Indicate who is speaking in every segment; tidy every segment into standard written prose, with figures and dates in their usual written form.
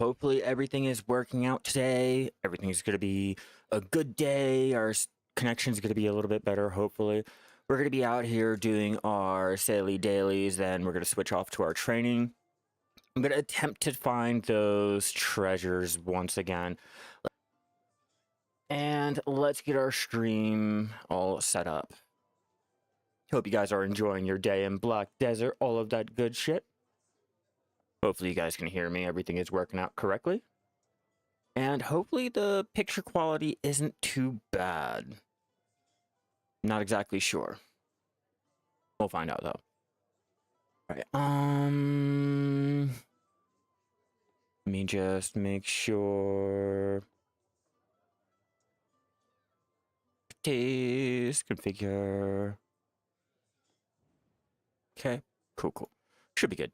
Speaker 1: hopefully everything is working out today. Everything's going to be a good day. Our connection's going to be a little bit better, hopefully. We're going to be out here doing our Saily dailies, then we're going to switch off to our training. I'm going to attempt to find those treasures once again. And let's get our stream all set up. Hope you guys are enjoying your day in Black Desert, all of that good shit. Hopefully you guys can hear me. Everything is working out correctly. And hopefully the picture quality isn't too bad. Not exactly sure. We'll find out though. Alright, let me just make sure. Configure. Okay, cool. Should be good.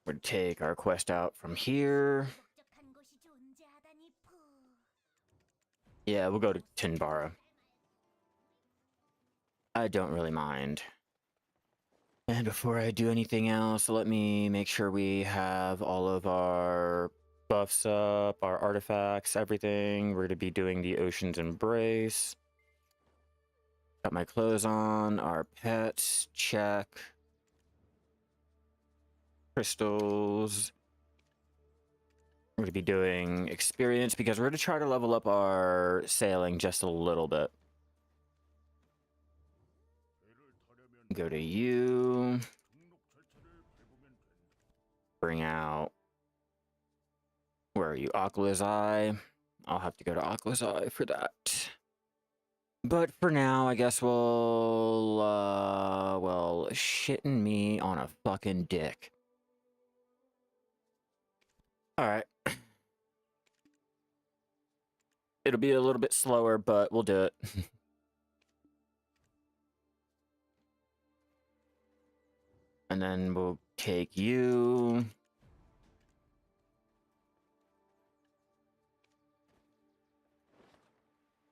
Speaker 1: We're gonna take our quest out from here. Yeah, we'll go to Tinbara. I don't really mind. And before I do anything else, let me make sure we have all of our buffs up, our artifacts, everything. We're gonna be doing the Ocean's Embrace. Got my clothes on, our pets, check. Crystals. We're going to be doing experience because we're going to try to level up our sailing just a little bit. Go to you. Bring out... Where are you? Aqua's Eye. I'll have to go to Aqua's Eye for that. But for now, I guess we'll... well, shitting me on a fucking dick. Alright. It'll be a little bit slower, but we'll do it. And then we'll take you.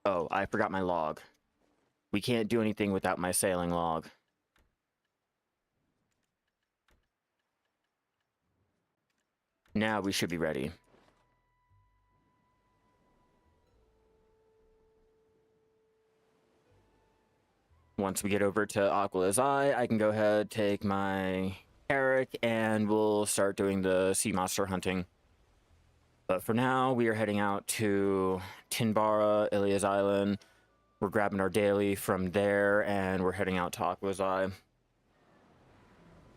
Speaker 1: Oh, I forgot my log. We can't do anything without my sailing log. Now we should be ready. Once we get over to Aqua's Eye, I can go ahead, take my Carrick, and we'll start doing the sea monster hunting. But for now, we are heading out to Tinbara, Ilia's Island. We're grabbing our daily from there, and we're heading out to Aqua's Eye.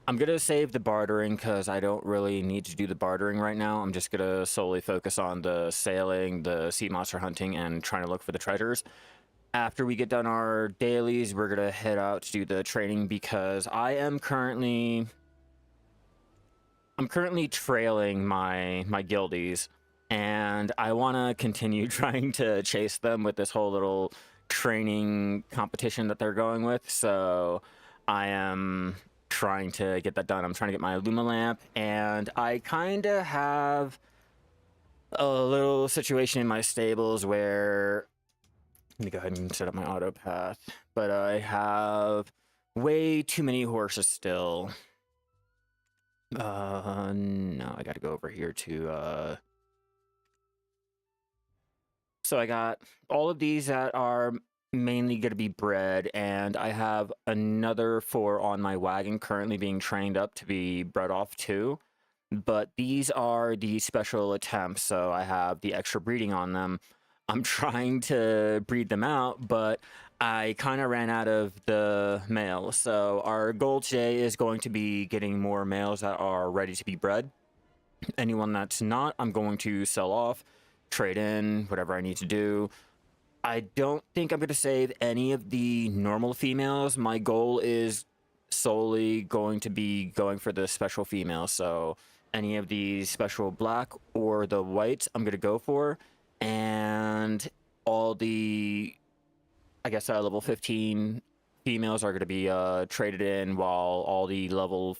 Speaker 1: I'm going to save the bartering because I don't really need to do the bartering right now. I'm just going to solely focus on the sailing, the sea monster hunting, and trying to look for the treasures. After we get done our dailies, we're going to head out to do the training because I'm currently trailing my guildies, and I want to continue trying to chase them with this whole little training competition that they're going with. So I am trying to get that done. I'm trying to get my Luma lamp, and I kind of have a little situation in my stables where, let me go ahead and set up my auto path, but I have way too many horses still. No, I gotta go over here to, so I got all of these that are mainly going to be bred, and I have another 4 on my wagon currently being trained up to be bred off too. But these are the special attempts, so I have the extra breeding on them. I'm trying to breed them out, but I kind of ran out of the male. So our goal today is going to be getting more males that are ready to be bred. Anyone that's not, I'm going to sell off, trade in, whatever I need to do. I don't think I'm going to save any of the normal females. My goal is solely going to be going for the special females. So any of these special black or the whites I'm going to go for. And all the, I guess, level 15 females are going to be traded in, while all the level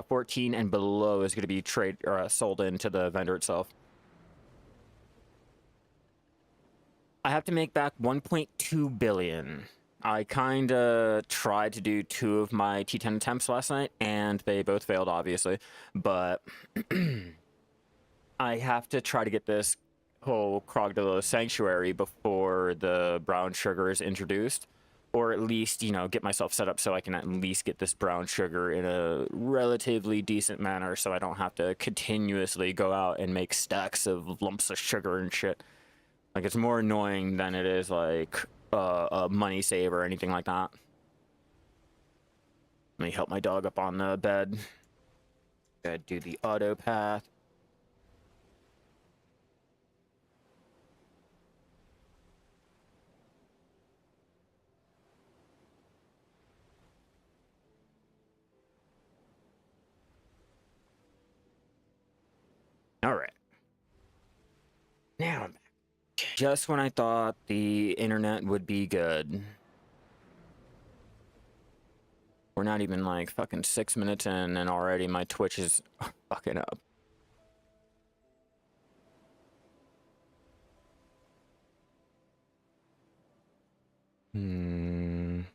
Speaker 1: 14 and below is going to be sold into the vendor itself. I have to make back 1.2 billion. I kind of tried to do 2 of my T10 attempts last night, and they both failed, obviously. But I have to try to get this whole Krogdalo Sanctuary before the brown sugar is introduced. Or at least, you know, get myself set up so I can at least get this brown sugar in a relatively decent manner so I don't have to continuously go out and make stacks of lumps of sugar and shit. Like, it's more annoying than it is, like, a money save or anything like that. Let me help my dog up on the bed. Gotta do the auto path. All right. Now I'm back. Just when I thought the internet would be good. We're not even like fucking 6 minutes in and already my Twitch is fucking up. Let's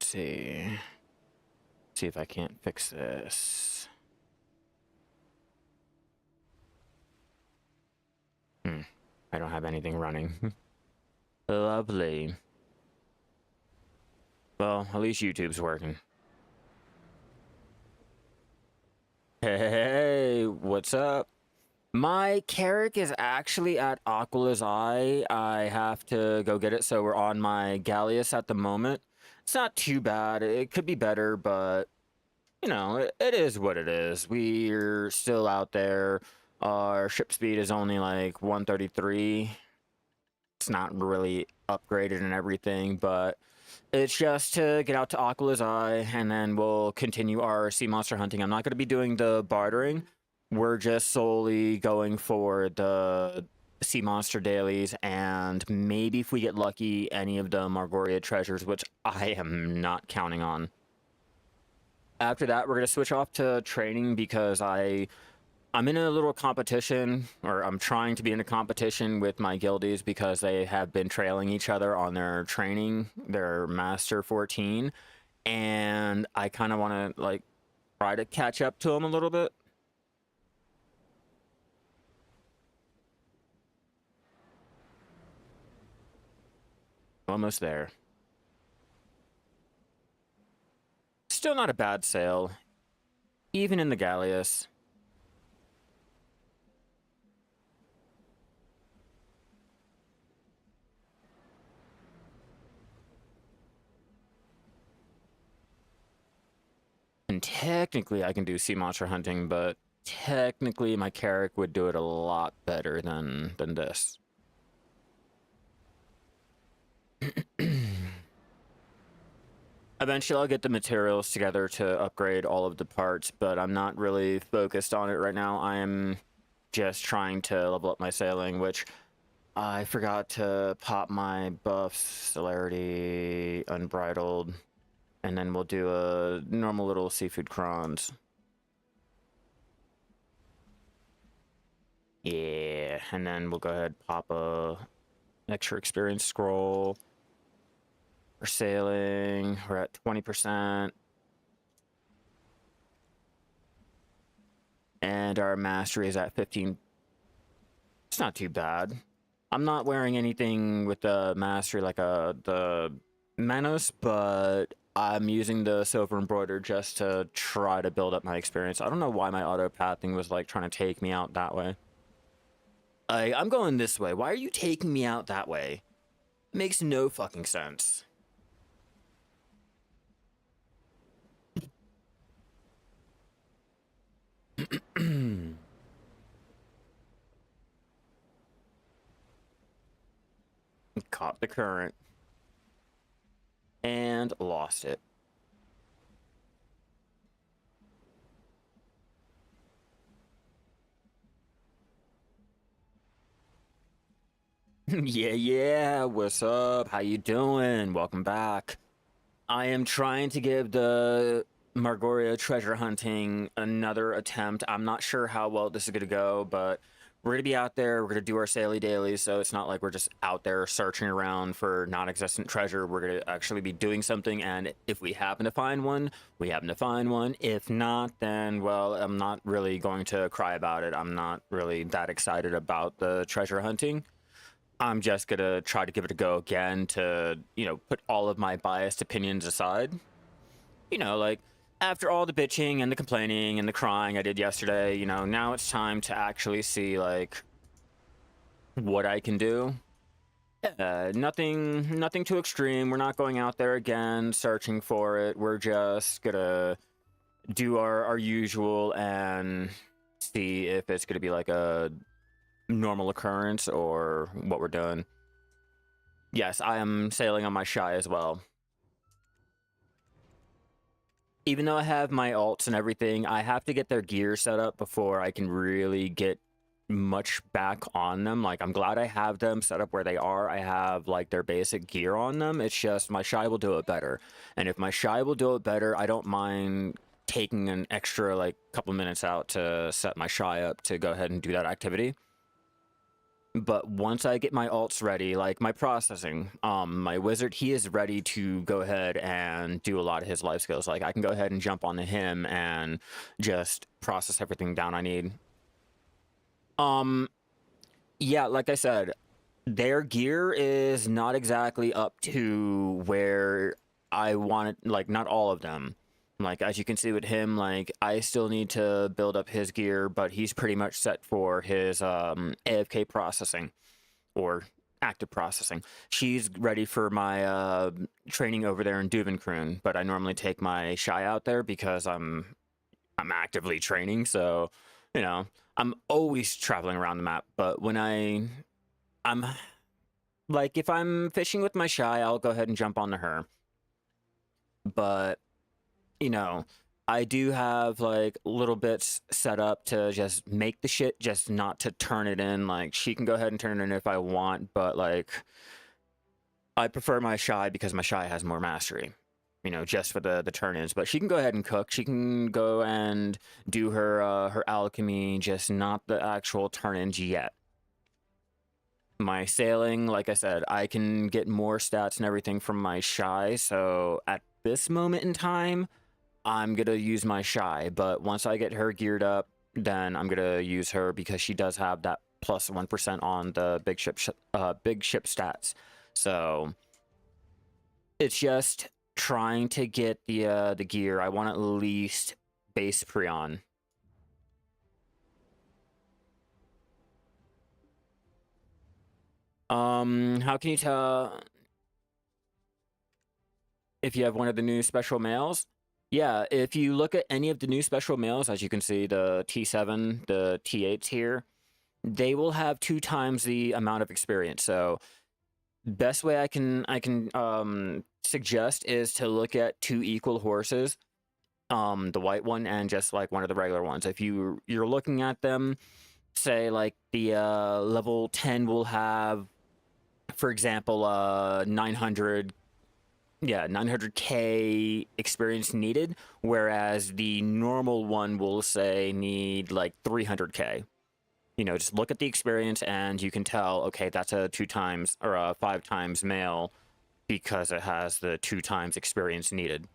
Speaker 1: see. See if I can't fix this. I don't have anything running. Lovely. Well, at least YouTube's working. Hey, what's up? My Carrick is actually at Aqua's Eye. I have to go get it, so we're on my Galleus at the moment. It's not too bad. It could be better, but, you know, it is what it is. We're still out there. Our ship speed is only like 133. It's not really upgraded and everything, but it's just to get out to Aqua's Eye, and then we'll continue our sea monster hunting. I'm not going to be doing the bartering. We're just solely going for the sea monster dailies, and maybe if we get lucky, any of the Margoria treasures, which I am not counting on. After that, we're going to switch off to training because I'm in a little competition, or I'm trying to be in a competition with my guildies because they have been trailing each other on their training, their Master 14, and I kind of want to, like, try to catch up to them a little bit. Almost there. Still not a bad sail, even in the Galleus. And technically, I can do sea monster hunting, but technically, my Carrick would do it a lot better than this. Eventually, I'll get the materials together to upgrade all of the parts, but I'm not really focused on it right now. I am just trying to level up my sailing, which I forgot to pop my buffs, celerity, unbridled, and then we'll do a normal little seafood crons. Yeah, and then we'll go ahead and pop a extra experience scroll. We're sailing, we're at 20%. And our mastery is at 15. It's not too bad. I'm not wearing anything with the mastery like the Manos, but I'm using the silver embroider just to try to build up my experience. I don't know why my auto pathing was like trying to take me out that way. I'm going this way. Why are you taking me out that way? Makes no fucking sense. Caught the current. And lost it. Yeah, what's up? How you doing? Welcome back. I am trying to give the Margoria treasure hunting another attempt. I'm not sure how well this is going to go, but we're going to be out there. We're going to do our Saily dailies, so it's not like we're just out there searching around for non-existent treasure. We're going to actually be doing something, and if we happen to find one, we happen to find one. If not, then, well, I'm not really going to cry about it. I'm not really that excited about the treasure hunting. I'm just going to try to give it a go again to, you know, put all of my biased opinions aside. You know, like, after all the bitching and the complaining and the crying I did yesterday, you know, now it's time to actually see, like, what I can do. Nothing too extreme. We're not going out there again searching for it. We're just gonna do our usual and see if it's gonna be like a normal occurrence or what we're doing. Yes, I am sailing on my shy as well. Even though I have my alts and everything, I have to get their gear set up before I can really get much back on them. Like, I'm glad I have them set up where they are. I have, like, their basic gear on them. It's just my shy will do it better. And if my shy will do it better, I don't mind taking an extra, like, couple minutes out to set my shy up to go ahead and do that activity. But once I get my alts ready, like my processing, my wizard, he is ready to go ahead and do a lot of his life skills. Like, I can go ahead and jump onto him and just process everything down I need. Yeah, like I said, their gear is not exactly up to where I want it, like, not all of them. Like, as you can see with him, like, I still need to build up his gear, but he's pretty much set for his AFK processing, or active processing. She's ready for my training over there in Duvenkroon, but I normally take my shy out there because I'm actively training, so, you know, I'm always traveling around the map. But when I'm like, if I'm fishing with my shy, I'll go ahead and jump onto her. But, you know, I do have, like, little bits set up to just make the shit, just not to turn it in. Like, she can go ahead and turn it in if I want, but, like, I prefer my shy because my shy has more mastery, you know, just for the turn-ins. But she can go ahead and cook. She can go and do her her alchemy, just not the actual turn-ins yet. My sailing, like I said, I can get more stats and everything from my shy, so at this moment in time, I'm gonna use my shy. But once I get her geared up, then I'm gonna use her because she does have that plus 1% on the big ship stats. So it's just trying to get the gear. I want at least base Prion. How can you tell if you have one of the new special mails? Yeah, if you look at any of the new special mails, as you can see, the T7, the T8s here, they will have 2 times the amount of experience. So best way I can suggest is to look at 2 equal horses, the white one and just like one of the regular ones. If you're looking at them, say like the level 10 will have, for example, 900k experience needed, whereas the normal one will say need like 300k. You know, just look at the experience and you can tell, okay, that's a 2 times or a 5 times male because it has the 2 times experience needed.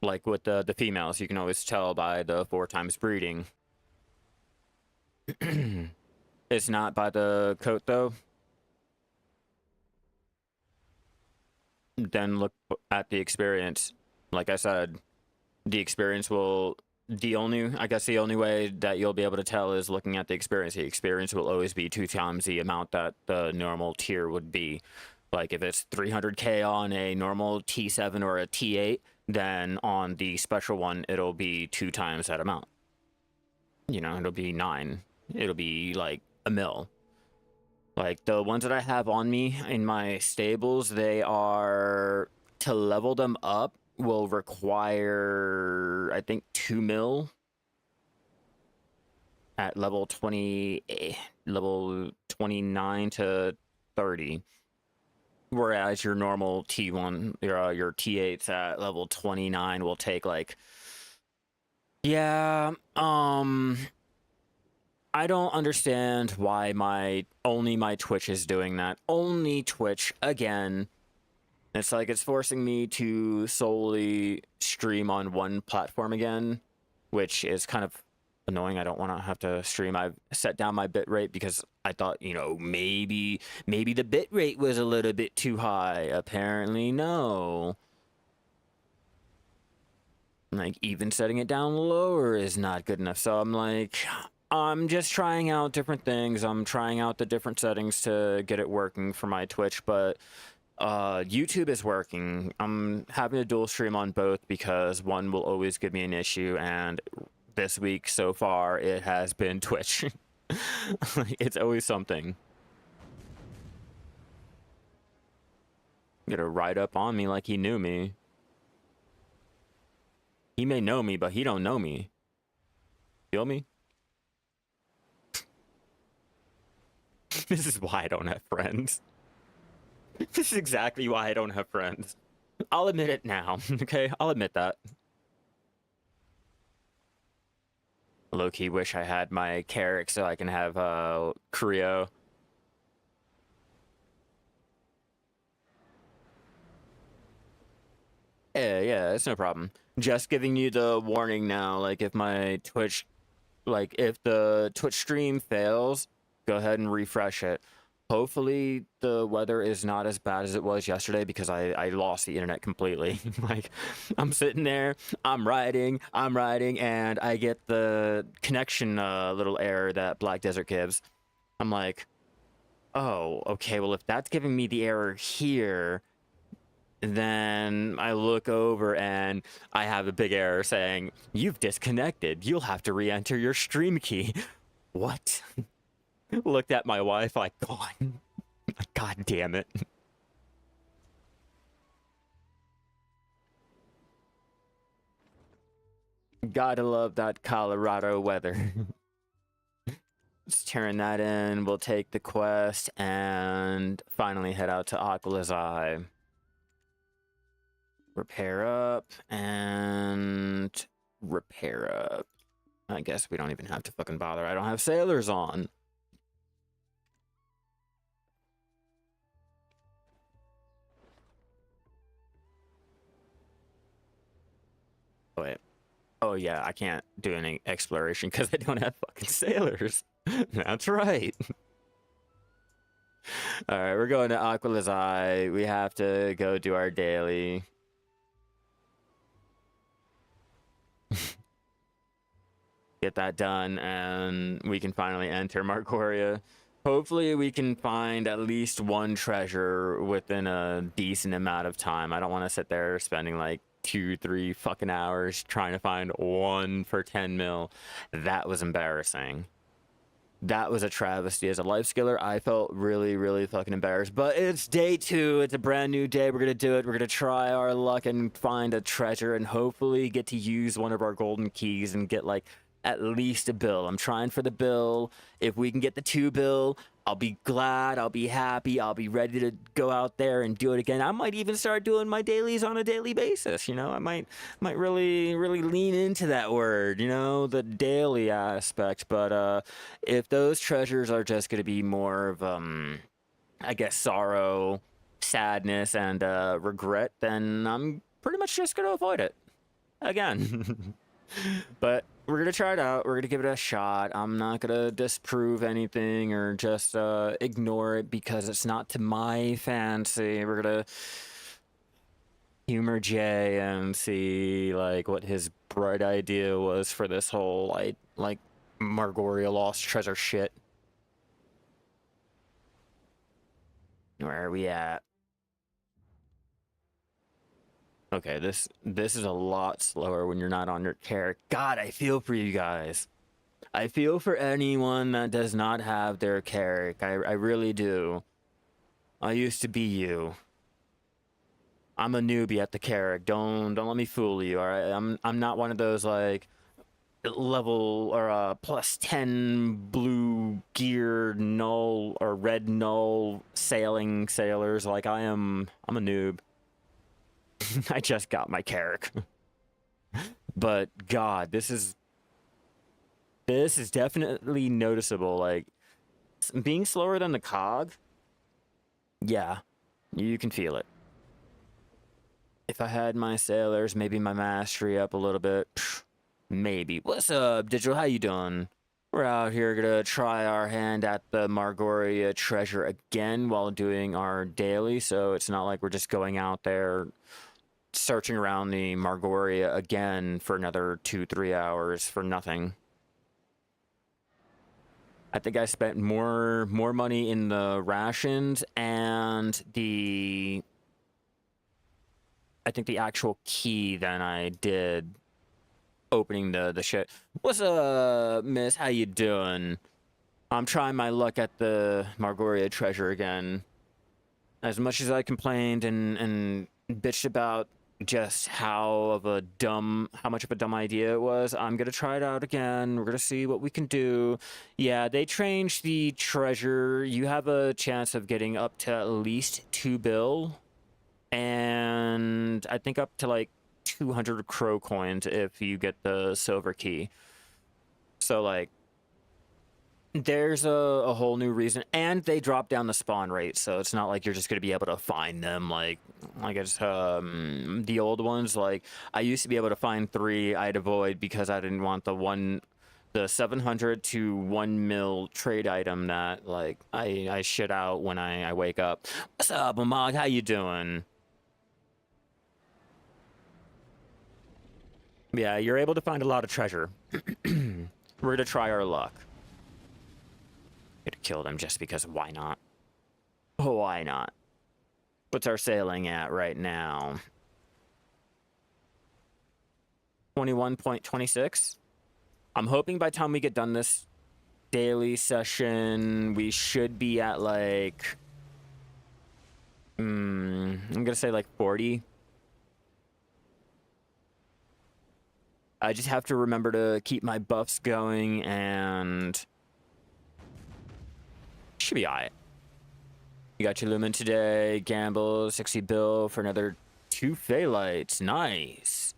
Speaker 1: Like with the females, you can always tell by the 4 times breeding. It's not by the coat though. Then look at the experience. Like I said, the experience will, I guess the only way that you'll be able to tell is looking at the experience. The experience will always be 2 times the amount that the normal tier would be. Like if it's 300k on a normal T7 or a T8, then on the special one, it'll be 2 times that amount. You know, it'll be 9. It'll be like a mil. Like the ones that I have on me in my stables, they are, to level them up will require, I think, 2 mil at level 20, level 29 to 30. Whereas your normal T1, your T8s at level 29 will take like, yeah, I don't understand why only my Twitch is doing that. Only Twitch again. It's like it's forcing me to solely stream on one platform again, which is kind of annoying. I don't want to have to stream. I've set down my bitrate because I thought, maybe the bitrate was a little bit too high. Apparently, no. Like, even setting it down lower is not good enough. So I'm like, I'm just trying out different things. I'm trying out the different settings to get it working for my Twitch, but YouTube is working. I'm having a dual stream on both because one will always give me an issue, and this week so far it has been Twitch. It's always something. Gonna ride up on me like he knew me. He may know me, but he don't know me. Feel me? This is why I don't have friends. This is exactly why I don't have friends. I'll admit it now, okay? I'll admit that. Low-key wish I had my Carrick so I can have Creo. Yeah, it's no problem. Just giving you the warning now, like if my Twitch, like if the Twitch stream fails, go ahead and refresh it. Hopefully the weather is not as bad as it was yesterday because I lost the internet completely. Like, I'm sitting there, I'm writing, and I get the connection little error that Black Desert gives. I'm like, oh, okay, well, if that's giving me the error here, then I look over and I have a big error saying, you've disconnected. You'll have to re-enter your stream key. What? Looked at my Wi-Fi, God damn it. Gotta love that Colorado weather. Let's turn that in. We'll take the quest and finally head out to Aqua's Eye. Repair up and repair up. I guess we don't even have to fucking bother. I don't have sailors on. Wait. Oh yeah, I can't do any exploration because I don't have fucking sailors. That's right. Alright, we're going to Aqua's Eye. We have to go do our daily. Get that done, and we can finally enter Margoria. Hopefully we can find at least one treasure within a decent amount of time. I don't want to sit there spending like 2-3 fucking hours trying to find one for 10 mil. That was embarrassing. That was a travesty. As a life skiller, I felt really, really fucking embarrassed. But it's day 2. It's a brand new day. We're going to do it. We're going to try our luck and find a treasure and hopefully get to use one of our golden keys and get like at least a bill. I'm trying for the bill. If we can get the 2 bill, I'll be glad, I'll be happy, I'll be ready to go out there and do it again. I might even start doing my dailies on a daily basis, I might really lean into that word, the daily aspect. But if those treasures are just going to be more of I guess sorrow, sadness, and regret, then I'm pretty much just going to avoid it again. But we're gonna try it out. We're gonna give it a shot. I'm not gonna disprove anything or just ignore it because it's not to my fancy. We're gonna humor Jay and see like what his bright idea was for this whole like Margoria Lost Treasure shit. Where are we at? Okay, this is a lot slower when you're not on your character. God, I feel for you guys. I feel for anyone that does not have their character. I really do. I used to be you. I'm a newbie at the character. Don't let me fool you. All right, I'm not one of those like level or plus 10 blue gear null or red null sailing sailors. Like I'm a noob. I just got my character. But God, this is This is definitely noticeable. Like, being slower than the cog, yeah, you can feel it. If I had my sailors, maybe my mastery up a little bit, maybe. What's up, Digital? How you doing? We're out here gonna try our hand at the Margoria treasure again while doing our daily, so it's not like we're just going out there searching around the Margoria again for another 2-3 hours for nothing. I think I spent more money in the rations and I think the actual key than I did opening the shit. What's up, miss? How you doing? I'm trying my luck at the Margoria treasure again. As much as I complained and bitched about just how much of a dumb idea it was, I'm gonna try it out again. We're gonna see what we can do. Yeah, they changed the treasure. You have a chance of getting up to at least 2 bill, and I think up to like 200 crow coins if you get the silver key. So like, there's a whole new reason, and they drop down the spawn rate, so it's not like you're just gonna be able to find them like it's the old ones. Like, I used to be able to find 3. I'd avoid because I didn't want the 700 to 1 mil trade item that like I shit out when I wake up. What's up, Amag? How you doing? Yeah, you're able to find a lot of treasure. We're gonna try our luck. Gonna kill them just because why not? Why not? What's our sailing at right now? 21.26. I'm hoping by the time we get done this daily session, we should be at like I'm gonna say like 40. I just have to remember to keep my buffs going and should be alright. You got your Lumen today, gamble, 60 bill for another 2 Twighlite. Nice.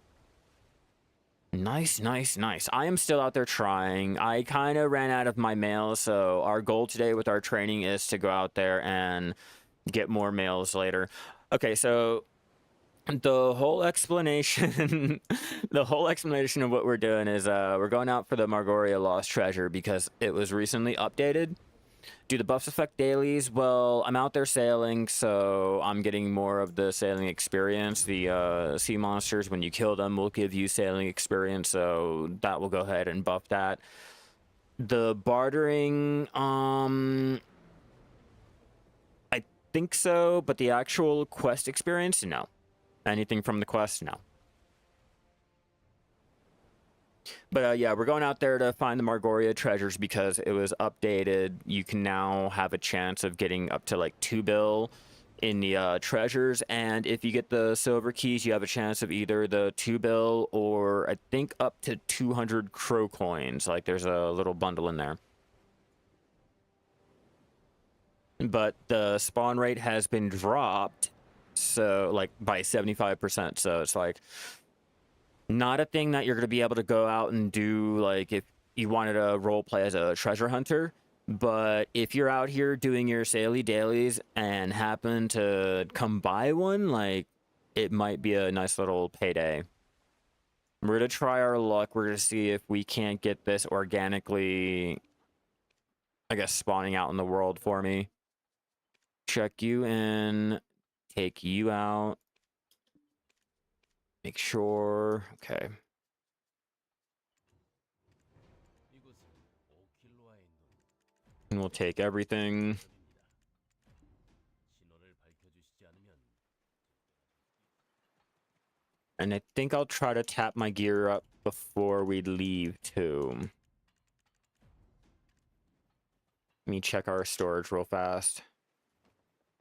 Speaker 1: Nice, nice, nice. I am still out there trying. I kind of ran out of my mail, so our goal today with our training is to go out there and get more mails later. Okay, so the whole explanation the whole explanation of what we're doing is we're going out for the Margoria Lost Treasure because it was recently updated. Do the buffs affect dailies? Well, I'm out there sailing, so I'm getting more of the sailing experience. The sea monsters, when you kill them, will give you sailing experience, so that will go ahead and buff that. The bartering, I think so, but the actual quest experience, no. Anything from the quest, no. But yeah, we're going out there to find the Margoria treasures because it was updated. You can now have a chance of getting up to like 2 bill in the treasures, and if you get the silver keys, you have a chance of either the 2 bill or I think up to 200 crow coins. Like, there's a little bundle in there. But the spawn rate has been dropped, so like by 75%. So it's like not a thing that you're going to be able to go out and do, like if you wanted to role play as a treasure hunter. But if you're out here doing your saily dailies and happen to come by one, like, it might be a nice little payday. We're going to try our luck. We're going to see if we can't get this organically, I guess, spawning out in the world for me. Check you in, take you out, make sure. Okay. And we'll take everything. And I think I'll try to tap my gear up before we leave too. Let me check our storage real fast.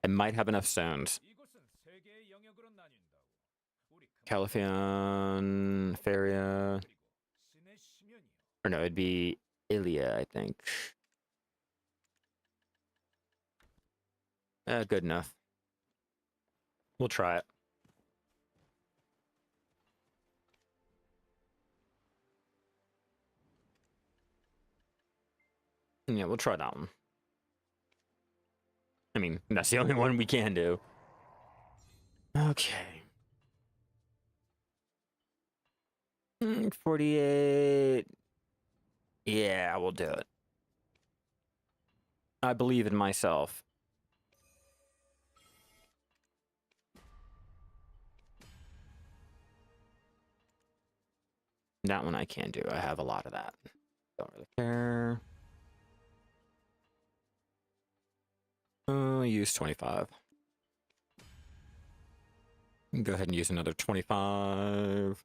Speaker 1: I might have enough stones. Califion, Feria. Or no, it'd be Ilia, I think. Good enough. We'll try it. Yeah, we'll try that one. I mean, that's the only one we can do. Okay. 48. Yeah, we'll do it. I believe in myself. That one I can do. I have a lot of that. Don't really care. Use 25. Go ahead and use another 25.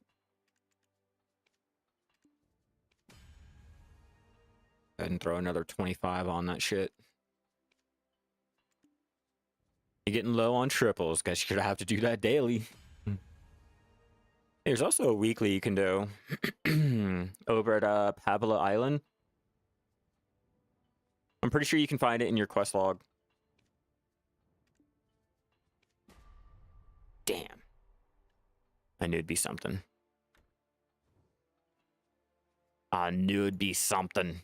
Speaker 1: Go ahead and throw another 25 on that shit. You're getting low on triples. Guess you're gonna have to do that daily. There's also a weekly you can do over at Pavila Island. I'm pretty sure you can find it in your quest log. Damn. I knew it'd be something. I knew it'd be something.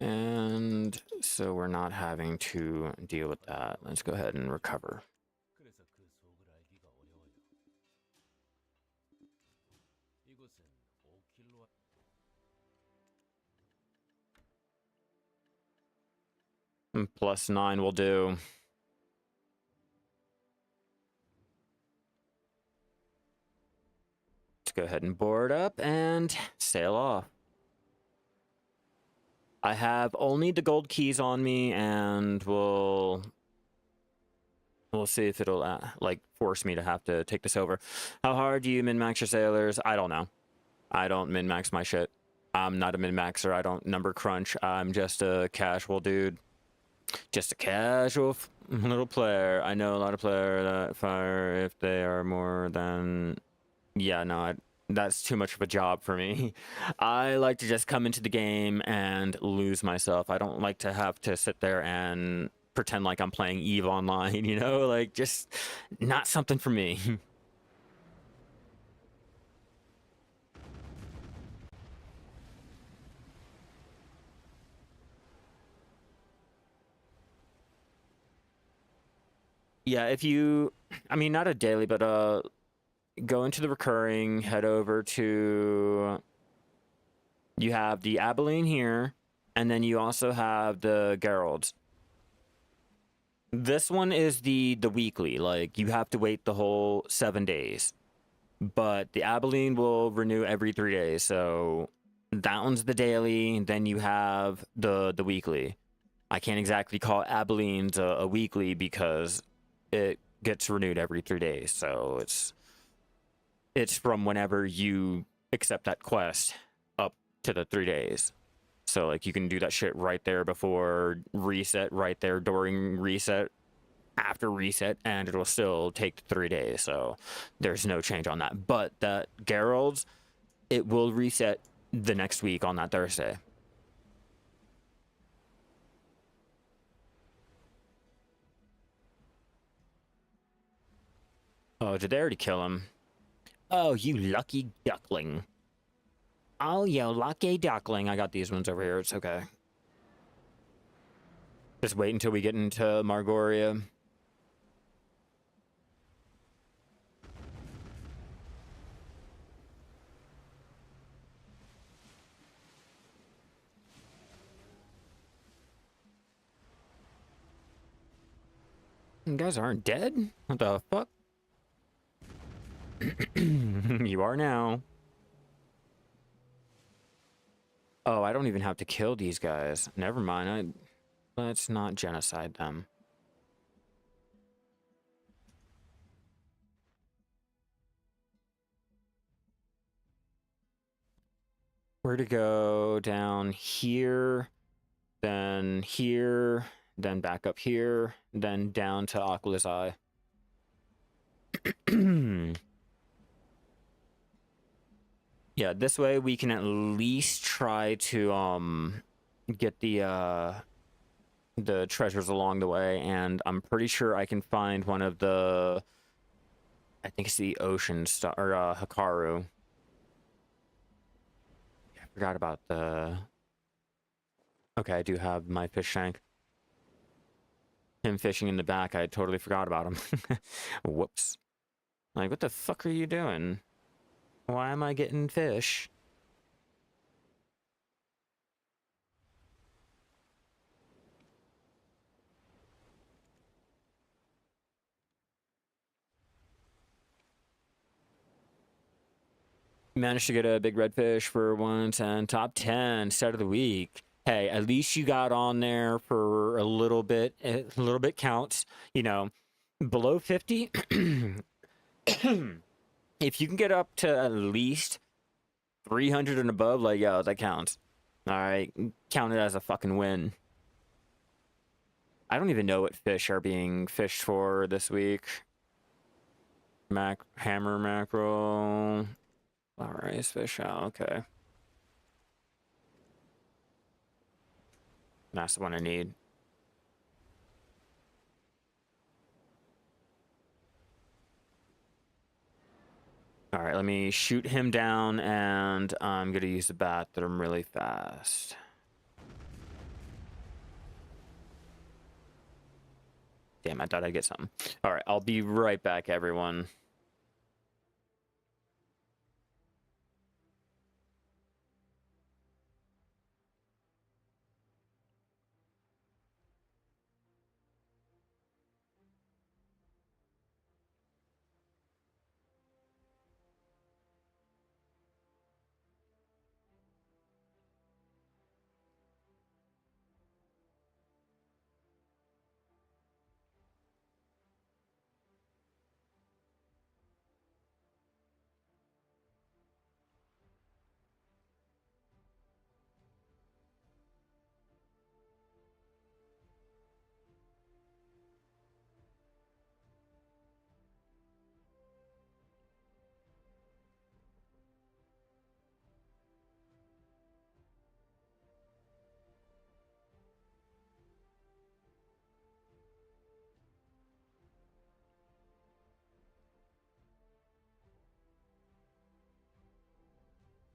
Speaker 1: And so we're not having to deal with that. Let's go ahead and recover. And +9 will do. Let's go ahead and board up and sail off. I have only the gold keys on me, and we'll see if it'll like force me to have to take this over. How hard do you min-max your sailors? I don't know. I don't min-max my shit. I'm not a min-maxer. I don't number crunch. I'm just a casual dude. Just a casual little player. I know a lot of players that fire if they are more than... Yeah, no, that's too much of a job for me. I like to just come into the game and lose myself. I don't like to have to sit there and pretend like I'm playing EVE Online, you know? Like, just not something for me. Yeah, if you... I mean, not a daily, but go into the recurring, head over to... You have the Abilene here, and then you also have the Geralds. This one is the weekly, like you have to wait the whole 7 days. But the Abilene will renew every 3 days, so that one's the daily, then you have the weekly. I can't exactly call Abilene's a weekly because it gets renewed every 3 days, so it's from whenever you accept that quest up to the 3 days. So like you can do that shit right there before reset, right there during reset, after reset, and it'll still take 3 days. So there's no change on that. But that Geralt's, it will reset the next week on that Thursday. Oh, did they already kill him? Oh, you lucky duckling. Oh, you lucky duckling. I got these ones over here. It's okay. Just wait until we get into Margoria. You guys aren't dead? What the fuck? You are now. Oh, I don't even have to kill these guys. Never mind. Let's not genocide them. Where to go? Down here, then back up here, then down to Aqua's Eye. Yeah, this way we can at least try to get the treasures along the way, and I'm pretty sure I can find one of the, I think it's the ocean star, or Hikaru. I forgot about the Okay, I do have my fish tank. Him fishing in the back, I totally forgot about him. Whoops. Like, what the fuck are you doing? Why am I getting fish? Managed to get a big redfish for once and top 10 start of the week. Hey, at least you got on there for a little bit. A little bit counts. You know, below 50, if you can get up to at least 300 and above, like, yo, that counts. All right, count it as a fucking win. I don't even know what fish are being fished for this week. Hammer mackerel. All right, fish out. Okay. That's the one I need. All right, let me shoot him down, and I'm gonna use the bathroom really fast. Damn, I thought I'd get something. All right, I'll be right back, everyone.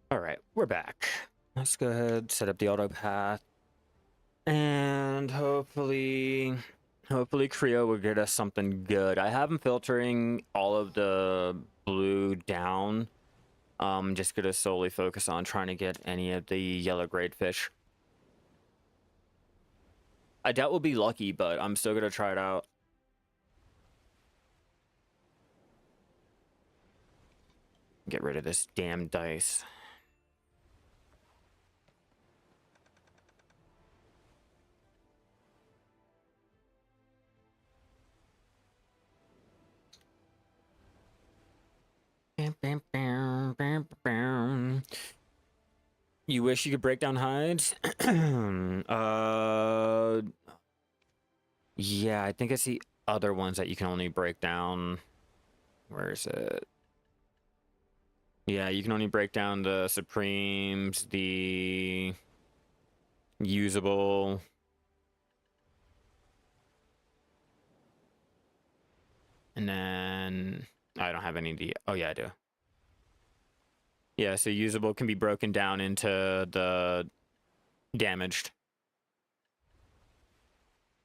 Speaker 1: All right, we're back. Let's go ahead, set up the auto path, and hopefully Creo will get us something good. I have him filtering all of the blue down. Just gonna solely focus on trying to get any of the yellow grade fish. I doubt we'll be lucky, but I'm still gonna try it out. Get rid of this damn dice. You wish you could break down hides? Yeah, I think it's the other ones that you can only break down. Where is it? Yeah, you can only break down the Supremes, the usable. And then I don't have any of the. Oh, yeah, I do. Yeah, so usable can be broken down into the damaged.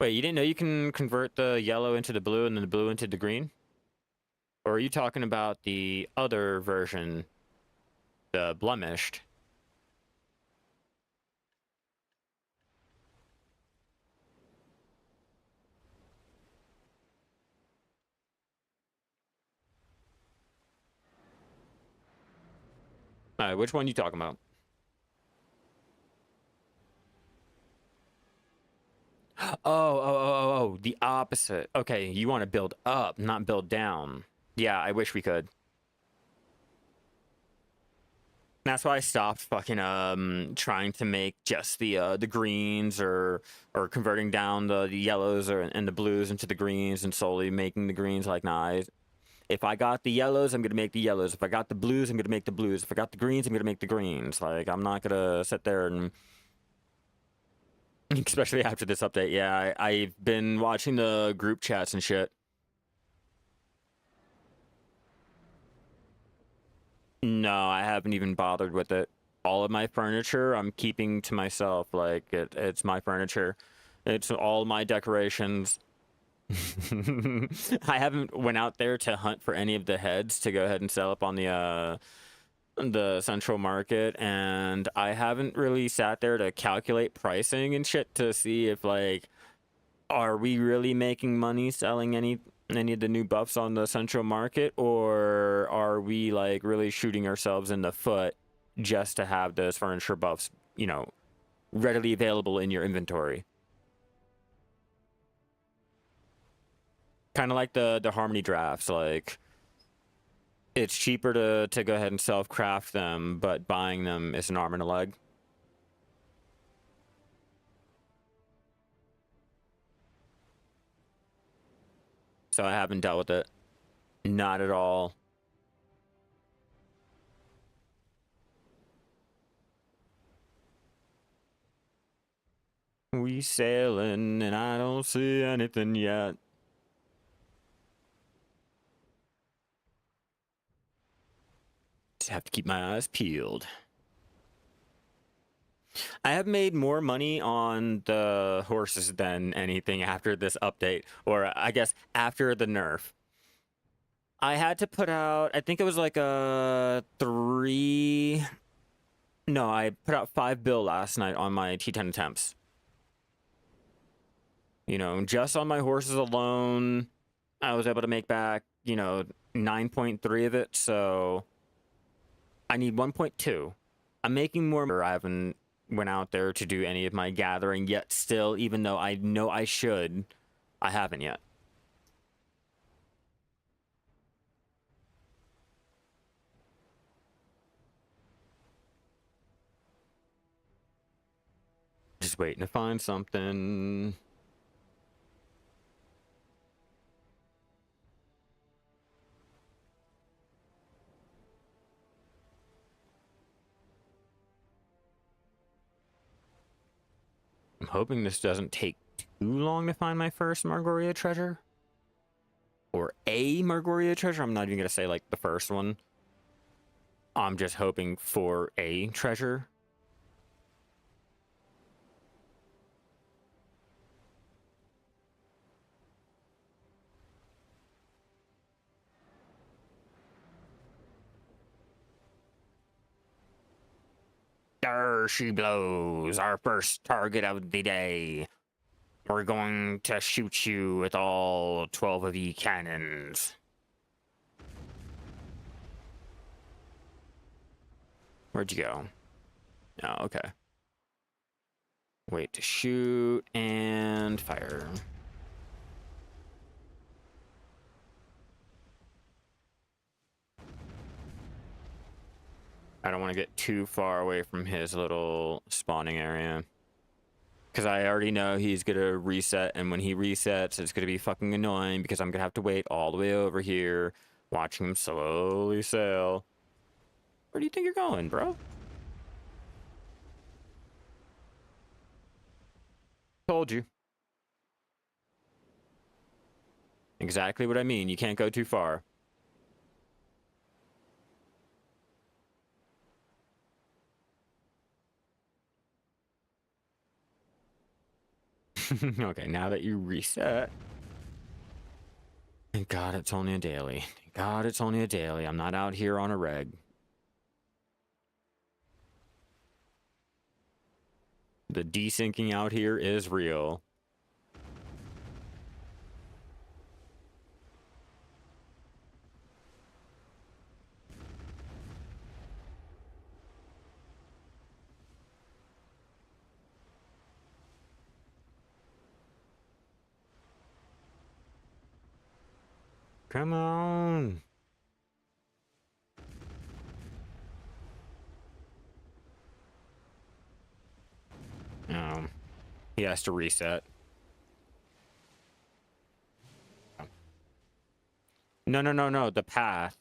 Speaker 1: Wait, you didn't know you can convert the yellow into the blue and then the blue into the green? Or are you talking about the other version, the blemished? Which one are you talking about? Oh, the opposite. Okay, you want to build up, not build down. Yeah, I wish we could. That's why I stopped fucking trying to make just the greens or converting down the yellows and the blues into the greens and solely making the greens. Like, nah, if I got the yellows, I'm gonna make the yellows. If I got the blues, I'm gonna make the blues. If I got the greens, I'm gonna make the greens. Like, I'm not gonna sit there and especially after this update. Yeah, I've been watching the group chats and shit. No, I haven't even bothered with it. all of my furniture I'm keeping to myself. Like it's my furniture. It's all my decorations. I haven't went out there to hunt for any of the heads to go ahead and sell up on the central market, and I haven't really sat there to calculate pricing and shit to see if like are we really making money selling any of the new buffs on the central market, or are we like really shooting ourselves in the foot just to have those furniture buffs, you know, readily available in your inventory? Kind of like the harmony drafts, like it's cheaper to go ahead and self craft them, but buying them is an arm and a leg. So I haven't dealt with it. Not at all. We sailing and I don't see anything yet. Just have to keep my eyes peeled. I have made more money on the horses than anything after this update, or I guess after the nerf. I had to put out, I think it was like a three. No, I put out 5 bill last night on my T10 attempts. You know, just on my horses alone, I was able to make back, you know, 9.3 of it. So I need 1.2. I'm making more. I haven't went out there to do any of my gathering yet still, even though I know I should. I haven't yet. Just waiting to find something. I'm hoping this doesn't take too long to find my first Margoria treasure. Or a Margoria treasure. I'm not even going to say like the first one. I'm just hoping for a treasure. There she blows, our first target of the day. We're going to shoot you with all 12 of ye cannons. Where'd you go? Oh, okay. Wait to shoot and fire. I don't want to get too far away from his little spawning area. Because I already know he's going to reset, and when he resets, it's going to be fucking annoying because I'm going to have to wait all the way over here, watching him slowly sail. Where do you think you're going, bro? Told you. Exactly what I mean. You can't go too far. Okay, now that you reset. Thank God it's only a daily. Thank God it's only a daily. I'm not out here on a reg. The desyncing out here is real. Come on. He has to reset. No. The path.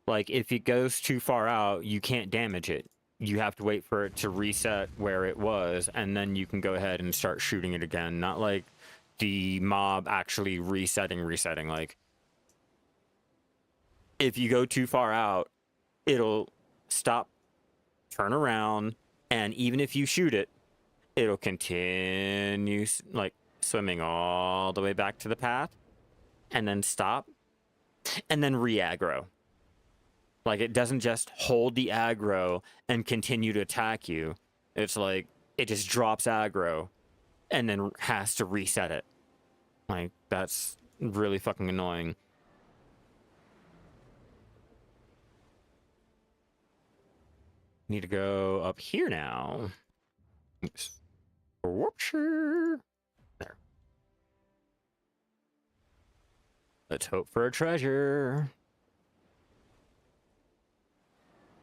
Speaker 1: Like, if it goes too far out, you can't damage it. You have to wait for it to reset where it was, and then you can go ahead and start shooting it again. Not like the mob actually resetting. Like, if you go too far out, it'll stop turn around, and even if you shoot it, it'll continue like swimming all the way back to the path, and then stop, and then re-aggro. Like, it doesn't just hold the aggro and continue to attack you. It's like, it just drops aggro and then has to reset it. Like, that's really fucking annoying. Need to go up here now. Oops. Whoopshire. There. Let's hope for a treasure.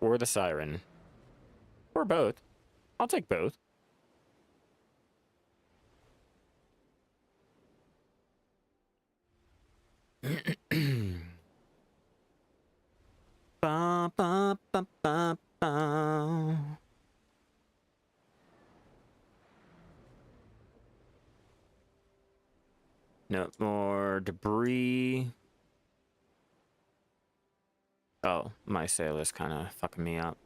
Speaker 1: Or the siren. Or both. I'll take both. Ba, ba, ba, ba, ba. No more debris. Oh, my sail is kind of fucking me up.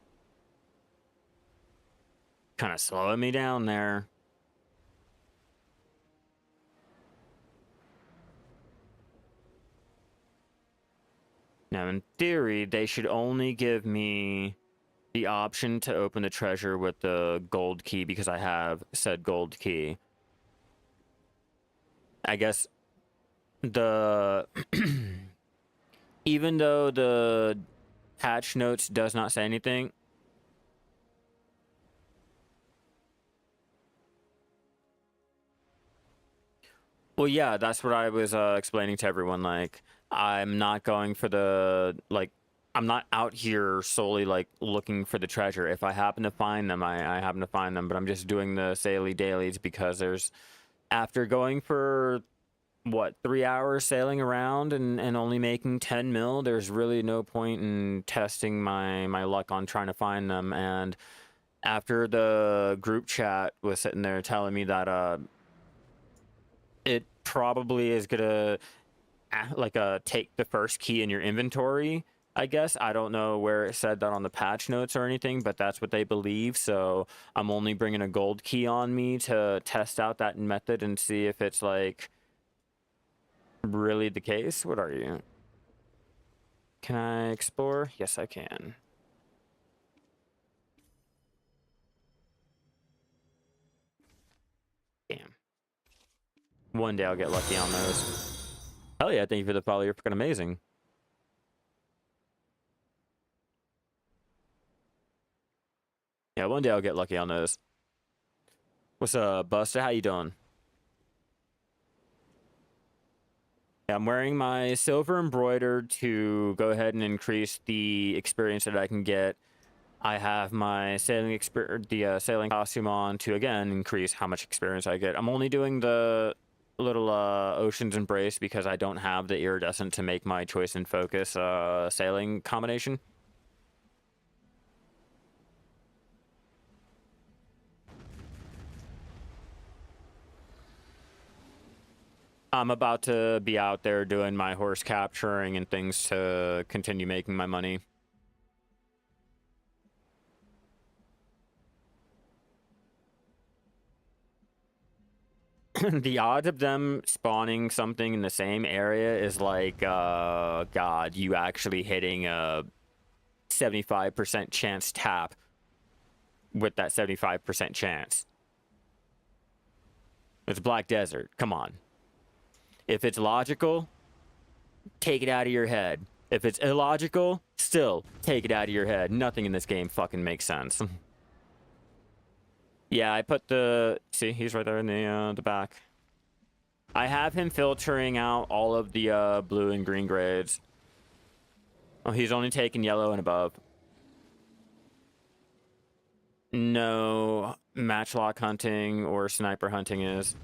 Speaker 1: Kind of slowing me down there. Now, in theory, they should only give me the option to open the treasure with the gold key because I have said gold key. I guess the... even though the patch notes does not say anything, well, yeah, that's what I was explaining to everyone. Like, I'm not going for the, like, I'm not out here solely, like, looking for the treasure. If I happen to find them, I happen to find them, but I'm just doing the Saily dailies because there's, after going for, what, 3 hours sailing around and only making 10 mil, there's really no point in testing my luck on trying to find them. And after the group chat was sitting there telling me that, it probably is gonna like take the first key in your inventory, I guess. I don't know where it said that on the patch notes or anything, but that's what they believe. So I'm only bringing a gold key on me to test out that method and see if it's like really the case. What are you? Can I explore? Yes, I can. Damn. One day I'll get lucky on those. Hell yeah, thank you for the follow. You're freaking amazing. Yeah, one day I'll get lucky on those. What's up, Buster? How you doing? Yeah, I'm wearing my silver embroidered to go ahead and increase the experience that I can get. I have my sailing sailing costume on to, again, increase how much experience I get. I'm only doing the little Ocean's Embrace because I don't have the iridescent to make my choice and focus sailing combination. I'm about to be out there doing my horse capturing and things to continue making my money. The odds of them spawning something in the same area is like, God, you actually hitting a 75% chance tap with that 75% chance. It's Black Desert. Come on. If it's logical, take it out of your head. If it's illogical, still take it out of your head. Nothing in this game fucking makes sense. Yeah, I put the... See, he's right there in the back. I have him filtering out all of the blue and green grades. Oh, he's only taking yellow and above. No, matchlock hunting or sniper hunting is.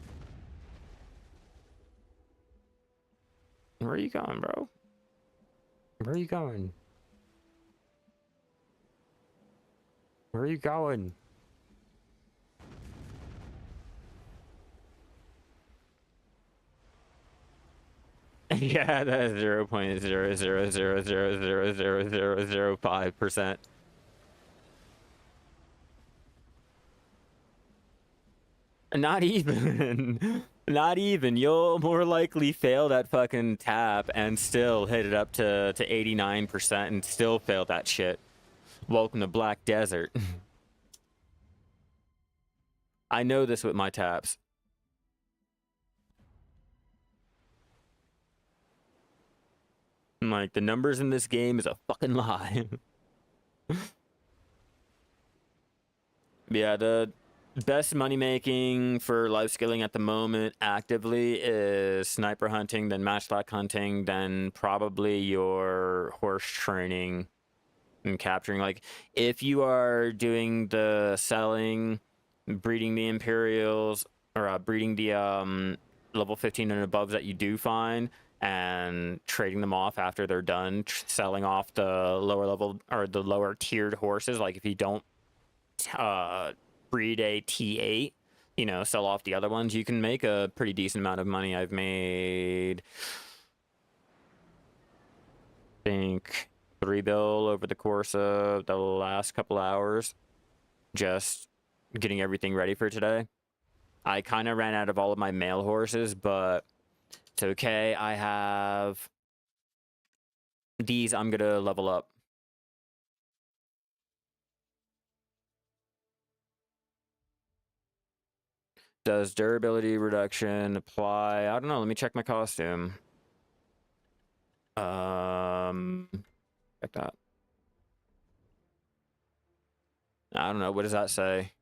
Speaker 1: Where are you going, bro? Where are you going? Where are you going? Yeah, that's 0.000000005%. Not even. Not even. You'll more likely fail that fucking tap and still hit it up to 89% and still fail that shit. Welcome to Black Desert. I know this with my taps. Like, the numbers in this game is a fucking lie. Yeah, the best money making for life skilling at the moment actively is sniper hunting, then matchlock hunting, then probably your horse training and capturing. Like, if you are doing the selling, breeding the Imperials, or breeding the level 15 and above that you do find, and trading them off after they're done, selling off the lower level or the lower tiered horses. Like, if you don't breed a T8, you know, sell off the other ones, you can make a pretty decent amount of money. I've made, I think, 3 bill over the course of the last couple hours, just getting everything ready for today. I kind of ran out of all of my male horses, but it's okay. I have these I'm gonna level up. Does durability reduction apply? I don't know. Let me check my costume. Check that. I don't know. What does that say?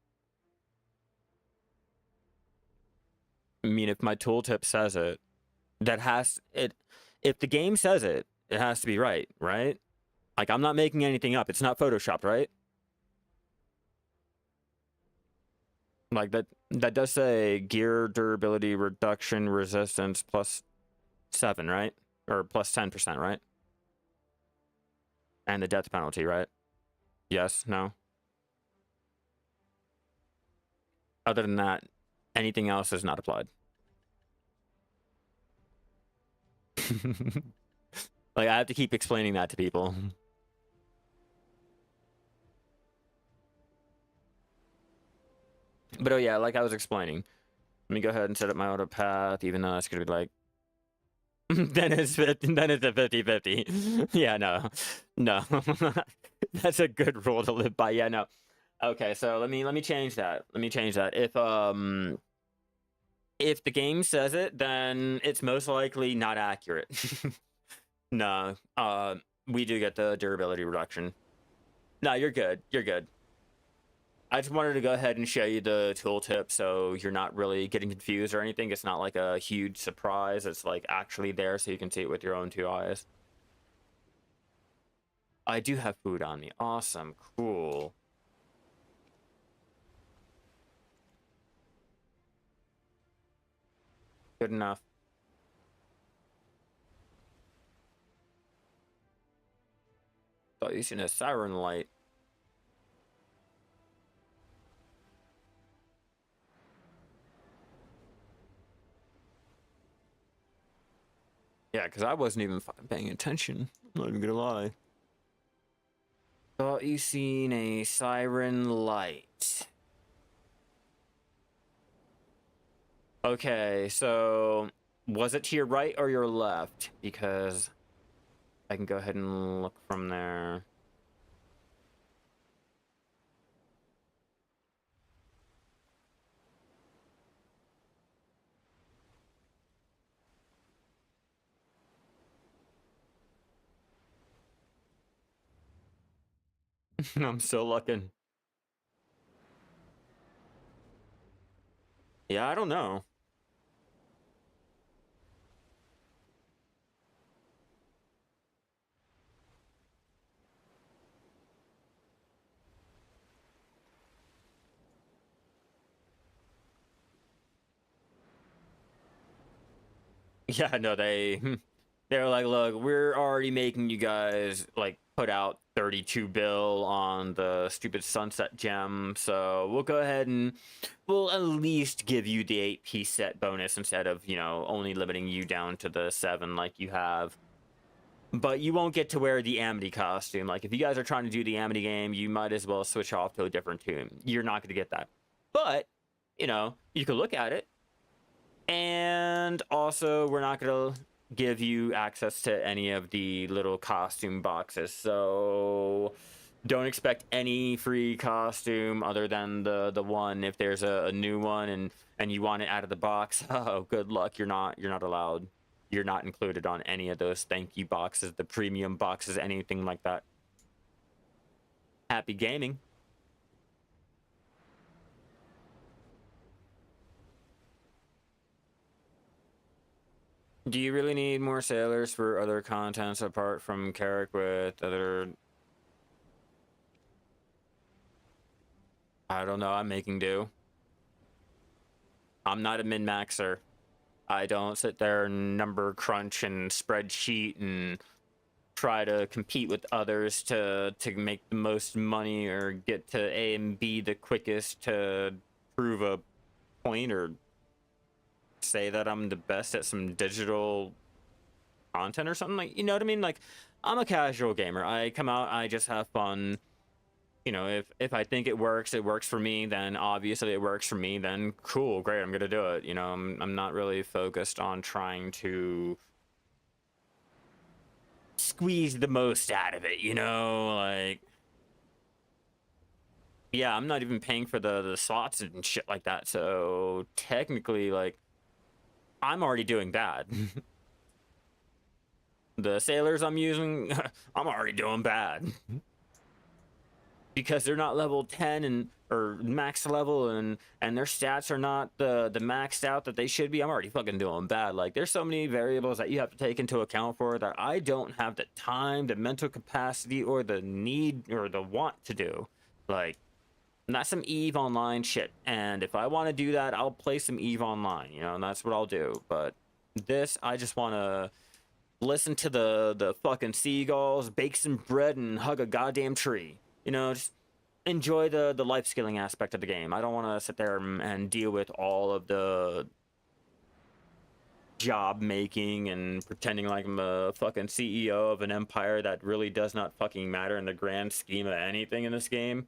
Speaker 1: I mean, if my tooltip says it, that has it. If the game says it, it has to be right, right? Like, I'm not making anything up. It's not photoshopped, right? Like, that does say gear durability reduction resistance +7, right? Or +10%, right? And the death penalty, right? Yes, no. Other than that, anything else is not applied. Like, I have to keep explaining that to people. But oh yeah, like I was explaining. Let me go ahead and set up my auto path, even though it's gonna be like then it's a 50-50. Yeah, no. No. That's a good rule to live by. Yeah, no. Okay, so let me change that. Let me change that. If the game says it, then it's most likely not accurate. No. We do get the durability reduction. No, you're good. You're good. I just wanted to go ahead and show you the tooltip so you're not really getting confused or anything. It's not like a huge surprise. It's like actually there so you can see it with your own 2 eyes. I do have food on me. Awesome. Cool. Good enough. Thought you seen a siren light. Yeah, because I wasn't even fucking paying attention. I'm not even gonna lie. Thought you seen a siren light. Okay, so was it to your right or your left? Because I can go ahead and look from there. I'm still looking. Yeah, I don't know. Yeah, no, they're like, look, we're already making you guys like put out 32 bill on the stupid sunset gem, so we'll go ahead and we'll at least give you the 8-piece set bonus instead of, you know, only limiting you down to the 7 like you have. But you won't get to wear the Amity costume. Like, if you guys are trying to do the Amity game, you might as well switch off to a different tomb. You're not going to get that. But you know, you could look at it. And also, we're not going to give you access to any of the little costume boxes. So don't expect any free costume other than the one. If there's a new one and you want it out of the box, oh, good luck. You're not allowed. You're not included on any of those thank you boxes, the premium boxes, anything like that. Happy gaming. Do you really need more sailors for other contents apart from Carrick with other... I don't know, I'm making do. I'm not a min-maxer. I don't sit there and number crunch and spreadsheet and try to compete with others to make the most money or get to A and B the quickest to prove a point or say that I'm the best at some digital content or something. Like, you know what I mean? Like, I'm a casual gamer. I come out, I just have fun. You know, if I think it works for me, then obviously it works for me, then cool, great, I'm gonna do it. You know, I'm not really focused on trying to squeeze the most out of it, you know, like, yeah, I'm not even paying for the slots and shit like that, so technically, like, I'm already doing bad. The sailors I'm using, I'm already doing bad. Because they're not level 10 and or max level and their stats are not the maxed out that they should be, I'm already fucking doing bad. Like, there's so many variables that you have to take into account for that I don't have the time, the mental capacity, or the need or the want to do. Like, that's some EVE Online shit, and if I want to do that, I'll play some EVE Online, you know, and that's what I'll do. But this, I just want to listen to the fucking seagulls, bake some bread, and hug a goddamn tree. You know, just enjoy the life skilling aspect of the game. I don't want to sit there and deal with all of the job making and pretending like I'm a fucking CEO of an empire that really does not fucking matter in the grand scheme of anything in this game.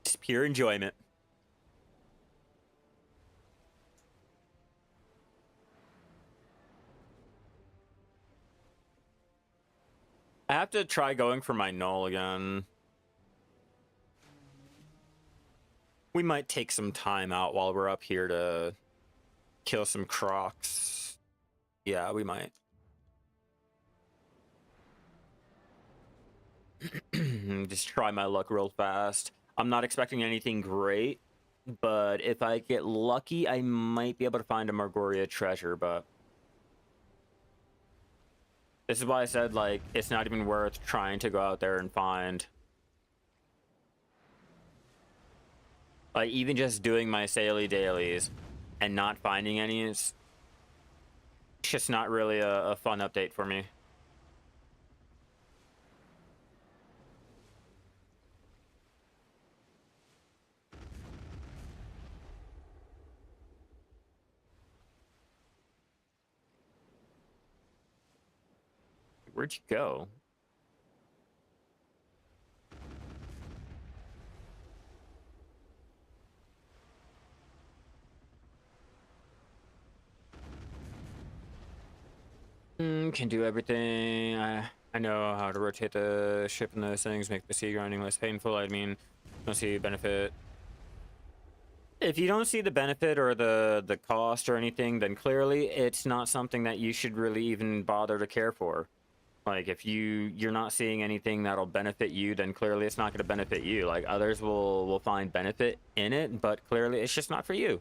Speaker 1: It's pure enjoyment. I have to try going for my null again. We might take some time out while we're up here to kill some crocs. Yeah, we might. Just try my luck real fast. I'm not expecting anything great, but if I get lucky, I might be able to find a Margoria treasure, but... This is why I said, like, it's not even worth trying to go out there and find. Like, even just doing my Saily dailies and not finding any is just not really a fun update for me. Where'd you go? Can do everything. I know how to rotate the ship and those things, make the sea grinding less painful. I mean, don't see benefit. If you don't see the benefit or the cost or anything, then clearly it's not something that you should really even bother to care for. Like, if you're not seeing anything that'll benefit you, then clearly it's not going to benefit you. Like, others will find benefit in it, but clearly it's just not for you.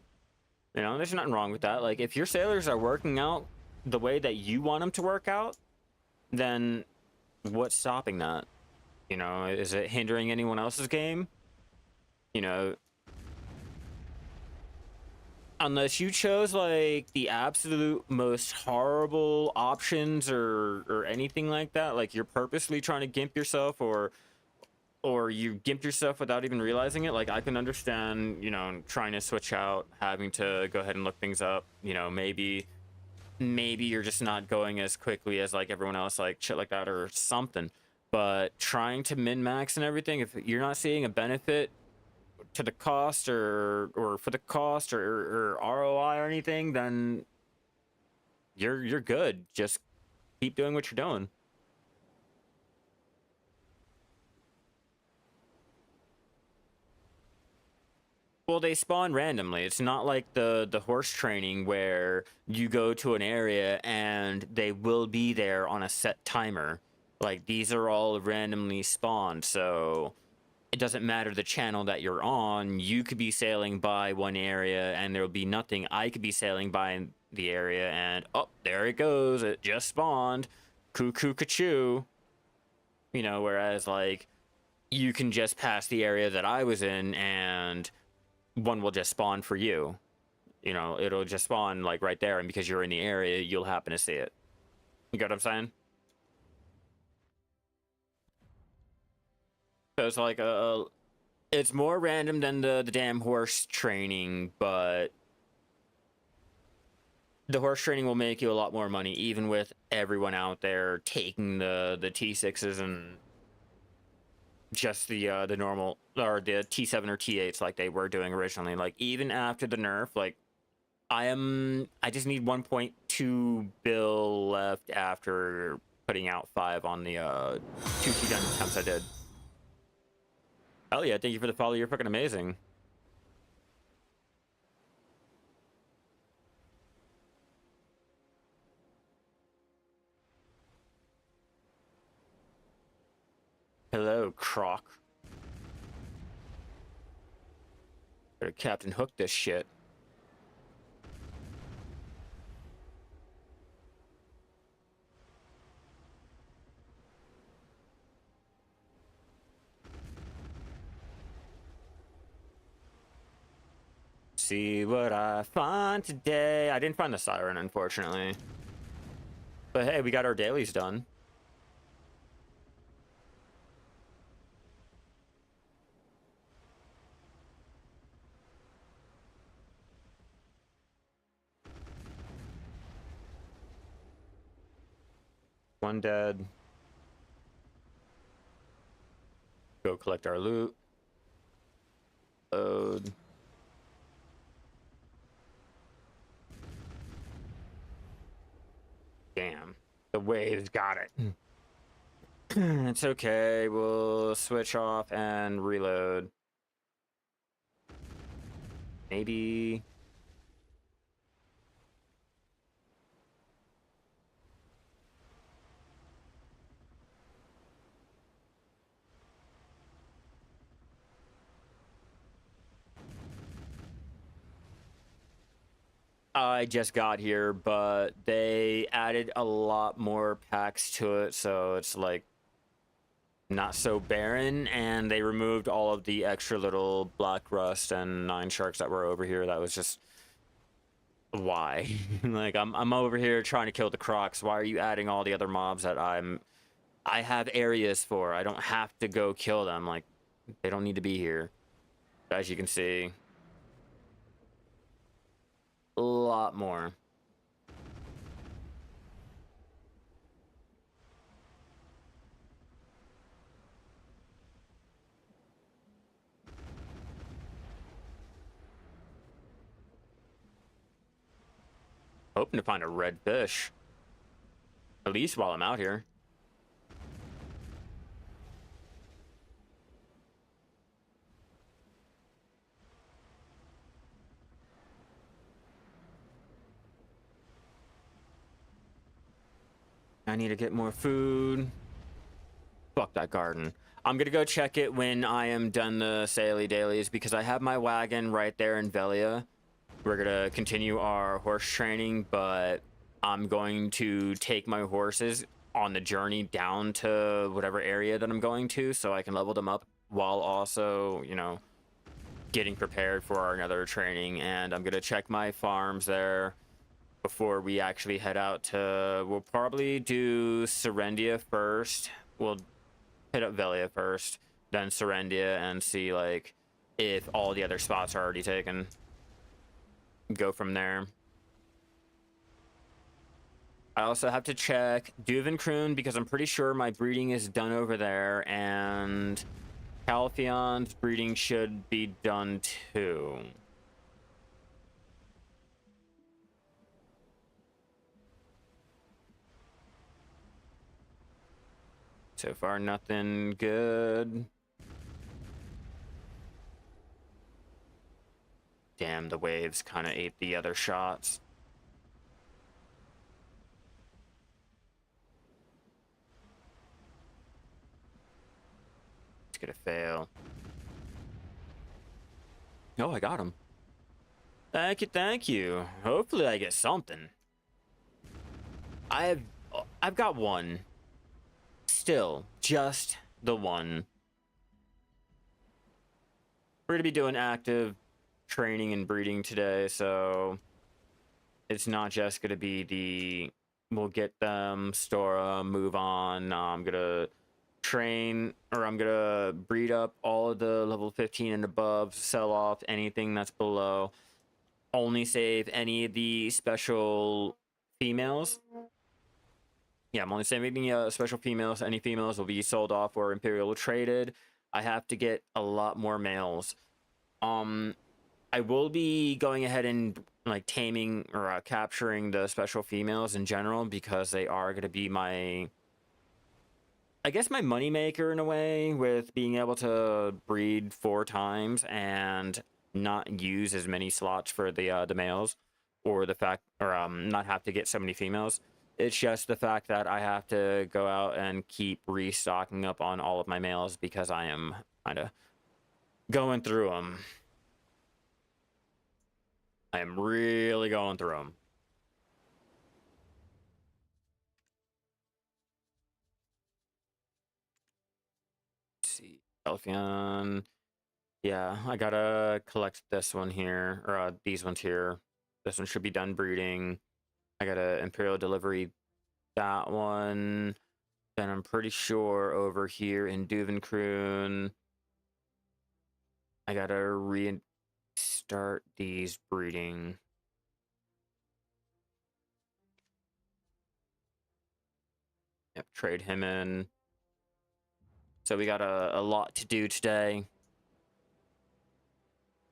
Speaker 1: You know, there's nothing wrong with that. Like, if your sailors are working out the way that you want them to work out, then what's stopping that? You know, is it hindering anyone else's game? You know, unless you chose like the absolute most horrible options or anything like that, like you're purposely trying to gimp yourself or you gimped yourself without even realizing it. Like, I can understand, you know, trying to switch out, having to go ahead and look things up. You know, maybe you're just not going as quickly as like everyone else, like shit like that or something. But trying to min-max and everything, if you're not seeing a benefit to the cost or for the cost or ROI or anything, then you're good. Just keep doing what you're doing. Well, they spawn randomly. It's not like the horse training where you go to an area and they will be there on a set timer. Like, these are all randomly spawned, so it doesn't matter the channel that you're on. You could be sailing by one area and there will be nothing. I could be sailing by the area and, oh, there it goes. It just spawned. Cuckoo cachoo. You know, whereas, like, you can just pass the area that I was in and one will just spawn for you. You know, it'll just spawn, like, right there, and because you're in the area, you'll happen to see it. You get what I'm saying? So it's like it's more random than the damn horse training, but the horse training will make you a lot more money, even with everyone out there taking the T6s and just the normal, or the T7 or T8s like they were doing originally. Like, even after the nerf, like, I just need 1.2 bill left after putting out 5 on the 2 key gun attempts I did. Hell yeah, thank you for the follow. You're fucking amazing. Hello, Croc. Better Captain Hook this shit. See what I find today. I didn't find the siren, unfortunately. But hey, we got our dailies done. One dead. Go collect our loot. Load. Damn. The waves got it. It's okay. We'll switch off and reload. Maybe. I just got here, but they added a lot more packs to it, so it's like not so barren, and they removed all of the extra little black rust and 9 sharks that were over here. That was just why. Like, I'm over here trying to kill the crocs. Why are you adding all the other mobs that I have areas for? I don't have to go kill them. Like, they don't need to be here. As you can see, a lot more. Hoping to find a red fish. At least while I'm out here. I need to get more food. Fuck that garden. I'm gonna go check it when I am done the Saily dailies, because I have my wagon right there in Velia. We're gonna continue our horse training, but I'm going to take my horses on the journey down to whatever area that I'm going to, so I can level them up while also, you know, getting prepared for our another training. And I'm gonna check my farms there before we actually head out to, we'll probably do Serendia first. We'll hit up Velia first, then Serendia, and see, like, if all the other spots are already taken. Go from there. I also have to check Duvenkroon because I'm pretty sure my breeding is done over there, and Caltheon's breeding should be done too. So far, nothing good. Damn, the waves kind of ate the other shots. It's gonna fail. Oh, I got him. Thank you, thank you. Hopefully I get something. I've got one. Still, just the one. We're gonna be doing active training and breeding today, so it's not just gonna be the we'll get them, store them, move on. No, I'm gonna train, or I'm gonna breed up all of the level 15 and above, sell off anything that's below, only save any of the special females. Yeah, I'm only saving the special females. Any females will be sold off or Imperial traded. I have to get a lot more males. I will be going ahead and like taming or capturing the special females in general because they are going to be my, I guess, my moneymaker in a way, with being able to breed 4 times and not use as many slots for the males, or the fact, or not have to get so many females. It's just the fact that I have to go out and keep restocking up on all of my males because I am kind of going through them. I am really going through them. Let's see, Elfion. Yeah, I gotta collect this one here, or these ones here. This one should be done breeding. I gotta Imperial delivery that one. Then I'm pretty sure over here in Duvenkroon, I gotta restart these breeding. Yep, trade him in. So we got a lot to do today.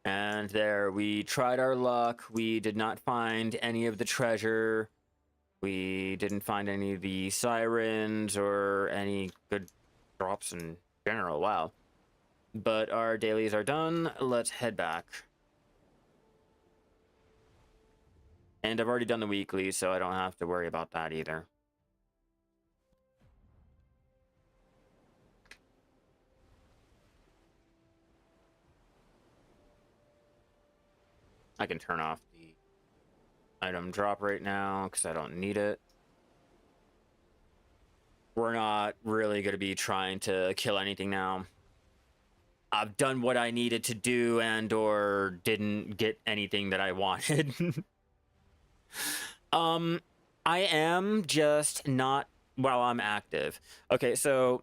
Speaker 1: And there, we tried our luck. We did not find any of the treasure. We didn't find any of the sirens or any good drops in general. Wow. But our dailies are done. Let's head back. And I've already done the weekly, so I don't have to worry about that either. I can turn off the item drop right now because I don't need it. We're not really going to be trying to kill anything now. I've done what I needed to do and or didn't get anything that I wanted. I am just not while I'm active. Okay, so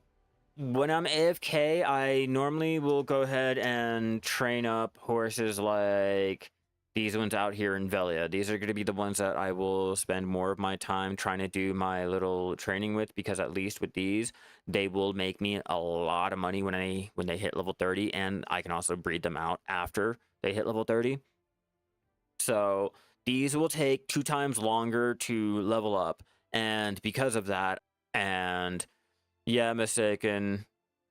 Speaker 1: when I'm AFK, I normally will go ahead and train up horses like these ones out here in Velia. These are going to be the ones that I will spend more of my time trying to do my little training with, because at least with these, they will make me a lot of money when they hit level 30, and I can also breed them out after they hit level 30. So these will take 2 times longer to level up, and because of that, and yeah, mistaken.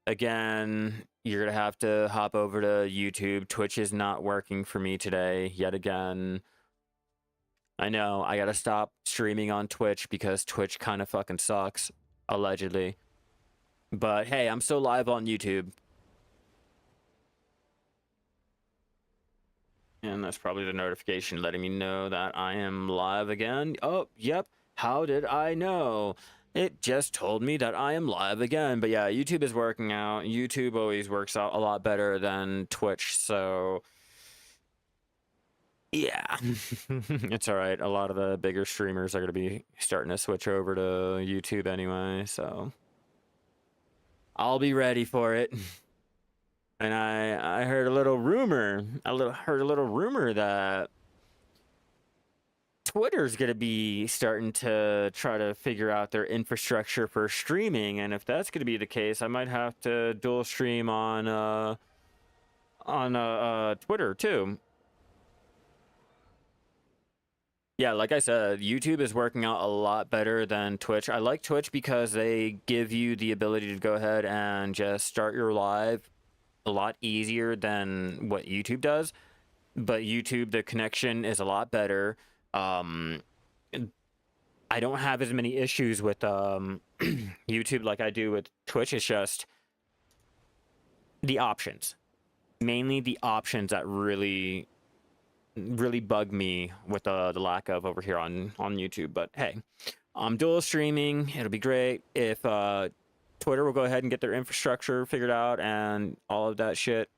Speaker 1: Again, you're gonna have to hop over to YouTube. Twitch is not working for me today, yet again. I know, I gotta stop streaming on Twitch because Twitch kind of fucking sucks, allegedly. But hey, I'm still live on YouTube. And that's probably the notification letting me know that I am live again. Oh, yep. How did I know? It just told me that I am live again. But yeah, YouTube is working out. YouTube always works out a lot better than Twitch, so yeah. It's all right. A lot of the bigger streamers are going to be starting to switch over to YouTube anyway, so I'll be ready for it. And I heard a little rumor. Heard a little rumor that Twitter's gonna be starting to try to figure out their infrastructure for streaming, and if that's gonna be the case, I might have to dual stream on Twitter too. Yeah, like I said, YouTube is working out a lot better than Twitch. I like Twitch because they give you the ability to go ahead and just start your live a lot easier than what YouTube does. But YouTube, the connection is a lot better. I don't have as many issues with YouTube like I do with Twitch. It's just the options, mainly the options that really bug me with the lack of over here on YouTube. But hey, I'm dual streaming. It'll be great if Twitter will go ahead and get their infrastructure figured out and all of that shit.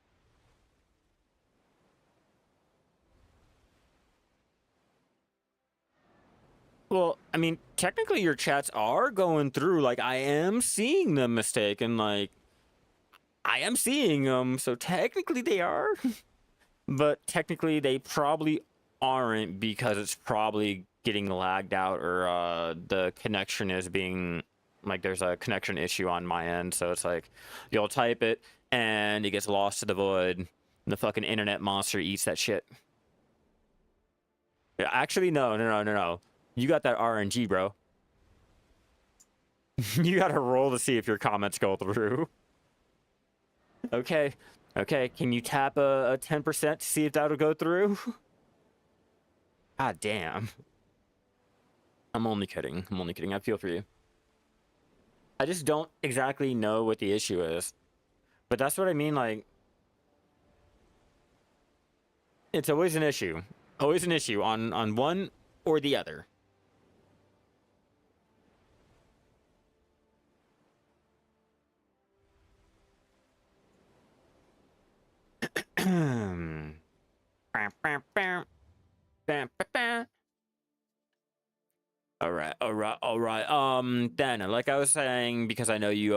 Speaker 1: Well, I mean, technically your chats are going through. Like, I am seeing them mistaken. Like, I am seeing them. So technically they are. But technically they probably aren't because it's probably getting lagged out or the connection is being... Like, there's a connection issue on my end. So it's like, you'll type it and it gets lost to the void. And the fucking internet monster eats that shit. Yeah, actually, no. You got that RNG, bro. You gotta roll to see if your comments go through. Okay. Can you tap a 10% to see if that'll go through? God damn. I'm only kidding. I feel for you. I just don't exactly know what the issue is. But that's what I mean, like... It's always an issue. Always an issue on one or the other. All right. Then, like I was saying, because I know you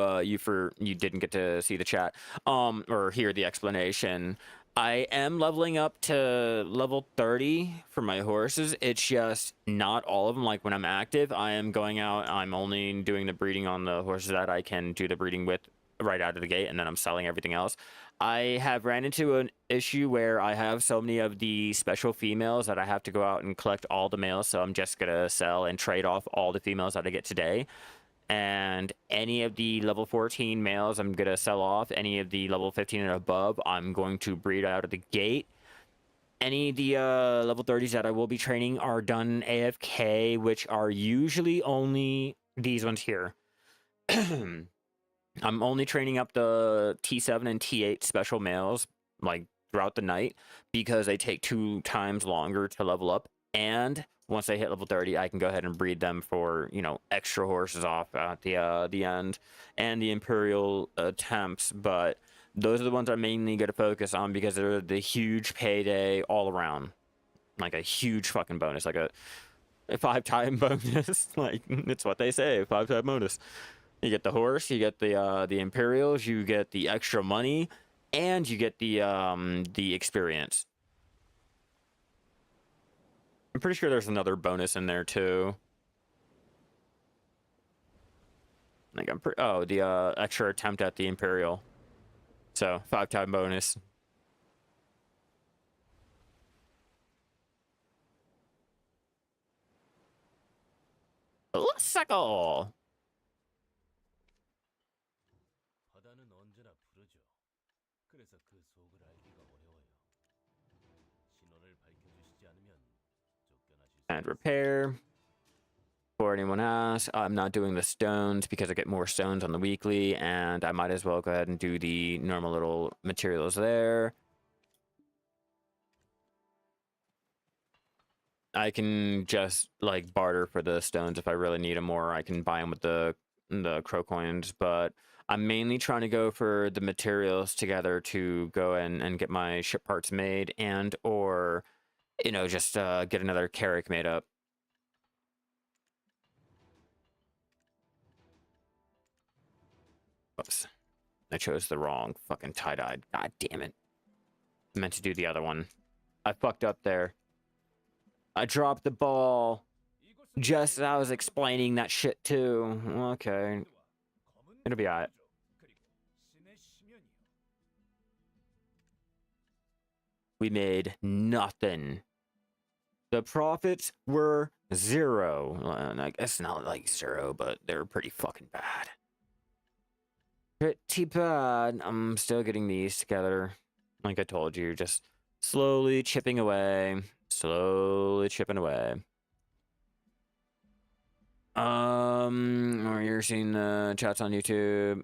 Speaker 1: didn't get to see the chat, or hear the explanation. I am leveling up to level 30 for my horses. It's just not all of them. Like when I'm active, I am going out. I'm only doing the breeding on the horses that I can do the breeding with right out of the gate, and then I'm selling everything else. I have ran into an issue where I have so many of the special females that I have to go out and collect all the males. So I'm just gonna sell and trade off all the females that I get today. And any of the level 14 males I'm gonna sell off. Any of the level 15 and above I'm going to breed out of the gate. Any of the level 30s that I will be training are done AFK, which are usually only these ones here. I'm only training up the T7 and T8 special males like throughout the night because they take 2 times longer to level up, and once they hit level 30, I can go ahead and breed them for, you know, extra horses off at the end and the Imperial attempts. But those are the ones I'm mainly going to focus on because they're the huge payday all around. Like a huge fucking bonus, like a 5-time bonus. Like, it's what they say, 5-time bonus. You get the horse, you get the Imperials, you get the extra money, and you get the experience. I'm pretty sure there's another bonus in there too. Like the extra attempt at the Imperial. So 5-time bonus. Let's suckle. And repair. For anyone else, I'm not doing the stones because I get more stones on the weekly, and I might as well go ahead and do the normal little materials there. I can just like barter for the stones if I really need them, or I can buy them with the crow coins, but I'm mainly trying to go for the materials together to go and get my ship parts made, and or, you know, just get another carrack made up. Oops. I chose the wrong fucking tie-dyed. God damn it. I meant to do the other one. I fucked up there. I dropped the ball just as I was explaining that shit too. Okay. It'll be alright. We made nothing. The profits were 0. And I guess not like 0, but they're pretty fucking bad. Pretty bad. I'm still getting these together. Like I told you, just slowly chipping away. Slowly chipping away. You're seeing the chats on YouTube.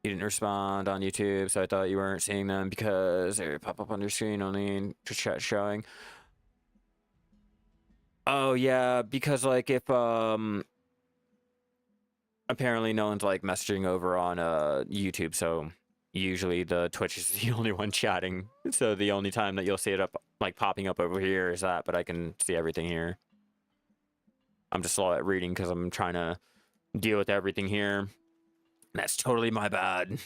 Speaker 1: You didn't respond on YouTube, so I thought you weren't seeing them because they pop up on your screen only to chat showing. Oh yeah, because like if apparently no one's like messaging over on YouTube, so usually the Twitch is the only one chatting. So the only time that you'll see it up like popping up over here is that, but I can see everything here. I'm just slow at reading because I'm trying to deal with everything here. That's totally my bad.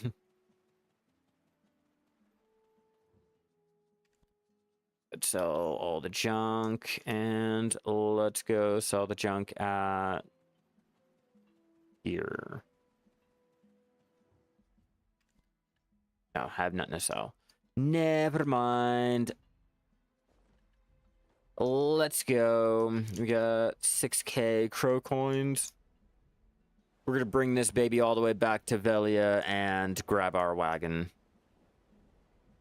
Speaker 1: Let's sell all the junk, and let's go sell the junk at here. No, I have nothing to sell. Never mind. Let's go. We got 6k crow coins. We're gonna bring this baby all the way back to Velia and grab our wagon.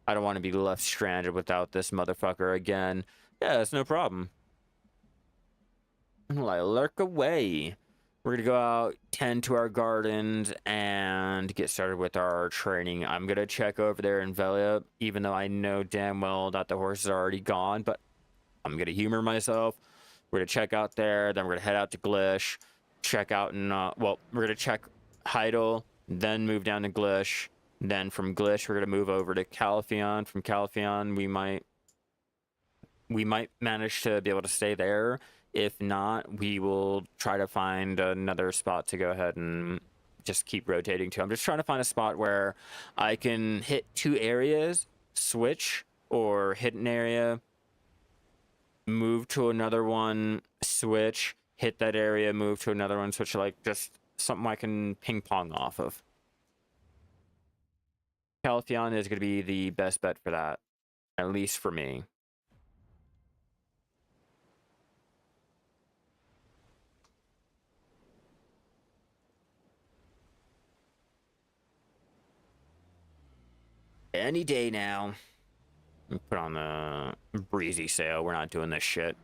Speaker 1: I don't want to be left stranded without this motherfucker again. Yeah, it's no problem. Well, I lurk away. We're gonna go out, tend to our gardens, and get started with our training. I'm gonna check over there in Velia, even though I know damn well that the horses are already gone, but I'm gonna humor myself. We're gonna check out there, then we're gonna head out to Glish, check out and well, we're gonna check Heidel, then move down to Glish. Then from Glish, we're gonna move over to Calpheon. From Calpheon, we might manage to be able to stay there. If not, we will try to find another spot to go ahead and just keep rotating to. I'm just trying to find a spot where I can hit 2 areas, switch, or hit an area, move to another one, switch, hit that area, move to another one, switch, like just something I can ping pong off of. Calpheon is going to be the best bet for that, at least for me. Any day now. Put on the breezy sail. We're not doing this shit.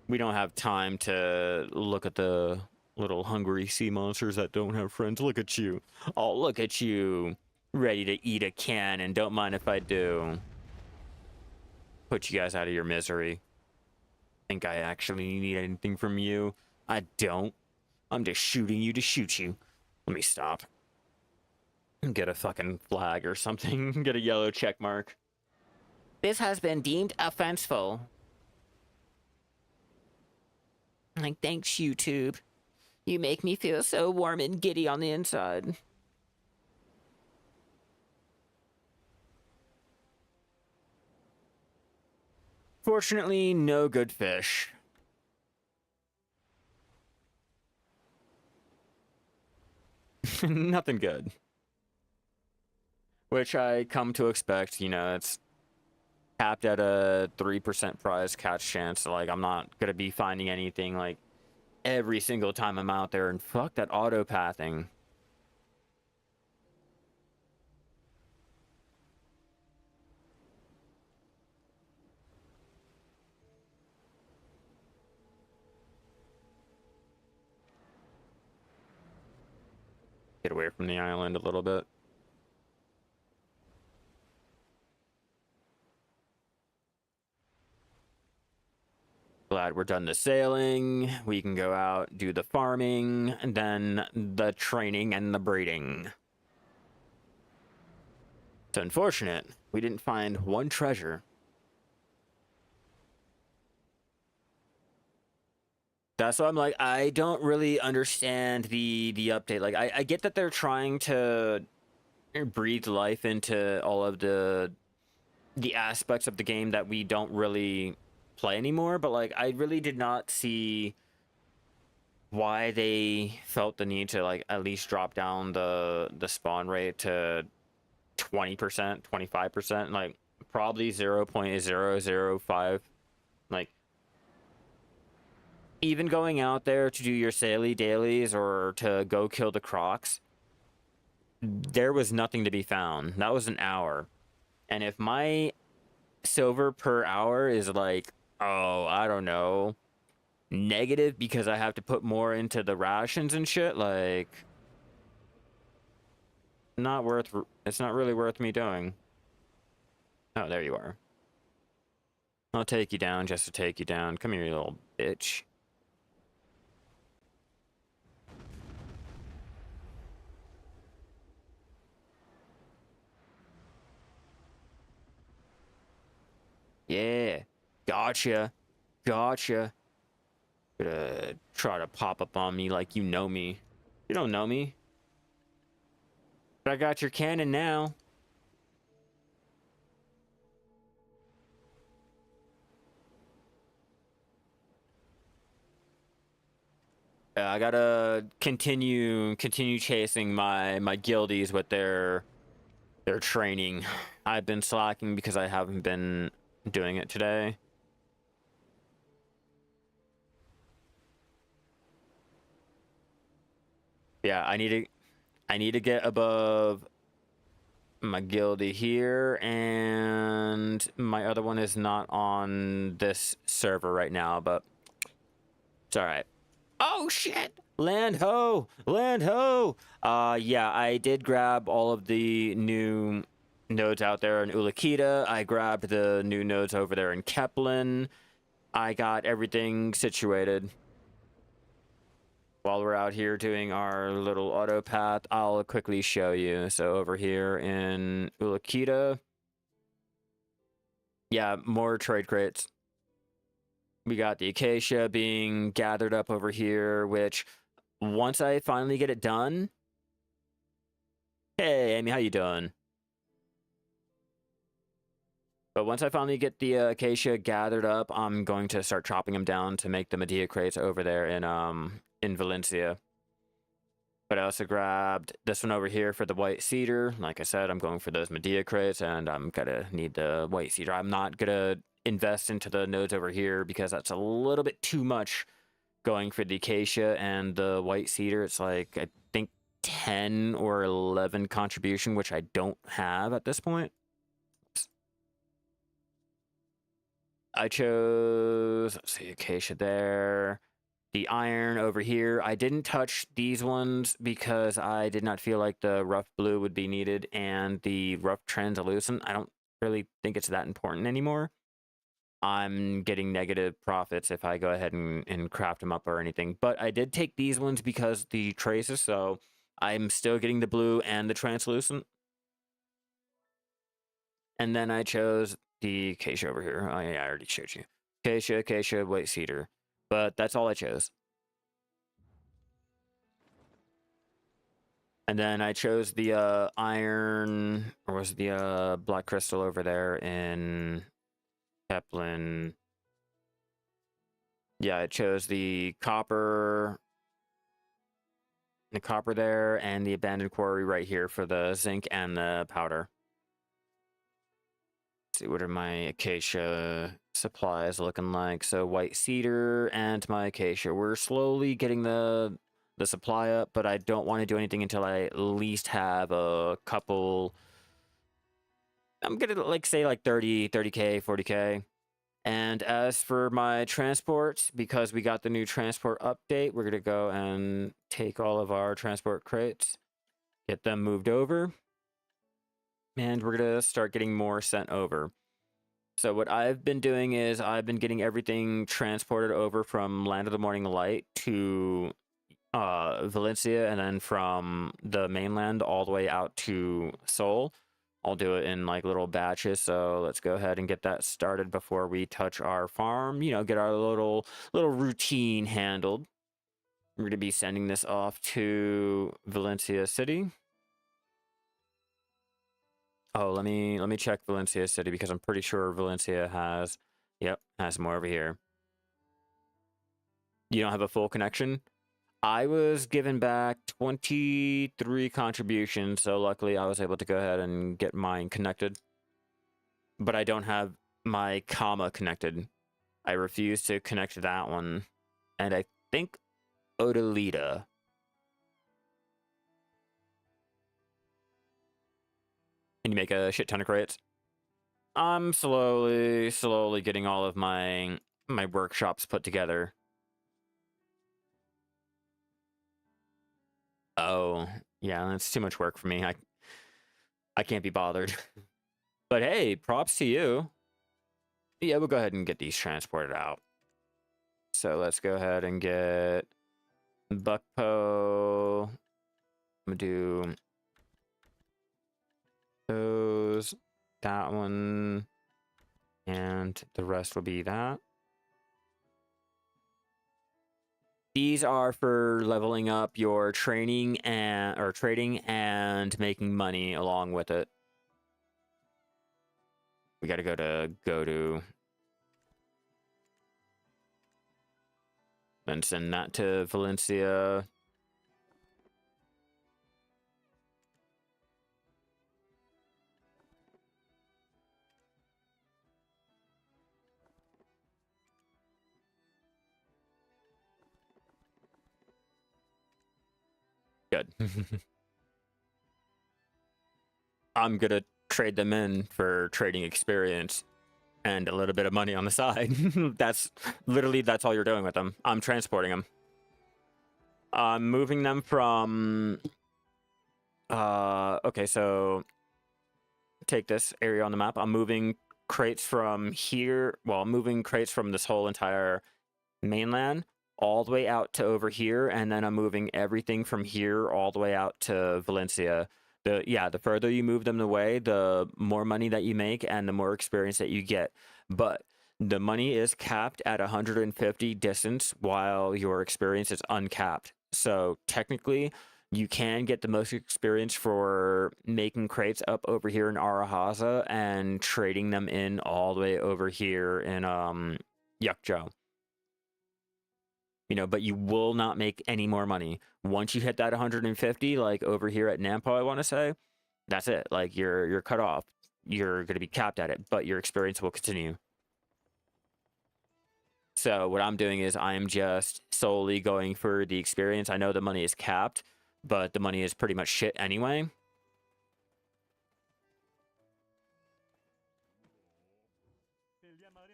Speaker 1: We don't have time to look at the little hungry sea monsters that don't have friends. Look at you. Oh, look at you. Ready to eat a can, and don't mind if I do. Put you guys out of your misery. Think I actually need anything from you? I don't. I'm just shooting you to shoot you. Let me stop. Get a fucking flag or something. Get a yellow check mark. This has been deemed offenseful. Like, thanks, YouTube. You make me feel so warm and giddy on the inside. Fortunately, no good fish. Nothing good. Which I come to expect, you know, it's capped at a 3% prize catch chance. So, like, I'm not gonna be finding anything, like, every single time I'm out there. And fuck that auto-pathing. Get away from the island a little bit. Glad we're done the sailing. We can go out, do the farming, and then the training and the breeding. It's unfortunate we didn't find one treasure. That's why I'm like, I don't really understand the update. Like, I get that they're trying to breathe life into all of the aspects of the game that we don't really play anymore, but like I really did not see why they felt the need to like at least drop down the spawn rate to 20%, 25%, like probably 0.005. Like even going out there to do your Saley dailies or to go kill the crocs, there was nothing to be found. That was an hour. And if my silver per hour is like, oh, I don't know, negative because I have to put more into the rations and shit, like, not worth, it's not really worth me doing. Oh, there you are. I'll take you down just to take you down. Come here, you little bitch. Yeah, gotcha, gotcha. Gonna try to pop up on me like you know me. You don't know me. But I got your cannon now. I gotta continue chasing my guildies with their training. I've been slacking because I haven't been doing it today. Yeah, I need to get above my guildie here, and my other one is not on this server right now, but it's all right. Oh shit! Land ho! Land ho! Yeah, I did grab all of the new nodes out there in Ulakita. I grabbed the new nodes over there in Keplin. I got everything situated. While we're out here doing our little auto path, I'll quickly show you. So over here in Ulakita, yeah, more trade crates. We got the acacia being gathered up over here, which once I finally get it done. Hey, Amy, how you doing? But once I finally get the acacia gathered up, I'm going to start chopping them down to make the Medea crates over there in Valencia. But I also grabbed this one over here for the white cedar. Like I said, I'm going for those Medea crates, and I'm gonna need the white cedar. I'm not gonna invest into the nodes over here because that's a little bit too much going for the acacia and the white cedar. It's like, I think 10 or 11 contribution, which I don't have at this point. I chose, let's see, acacia there. The iron over here. I didn't touch these ones because I did not feel like the rough blue would be needed, and the rough translucent, I don't really think it's that important anymore. I'm getting negative profits if I go ahead and craft them up or anything. But I did take these ones because the traces, so I'm still getting the blue and the translucent. And then I chose the acacia over here. Oh yeah, I already showed you. Acacia, white cedar. But that's all I chose. And then I chose the iron, or was it the black crystal over there in Keplin. Yeah, I chose the copper there, and the abandoned quarry right here for the zinc and the powder. Let's see, what are my acacia supplies looking like? So white cedar and my acacia. We're slowly getting the supply up, but I don't want to do anything until I at least have a couple. I'm gonna like say like 30k, 40k. And as for my transports, because we got the new transport update, we're gonna go and take all of our transport crates, get them moved over, and we're gonna start getting more sent over. So what I've been doing is I've been getting everything transported over from Land of the Morning Light to Valencia, and then from the mainland all the way out to Seoul. I'll do it in like little batches, so let's go ahead and get that started before we touch our farm, you know, get our little routine handled. We're going to be sending this off to Valencia City. Oh, let me check Valencia City because I'm pretty sure Valencia has Yep, has more over here. You don't have a full connection? I was given back 23 contributions, so luckily I was able to go ahead and get mine connected. But I don't have my comma connected. I refuse to connect that one. And I think Odalita. Can you make a shit ton of crates? I'm slowly getting all of my workshops put together. Oh, yeah, that's too much work for me. I can't be bothered. But hey, props to you. Yeah, we'll go ahead and get these transported out. So let's go ahead and get Buckpo. I'm gonna do those, that one, and the rest will be that. These are for leveling up your training or trading and making money along with it. We got to go to and send that to Valencia. Good. I'm gonna trade them in for trading experience and a little bit of money on the side. That's all you're doing with them. I'm transporting them. I'm moving them from okay, so take this area on the map. I'm moving crates from here. Well, I'm moving crates from this whole entire mainland all the way out to over here, and then I'm moving everything from here all the way out to Valencia. The further you move them away, the more money that you make and the more experience that you get. But the money is capped at 150 distance while your experience is uncapped. So technically, you can get the most experience for making crates up over here in Arahaza and trading them in all the way over here in Yukjo. You know, but you will not make any more money. Once you hit that 150, like over here at Nampo, I want to say, that's it. Like you're cut off. You're going to be capped at it, but your experience will continue. So what I'm doing is I am just solely going for the experience. I know the money is capped, but the money is pretty much shit anyway.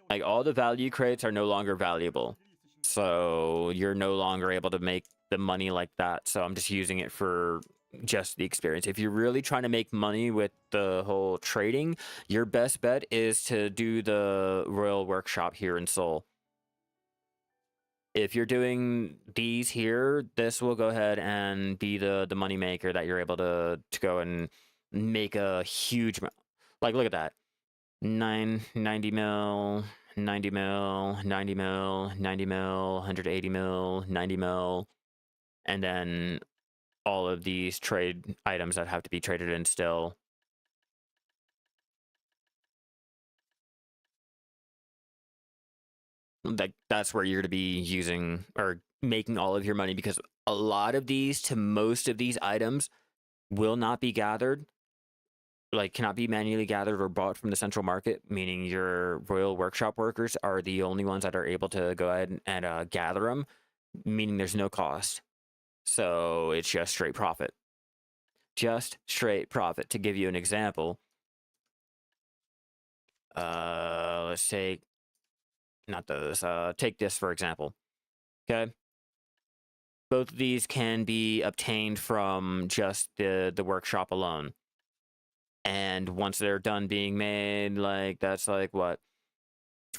Speaker 1: Like all the value crates are no longer valuable. So you're no longer able to make the money like that. So I'm just using it for just the experience. If you're really trying to make money with the whole trading, your best bet is to do the Royal Workshop here in Seoul. If you're doing these here, this will go ahead and be the money maker that you're able to go and make a huge, like, look at that. 90 mil, 90 mil, 90 mil, 90 mil, 180 mil, 90 mil, and then all of these trade items that have to be traded in still. That's where you're going to be using or making all of your money, because a lot of these to most of these items will not be gathered, like cannot be manually gathered or bought from the central market, meaning your Royal Workshop workers are the only ones that are able to go ahead and gather them, meaning there's no cost. So it's just straight profit. Just straight profit. To give you an example, let's take, not those, take this for example. Okay. Both of these can be obtained from just the workshop alone. And once they're done being made, like that's like what,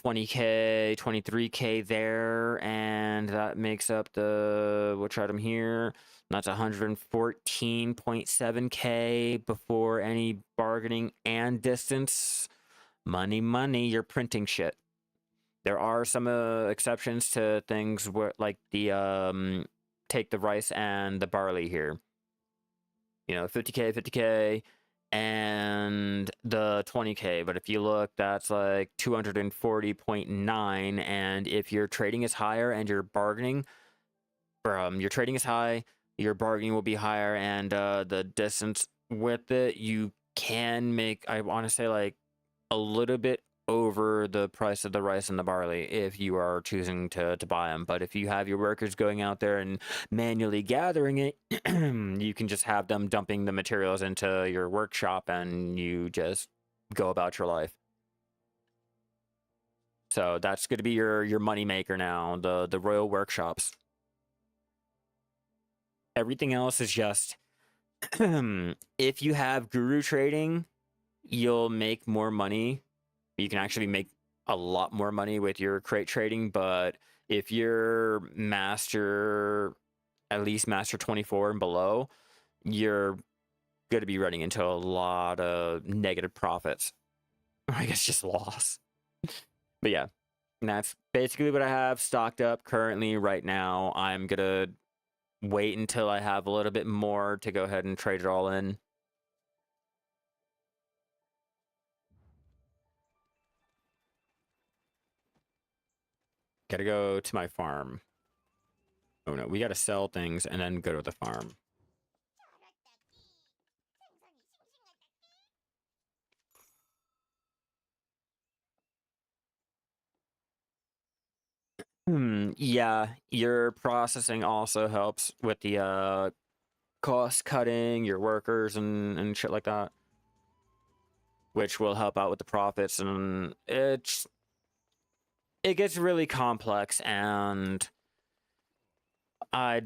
Speaker 1: 20k, 23k there, and that makes up the which item here. That's 114.7k before any bargaining and distance. Money, you're printing shit. There are some exceptions to things where, like the take the rice and the barley here. You know, 50k, and the 20k. But if you look, that's like 240.9. And if your trading is higher and you're bargaining, your trading is high, your bargaining will be higher, and the distance with it, you can make, I want to say, like a little bit over the price of the rice and the barley if you are choosing to buy them. But if you have your workers going out there and manually gathering it, you can just have them dumping the materials into your workshop and you just go about your life. So that's going to be your money maker now, the royal workshops. Everything else is just if you have guru trading, you'll make more money. You can actually make a lot more money with your crate trading, but if you're master, at least master 24 and below, you're going to be running into a lot of negative profits. I guess just loss. But yeah, and that's basically what I have stocked up currently right now. I'm going to wait until I have a little bit more to go ahead and trade it all in. Gotta go to my farm. Oh no, we gotta sell things and then go to the farm. Yeah, your processing also helps with the cost cutting, your workers and shit like that, which will help out with the profits. And it gets really complex, and I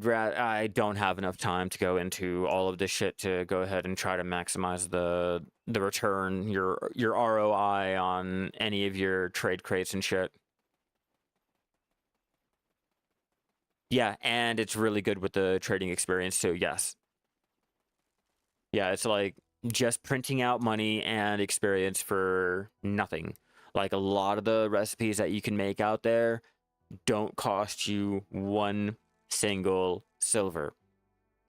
Speaker 1: don't have enough time to go into all of this shit to go ahead and try to maximize the return, your ROI on any of your trade crates and shit. Yeah, and it's really good with the trading experience too. Yes. Yeah, it's like just printing out money and experience for nothing. Like a lot of the recipes that you can make out there don't cost you one single silver,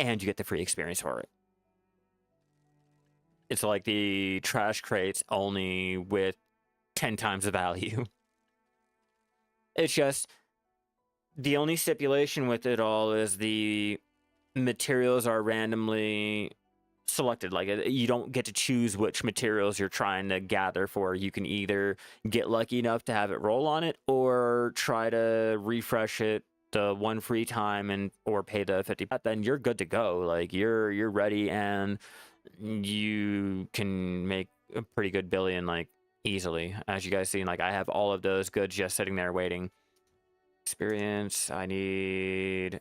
Speaker 1: and you get the free experience for it. It's like the trash crates only with 10 times the value. It's just the only stipulation with it all is the materials are randomly selected. Like you don't get to choose which materials you're trying to gather for. You can either get lucky enough to have it roll on it or try to refresh it the one free time and or pay the 50. Then you're good to go. Like you're ready, and you can make a pretty good billion like easily. As you guys seen, like I have all of those goods just sitting there waiting. Experience, I need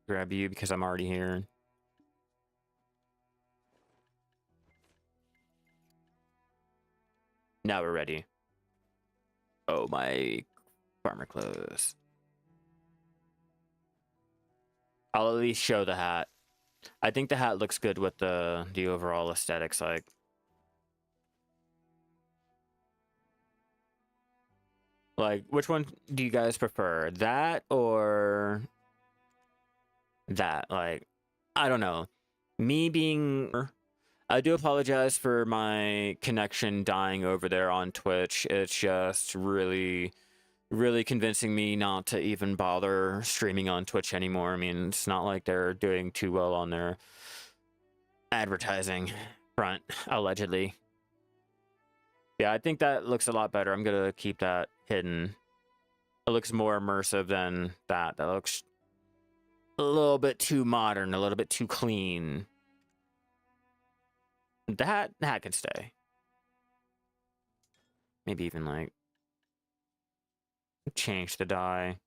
Speaker 1: grab you because I'm already here. Now we're ready. Oh, my farmer clothes. I'll at least show the hat. I think the hat looks good with the overall aesthetics. Like, which one do you guys prefer? That or that? Like, I don't know. Me being... I do apologize for my connection dying over there on Twitch. It's just really convincing me not to even bother streaming on Twitch anymore. I mean, it's not like they're doing too well on their advertising front, allegedly. Yeah, I think that looks a lot better. I'm gonna keep that hidden. It looks more immersive than that. That looks a little bit too modern, a little bit too clean. That can stay. Maybe even like change the dye.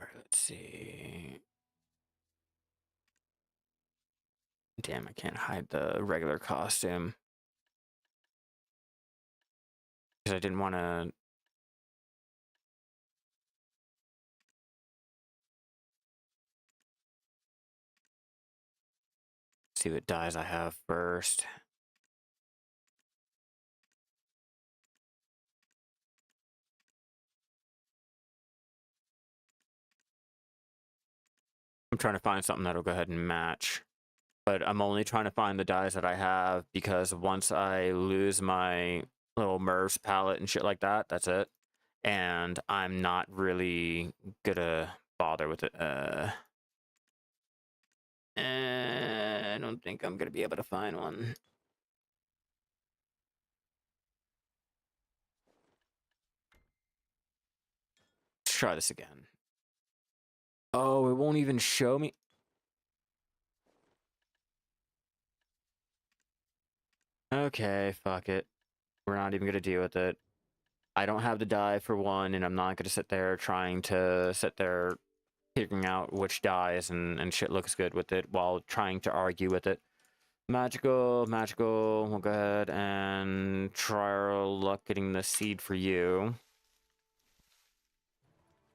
Speaker 1: All right, let's see. Damn, I can't hide the regular costume because I didn't want to. See what dyes I have first. I'm trying to find something that'll go ahead and match. But I'm only trying to find the dyes that I have, because once I lose my little Merv's palette and shit like that, that's it. And I'm not really gonna bother with it. I don't think I'm gonna be able to find one. Let's try this again. Oh, it won't even show me. Okay, fuck it. We're not even gonna deal with it. I don't have the dye for one, and I'm not gonna sit there figuring out which dyes and shit looks good with it while trying to argue with it. Magical. We'll go ahead and try our luck getting the seed for you.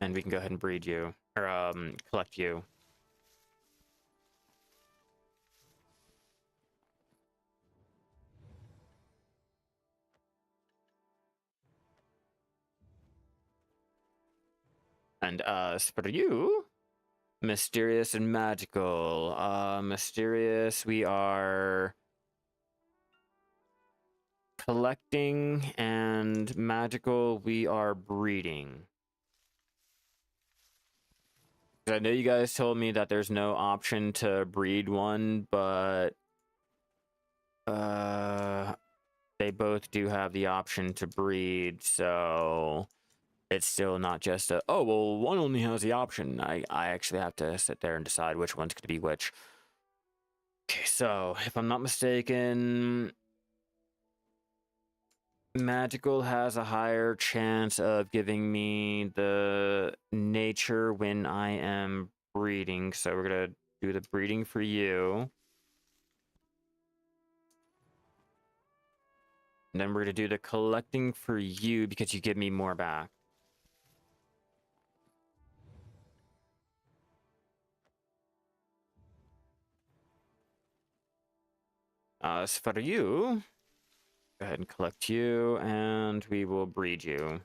Speaker 1: And we can go ahead and breed you. Or, collect you. And, as for you, mysterious and magical. Mysterious, we are collecting, and magical, we are breeding. I know you guys told me that there's no option to breed one, but they both do have the option to breed, so it's still not just a, oh, well, one only has the option. I actually have to sit there and decide which one's going to be which. Okay, so if I'm not mistaken, magical has a higher chance of giving me the nature when I am breeding, so we're going to do the breeding for you. And then we're going to do the collecting for you because you give me more back. As for you, go ahead and collect you, and we will breed you.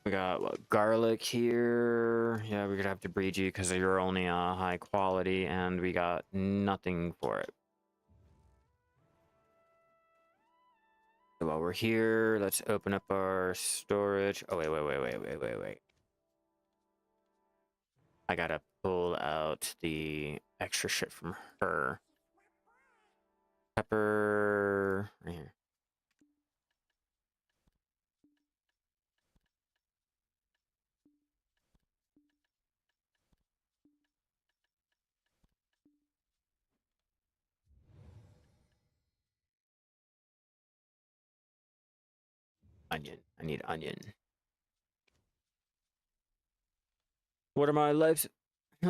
Speaker 1: We got what, garlic here. Yeah, we're gonna have to breed you because you're only high quality, and we got nothing for it. So while we're here, let's open up our storage. Oh, wait. I gotta pull out the extra shit from her. Pepper, right here. Onion. I need onion. What are my life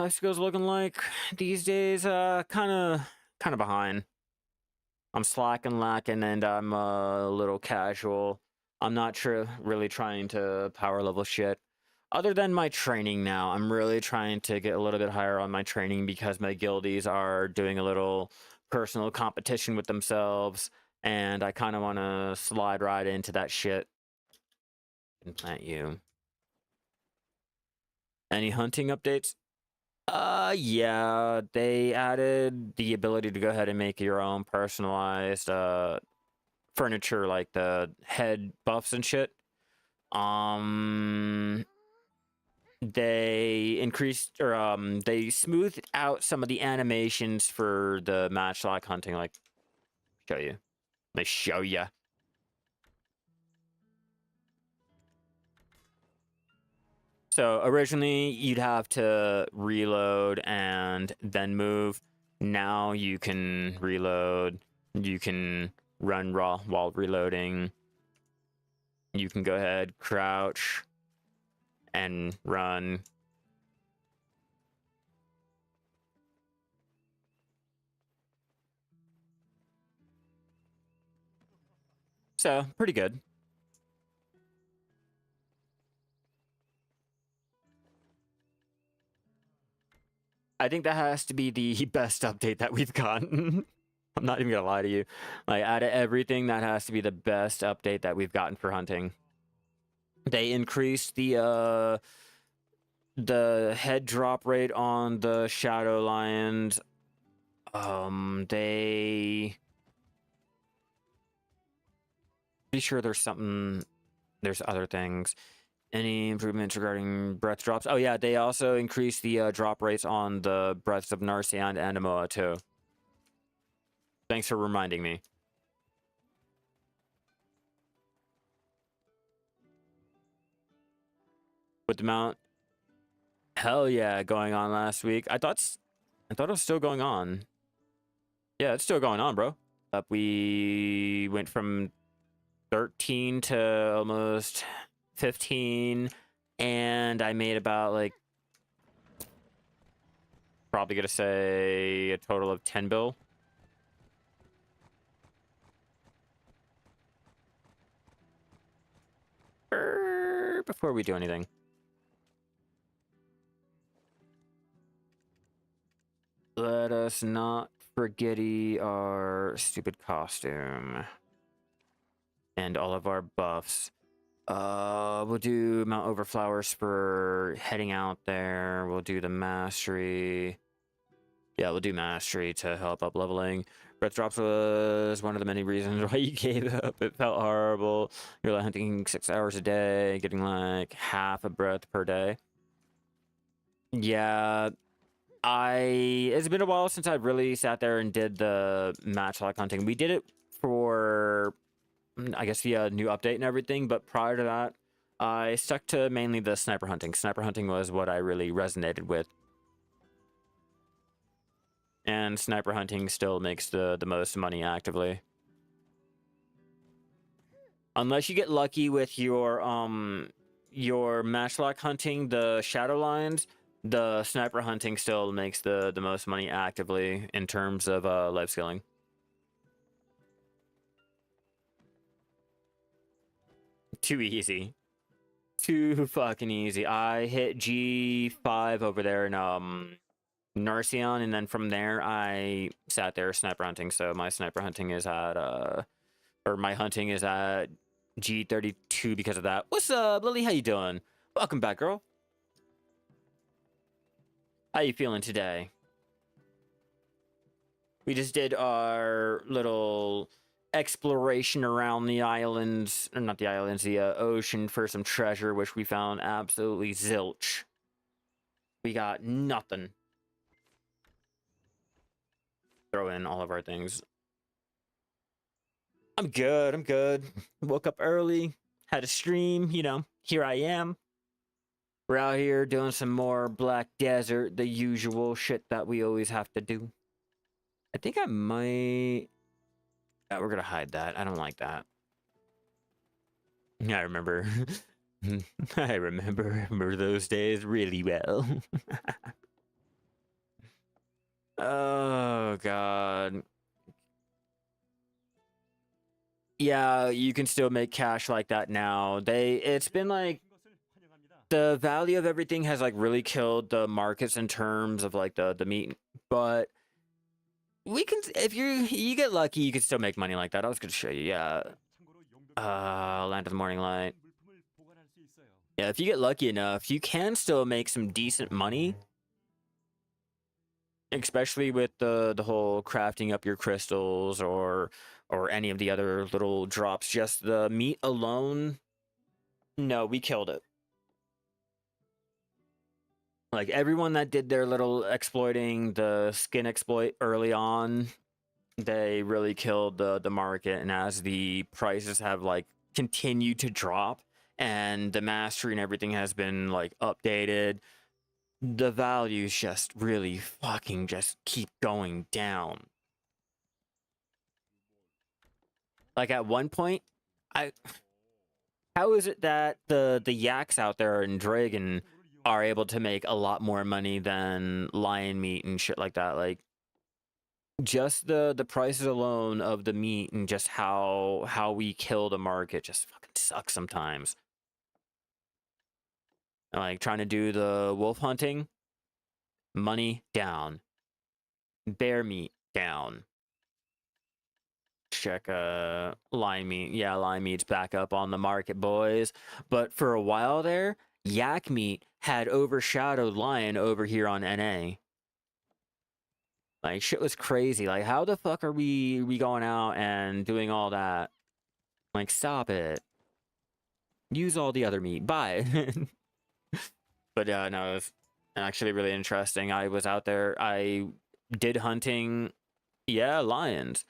Speaker 1: skills looking like these days? Kind of behind. I'm slacking, lacking, and I'm a little casual. I'm not really trying to power level shit. Other than my training now, I'm really trying to get a little bit higher on my training because my guildies are doing a little personal competition with themselves, and I kind of want to slide right into that shit. Implant you. Any hunting updates? Yeah, they added the ability to go ahead and make your own personalized, furniture, like the head buffs and shit. They increased, or, they smoothed out some of the animations for the matchlock hunting, like, show you. They show you. So originally you'd have to reload and then move. Now you can reload. You can run raw while reloading. You can go ahead, crouch, and run. So pretty good. I think that has to be the best update that we've gotten. I'm not even gonna lie to you. Like, out of everything, that has to be the best update that we've gotten for hunting. They increased the head drop rate on the shadow lions. They pretty sure there's something. There's other things. Any improvements regarding breath drops? Oh yeah, they also increased the drop rates on the breaths of Narcian and Amoa too. Thanks for reminding me. With the mount, hell yeah, going on last week. I thought it was still going on. Yeah, it's still going on, bro. Up, we went from 13 to almost 15, and I made about like probably gonna say a total of 10 bill. Before we do anything. Let us not forget our stupid costume. And all of our buffs. We'll do Mount Overflowers for heading out there. We'll do the Mastery. Yeah, we'll do Mastery to help up leveling. Breath drops was one of the many reasons why you gave up. It felt horrible. You're like hunting 6 hours a day, getting like half a breath per day. Yeah, it's been a while since I really sat there and did the matchlock hunting. We did it for, I guess, the new update and everything, but prior to that, I stuck to mainly the sniper hunting. Sniper hunting was what I really resonated with. And sniper hunting still makes the most money actively. Unless you get lucky with your matchlock hunting, the shadow lines, the sniper hunting still makes the most money actively in terms of life skilling. Too easy. Too fucking easy. I hit G5 over there in Narcian, and then from there I sat there sniper hunting. So my sniper hunting is at or my hunting is at G32 because of that. What's up, Lily? How you doing? Welcome back, girl. How you feeling today? We just did our little exploration around the islands, or not the islands, the ocean for some treasure, which we found absolutely zilch. We got nothing. Throw in all of our things. I'm good. I'm good. Woke up early, had a stream, you know, here I am. We're out here doing some more Black Desert, the usual shit that we always have to do. I think I might... Yeah, we're gonna hide that. I don't like that. I remember. I remember those days really well. Oh, God. Yeah, you can still make cash like that now. It's been like the value of everything has like really killed the markets in terms of like the meat, but we can, if you get lucky, you can still make money like that. I was gonna show you, yeah. Land of the Morning Light. Yeah, if you get lucky enough, you can still make some decent money. Especially with the whole crafting up your crystals or any of the other little drops. Just the meat alone, no, we killed it. Like everyone that did their little exploiting the skin exploit early on, they really killed the market. And as the prices have like continued to drop and the mastery and everything has been like updated, the values just really fucking just keep going down. Like at one point, how is it that the yaks out there in Dragon are able to make a lot more money than lion meat and shit like that? Like just the prices alone of the meat and just how we kill the market just fucking sucks sometimes. Like trying to do the wolf hunting, money down. Bear meat down. check lion meat. Yeah, lion meat's back up on the market, boys. But for a while there, yak meat had overshadowed lion over here on NA. Like, shit was crazy. Like, how the fuck are we going out and doing all that? Like, stop it. Use all the other meat. Bye. But no, it was actually really interesting. I was out there. I did hunting. Yeah, lions.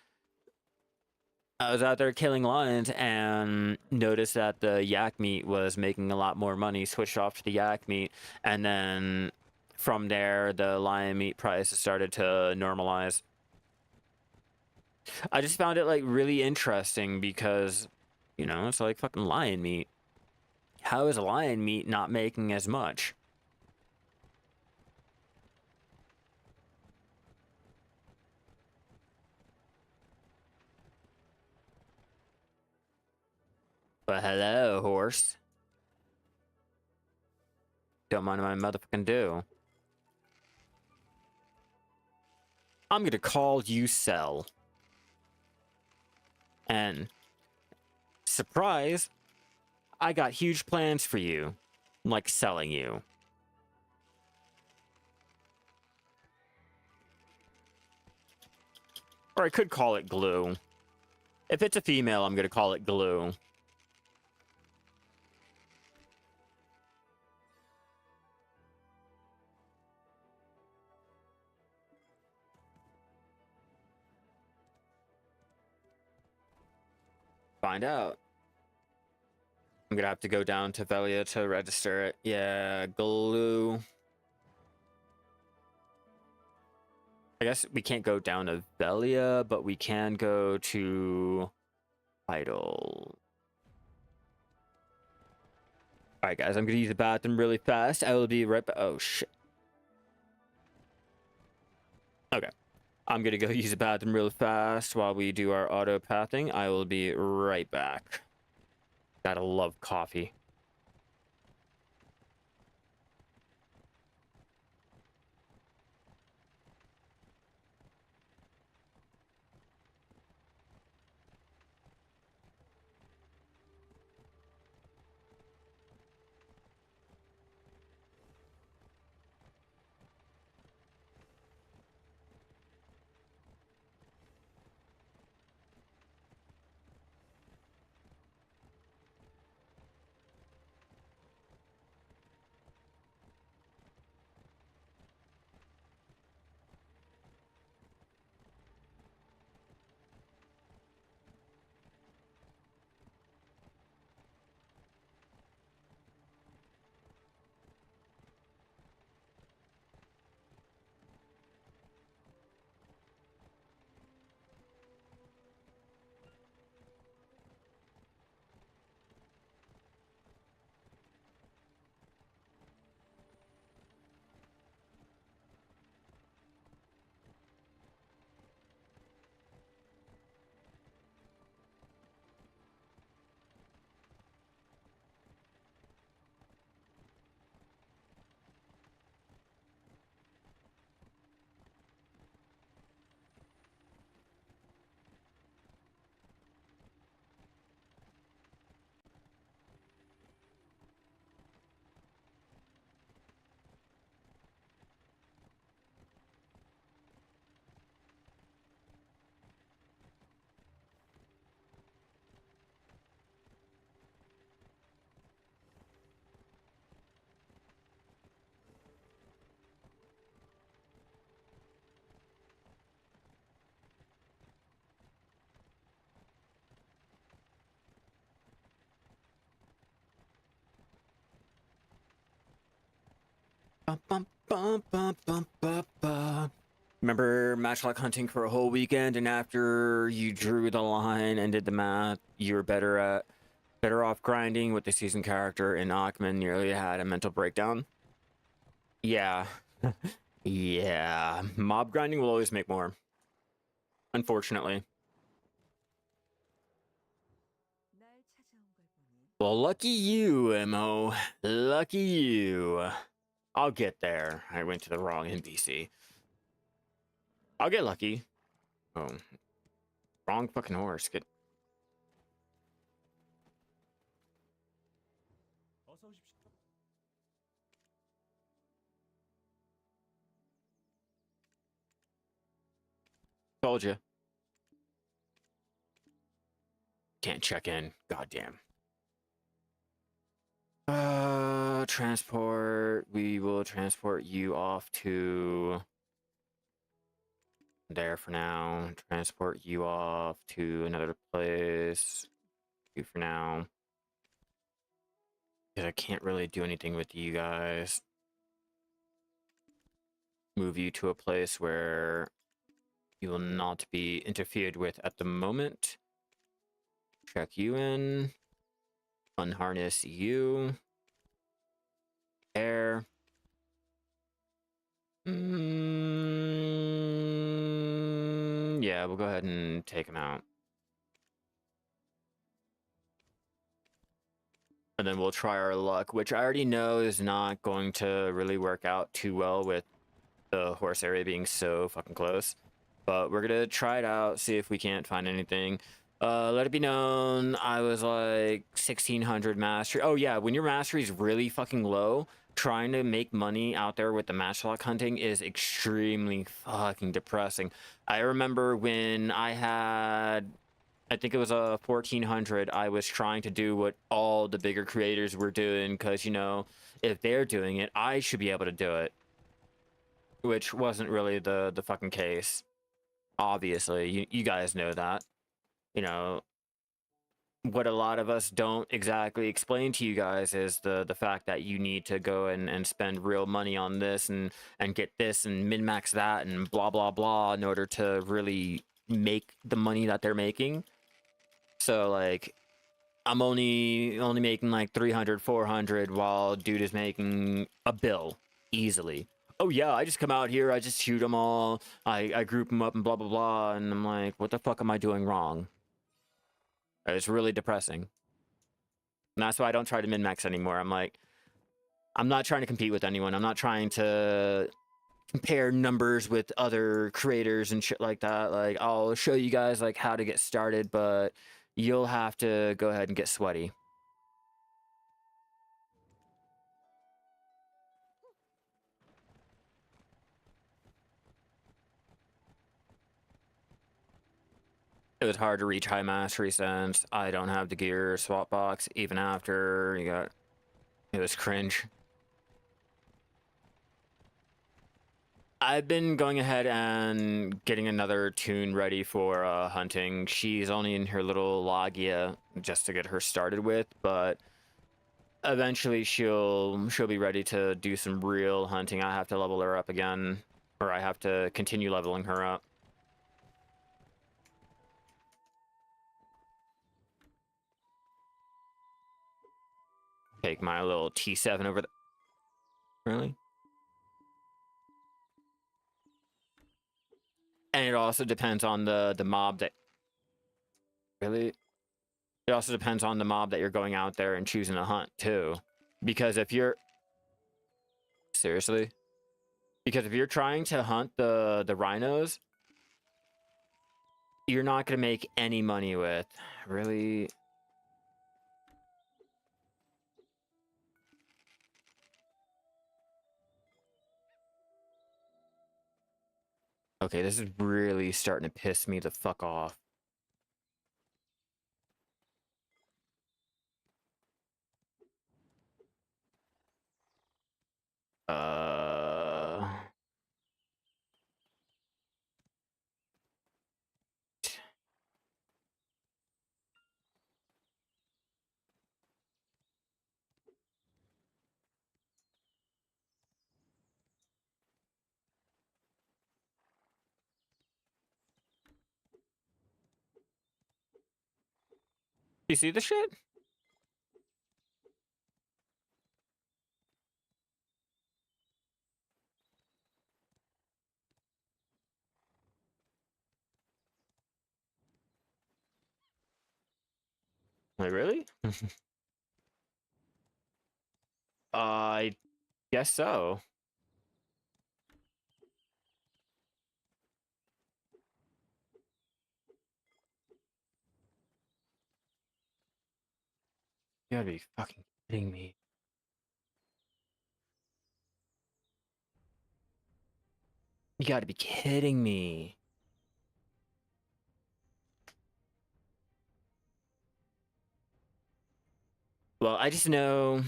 Speaker 1: I was out there killing lions and noticed that the yak meat was making a lot more money. Switched off to the yak meat, and then from there, the lion meat prices started to normalize. I just found it like really interesting because, you know, it's like fucking lion meat. How is lion meat not making as much? But hello, horse. Don't mind my motherfucking do. I'm gonna call you Cell. And surprise, I got huge plans for you. Like selling you. Or I could call it Glue. If it's a female, I'm gonna call it Glue. Find out. I'm gonna have to go down to Velia to register it. Yeah, Glue. I guess we can't go down to Velia, but we can go to Idle. Alright, guys, I'm gonna use the bathroom really fast. I will be right back. Oh, shit. Okay. I'm gonna go use the bathroom real fast while we do our auto pathing. I will be right back. Gotta love coffee. Remember matchlock hunting for a whole weekend, and after you drew the line and did the math, you were better off grinding with the seasoned character, and Achman nearly had a mental breakdown. Yeah. Yeah. Mob grinding will always make more. Unfortunately. Well, lucky you, MO. Lucky you. I'll get there. I went to the wrong NPC. I'll get lucky. Oh. Wrong fucking horse. Get. Told you. Can't check in. Goddamn. Transport. We will transport you off to there for now. Transport you off to another place. You for now. Because I can't really do anything with you guys. Move you to a place where you will not be interfered with at the moment. Check you in. Unharness you. Air. Yeah, we'll go ahead and take him out. And then we'll try our luck, which I already know is not going to really work out too well with the horse area being so fucking close. But we're gonna try it out, see if we can't find anything. Let it be known, I was like 1600 mastery. Oh yeah, when your mastery is really fucking low, trying to make money out there with the matchlock hunting is extremely fucking depressing. I remember when I had, I think it was a 1400, I was trying to do what all the bigger creators were doing, because, you know, if they're doing it, I should be able to do it. Which wasn't really the fucking case. Obviously, you guys know that. You know, what a lot of us don't exactly explain to you guys is the fact that you need to go and spend real money on this and get this and min-max that and blah blah blah in order to really make the money that they're making. So like, I'm only making like 300, 400 while dude is making a bill easily. Oh yeah, I just come out here, I just shoot them all, I group them up and blah blah blah, and I'm like, what the fuck am I doing wrong? It's really depressing. And that's why I don't try to min-max anymore. I'm like, I'm not trying to compete with anyone. I'm not trying to compare numbers with other creators and shit like that. Like, I'll show you guys like how to get started, but you'll have to go ahead and get sweaty. It was hard to reach high mastery since I don't have the gear swap box even after you got, it was cringe. I've been going ahead and getting another tune ready for hunting. She's only in her little logia just to get her started with, but eventually she'll be ready to do some real hunting. I have to level her up again, or I have to continue leveling her up. Take my little T7 over the... Really? And it also depends on the mob that... Really? It also depends on the mob that you're going out there and choosing to hunt, too. Because if you're... Seriously? Because if you're trying to hunt the rhinos, you're not going to make any money with. Really? Okay, this is really starting to piss me the fuck off. You see the shit? Wait, really? I guess so. You gotta be fucking kidding me. You gotta be kidding me. Well, I just know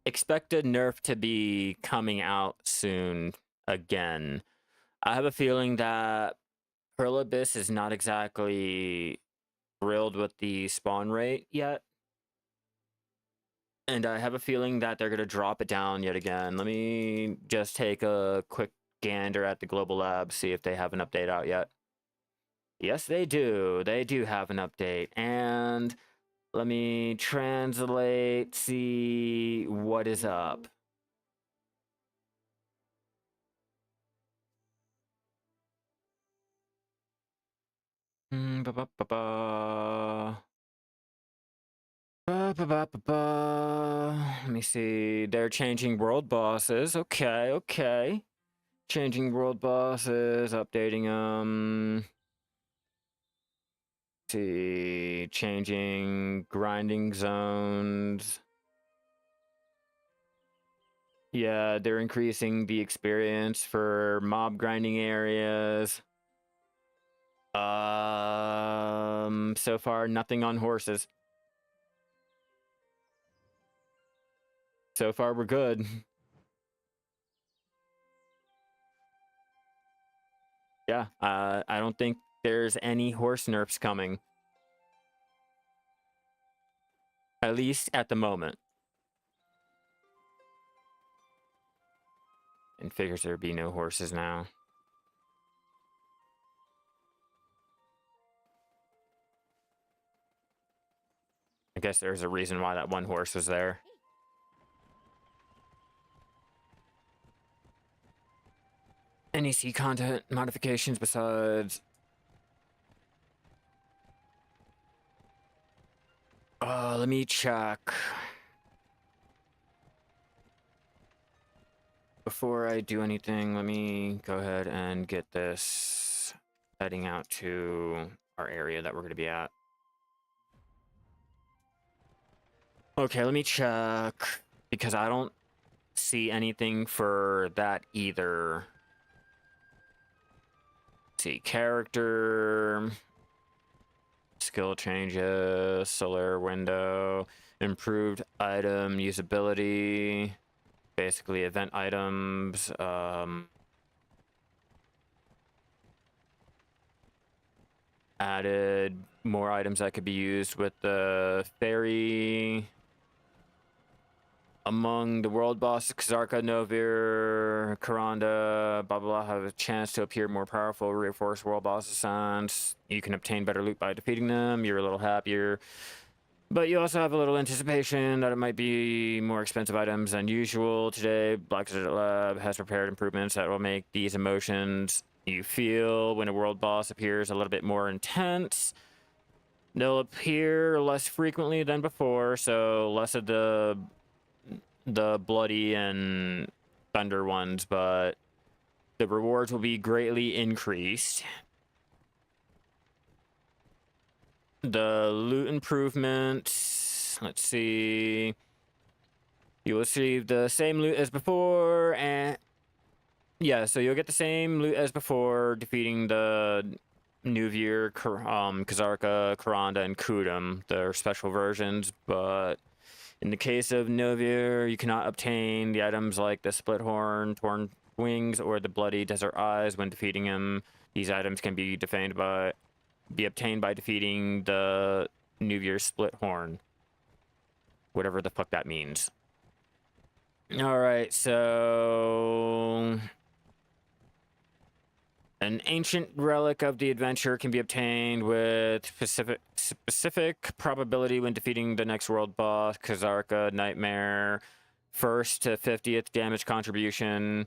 Speaker 1: expect a nerf to be coming out soon again. I have a feeling that Pearl Abyss is not exactly thrilled with the spawn rate yet. And I have a feeling that they're going to drop it down yet again. Let me just take a quick gander at the Global Lab, see if they have an update out yet. Yes, they do. They do have an update. And let me translate, see what is up. Let me see. They're changing world bosses. Okay, okay. Changing world bosses, updating them. See, changing grinding zones. Yeah, they're increasing the experience for mob grinding areas. So far, nothing on horses. So far, we're good. Yeah, I don't think there's any horse nerfs coming. At least at the moment. And figures there'd be no horses now. I guess there's a reason why that one horse was there. NEC content modifications besides... let me check. Before I do anything, let me go ahead and get this heading out to our area that we're going to be at. Okay, let me check, because I don't see anything for that either. Let's see, character, skill changes, solar window, improved item usability, basically event items, added more items that could be used with the fairy. Among the world bosses, Kazarka, Novir, Karanda, blah, blah, blah, have a chance to appear more powerful, reinforced world bosses and you can obtain better loot by defeating them. You're a little happier. But you also have a little anticipation that it might be more expensive items than usual. Today, Black Desert Lab has prepared improvements that will make these emotions you feel when a world boss appears a little bit more intense. They'll appear less frequently than before, so less of the bloody and thunder ones, but the rewards will be greatly increased. The loot improvements, let's see. You will receive the same loot as before, and yeah, so you'll get the same loot as before, defeating the Nuvir, Kazarka, Karanda, and Kudum. They're special versions, but in the case of Novir, you cannot obtain the items like the Split Horn, Torn Wings, or the Bloody Desert Eyes when defeating him. These items can be obtained by defeating the Nuvir Split Horn. Whatever the fuck that means. Alright, so... An ancient relic of the adventure can be obtained with specific probability when defeating the next world boss, Kazarka, Nightmare, 1st to 50th damage contribution.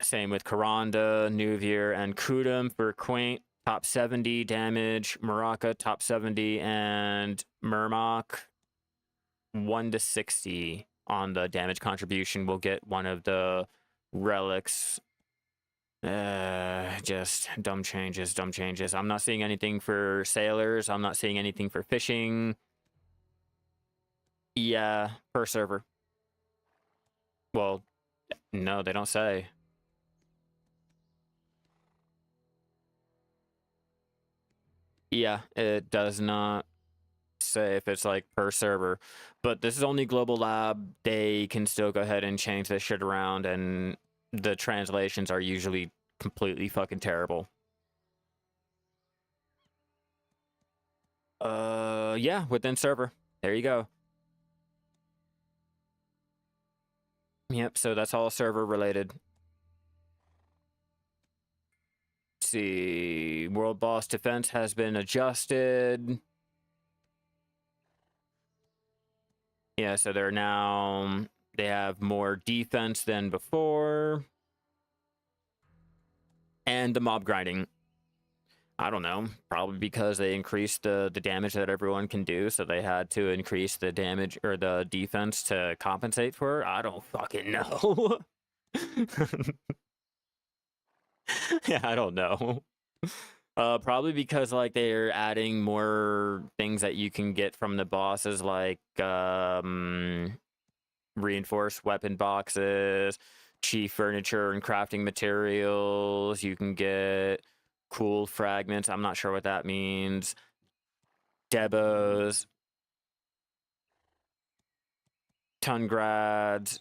Speaker 1: Same with Karanda, Nuvir, and Kudum for Quaint, top 70 damage, Maraka, top 70, and Murmok, 1 to 60 on the damage contribution. We'll get one of the relics. Just dumb changes, dumb changes. I'm not seeing anything for sailors. I'm not seeing anything for fishing. Yeah, per server. Well, no, they don't say. Yeah, it does not say if it's like per server, but this is only global lab. They can still go ahead and change this shit around, and the translations are usually completely fucking terrible. Yeah, within server. There you go. Yep, so that's all server related. Let's see, world boss defense has been adjusted. Yeah, so they're now, they have more defense than before. And the mob grinding. I don't know, probably because they increased the damage that everyone can do, so they had to increase the damage or the defense to compensate for it. I don't fucking know. Yeah, I don't know. Probably because like they're adding more things that you can get from the bosses, like reinforced weapon boxes, cheap furniture and crafting materials. You can get cool fragments. I'm not sure what that means. Debos, Tungrads,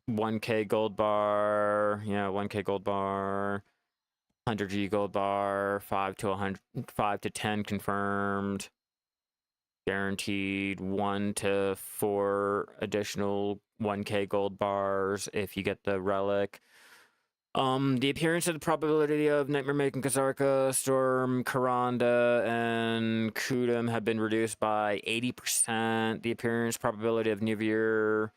Speaker 1: 1K gold bar. Yeah, 1K gold bar. 100G gold bar. 5 to 100, 5 to 10 confirmed. Guaranteed 1 to 4 additional 1K gold bars if you get the relic. The appearance of the probability of Nightmare Making Kazarka, Storm, Karanda, and Kudum have been reduced by 80%. The appearance probability of Nivir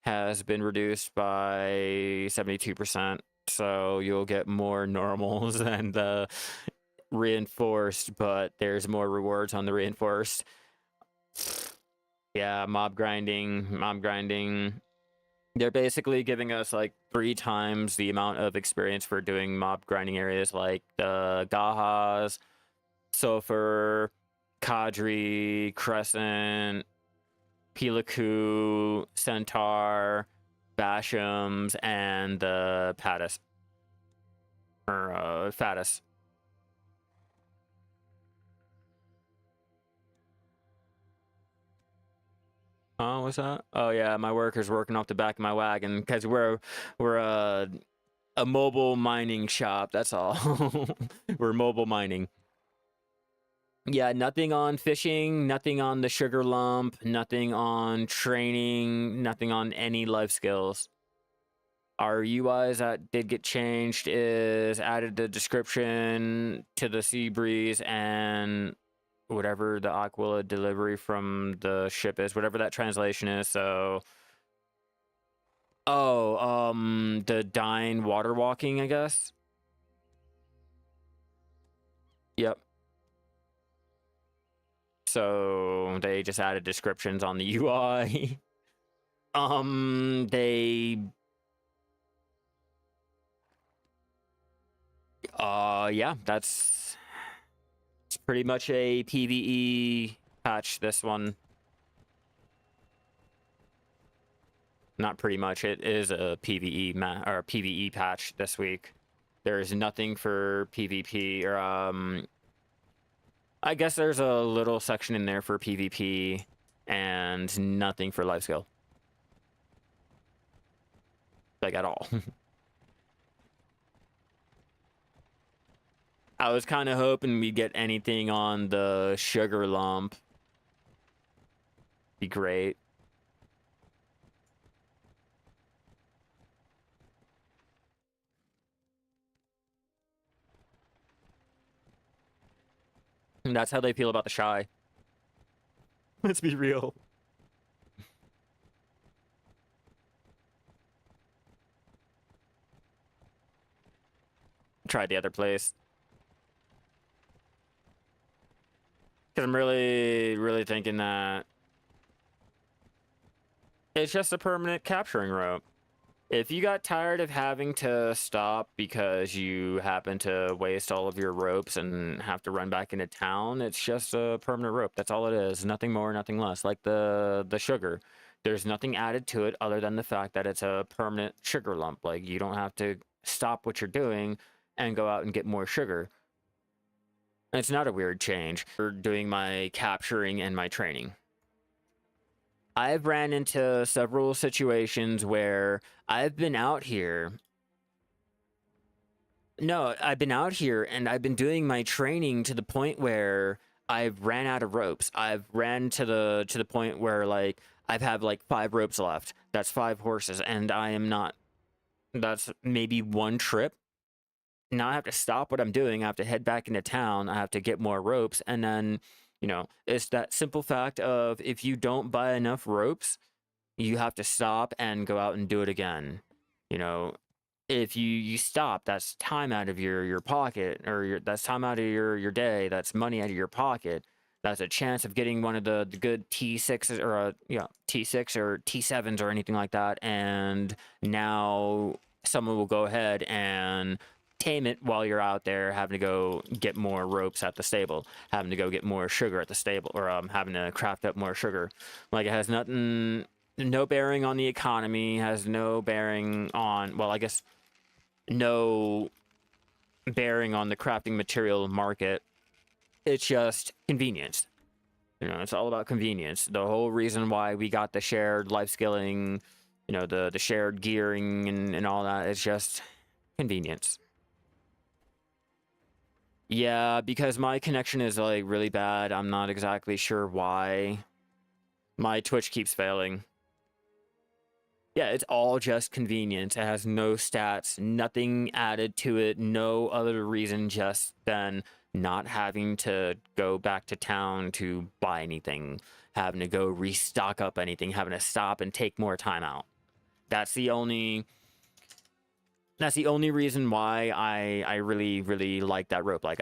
Speaker 1: has been reduced by 72%. So you'll get more normals than the reinforced, but there's more rewards on the reinforced. Yeah, mob grinding. They're basically giving us like 3 times the amount of experience for doing mob grinding areas like the Gahas, Sulfur, Kadri, Crescent, Pilaku, Centaur, Bashams, and the Patis. Or Fatis. Oh, what's that? Oh yeah, my worker's working off the back of my wagon because we're a mobile mining shop. That's all. We're mobile mining. Yeah, nothing on fishing, nothing on the sugar lump, nothing on training, nothing on any life skills. Our UIs that did get changed is added the description to the sea breeze and whatever the Aqua delivery from the ship is, whatever that translation is. So, the dying water walking, I guess. Yep. So they just added descriptions on the UI. They yeah, that's it's pretty much a PvE patch, this one. Not pretty much, it is a PvE or PvE patch this week. There is nothing for PvP or I guess there's a little section in there for PvP and nothing for life skill. Like at all. I was kind of hoping we'd get anything on the sugar lump. Be great. And that's how they feel about the shy. Let's be real. Tried the other place. Because I'm really thinking that it's just a permanent capturing rope. If you got tired of having to stop because you happen to waste all of your ropes and have to run back into town, it's just a permanent rope. That's all it is. Nothing more, nothing less. Like the sugar. There's nothing added to it other than the fact that it's a permanent sugar lump. Like, you don't have to stop what you're doing and go out and get more sugar. It's not a weird change for doing my capturing and my training. I've ran into several situations where I've been out here. No, I've been out here and I've been doing my training to the point where I've ran out of ropes. I've ran to the point where, like, I've had like 5 ropes left. That's 5 horses, and I am not. That's maybe 1 trip. Now I have to stop what I'm doing. I have to head back into town. I have to get more ropes, and then, it's that simple fact of, if you don't buy enough ropes, you have to stop and go out and do it again. If you stop, that's time out of your pocket, or that's time out of your day. That's money out of your pocket. That's a chance of getting one of the good T6s, or T6 or T7s or anything like that. And now someone will go ahead and tame it while you're out there having to go get more ropes at the stable, having to go get more sugar at the stable, or having to craft up more sugar. Like, it has nothing, no bearing on the economy, has no bearing on, well, I guess no bearing on the crafting material market. It's just convenience. It's all about convenience. The whole reason why we got the shared life skilling, the shared gearing and all that, it's just convenience. Yeah, because my connection is, like, really bad. I'm not exactly sure why. My Twitch keeps failing. Yeah, it's all just convenience. It has no stats, nothing added to it, no other reason just than not having to go back to town to buy anything, having to go restock up anything, having to stop and take more time out. That's the only reason why I really, really like that rope. Like,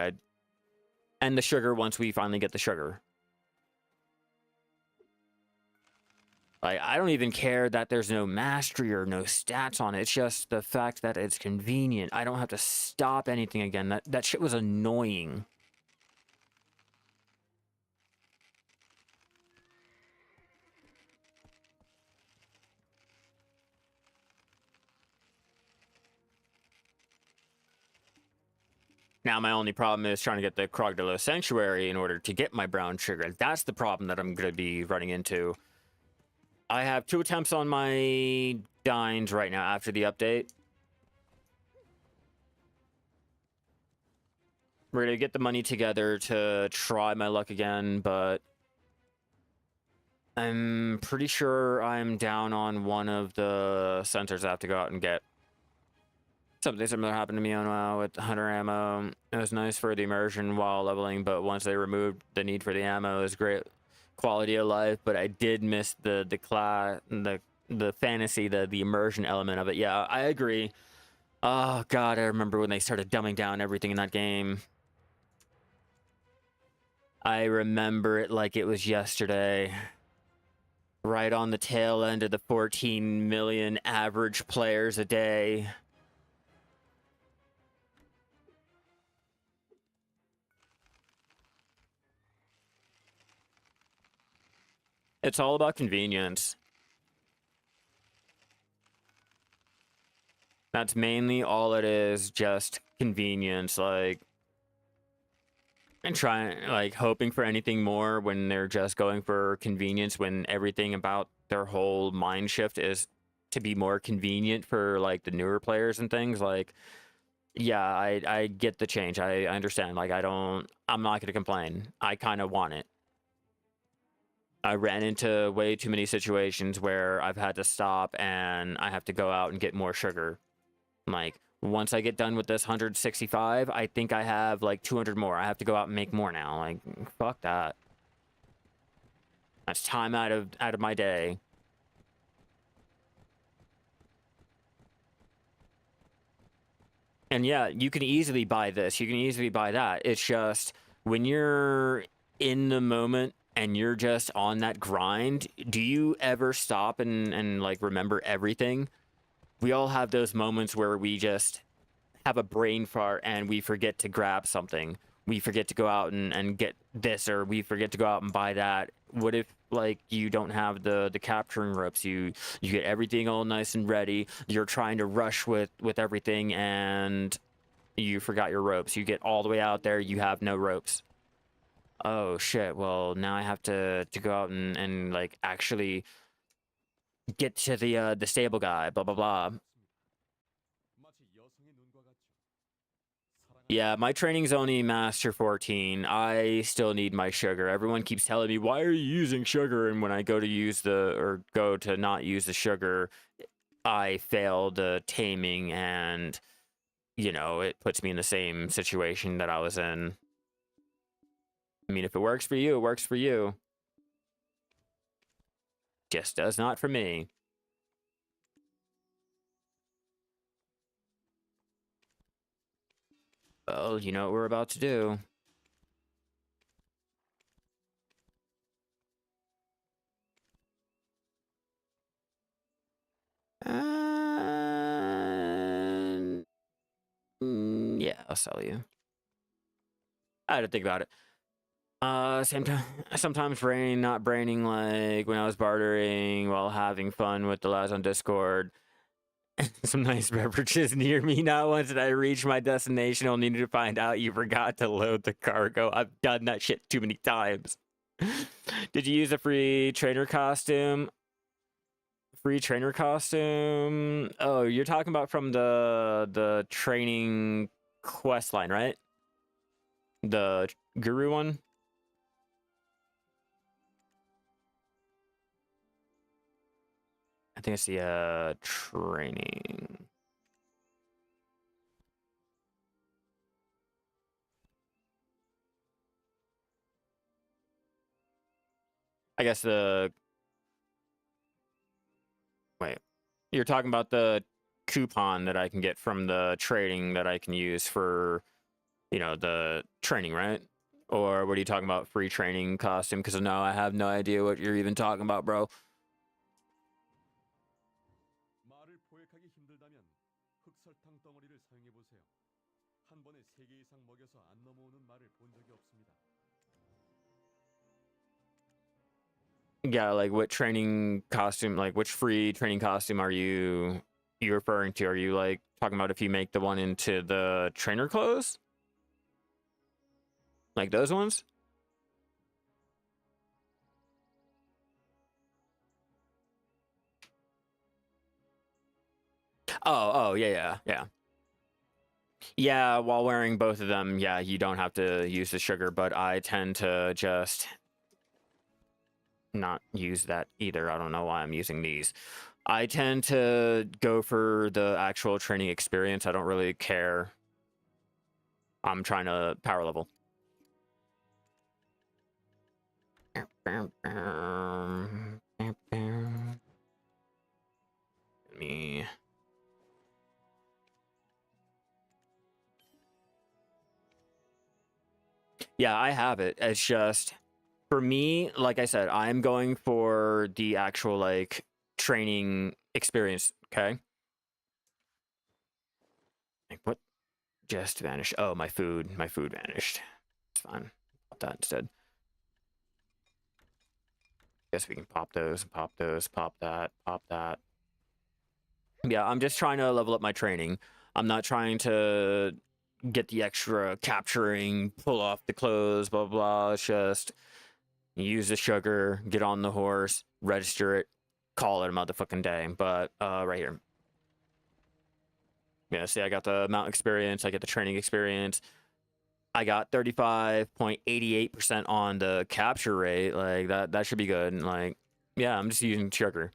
Speaker 1: and the sugar, once we finally get the sugar. Like, I don't even care that there's no mastery or no stats on it. It's just the fact that it's convenient. I don't have to stop anything again. That shit was annoying. Now, my only problem is trying to get the Crocodile Sanctuary in order to get my brown sugar. That's the problem that I'm going to be running into. I have 2 attempts on my dines right now after the update. We're going to get the money together to try my luck again, but I'm pretty sure I'm down on one of the sensors I have to go out and get. Something similar happened to me on WoW with hunter ammo. It was nice for the immersion while leveling, but once they removed the need for the ammo, it was great quality of life. But I did miss the fantasy, the immersion element of it. Yeah, I agree. Oh god, I remember when they started dumbing down everything in that game. I remember it like it was yesterday. Right on the tail end of the 14 million average players a day. It's all about convenience. That's mainly all it is, just convenience. Like, and trying, like, hoping for anything more when they're just going for convenience, when everything about their whole mind shift is to be more convenient for, like, the newer players and things. Like, yeah, I get the change. I understand. Like, I'm not gonna complain. I kind of want it. I ran into way too many situations where I've had to stop and I have to go out and get more sugar. Like, once I get done with this 165, I think I have like 200 more. I have to go out and make more now. Like, fuck that. That's time out of my day. And yeah, you can easily buy this. You can easily buy that. It's just, when you're in the moment and you're just on that grind, do you ever stop and like remember everything? we all have those moments where we just have a brain fart and we forget to grab something. We forget to go out and get this, or we forget to go out and buy that. What if like you don't have the capturing ropes? You get everything all nice and ready. You're trying to rush with everything and you forgot your ropes. You get all the way out there, you have no ropes. Oh shit, well now I have to go out and like actually get to the stable guy, blah blah blah. Yeah, my training's only Master 14. I still need my sugar. Everyone keeps telling me, why are you using sugar? And when I go to use or go to not use the sugar, I fail the taming and, you know, it puts me in the same situation that I was in. I mean, if it works for you, it works for you. Just does not for me. Well, you know what we're about to do. And... yeah, I'll sell you. I had to think about it. Same time, sometimes not braining like when I was bartering while having fun with the lads on Discord. Some nice beverages near me. Not once did I reach my destination, only to find out you forgot to load the cargo. I've done that shit too many times. Did you use a free trainer costume? Free trainer costume? Oh, you're talking about from the training quest line, right? The guru one? I think it's the training. I guess the... wait. You're talking about the coupon that I can get from the trading that I can use for, you know, the training, right? Or what are you talking about? Free training costume? Because no, I have no idea what you're even talking about, bro. Yeah, like what training costume, like which free training costume are you referring to? Are you like talking about if you make the one into the trainer clothes? Like those ones? Oh, yeah. Yeah, while wearing both of them, yeah, you don't have to use the sugar, but I tend to just not use that either. I don't know why I'm using these. I tend to go for the actual training experience. I don't really care. I'm trying to power level. Me. Yeah, I have it. It's just for me, like I said, I'm going for the actual like training experience, okay? Like what just vanished? Oh, my food vanished. It's fine. Pop that instead. Guess we can pop those, pop that, pop that. Yeah, I'm just trying to level up my training. I'm not trying to get the extra capturing, pull off the clothes, blah, blah. It's just use the sugar, get on the horse, register it, call it a motherfucking day. But right here. Yeah, see, I got the mount experience, I get the training experience. I got 35.88% on the capture rate. Like that should be good. And like, yeah, I'm just using sugar.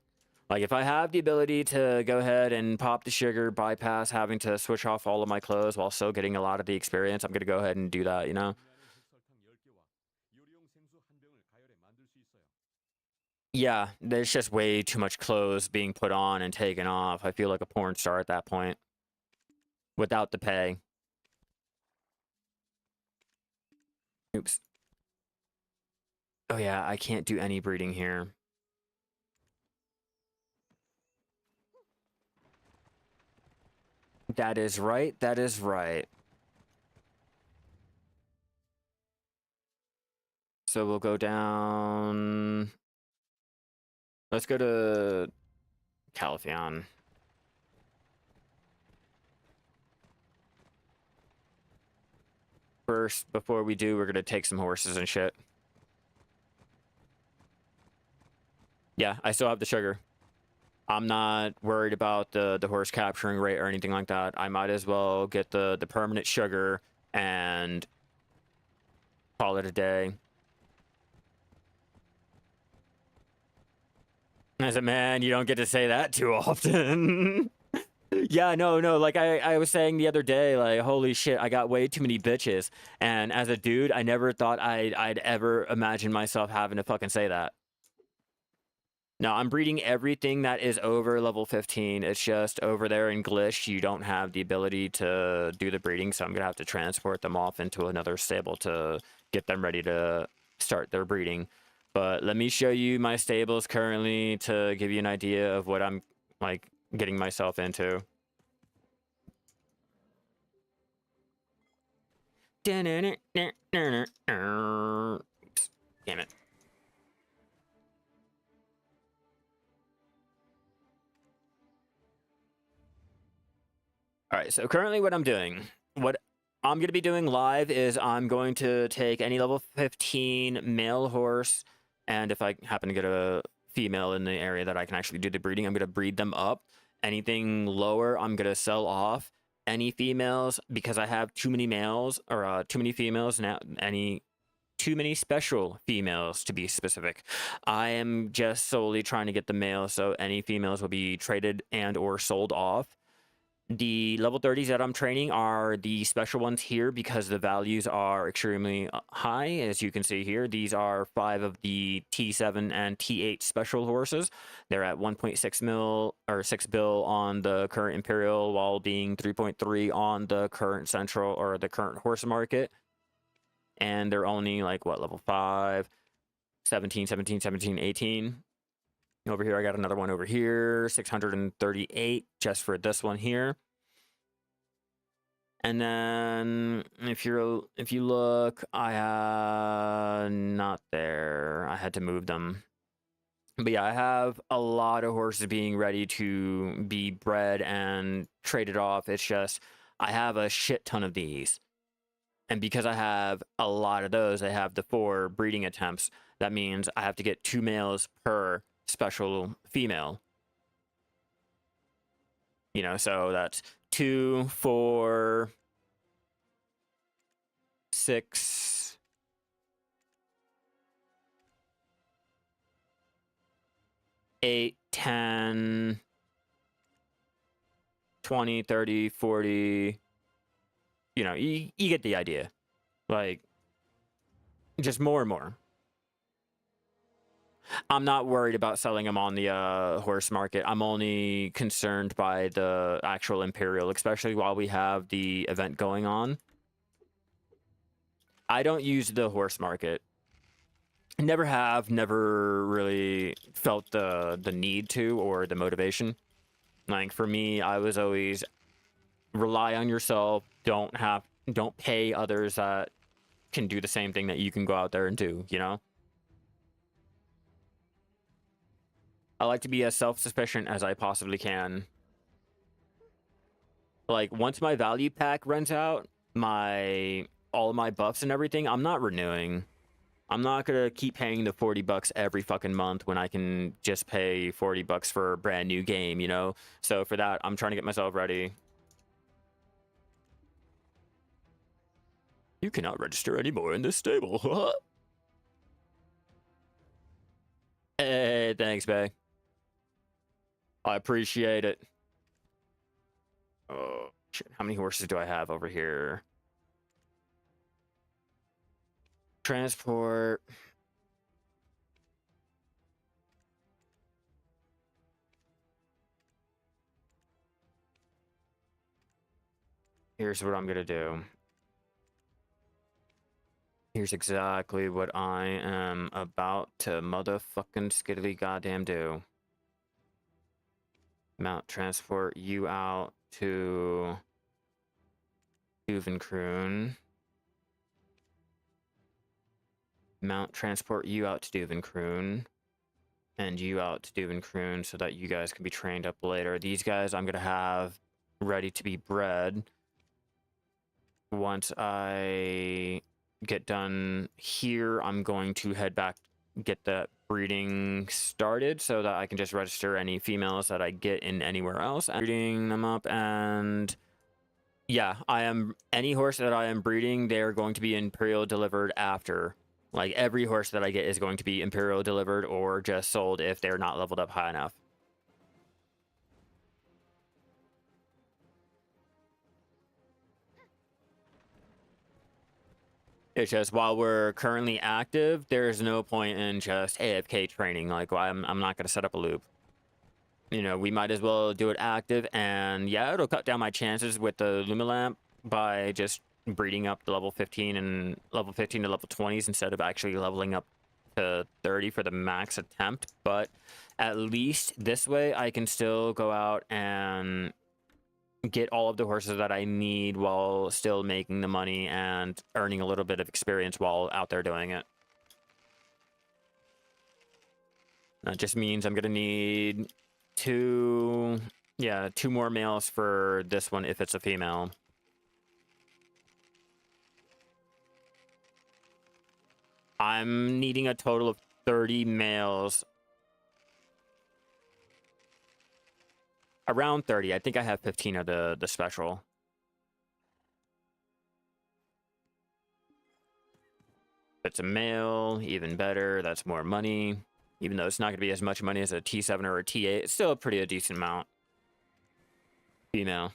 Speaker 1: Like if I have the ability to go ahead and pop the sugar, bypass having to switch off all of my clothes while still getting a lot of the experience, I'm gonna go ahead and do that, you know? Yeah, there's just way too much clothes being put on and taken off. I feel like a porn star at that point. Without the pay. Oops. Oh yeah, I can't do any breeding here. That is right. That is right. So we'll go down. Let's go to Calpheon. First, before we do, we're gonna take some horses and shit. Yeah, I still have the sugar. I'm not worried about the horse capturing rate or anything like that. I might as well get the permanent sugar and call it a day. As a man, you don't get to say that too often. Yeah, no, like I was saying the other day, like, holy shit, I got way too many bitches. And as a dude, I never thought I'd ever imagine myself having to fucking say that. No, I'm breeding everything that is over level 15. It's just over there in Glish, you don't have the ability to do the breeding, so I'm gonna have to transport them off into another stable to get them ready to start their breeding. But let me show you my stables currently to give you an idea of what I'm like getting myself into. Damn it. All right, so currently what I'm doing, what I'm going to be doing live is I'm going to take any level 15 male horse, and if I happen to get a female in the area that I can actually do the breeding, I'm going to breed them up. Anything lower, I'm going to sell off. Any females, because I have too many males, or too many females, now too many special females to be specific. I am just solely trying to get the males, so any females will be traded and or sold off. The level 30s that I'm training are the special ones here because the values are extremely high. As you can see here, these are 5 of the T7 and T8 special horses. They're at 1.6 mil or 6 bill on the current Imperial, while being 3.3 on the current Central or the current horse market. And they're only like, what, level 5, 17, 17, 17, 18. Over here, I got another one over here, 638 just for this one here. And then if you look, I not there. I had to move them. But yeah, I have a lot of horses being ready to be bred and traded off. It's just I have a shit ton of these. And because I have a lot of those, I have the 4 breeding attempts. That means I have to get 2 males per special female. You know, so that's 2, 4, 6, 8, 10, 20, 30, 40. You know, you get the idea. Like, just more and more. I'm not worried about selling them on the horse market. I'm only concerned by the actual Imperial, especially while we have the event going on. I don't use the horse market. Never have, never really felt the need to or the motivation. Like, for me, I was always rely on yourself. Don't pay others that can do the same thing that you can go out there and do, you know? I like to be as self-sufficient as I possibly can. Like, once my value pack runs out, all my buffs and everything, I'm not renewing. I'm not gonna keep paying the $40 every fucking month when I can just pay $40 for a brand new game, you know? So for that, I'm trying to get myself ready. You cannot register anymore in this stable. Hey, thanks, bae. I appreciate it. Oh, shit. How many horses do I have over here? Transport. Here's what I'm gonna do. Here's exactly what I am about to motherfucking skiddly goddamn do. Mount transport you out to Duvenkroon. Transport you out to Duvenkroon. And you out to Duvenkroon so that you guys can be trained up later. These guys I'm going to have ready to be bred. Once I get done here, I'm going to head back, get that breeding started so that I can just register any females that I get in anywhere else. I'm breeding them up, and yeah, any horse that I am breeding, they're going to be Imperial delivered after. Like, every horse that I get is going to be Imperial delivered or just sold if they're not leveled up high enough. It's just, while we're currently active, there's no point in just AFK training. Like, I'm not going to set up a loop. You know, we might as well do it active, and yeah, it'll cut down my chances with the Lumilamp by just breeding up to level 15 and level 15 to level 20s instead of actually leveling up to 30 for the max attempt. But at least this way I can still go out and get all of the horses that I need while still making the money and earning a little bit of experience while out there doing it. That just means I'm gonna need two more males for this one if it's a female. I'm needing a total of 30 males. Around 30. I think I have 15 of the special. If it's a male, even better. That's more money. Even though it's not going to be as much money as a T7 or a T8, it's still a decent amount. Female.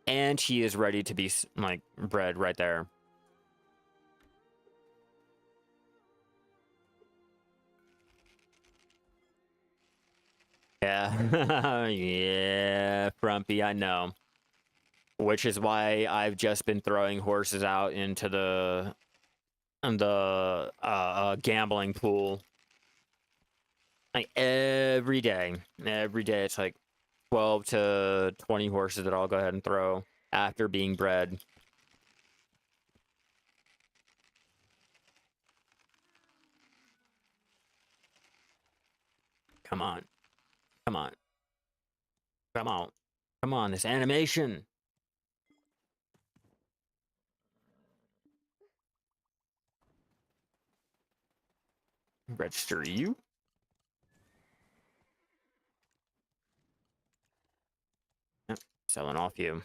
Speaker 1: And she is ready to be, like, bred right there. Yeah. Yeah, Frumpy, I know. Which is why I've just been throwing horses out into the gambling pool. Like, every day. Every day it's like 12 to 20 horses that I'll go ahead and throw after being bred. Come on. Come on. Come on. Come on, this animation. Register you. Yep, selling off you.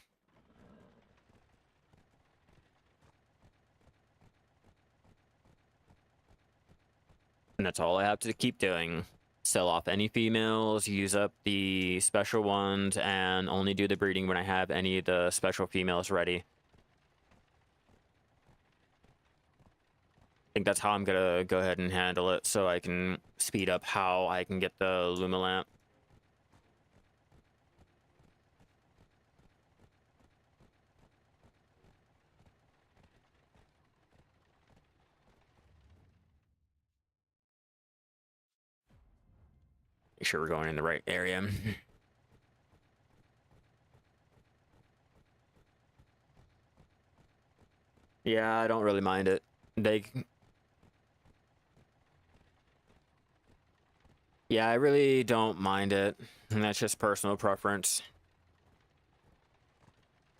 Speaker 1: And that's all I have to keep doing. Sell off any females, use up the special ones, and only do the breeding when I have any of the special females ready. I think that's how I'm gonna go ahead and handle it, so I can speed up how I can get the Lumilamp. Make sure we're going in the right area. Yeah, I don't really mind it. Yeah, I really don't mind it. And that's just personal preference.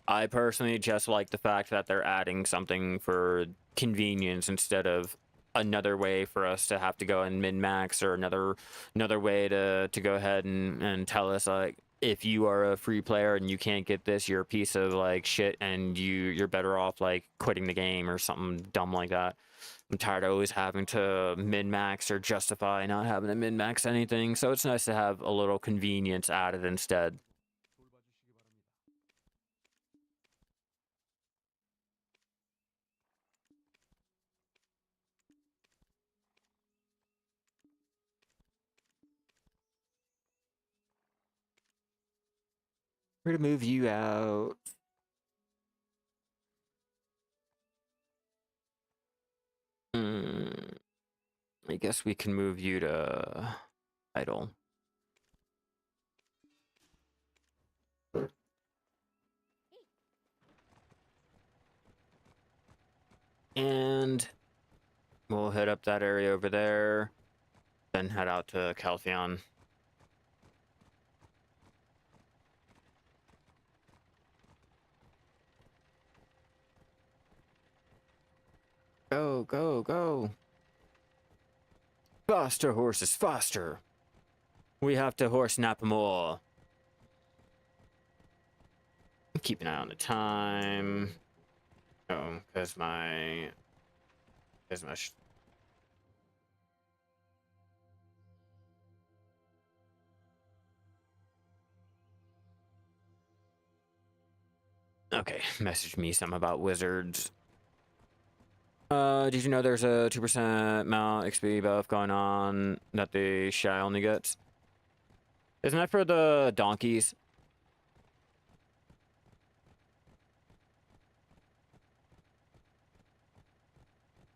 Speaker 1: I personally just like the fact that they're adding something for convenience instead of another way for us to have to go and min-max, or another way to go ahead and tell us, like, if you are a free player and you can't get this, you're a piece of, like, shit, and you're better off, like, quitting the game or something dumb like that. I'm tired of always having to min-max or justify not having to min-max anything, so it's nice to have a little convenience added instead. We're gonna move you out. I guess we can move you to idle. We'll hit up that area over there, then head out to Caltheon. Go, go, go. Faster, horses, faster. We have to horse nap more. Keep an eye on the time. Oh, because my... Okay, message me some about wizards. Did you know there's a 2% mount XP buff going on that the shy only gets? Isn't that for the donkeys?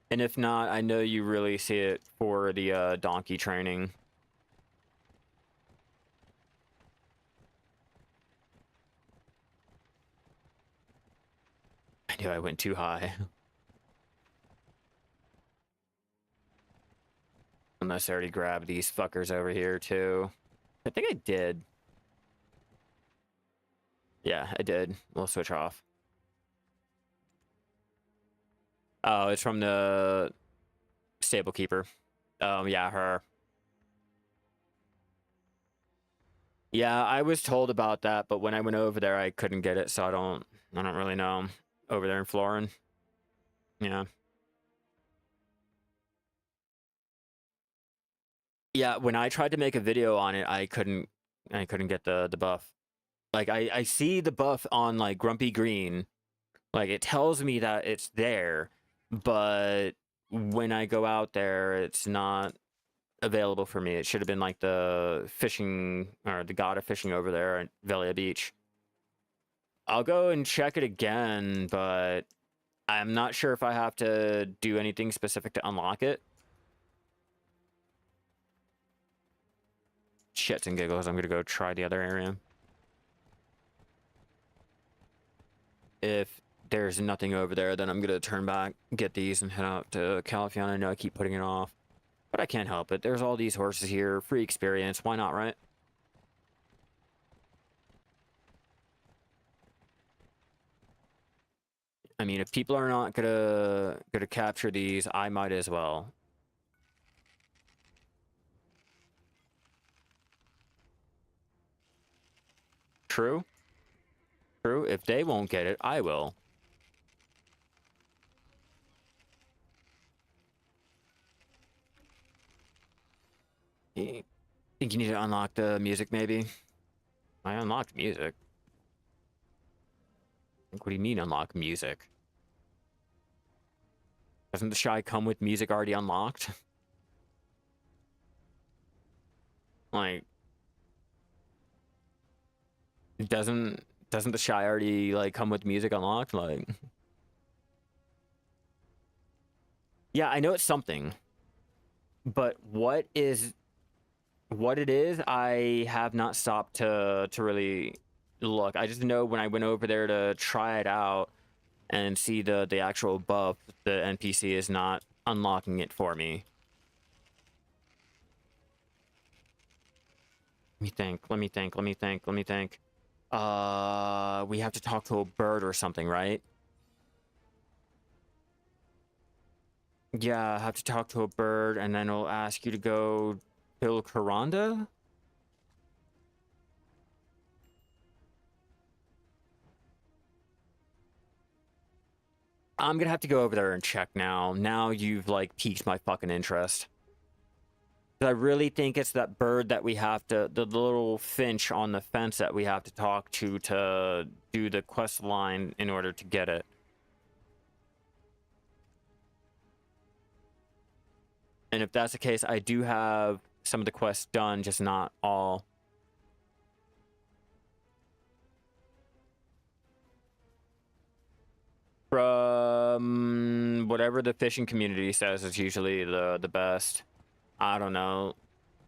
Speaker 1: And if not, I know you really see it for the donkey training. I knew I went too high. Unless I already grabbed these fuckers over here too. I think I did. Yeah, I did. We'll switch off. Oh, it's from the stable keeper. Yeah, her. Yeah, I was told about that, but when I went over there, I couldn't get it, so I don't really know. Over there in Florin. Yeah. Yeah, when I tried to make a video on it, I couldn't get the buff. Like I see the buff on like Grumpy Green. Like it tells me that it's there, but when I go out there, it's not available for me. It should have been like the fishing or the god of fishing over there at Velia Beach. I'll go and check it again, but I'm not sure if I have to do anything specific to unlock it. Shits and giggles, I'm gonna go try the other area. If there's nothing over there, then I'm gonna turn back, get these, and head out to Caltheon. I know I keep putting it off, but I can't help it. There's all these horses here, free experience. Why not, right? I mean, if people are not gonna capture these, I might as well. True. True. If they won't get it, I will. You think you need to unlock the music, maybe? I unlocked music. What do you mean unlock music? Doesn't the shy come with music already unlocked? Like, doesn't the shy already like come with music unlocked? Like, yeah, I know it's something, but what it is, I have not stopped to really look. I just know when I went over there to try it out and see the actual buff, the NPC is not unlocking it for me. Let me think. We have to talk to a bird or something, right? Yeah, I have to talk to a bird, and then it'll ask you to go kill Karanda? I'm gonna have to go over there and check now. Now you've, like, piqued my fucking interest. I really think it's that bird that we have to... The little finch on the fence that we have to talk to do the quest line in order to get it. And if that's the case, I do have some of the quests done, just not all. From whatever the fishing community says is usually the best. I don't know.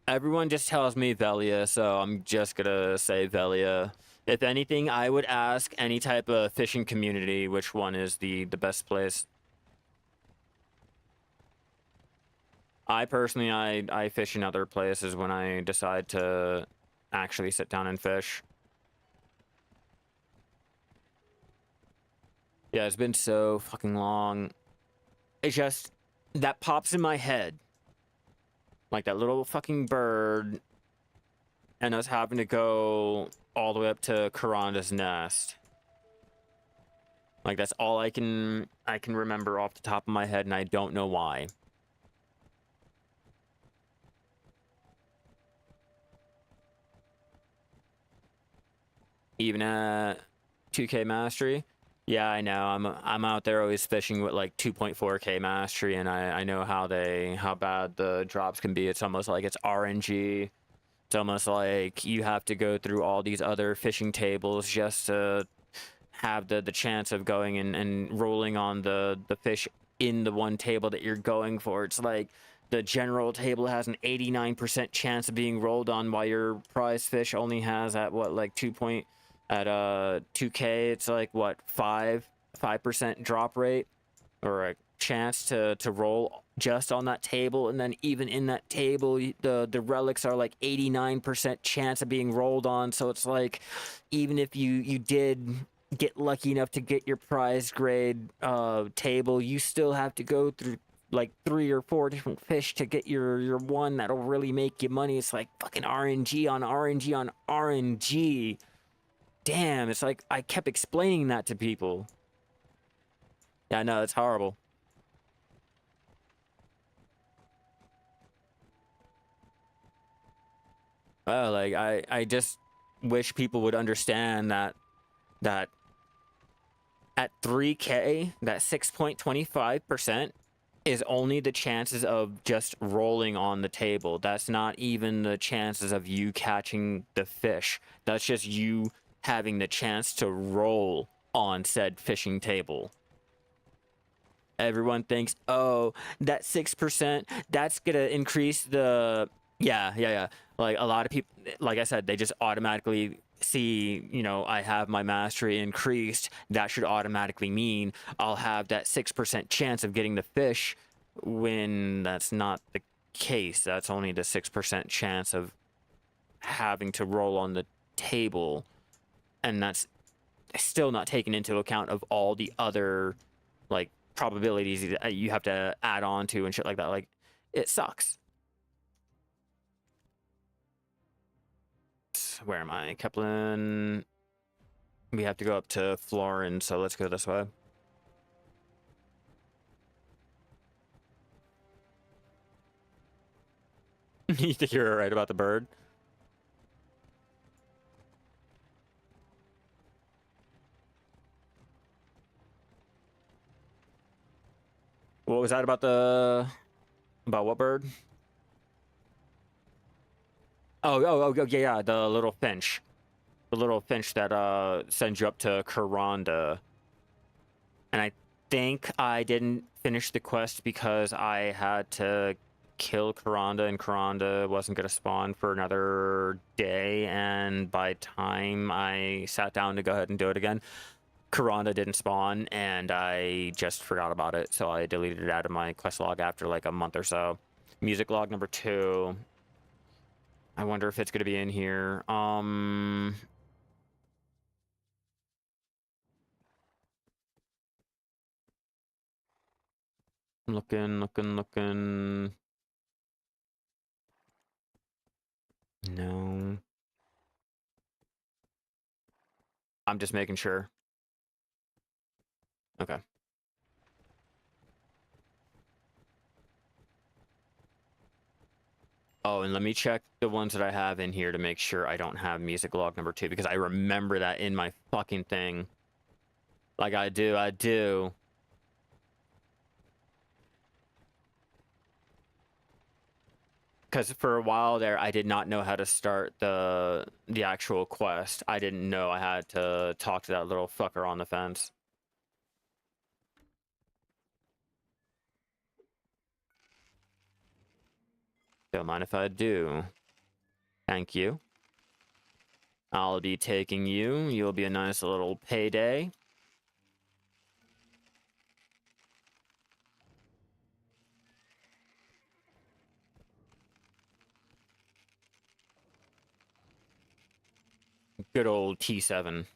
Speaker 1: Everyone just tells me Velia, so I'm just gonna say Velia. If anything, I would ask any type of fishing community which one is the best place. I personally, I fish in other places when I decide to actually sit down and fish. Yeah, it's been so fucking long. It's just that pops in my head. Like that little fucking bird and us having to go all the way up to Karanda's nest. Like that's all I can remember off the top of my head, and I don't know why. Even at 2K mastery, yeah, I know. I'm out there always fishing with like 2.4K mastery, and I know how bad the drops can be. It's almost like it's RNG. It's almost like you have to go through all these other fishing tables just to have the chance of going and rolling on the fish in the one table that you're going for. It's like the general table has an 89% chance of being rolled on, while your prize fish only has at what, like 2K, it's like what, 5% drop rate, or a chance to roll just on that table. And then even in that table, the relics are like 89% chance of being rolled on. So it's like, even if you did get lucky enough to get your prize grade table, you still have to go through like 3 or 4 different fish to get your one that'll really make you money. It's like fucking RNG on RNG on RNG. Damn, it's like I kept explaining that to people. Yeah, I know, it's horrible. Well, like I just wish people would understand that at 3K, that 6.25% is only the chances of just rolling on the table. That's not even the chances of you catching the fish. That's just you having the chance to roll on said fishing table. Everyone thinks, oh, that 6%, that's gonna increase the... Yeah. Like, a lot of people, like I said, they just automatically see, I have my mastery increased. That should automatically mean I'll have that 6% chance of getting the fish, when that's not the case. That's only the 6% chance of having to roll on the table. And that's still not taken into account of all the other, like, probabilities that you have to add on to and shit like that. Like, it sucks. Where am I? Kepler. We have to go up to Florin, so let's go this way. You think you're right about the bird? What was that about about what bird? Oh, yeah, the little finch. The little finch that sends you up to Karanda. And I think I didn't finish the quest because I had to kill Karanda, and Karanda wasn't going to spawn for another day. And by time I sat down to go ahead and do it again, Karanda didn't spawn, and I just forgot about it. So I deleted it out of my quest log after like a month or so. Music log number 2. I wonder if it's going to be in here. Looking. No. I'm just making sure. Okay. Oh, and let me check the ones that I have in here to make sure I don't have music log number 2, because I remember that in my fucking thing. Like, I do. Because for a while there, I did not know how to start the actual quest. I didn't know I had to talk to that little fucker on the fence. Don't mind if I do. Thank you. I'll be taking you. You'll be a nice little payday. Good old T7.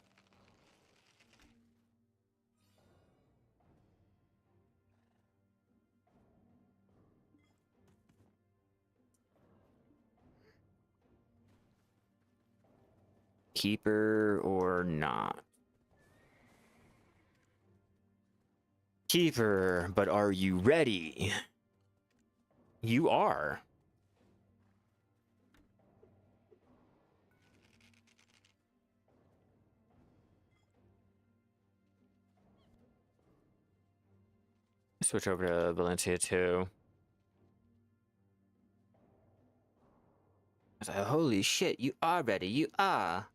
Speaker 1: Keeper or not? Keeper, but are you ready? You are. Switch over to Valencia too. I was like, holy shit, you are ready. You are.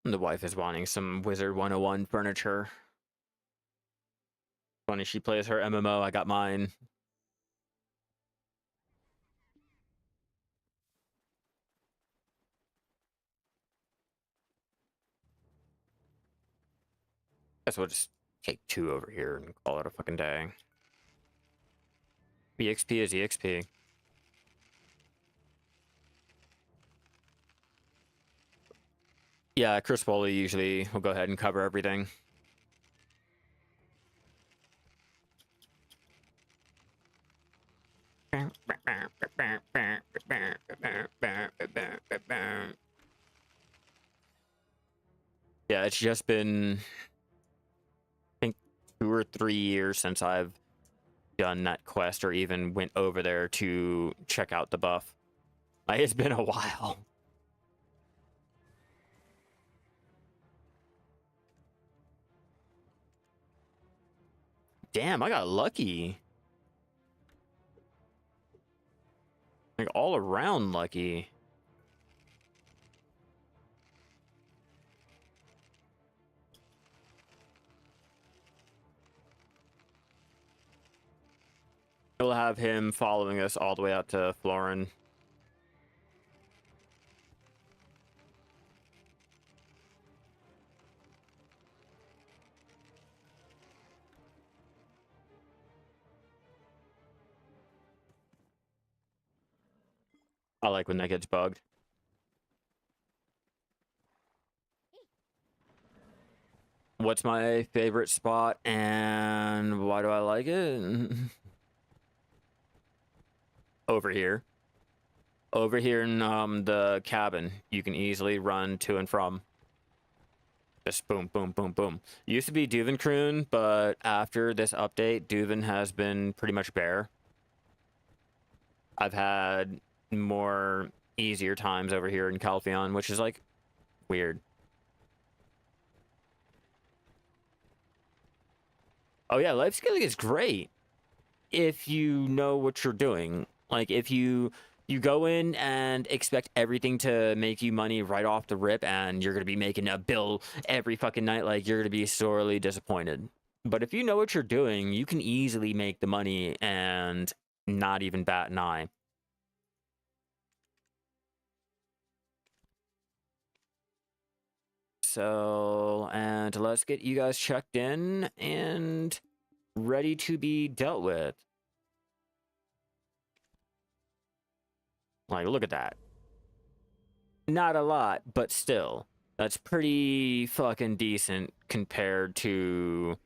Speaker 1: The wife is wanting some Wizard 101 furniture. Funny, she plays her MMO, I got mine. Guess we'll just take 2 over here and call it a fucking day. EXP is EXP. Yeah, Chris Foley usually will go ahead and cover everything. Yeah, it's just been, I think, 2 or 3 years since I've done that quest or even went over there to check out the buff. Like, it's been a while. Damn, I got lucky. Like, all around lucky. We'll have him following us all the way out to Florin. I like when that gets bugged. What's my favorite spot and why do I like it? Over here. Over here in the cabin, you can easily run to and from. Just boom, boom, boom, boom. Used to be Duvenkroon, but after this update, Duven has been pretty much bare. I've had more easier times over here in Calpheon, which is like weird. Oh yeah, life scaling is great if you know what you're doing. Like if you go in and expect everything to make you money right off the rip and you're going to be making a bill every fucking night, like you're going to be sorely disappointed. But if you know what you're doing, you can easily make the money and not even bat an eye. So, and let's get you guys checked in and ready to be dealt with. Like, look at that. Not a lot, but still. That's pretty fucking decent compared to...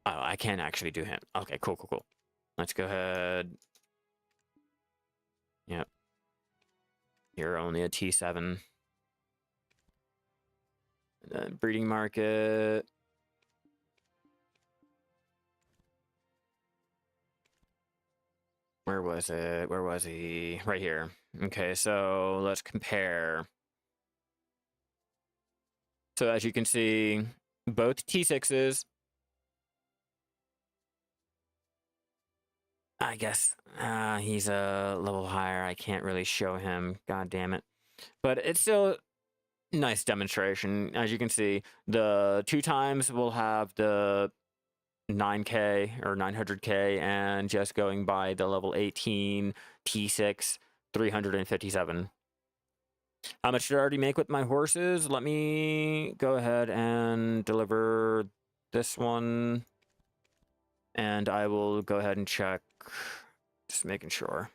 Speaker 1: Oh, I can't actually do him. Okay, cool, cool, cool. Let's go ahead. Yep. You're only a T7. And then breeding market. Where was it? Where was he? Right here. Okay, so let's compare. So as you can see, both T6s. I guess he's a level higher. I can't really show him. God damn it. But it's still a nice demonstration. As you can see, the 2 times we'll have the 9K or 900K and just going by the level 18 T6 357. How much did I already make with my horses? Let me go ahead and deliver this one. And I will go ahead and check. Just making sure.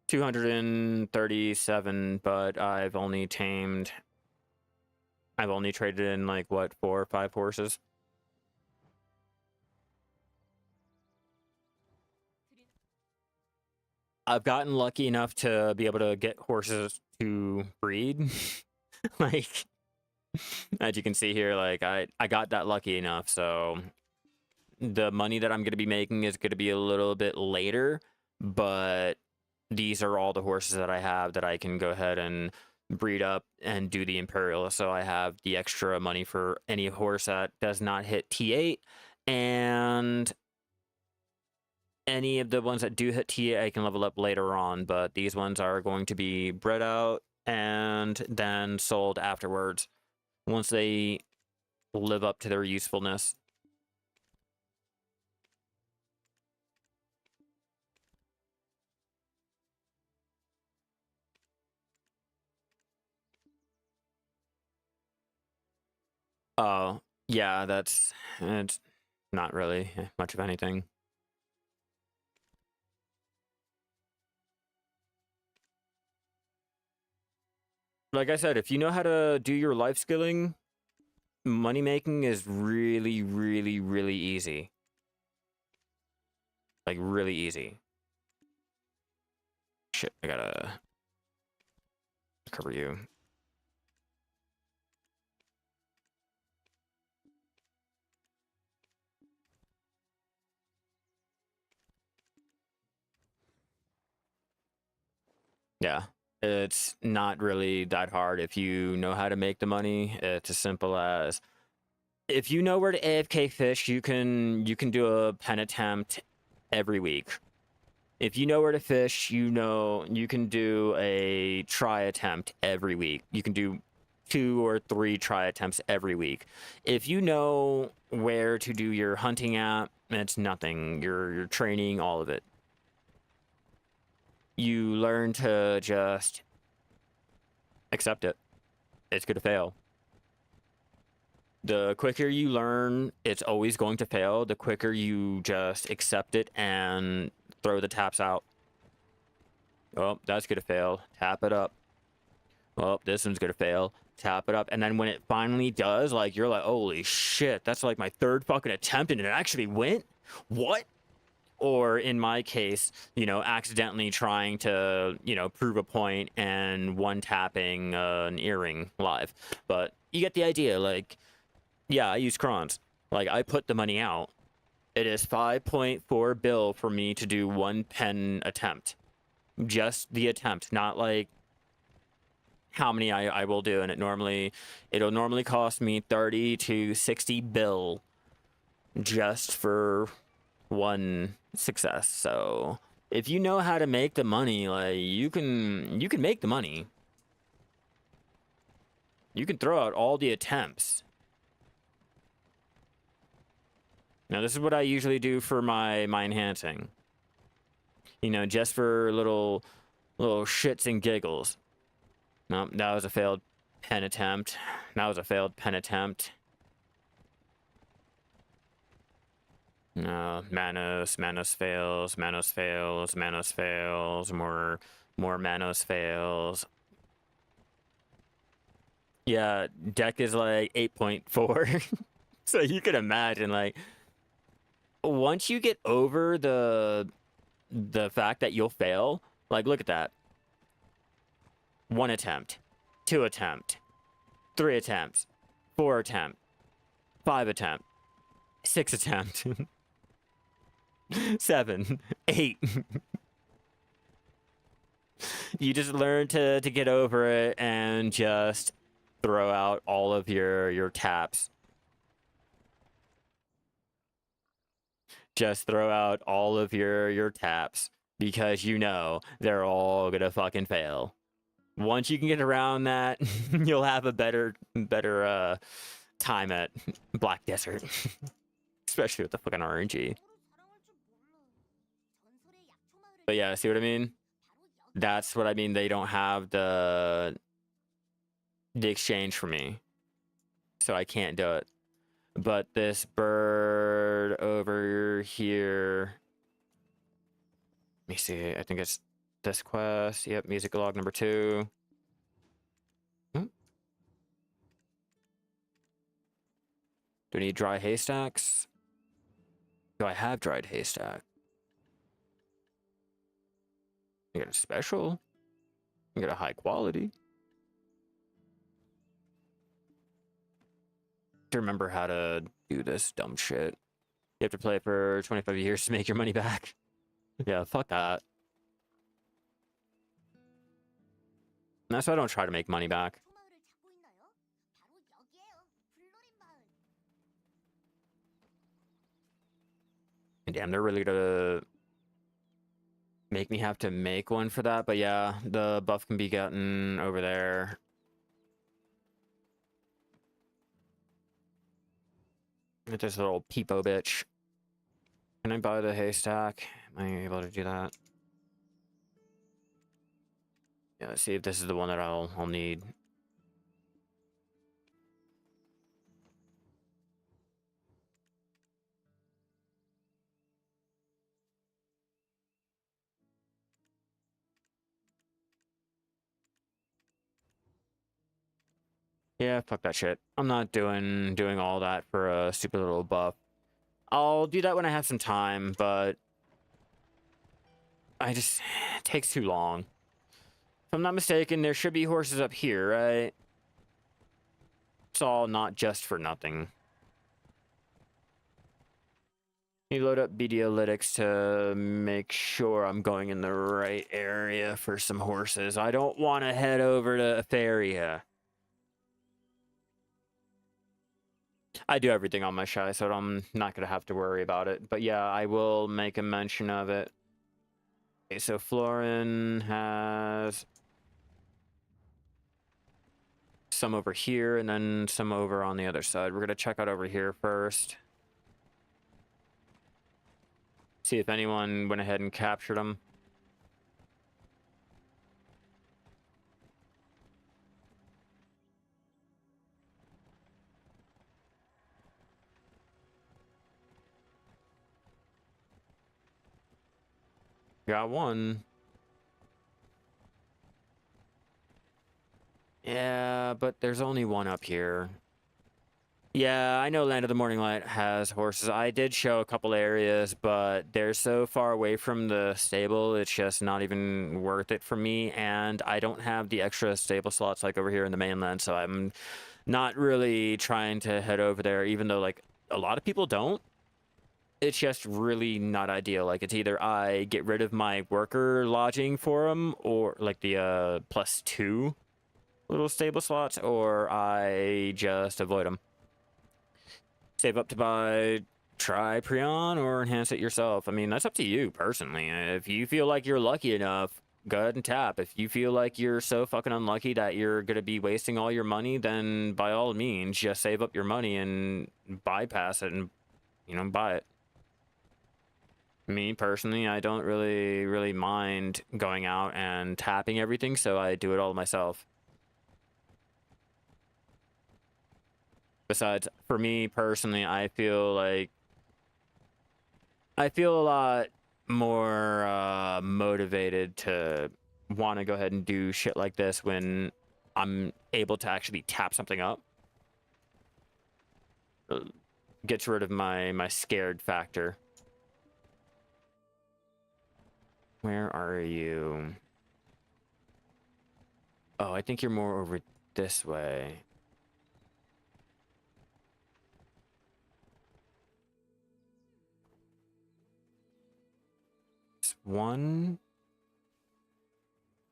Speaker 1: 237, but I've only traded in like what, 4 or 5 horses. I've gotten lucky enough to be able to get horses to breed. Like, as you can see here, like I got that lucky enough, so the money that I'm going to be making is going to be a little bit later, but these are all the horses that I have that I can go ahead and breed up and do the Imperial. So I have the extra money for any horse that does not hit T8, and any of the ones that do hit T8 I can level up later on, but these ones are going to be bred out and then sold afterwards once they live up to their usefulness. Oh, yeah, it's not really much of anything. Like I said, if you know how to do your life skilling, money making is really, really, really easy. Like, really easy. Shit, I gotta cover you. Yeah, it's not really that hard if you know how to make the money. It's as simple as, if you know where to AFK fish, you can do a pen attempt every week. If you know where to fish, you know you can do a try attempt every week. You can do 2 or 3 try attempts every week. If you know where to do your hunting at, it's nothing. You're training, all of it. You learn to just accept it. It's going to fail. The quicker you learn it's always going to fail, the quicker you just accept it and throw the taps out. Oh, that's going to fail. Tap it up. Oh, this one's going to fail. Tap it up. And then when it finally does, like, you're like, holy shit, that's like my 3rd fucking attempt and it actually went? What? Or in my case, you know, accidentally trying to, you know, prove a point and one-tapping an earring live. But you get the idea. Like, yeah, I use crons. Like, I put the money out. It is 5.4 bill for me to do 1 pen attempt. Just the attempt, not like how many I will do. And it'll normally cost me 30 to 60 bill just for 1 success. So if you know how to make the money, like, you can make the money. You can throw out all the attempts. Now, this is what I usually do for my enhancing. You know, just for little shits and giggles. No, that was a failed pen attempt. That was a failed pen attempt. No, Manos fails, Manos fails, Manos fails, more Manos fails. Yeah, deck is like 8.4. So you can imagine, like, once you get over the fact that you'll fail, like, look at that. 1 attempt, 2 attempt, 3 attempts, 4 attempt, 5 attempt, 6 attempt, 7, 8. You just learn to get over it and just throw out all of your taps. Just throw out all of your taps because you know they're all gonna fucking fail. Once you can get around that, you'll have a better time at Black Desert. Especially with the fucking RNG. But yeah, see what I mean? That's what I mean. They don't have the exchange for me, so I can't do it. But this bird over here, let me see. I think it's this quest. Yep, music log number 2. Hmm. Do I need dry haystacks? Do I have dried haystack? I get a special. I get a high quality. To remember how to do this dumb shit. You have to play for 25 years to make your money back. Yeah, fuck that. That's why I don't try to make money back. And damn, they're really gonna make me have to make one for that. But yeah, the buff can be gotten over there. Get this little peepo bitch. Can I buy the haystack? Am I able to do that? Yeah, let's see if this is the one that I'll need. Yeah, fuck that shit. I'm not doing all that for a stupid little buff. I'll do that when I have some time, but it takes too long. If I'm not mistaken, there should be horses up here, right? It's all not just for nothing. You load up BDolytics to make sure I'm going in the right area for some horses. I don't want to head over to Etheria. I do everything on my shy, so I'm not going to have to worry about it. But yeah, I will make a mention of it. Okay, so Florin has some over here and then some over on the other side. We're going to check out over here first. See if anyone went ahead and captured them. Got one. Yeah, but there's only one up here. Yeah, I know Land of the Morning Light has horses. I did show a couple areas, but they're so far away from the stable, it's just not even worth it for me. And I don't have the extra stable slots like over here in the mainland, so I'm not really trying to head over there, even though, like, a lot of people don't. It's just really not ideal. Like, it's either I get rid of my worker lodging for them, or, like, the +2 little stable slots, or I just avoid them. Save up to buy Triprion or enhance it yourself. I mean, that's up to you personally. If you feel like you're lucky enough, go ahead and tap. If you feel like you're so fucking unlucky that you're going to be wasting all your money, then by all means, just save up your money and bypass it and, you know, buy it. Me personally, I don't really mind going out and tapping everything, so I do it all myself. Besides, for me personally, I feel a lot more motivated to want to go ahead and do shit like this when I'm able to actually tap something up. Gets rid of my scared factor. Where are you? Oh, I think you're more over this way. One.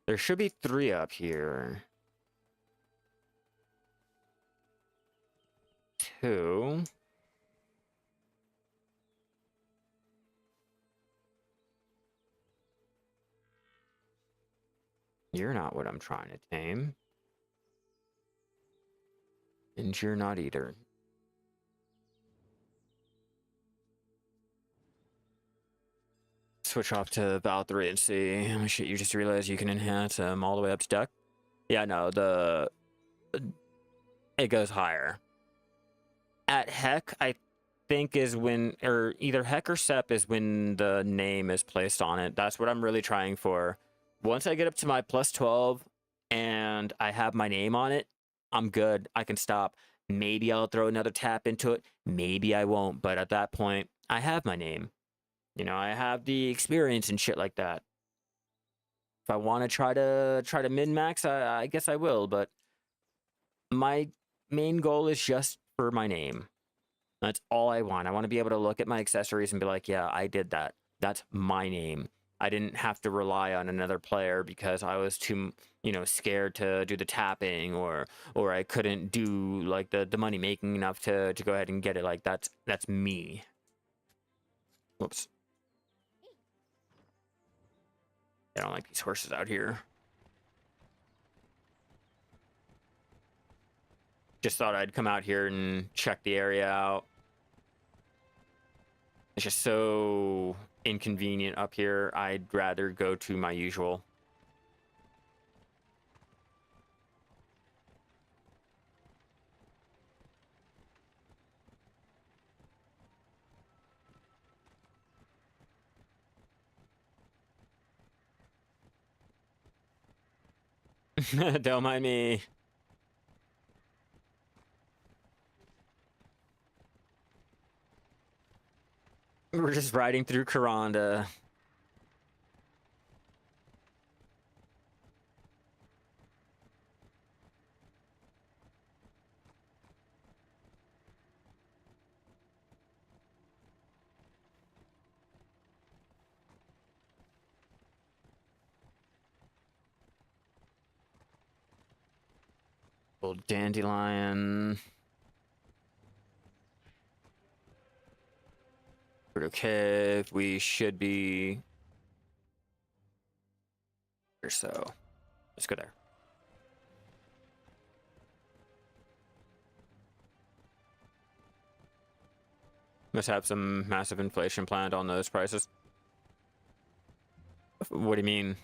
Speaker 1: There should be 3 up here. 2. You're not what I'm trying to tame. And you're not either. switch off to Val 3 and see. Oh shit, you just realized you can enhance them all the way up to deck? Yeah, no, it goes higher. At Heck, I think is when, or either Heck or Sep is when the name is placed on it. That's what I'm really trying for. Once I get up to my plus 12 and I have my name on it, I'm good. I can stop. Maybe I'll throw another tap into it. Maybe I won't. But at that point, I have my name. You know, I have the experience and shit like that. If I want to try to min-max, I guess I will. But my main goal is just for my name. That's all I want. I want to be able to look at my accessories and be like, yeah, I did that. That's my name. I didn't have to rely on another player because I was too, you know, scared to do the tapping, or I couldn't do like the money making enough to go ahead and get it. Like that's me. Whoops. I don't like these horses out here. Just thought I'd come out here and check the area out. It's just so inconvenient up here. I'd rather go to my usual. Don't mind me. We're just riding through Karanda. Old dandelion. Okay, we should be or so. Let's go there. Must have some massive inflation planned on those prices. What do you mean?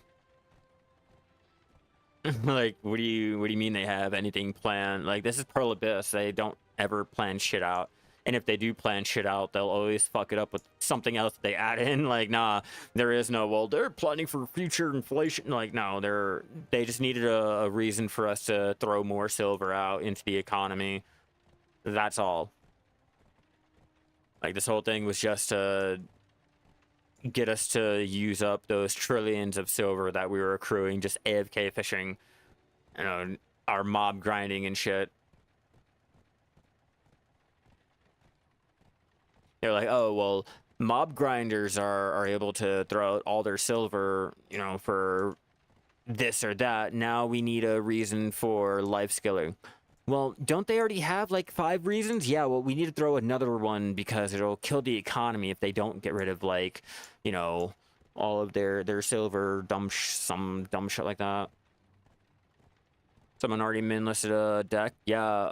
Speaker 1: Like, what do you mean they have anything planned? Like, this is Pearl Abyss. They don't ever plan shit out. And if they do plan shit out, they'll always fuck it up with something else they add in. Like, nah, there is no, well, they're planning for future inflation. Like, no, they just needed a reason for us to throw more silver out into the economy. That's all. Like, this whole thing was just to get us to use up those trillions of silver that we were accruing just AFK fishing, you know, our mob grinding and shit. They're like, oh, well, mob grinders are able to throw out all their silver, you know, for this or that. Now we need a reason for life skilling. Well, don't they already have like 5 reasons? Yeah, well, we need to throw another one because it'll kill the economy if they don't get rid of, like, you know, all of their silver, some dumb shit like that. Someone already min-listed a deck. Yeah,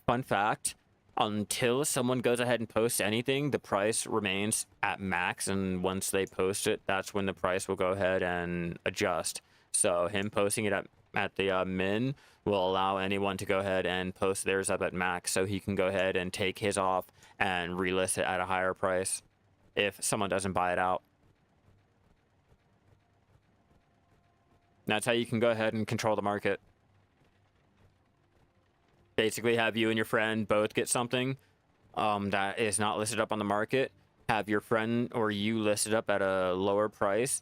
Speaker 1: fun fact, until someone goes ahead and posts anything, the price remains at max, and once they post it, that's when the price will go ahead and adjust. So him posting it at the min will allow anyone to go ahead and post theirs up at max, so he can go ahead and take his off and relist it at a higher price if someone doesn't buy it out. That's how you can go ahead and control the market. Basically have you and your friend both get something that is not listed up on the market, have your friend or you listed up at a lower price,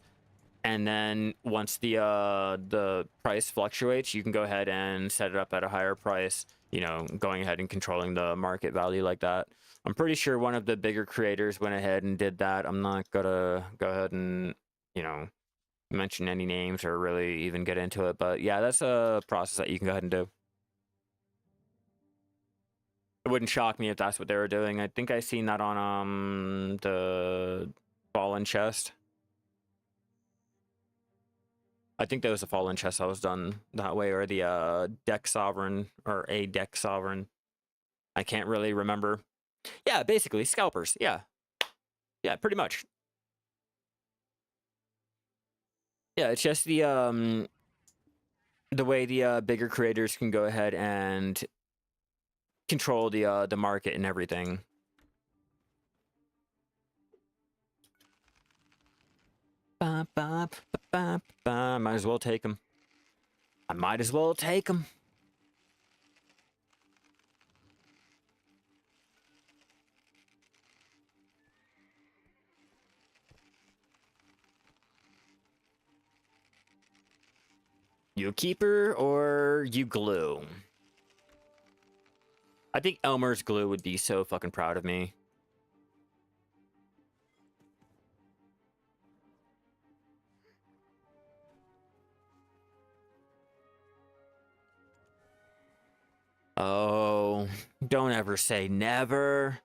Speaker 1: and then once the price fluctuates, you can go ahead and set it up at a higher price, you know, going ahead and controlling the market value like that. I'm pretty sure one of the bigger creators went ahead and did that. I'm not gonna go ahead and, you know, mention any names or really even get into it, but yeah, that's a process that you can go ahead and do. It wouldn't shock me if that's what they were doing. I think I seen that on the Fallen chest. I think that was the Fallen chest that was done that way, or the deck sovereign, or a deck sovereign. I can't really remember. Yeah, basically scalpers. Yeah, pretty much. Yeah, it's just the way the bigger creators can go ahead and control the market and everything. Ba, ba, ba, ba, ba. Might as well take them. I might as well take them. You keeper or you glue? I think Elmer's glue would be so fucking proud of me. Oh, don't ever say never.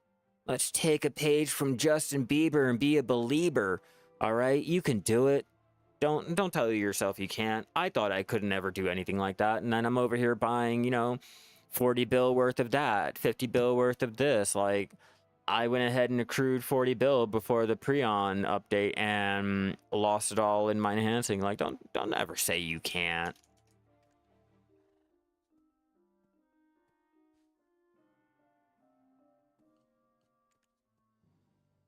Speaker 1: Let's take a page from Justin Bieber and be a believer. All right, you can do it. Don't tell yourself you can't. I thought I could never do anything like that, and then I'm over here buying, you know, 40 bill worth of that, 50 bill worth of this. Like, I went ahead and accrued 40 bill before the Preon update and lost it all in my enhancing. Like, don't ever say you can't.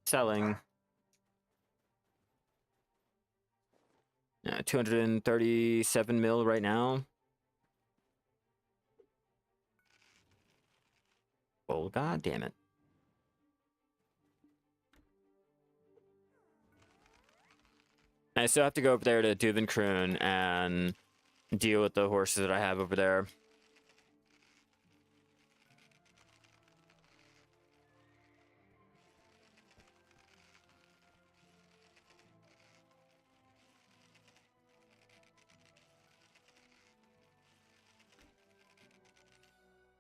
Speaker 1: Selling. 237 mil right now. Oh, god damn it. I still have to go over there to Duvenkroon and deal with the horses that I have over there.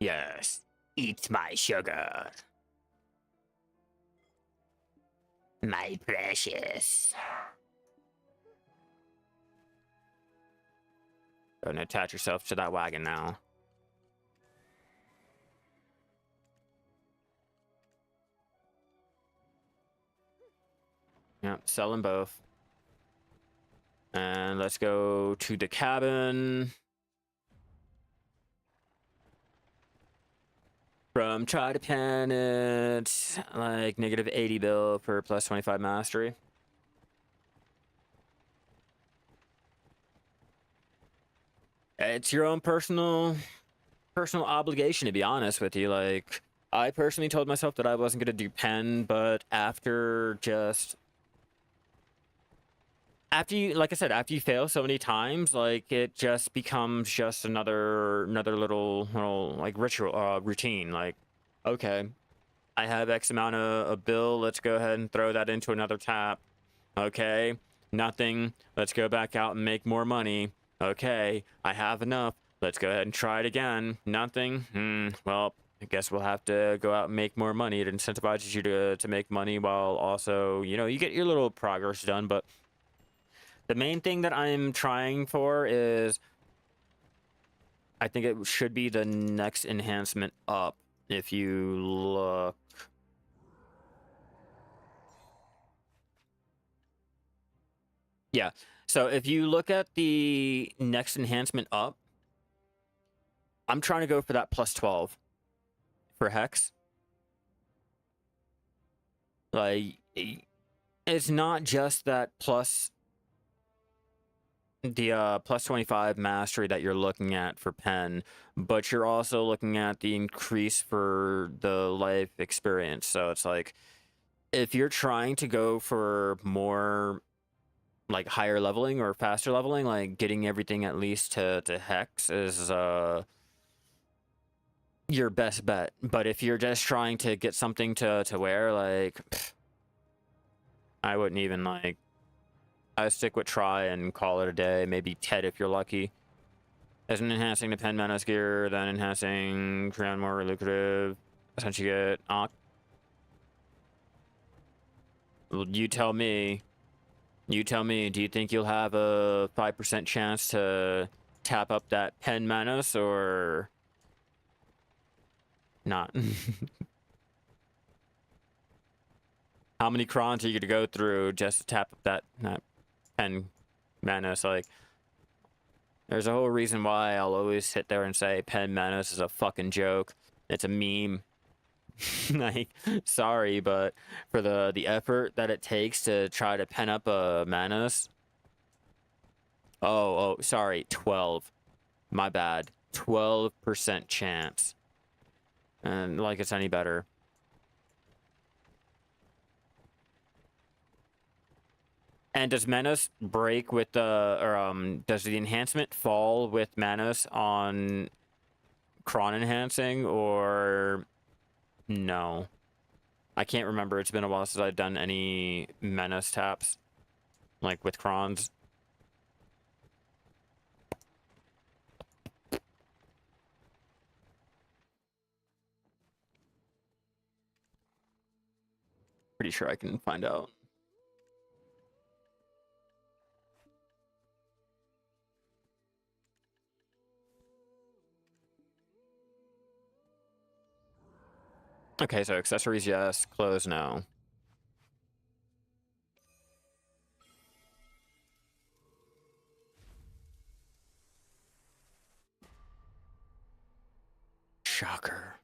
Speaker 1: Yes, eat my sugar. My precious. Go and attach yourself to that wagon now. Yep, sell them both. And let's go to the cabin. From try to pen it, like negative 80 bill for plus 25 mastery. It's your own personal obligation, to be honest with you. Like, I personally told myself that I wasn't going to do pen, but after you, like I said, after you fail so many times, like, it just becomes just another little like ritual, routine. Like, okay, I have X amount of a bill, let's go ahead and throw that into another tap. Okay, nothing, let's go back out and make more money. Okay, I have enough, let's go ahead and try it again. Nothing. Well, I guess we'll have to go out and make more money. It incentivizes you to make money while also, you know, you get your little progress done. But the main thing that I'm trying for is, I think it should be the next enhancement up. If you look, yeah. So if you look at the next enhancement up, I'm trying to go for that plus 12 for Hex. Like, it's not just that plus the plus 25 mastery that you're looking at for pen, but you're also looking at the increase for the life experience. So it's like, if you're trying to go for more like higher leveling or faster leveling, like getting everything at least to Hex is your best bet. But if you're just trying to get something to wear, like, I wouldn't even, like, I would stick with try and call it a day. Maybe Ted if you're lucky. Isn't enhancing the pen menace gear, then enhancing crown more lucrative. Essentially get Aqua. Well, you tell me. You tell me, do you think you'll have a 5% chance to tap up that pen menace or not? How many crons are you going to go through just to tap up that pen Manos, like, there's a whole reason why I'll always sit there and say pen Manos is a fucking joke. It's a meme. Like, sorry, but for the effort that it takes to try to pen up a Manos. Oh, sorry, 12. My bad. 12% chance. And like it's any better. And does Manos break with the, or does the enhancement fall with Manos on Cron enhancing, or no? I can't remember. It's been a while since I've done any Manos taps, like with Crons. Pretty sure I can find out. Okay, so accessories, yes. Clothes, no. Shocker.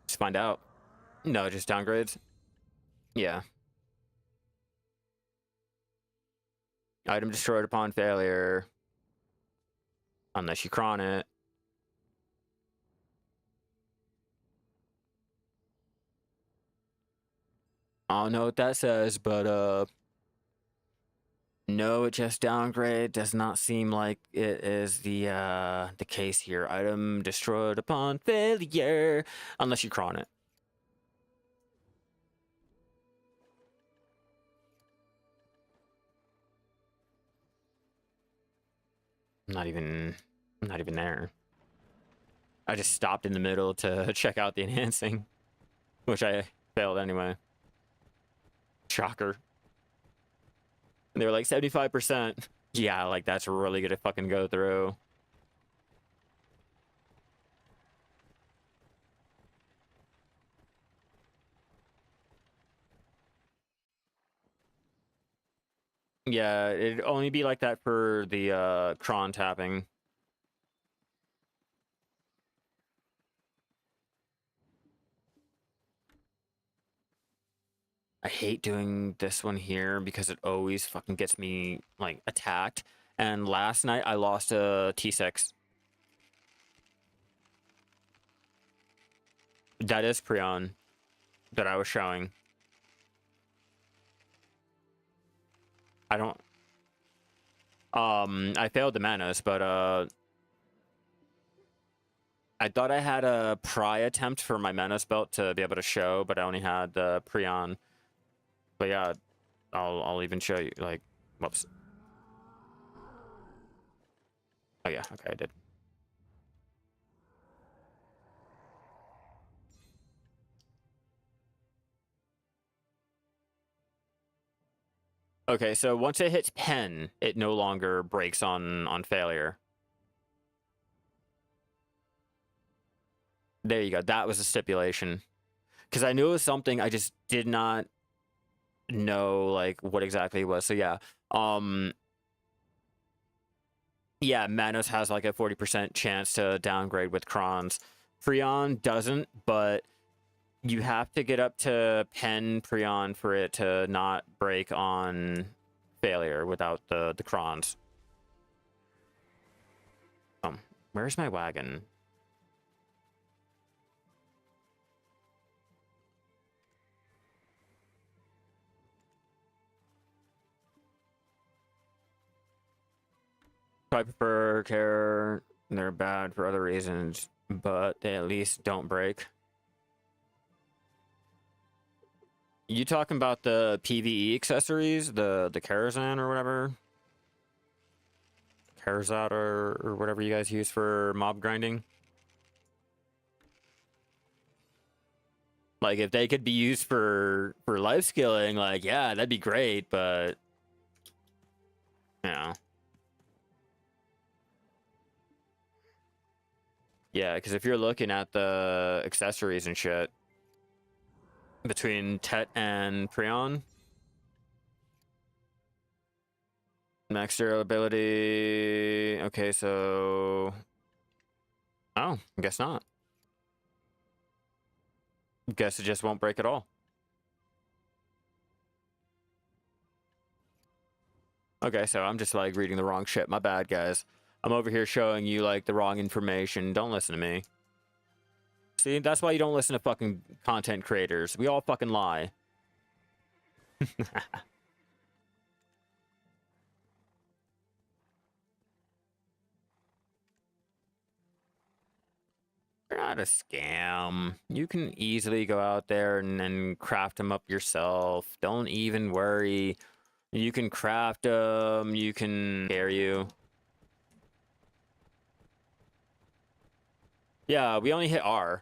Speaker 1: Let's find out. No, just downgrades. Yeah. Item destroyed upon failure. Unless you cron it. I don't know what that says, but no, it just downgrade. Does not seem like it is the case here. Item destroyed upon failure. Unless you cron it. Not even there. I just stopped in the middle to check out the enhancing, which I failed anyway. Shocker. And they were like 75%. Yeah, like that's really gonna fucking go through. Yeah, it'd only be like that for the cron tapping. I hate doing this one here because it always fucking gets me like attacked. And last night I lost a T6. That is Prion that I was showing. I don't I failed the Manos, but I thought I had a pry attempt for my Manos belt to be able to show, but I only had the Prion. But yeah, I'll even show you, like, whoops. Oh yeah, okay, I did. Okay, so once it hits pen, it no longer breaks on failure. There you go. That was a stipulation. Because I knew it was something, I just did not know like what exactly it was. So yeah. Yeah, Manos has like a 40% chance to downgrade with Crons. Prion doesn't, but you have to get up to pen Prion for it to not break on failure without the Crons. Where's my wagon? I prefer care. They're bad for other reasons, but they at least don't break. You talking about the PvE accessories, the Karazhan or whatever? Karazat or whatever you guys use for mob grinding? Like, if they could be used for life skilling, like, yeah, that'd be great, but... Yeah. Yeah, because if you're looking at the accessories and shit between Tet and Prion, max durability. Okay, so oh, I guess not. Guess it just won't break at all. Okay, so I'm just like reading the wrong shit. My bad, guys. I'm over here showing you like the wrong information. Don't listen to me. See, that's why you don't listen to fucking content creators. We all fucking lie. They're not a scam. You can easily go out there and then craft them up yourself. Don't even worry. You can craft them. You can scare you. Yeah, we only hit R.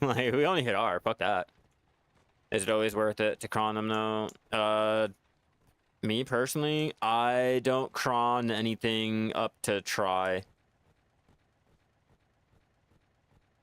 Speaker 1: Like, we only hit R. Fuck that. Is it always worth it to cron them, though? Me, personally, I don't cron anything up to try.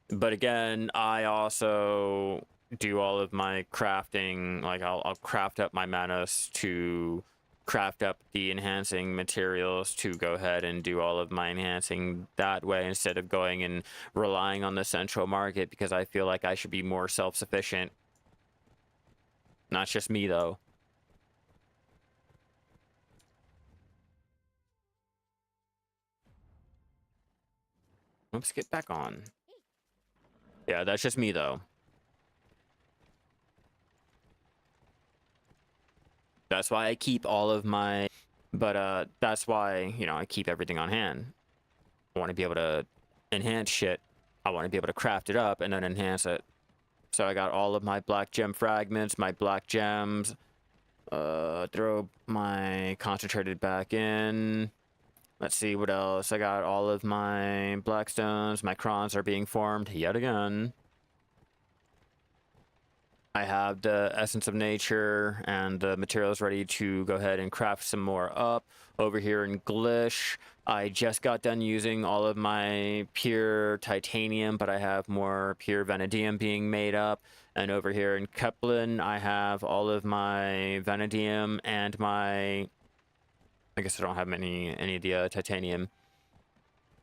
Speaker 1: But again, I also do all of my crafting. Like, I'll craft up my manas to craft up the enhancing materials to go ahead and do all of my enhancing that way instead of going and relying on the central market, because I feel like I should be more self-sufficient. Not just me, though. Let's get back on. Yeah, that's just me, though. That's why I keep all of my... But, that's why, you know, I keep everything on hand. I want to be able to enhance shit. I want to be able to craft it up and then enhance it. So I got all of my black gem fragments, my black gems. Throw my concentrated back in. Let's see what else. I got all of my black stones. My crons are being formed yet again. I have the essence of nature and the materials ready to go ahead and craft some more up. Over here in Glish, I just got done using all of my pure titanium, but I have more pure vanadium being made up. And over here in Keplin, I have all of my vanadium and my... I guess I don't have any of the titanium.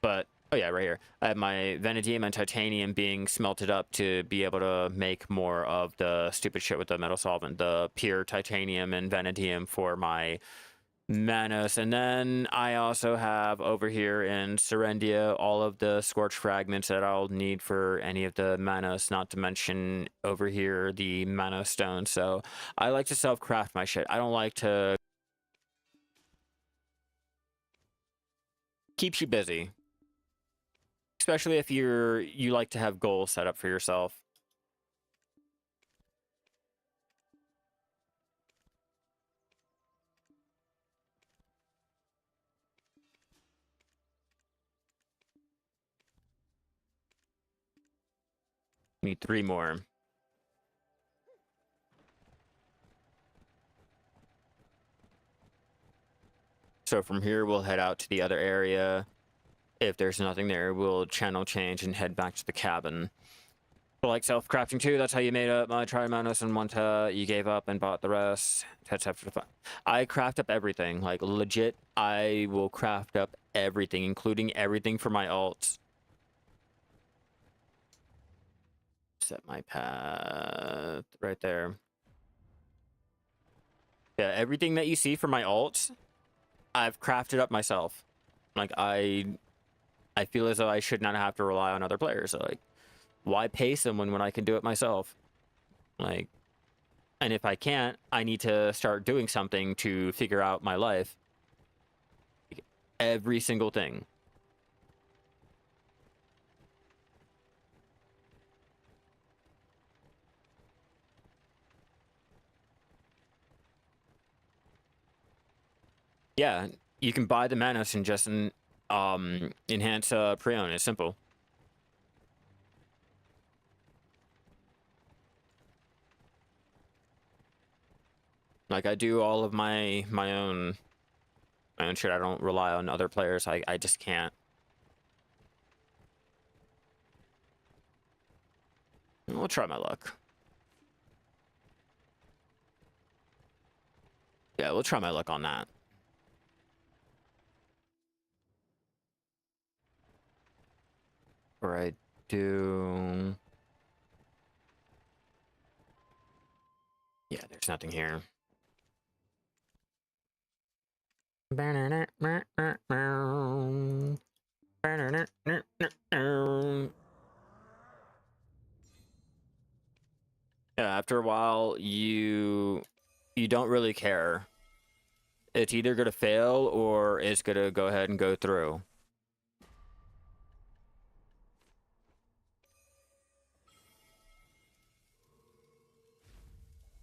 Speaker 1: But, oh yeah, right here. I have my vanadium and titanium being smelted up to be able to make more of the stupid shit with the metal solvent. The pure titanium and vanadium for my manas. And then I also have over here in Serendia all of the scorch fragments that I'll need for any of the manas, not to mention over here the mana stone. So I like to self-craft my shit. I don't like to... Keeps you busy. Especially if you like to have goals set up for yourself. Need 3 more. So from here, we'll head out to the other area. If there's nothing there, we'll channel change and head back to the cabin. But like self-crafting too, that's how you made up my Trimanos and Monta. You gave up and bought the rest. I craft up everything. Like, legit, I will craft up everything, including everything for my alts. Set my path right there. Yeah, everything that you see for my alts, I've crafted up myself. Like, I feel as though I should not have to rely on other players. Like, why pay someone when I can do it myself? Like, and if I can't, I need to start doing something to figure out my life. Like, every single thing. Yeah, you can buy the manas and just enhance Prion. It's simple. Like, I do all of my own shit. I don't rely on other players. I just can't. We'll try my luck. Yeah, we'll try my luck on that. Or I do... Yeah, there's nothing here. Yeah, after a while, you don't really care. It's either gonna fail or it's gonna go ahead and go through.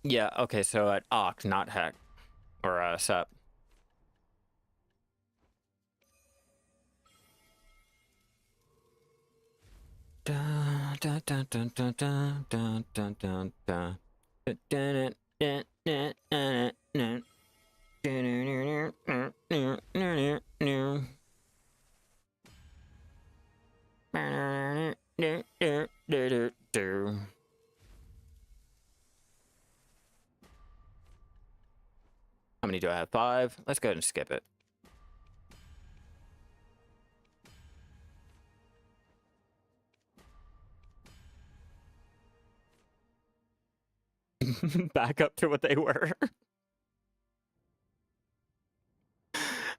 Speaker 1: Yeah, okay, so at Oct, not Heck. Or Sep. Dun, dun, dun, dun, dun, dun, dun, dun, dun, dun. How many do I have? 5? Let's go ahead and skip it. Back up to what they were.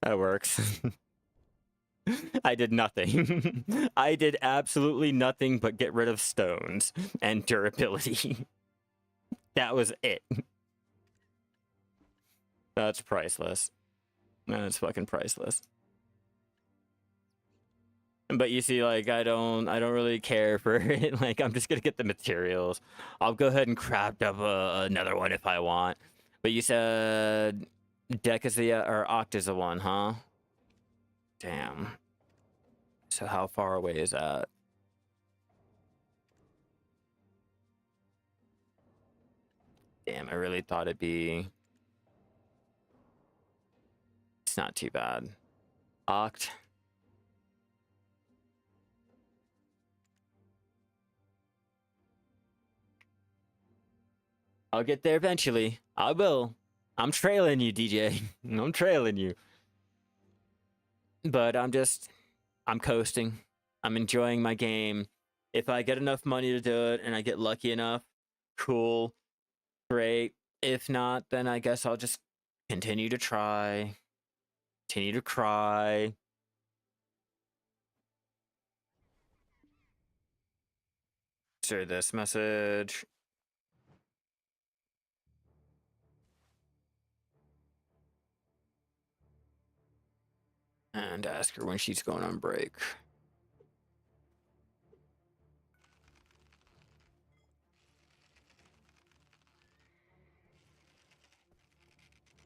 Speaker 1: That works. I did nothing. I did absolutely nothing but get rid of stones and durability. That was it. That's priceless. That's fucking priceless. But you see, like, I don't really care for it. Like, I'm just gonna get the materials. I'll go ahead and craft up another one if I want. But you said Deck is the or Oct is the one, huh? Damn. So how far away is that? Damn, I really thought it'd be... It's not too bad. Oct. I'll get there eventually. I will. I'm trailing you, DJ. I'm trailing you. But I'm coasting. I'm enjoying my game. If I get enough money to do it and I get lucky enough, cool, great. If not, then I guess I'll just continue to try. Continue to cry. Share this message. And ask her when she's going on break.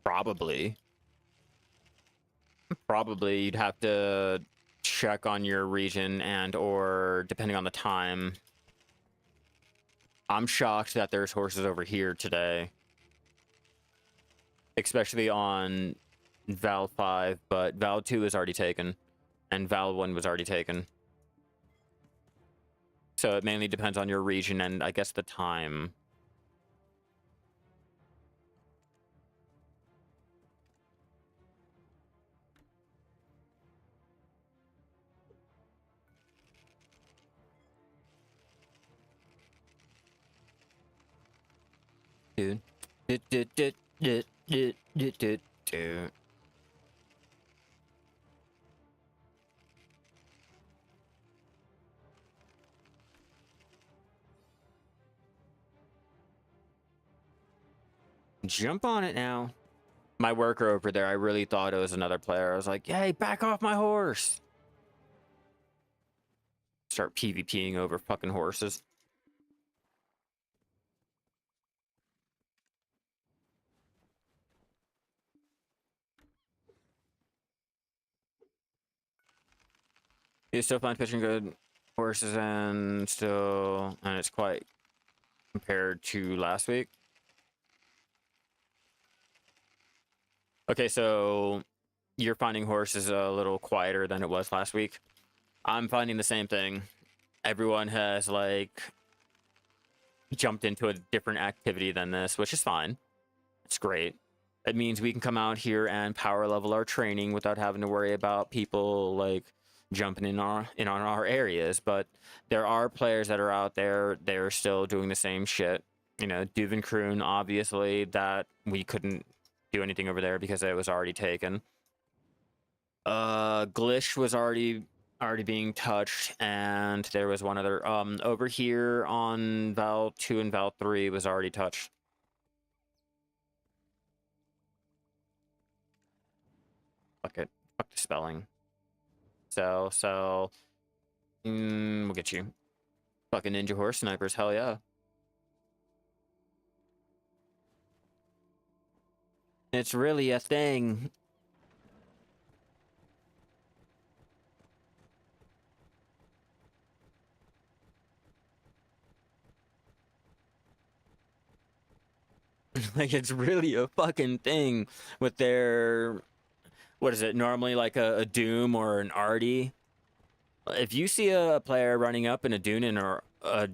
Speaker 1: Probably you'd have to check on your region and or depending on the time. I'm shocked that there's horses over here today. Especially on Val 5, but Val 2 is already taken. And Val 1 was already taken. So it mainly depends on your region and I guess the time. Dude. Jump on it now. My worker over there, I really thought it was another player. I was like, hey, back off my horse. Start PvPing over fucking horses. You still find fishing good horses and it's quite compared to last week. Okay, so you're finding horses a little quieter than it was last week. I'm finding the same thing. Everyone has like jumped into a different activity than this, which is fine. It's great. It means we can come out here and power level our training without having to worry about people like jumping in on our areas. But there are players that are out there, they're still doing the same shit. You know, Duvenkroon, obviously, that we couldn't do anything over there because it was already taken. Glish was already being touched, and there was one other over here on Val 2 and Val 3 was already touched. Fuck it. Fuck the spelling. So we'll get you. Fucking ninja horse snipers, hell yeah. It's really a thing. Like, it's really a fucking thing with their, what is it, normally like a Doom or an Artie. If you see a player running up in a Dune or a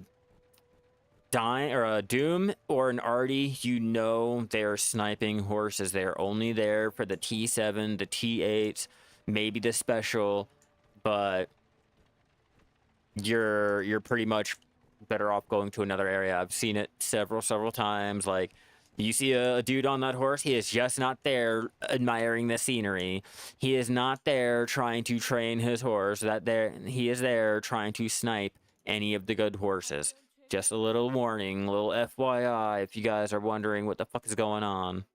Speaker 1: Doom or an Artie, you know they're sniping horses. They're only there for the T7, the T8, maybe the special, but you're pretty much better off going to another area. I've seen it several times. Like, you see a dude on that horse, he is just not there admiring the scenery. He is not there trying to train his horse. He is there trying to snipe any of the good horses. Just a little warning, little FYI, if you guys are wondering what the fuck is going on.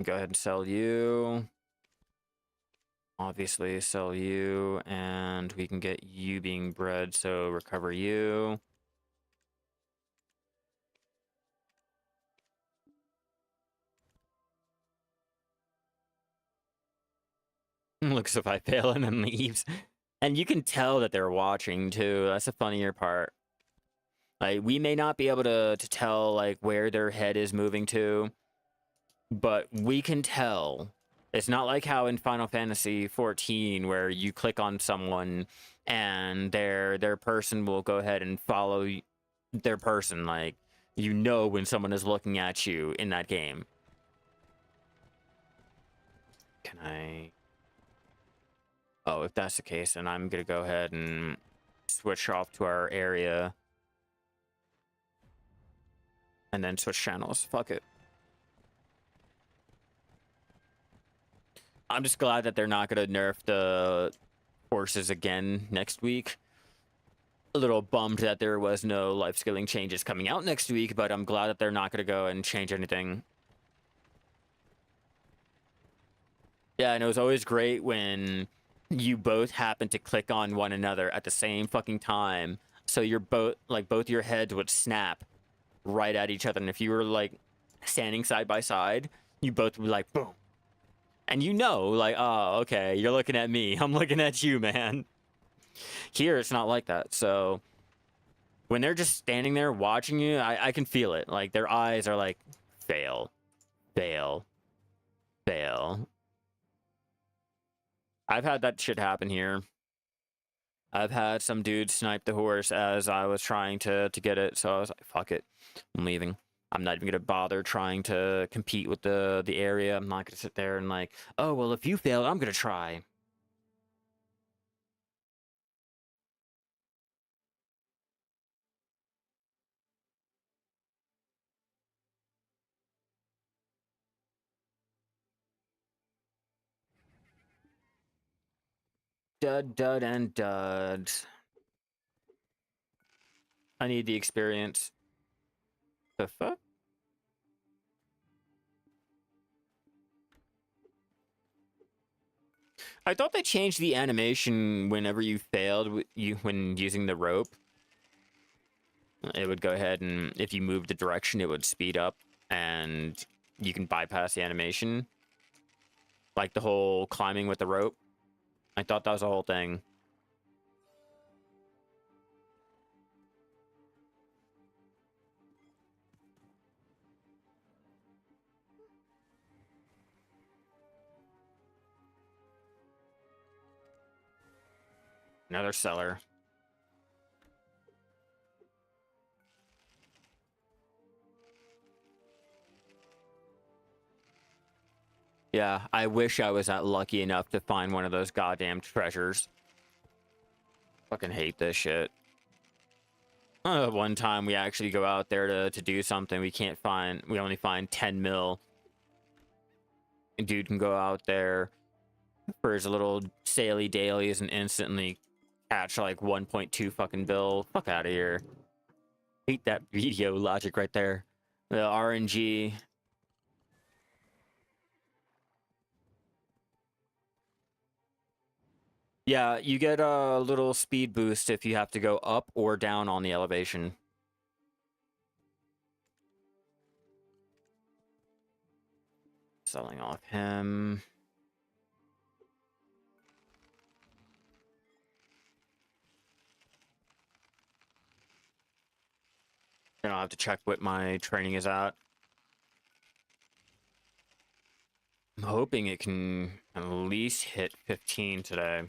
Speaker 1: Go ahead and sell you. Obviously, sell you, and we can get you being bred, so recover you. Looks if I fail and then leaves. And you can tell that they're watching, too. That's the funnier part. Like, we may not be able to tell, like, where their head is moving to, but we can tell. It's not like how in Final Fantasy 14 where you click on someone and their person will go ahead and follow their person. Like, you know when someone is looking at you in that game. Can I... Oh, if that's the case, then I'm gonna go ahead and switch off to our area. And then switch channels. Fuck it. I'm just glad that they're not going to nerf the horses again next week. A little bummed that there was no life skilling changes coming out next week, but I'm glad that they're not going to go and change anything. Yeah, and it was always great when you both happen to click on one another at the same fucking time. So you're both, like, both your heads would snap right at each other. And if you were, like, standing side by side, you both would be like, boom. And you know, like, oh, okay, you're looking at me. I'm looking at you, man. Here, it's not like that. So when they're just standing there watching you, I can feel it. Like, their eyes are like, fail, fail, fail. I've had that shit happen here. I've had some dude snipe the horse as I was trying to get it. So I was like, fuck it, I'm leaving. I'm not even gonna bother trying to compete with the area. I'm not gonna sit there and like, oh well, if you fail, I'm gonna try. Dud, dud, and dud. I need the experience. The fuck? I thought they changed the animation whenever you failed when using the rope. It would go ahead and if you moved the direction, it would speed up and you can bypass the animation. Like the whole climbing with the rope. I thought that was the whole thing. Another cellar. Yeah, I wish I was that lucky enough to find one of those goddamn treasures. Fucking hate this shit. One time we actually go out there to do something, we only find 10 mil. A dude can go out there for his little saily dailies and instantly catch like 1.2 fucking bill. Fuck out of here. Hate that video logic right there. The RNG. Yeah, you get a little speed boost if you have to go up or down on the elevation. Selling off him. Then I'll have to check what my training is at. I'm hoping it can at least hit 15 today.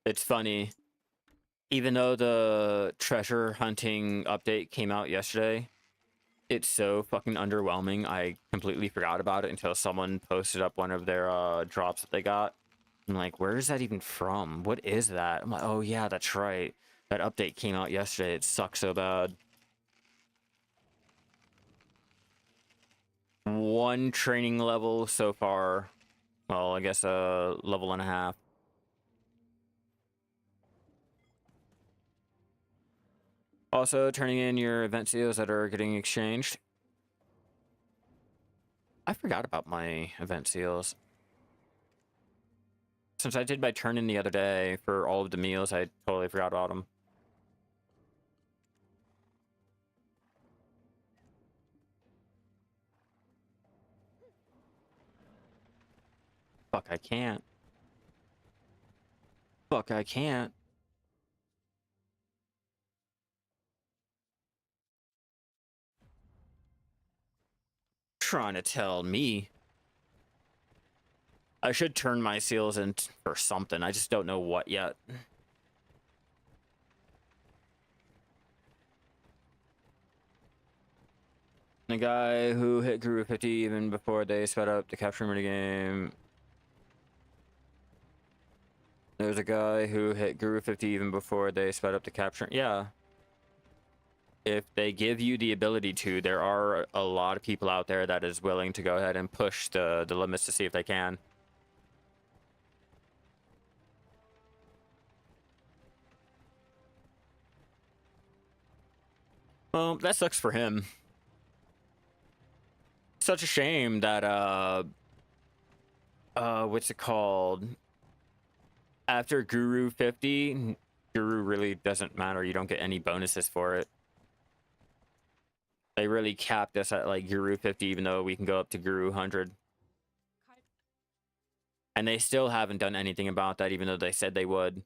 Speaker 1: It's funny. Even though the treasure hunting update came out yesterday, it's so fucking underwhelming. I completely forgot about it until someone posted up one of their drops that they got. I'm like, where is that even from? What is that? I'm like, oh yeah, that's right. That update came out yesterday. It sucks so bad. One training level so far. Well, I guess a level and a half. Also, turning in your event seals that are getting exchanged. I forgot about my event seals. Since I did my turn-in the other day for all of the meals, I totally forgot about them. Fuck, I can't. Fuck, I can't. Trying to tell me. I should turn my seals in for something. I just don't know what yet. The guy who hit Guru 50 even before they sped up the capture minigame. There's a guy who hit Guru 50 even before they sped up the capture. Yeah. If they give you the ability to, there are a lot of people out there that is willing to go ahead and push the limits to see if they can. Well, that sucks for him. Such a shame that what's it called? After Guru 50, Guru really doesn't matter. You don't get any bonuses for it. They really capped us at like Guru 50, even though we can go up to Guru 100. And they still haven't done anything about that, even though they said they would.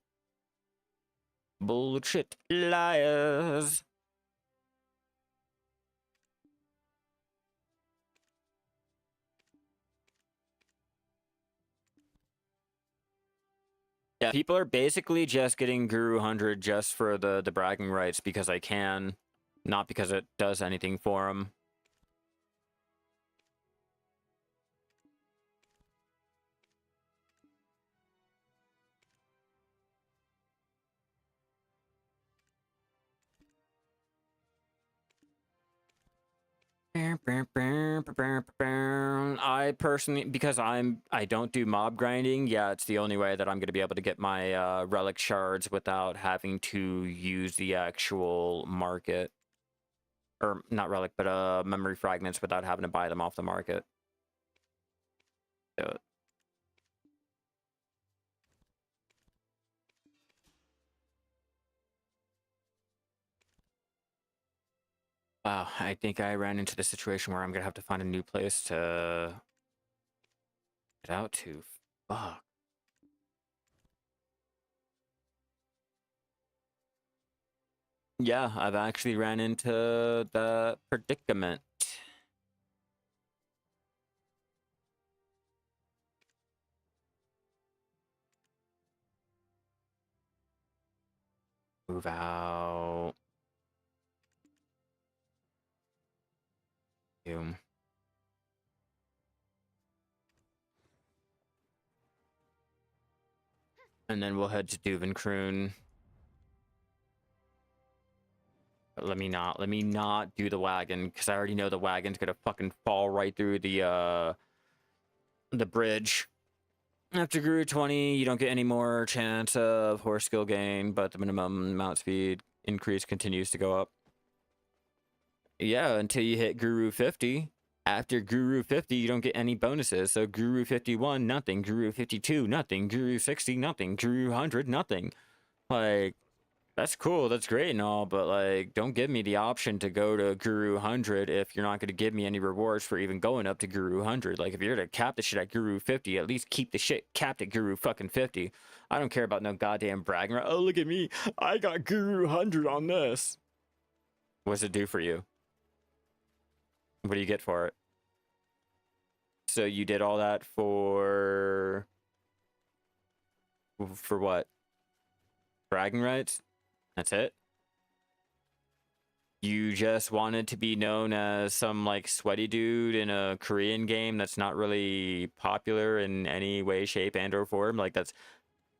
Speaker 1: Bullshit liars. Yeah, people are basically just getting Guru 100 just for the bragging rights because I can, not because it does anything for them. I personally, because I don't do mob grinding, yeah, it's the only way that I'm going to be able to get my relic shards without having to use the actual market. Or not relic, but memory fragments without having to buy them off the market. Do it. Wow, I think I ran into the situation where I'm gonna have to find a new place to get out to. Fuck. Yeah, I've actually ran into the predicament. Move out. Boom. And then we'll head to Duvenkroon. Let me not do the wagon, because I already know the wagon's gonna fucking fall right through the bridge. After Guru 20, you don't get any more chance of horse skill gain, but the minimum mount speed increase continues to go up. Yeah, until you hit Guru 50. After Guru 50, you don't get any bonuses. So Guru 51, nothing. Guru 52, nothing. Guru 60, nothing. Guru 100, nothing. Like, that's cool, that's great and all, but like, don't give me the option to go to Guru 100 if you're not going to give me any rewards for even going up to Guru 100. Like, if you're to cap the shit at Guru 50, at least keep the shit capped at Guru fucking 50. I don't care about no goddamn bragging. Oh, look at me, I got Guru 100 on this. What's it do for you? What do you get for it? So you did all that for what? Bragging rights? That's it? You just wanted to be known as some like sweaty dude in a Korean game that's not really popular in any way, shape, and or form. Like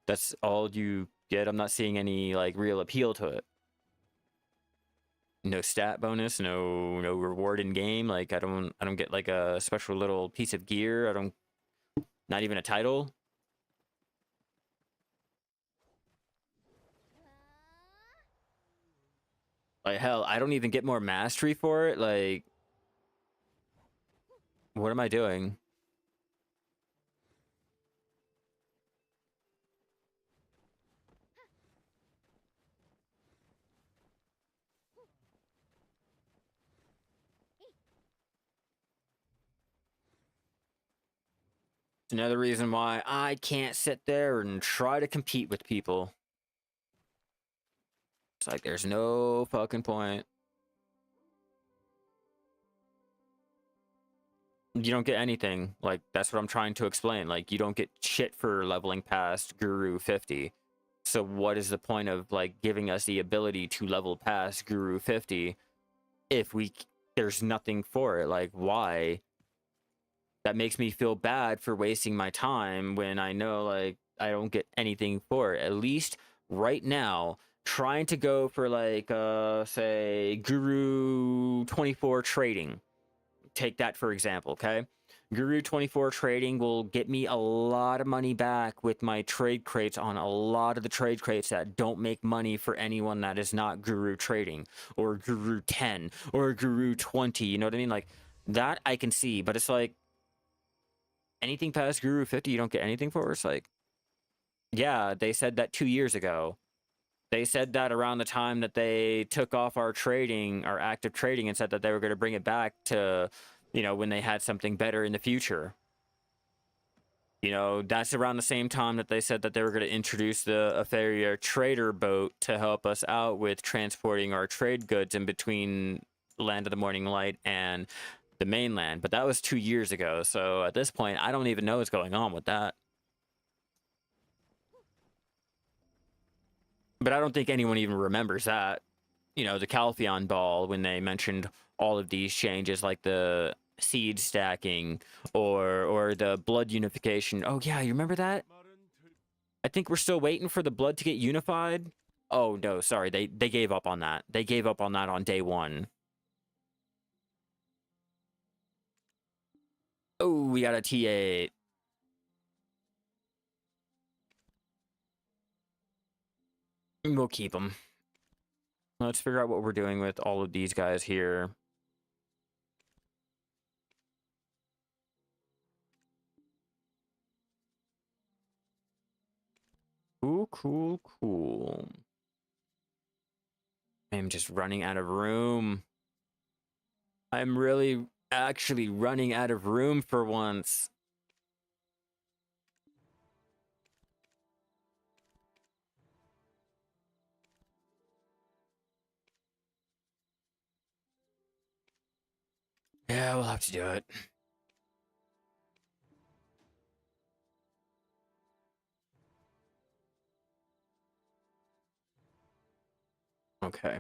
Speaker 1: that's all you get. I'm not seeing any like real appeal to it. No stat bonus, no reward in game. Like I don't get like a special little piece of gear. Not even a title. Like hell, I don't even get more mastery for it. Like what am I doing? It's another reason why I can't sit there and try to compete with people. It's like there's no fucking point. You don't get anything. Like that's what I'm trying to explain. Like you don't get shit for leveling past Guru 50. So what is the point of like giving us the ability to level past Guru 50 if there's nothing for it? Like why? That makes me feel bad for wasting my time when I know like I don't get anything for it. At least right now, trying to go for like say Guru 24 trading. Take that for example, okay? Guru 24 trading will get me a lot of money back with my trade crates on a lot of the trade crates that don't make money for anyone that is not Guru trading or Guru 10 or Guru 20. You know what I mean? Like that I can see, but it's like anything past Guru 50, you don't get anything for. It's like, yeah, they said that 2 years ago. They said that around the time that they took off our trading, our active trading, and said that they were going to bring it back to, when they had something better in the future. That's around the same time that they said that they were going to introduce the Afaria trader boat to help us out with transporting our trade goods in between Land of the Morning Light and the mainland. But that was 2 years ago. So at this point, I don't even know what's going on with that. But I don't think anyone even remembers that. The Calpheon Ball, when they mentioned all of these changes, like the seed stacking or the blood unification. Oh yeah, you remember that? I think we're still waiting for the blood to get unified. Oh no, sorry, they gave up on that. They gave up on that on day one. Oh, we got a T8. We'll keep them. Let's figure out what we're doing with all of these guys here. Cool. I'm just running out of room. I'm really actually running out of room for once. Yeah, we'll have to do it. Okay.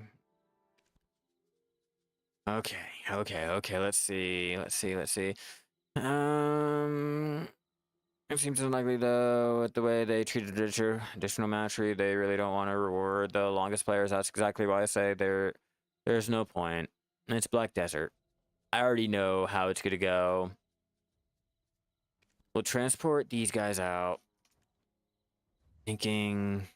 Speaker 1: Okay. Let's see. It seems unlikely, though, with the way they treated additional mastery, they really don't want to reward the longest players. That's exactly why I say there's no point. It's Black Desert. I already know how it's gonna go. We'll transport these guys out. Thinking...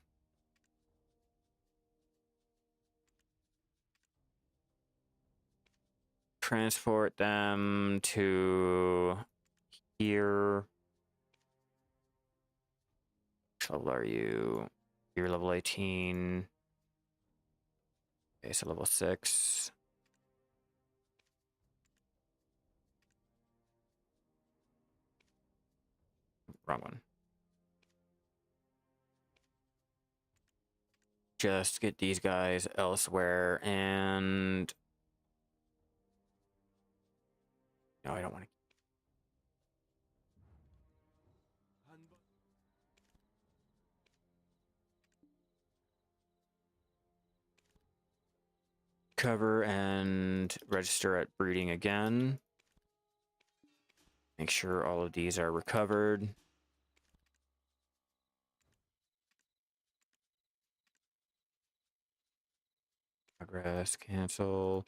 Speaker 1: transport them to here. Which level are you? You're level 18. Okay, so level 6. Wrong one. Just get these guys elsewhere, and... no, I don't want to. Cover and register at breeding again. Make sure all of these are recovered. Progress, cancel.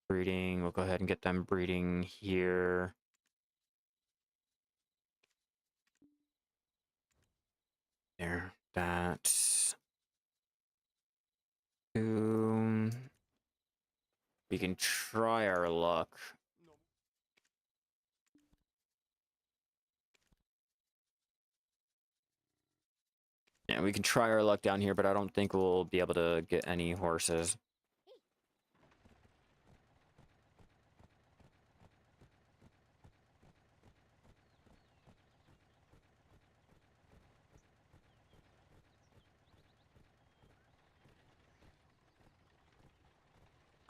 Speaker 1: Breeding, we'll go ahead and get them breeding here. There, that's... we can try our luck. Yeah, we can try our luck down here, but I don't think we'll be able to get any horses.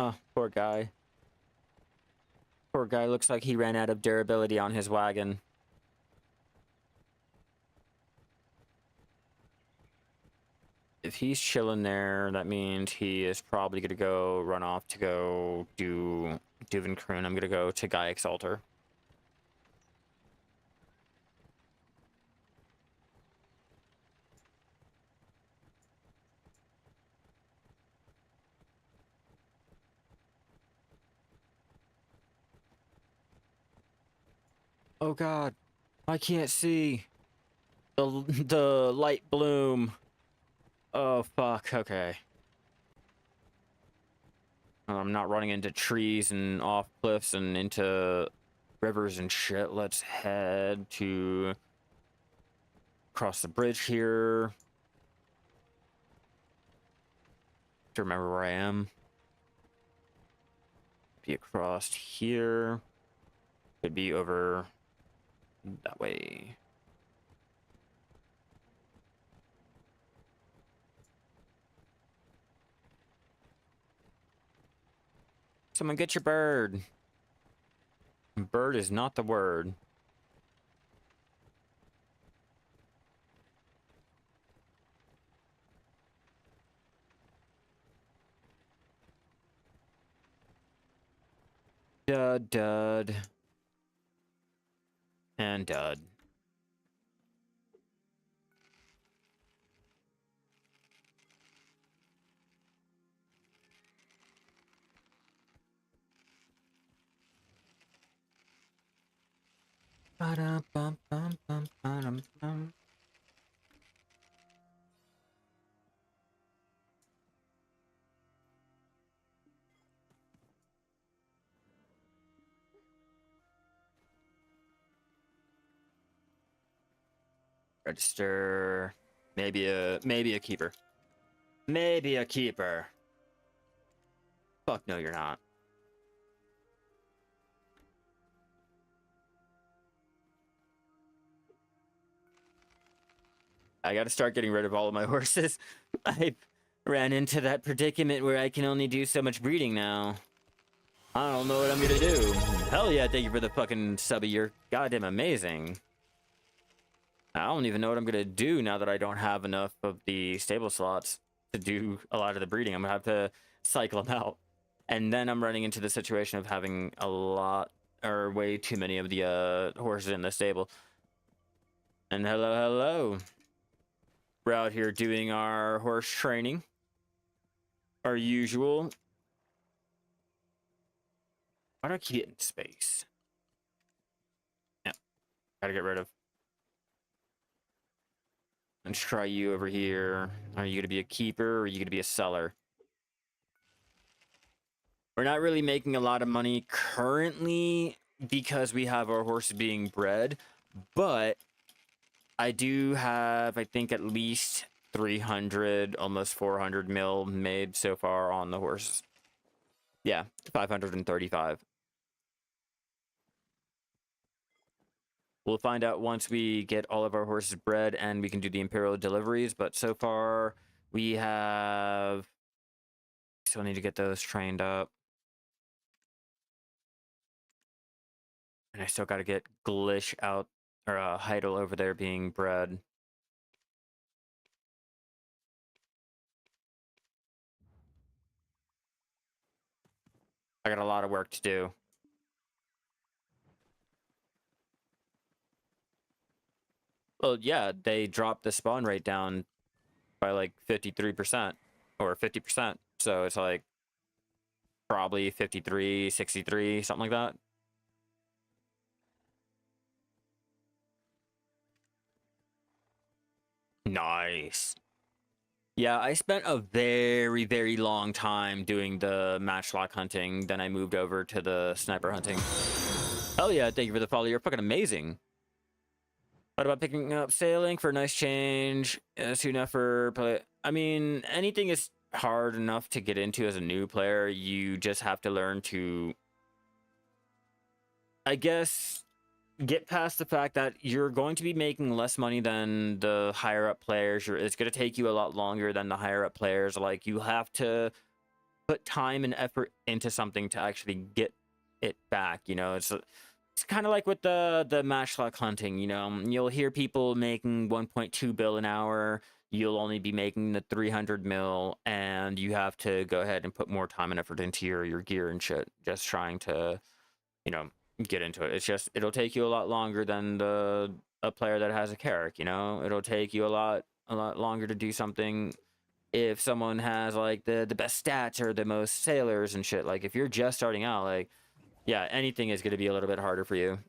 Speaker 1: Oh, poor guy. Poor guy looks like he ran out of durability on his wagon. If he's chilling there, that means he is probably gonna go run off to go do Duven Kroon. I'm gonna go to Gaia's altar. Oh god, I can't see the light bloom. Oh fuck, okay. I'm not running into trees and off cliffs and into rivers and shit. Let's head to cross the bridge here. To remember where I am. Be across here. Could be over that way. Someone get your bird. Bird is not the word. Dud, dud. And dud. Ba-da-bum-bum-bum-bum-bum. Register. Maybe a keeper. Maybe a keeper. Fuck no, you're not. I gotta start getting rid of all of my horses. I ran into that predicament where I can only do so much breeding now. I don't know what I'm gonna do. Hell yeah, thank you for the fucking subby. You're goddamn amazing. I don't even know what I'm gonna do now that I don't have enough of the stable slots to do a lot of the breeding. I'm gonna have to cycle them out. And then I'm running into the situation of having a lot, or way too many of the horses in the stable. And hello, hello. We're out here doing our horse training. Our usual. Why do I keep getting space? Yeah, gotta get rid of. Let's try you over here. Are you gonna be a keeper or are you gonna be a seller? We're not really making a lot of money currently because we have our horses being bred, but I do have, I think, at least 300, almost 400 mil made so far on the horses. Yeah, 535. We'll find out once we get all of our horses bred and we can do the imperial deliveries, but so far we have... Still need to get those trained up. And I still got to get Glish out, or Heidel over there being bred. I got a lot of work to do. Well, yeah, they dropped the spawn rate down by like 53% or 50%. So it's like probably 53, 63, something like that. Nice. Yeah, I spent a very, very long time doing the matchlock hunting. Then I moved over to the sniper hunting. Hell yeah, thank you for the follow. You're fucking amazing. What about picking up sailing for a nice change? Soon enough for play. I mean, anything is hard enough to get into as a new player. You just have to learn to, I guess, get past the fact that you're going to be making less money than the higher up players. It's going to take you a lot longer than the higher up players. Like, you have to put time and effort into something to actually get it back. You know, it's kind of like with the matchlock hunting. You know, you'll hear people making 1.2 bill an hour. You'll only be making the 300 mil, and you have to go ahead and put more time and effort into your gear and shit, just trying to, you know, get into it. It's just, it'll take you a lot longer than a player that has a Carrick. You know, it'll take you a lot longer to do something if someone has like the best stats or the most sailors and shit. Like, if you're just starting out, like, yeah, anything is going to be a little bit harder for you.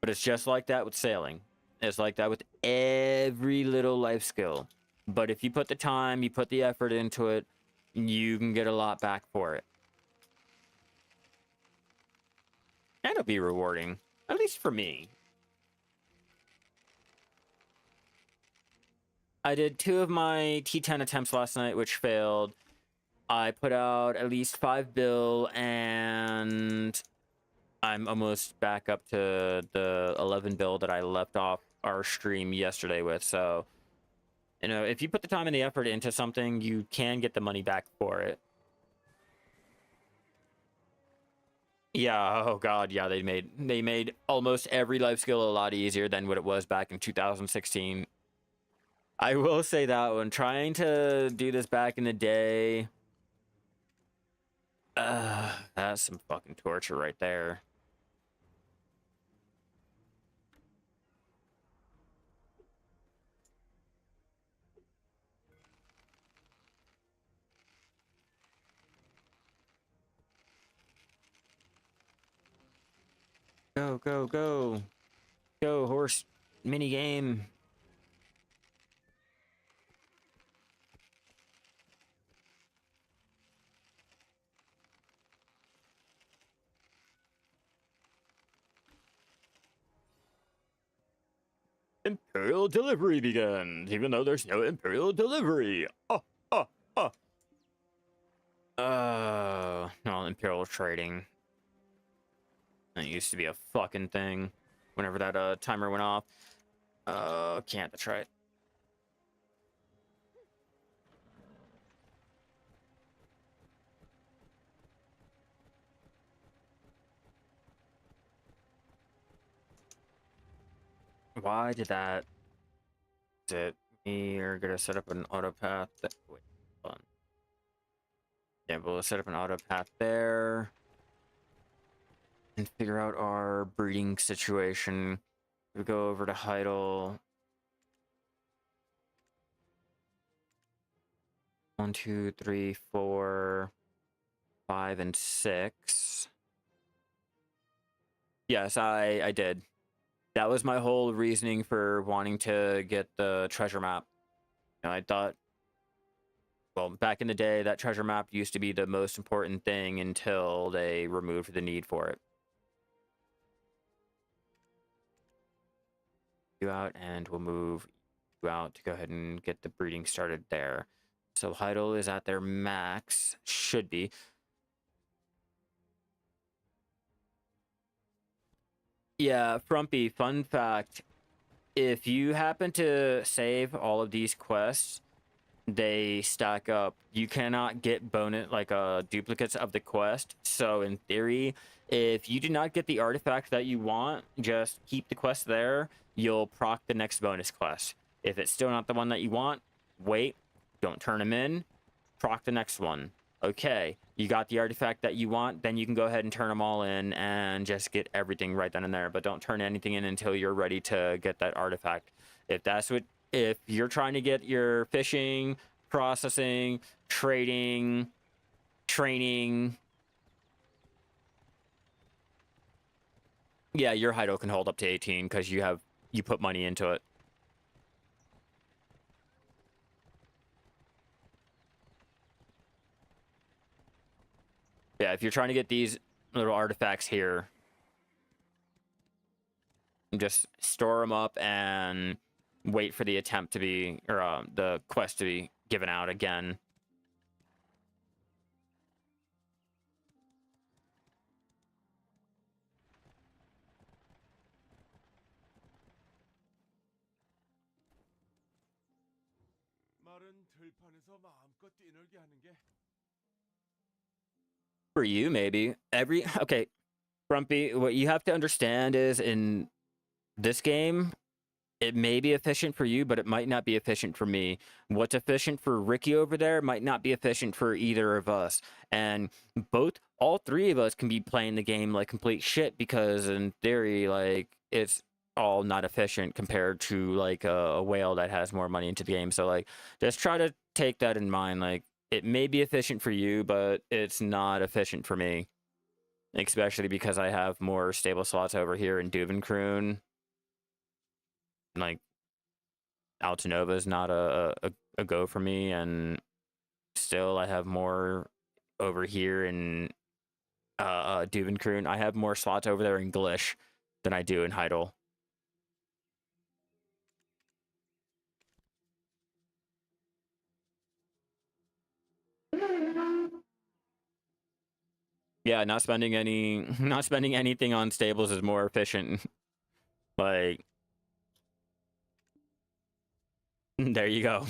Speaker 1: But it's just like that with sailing. It's like that with every little life skill. But if you put the time, you put the effort into it, you can get a lot back for it. And it'll be rewarding, at least for me. I did 2 of my T10 attempts last night, which failed. I put out at least 5 bill, and I'm almost back up to the 11 bill that I left off our stream yesterday with. So, you know, if you put the time and the effort into something, you can get the money back for it. Yeah, oh god, yeah, they made almost every life skill a lot easier than what it was back in 2016. I will say that one. Trying to do this back in the day, that's some fucking torture right there. Go, go, go. Go, horse mini game. Imperial delivery begins, even though there's no Imperial delivery. Oh, oh, oh. No, Imperial trading. That used to be a fucking thing whenever that timer went off. Can't, that's right. Why did that? Is it me or gonna set up an auto path? Wait, hold on. Yeah, we'll set up an auto path there and figure out our breeding situation. We go over to Heidel. 1, 2, 3, 4, 5, and 6. Yes, I did. That was my whole reasoning for wanting to get the treasure map. And I thought, well, back in the day, that treasure map used to be the most important thing until they removed the need for it. You out, and we'll move you out to go ahead and get the breeding started there. So Heidel is at their max, should be. Yeah, Frumpy, fun fact. If you happen to save all of these quests, they stack up. You cannot get bonus duplicates of the quest. So in theory, if you do not get the artifact that you want, just keep the quest there. You'll proc the next bonus quest. If it's still not the one that you want, wait, don't turn them in, proc the next one. Okay, you got the artifact that you want, then you can go ahead and turn them all in and just get everything right then and there. But don't turn anything in until you're ready to get that artifact. If you're trying to get your fishing, processing, trading, training, yeah, your Heido can hold up to 18 because you put money into it. Yeah, if you're trying to get these little artifacts here, just store them up and wait for the attempt to be, or the quest to be given out again. For you, maybe. Okay, Grumpy, what you have to understand is in this game, it may be efficient for you, but it might not be efficient for me. What's efficient for Ricky over there might not be efficient for either of us. And all three of us can be playing the game like complete shit because in theory, like, it's all not efficient compared to like a whale that has more money into the game. So like, just try to take that in mind. Like, it may be efficient for you, but it's not efficient for me. Especially because I have more stable slots over here in Duvenkroon. Like, Altanova is not a go for me, and still I have more over here in Duvenkroon. I have more slots over there in Glish than I do in Heidel. Yeah, not spending anything on stables is more efficient. Like, there you go.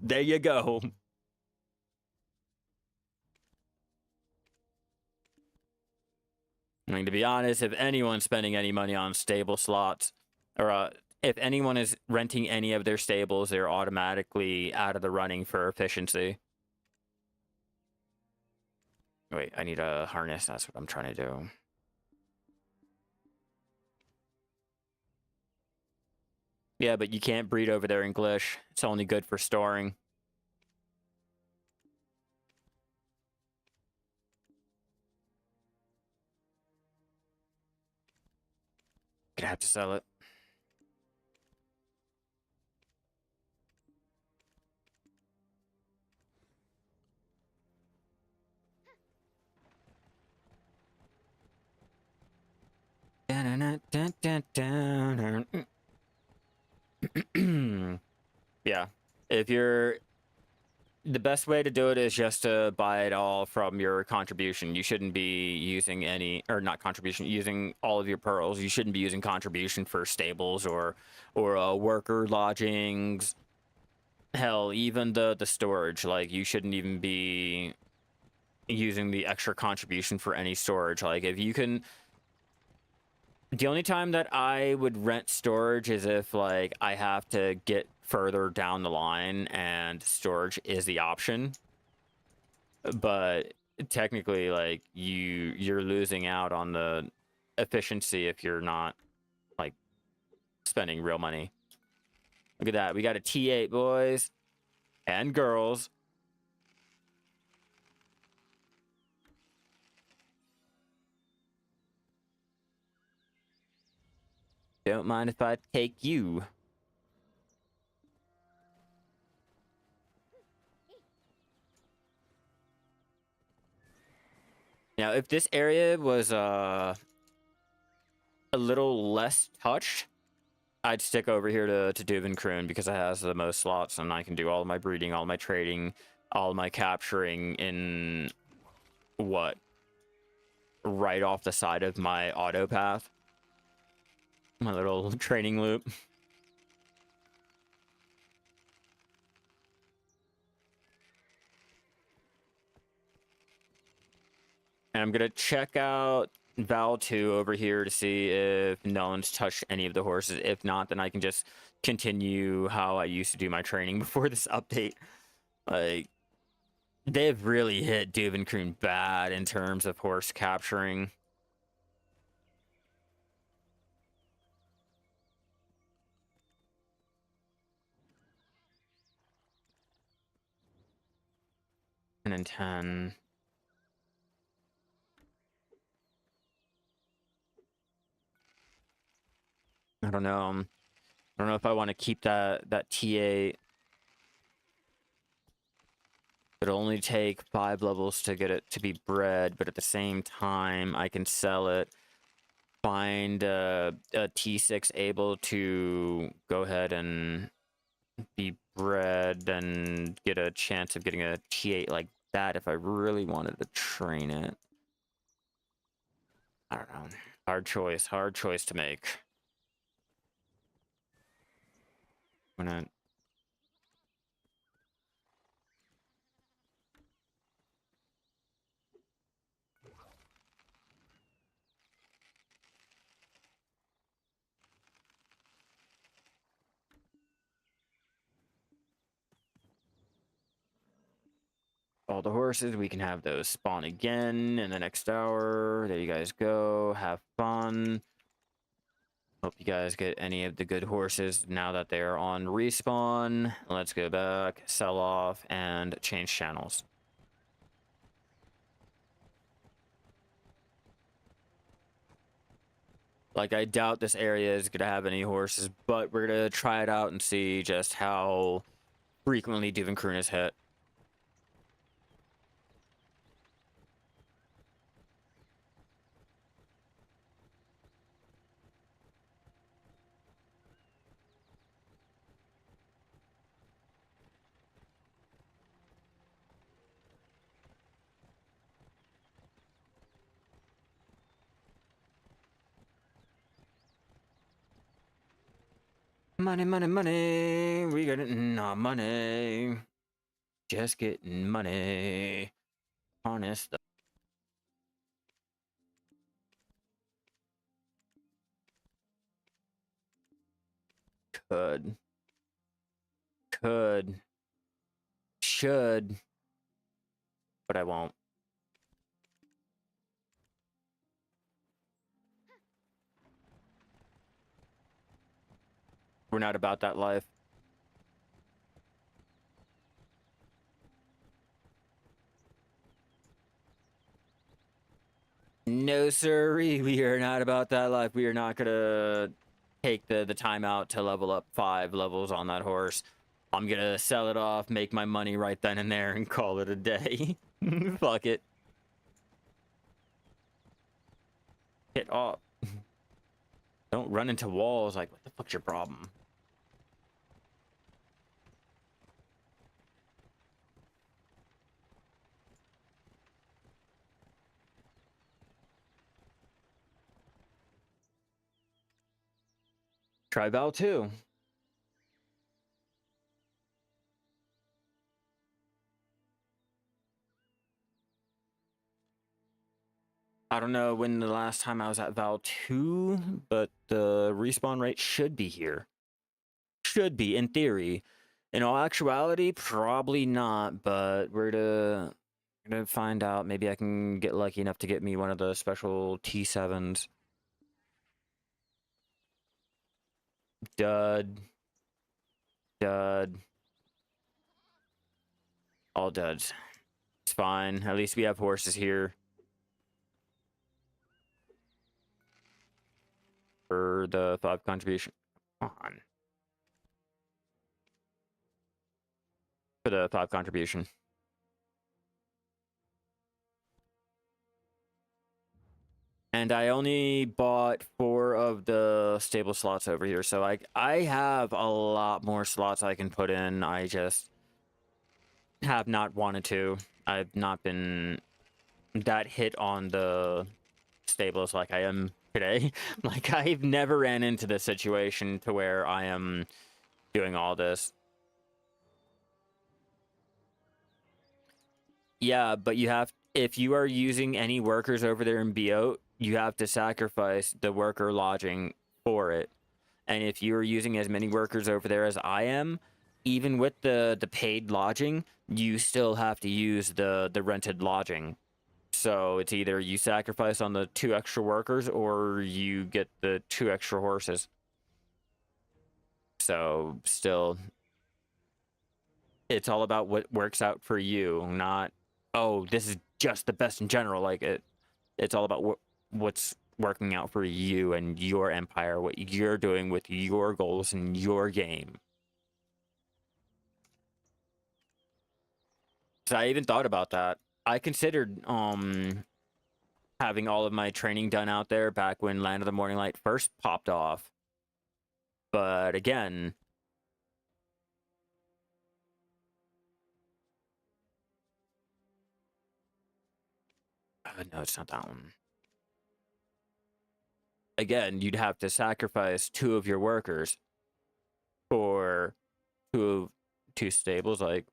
Speaker 1: There you go. I mean, to be honest, if anyone's spending any money on stable slots, or if anyone is renting any of their stables, they're automatically out of the running for efficiency. Wait, I need a harness. That's what I'm trying to do. Yeah, but you can't breed over there in Glish. It's only good for storing. Gonna have to sell it. Yeah, if you're the best way to do it is just to buy it all from your contribution. You shouldn't be using any, or not contribution, using all of your pearls. You shouldn't be using contribution for stables or worker lodgings. Hell, even the storage. Like, you shouldn't even be using the extra contribution for any storage. Like, if you can, the only time that I would rent storage is if, like, I have to get further down the line and storage is the option. But technically, like, you're losing out on the efficiency if you're not, like, spending real money. Look at that. We got a T8, boys and girls. Don't mind if I take you. Now, if this area was a little less touched, I'd stick over here to Duvenkroon because it has the most slots and I can do all of my breeding, all my trading, all my capturing in what? Right off the side of my auto path. My little training loop. And I'm gonna check out Val 2 over here to see if no one's touched any of the horses. If not, then I can just continue how I used to do my training before this update. Like, they've really hit Duvenkroon bad in terms of horse capturing. And then 10. I don't know. I don't know if I want to keep that TA. It'll only take 5 levels to get it to be bred, but at the same time, I can sell it. Find a T6 able to go ahead and be bred and get a chance of getting a T8 like that if I really wanted to train it. I don't know. Hard choice to make. I'm gonna... all the horses, we can have those spawn again in the next hour. There you guys go. Have fun. Hope you guys get any of the good horses now that they're on respawn. Let's go back, sell off, and change channels. Like, I doubt this area is going to have any horses, but we're going to try it out and see just how frequently Duvenkroon is hit. Money, money, money. We got it. No money. Just getting money. Honest. Could. Should. But I won't. We're not about that life. No, sirree, we are not about that life. We are not gonna take the time out to level up 5 levels on that horse. I'm gonna sell it off, make my money right then and there, and call it a day. Fuck it. Hit off. Don't run into walls. Like, what the fuck's your problem? Try Val 2. I don't know when the last time I was at Val 2, but the respawn rate should be here. Should be, in theory. In all actuality, probably not, but we're gonna find out. Maybe I can get lucky enough to get me one of the special T7s. Dud. Dud. All duds. It's fine. At least we have horses here. For the 5 contribution. Come on. For the 5 contribution. And I only bought 4 of the stable slots over here, so I have a lot more slots I can put in. I just have not wanted to. I've not been that hit on the stables like I am today. Like, I've never ran into this situation to where I am doing all this. Yeah, but you have, if you are using any workers over there in BO, you have to sacrifice the worker lodging for it. And if you're using as many workers over there as I am, even with the paid lodging, you still have to use the rented lodging. So it's either you sacrifice on the 2 extra workers or you get the 2 extra horses. So still, it's all about what works out for you, not, oh, this is just the best in general. Like, it's all about what's working out for you and your empire, what you're doing with your goals and your game. So I even thought about that. I considered having all of my training done out there back when Land of the Morning Light first popped off. But again, no, it's not that one. Again, you'd have to sacrifice 2 of your workers for 2 stables. Like,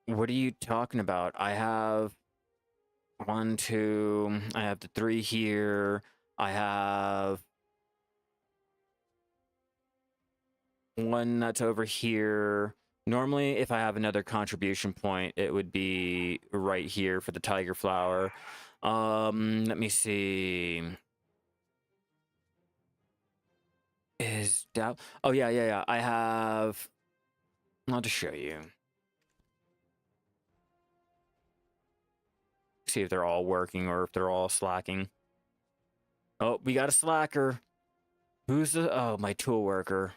Speaker 1: what are you talking about? I have 1, 2. I have the 3 here. I have 1 that's over here. Normally, if I have another contribution point, it would be right here for the tiger flower. Let me see. Is that? Oh yeah. I have. I'll just show you. See if they're all working or if they're all slacking. Oh, we got a slacker. Who's the? Oh, my tool worker.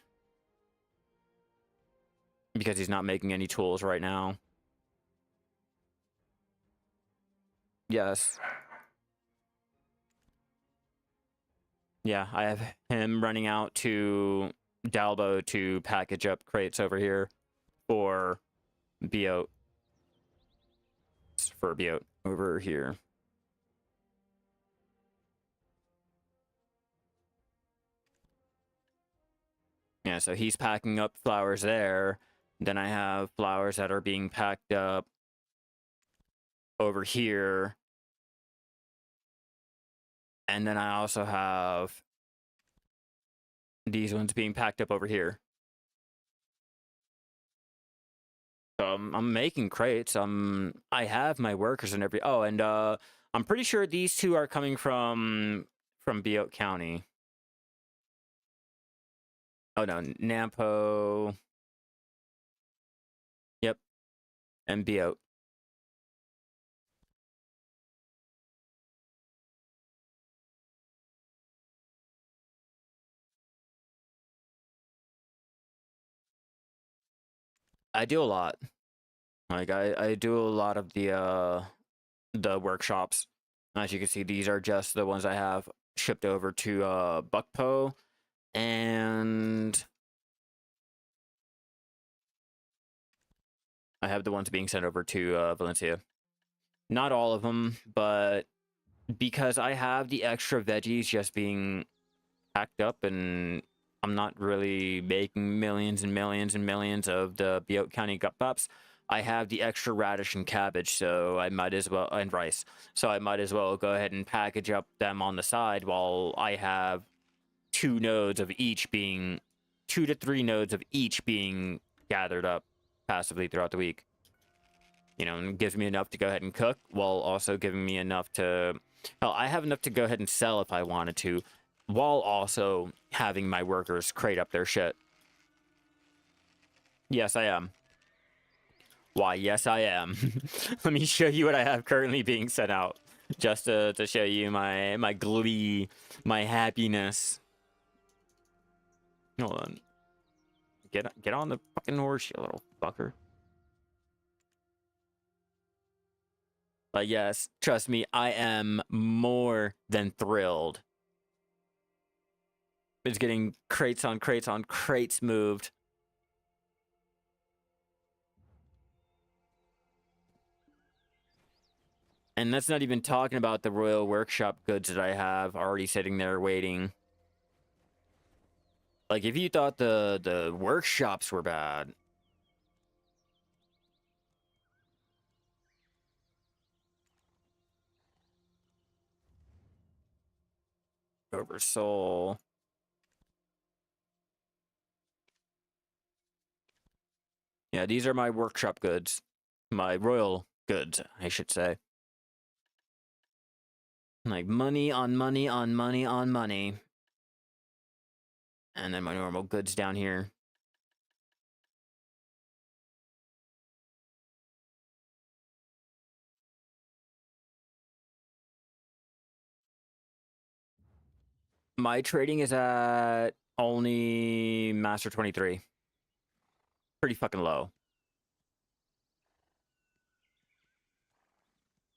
Speaker 1: Because he's not making any tools right now. Yes. Yeah, I have him running out to Dalbo to package up crates over here for Biot. For Biot over here. Yeah, so he's packing up flowers there. Then I have flowers that are being packed up over here. And then I also have these ones being packed up over here. So I'm making crates. I have my workers and every. Oh, and I'm pretty sure these 2 are coming from Biot County. Oh no, Nampo. Yep, and Biot. I do a lot. Like, I do a lot of the workshops. As you can see, these are just the ones I have shipped over to Buckpo, and I have the ones being sent over to Valencia. Not all of them, but because I have the extra veggies just being packed up and I'm not really making millions and millions and millions of the Butte County gut pops, I have the extra radish and cabbage, so I might as well, and rice, so I might as well go ahead and package up them on the side while I have 2 to 3 nodes of each being gathered up passively throughout the week. You know, and it gives me enough to go ahead and cook while also giving me enough to, hell, I have enough to go ahead and sell if I wanted to, while also having my workers crate up their shit. Yes, I am. Why, yes, I am. Let me show you what I have currently being sent out, just to show you my glee, my happiness. Hold on. Get on the fucking horse, you little fucker. But yes, trust me, I am more than thrilled. It's getting crates on crates on crates moved. And that's not even talking about the Royal Workshop goods that I have already sitting there waiting. Like, if you thought the workshops were bad... Oversoul. Yeah, these are my workshop goods. My royal goods, I should say. Like, money on money on money on money. And then my normal goods down here. My trading is at only Master 23. Pretty fucking low.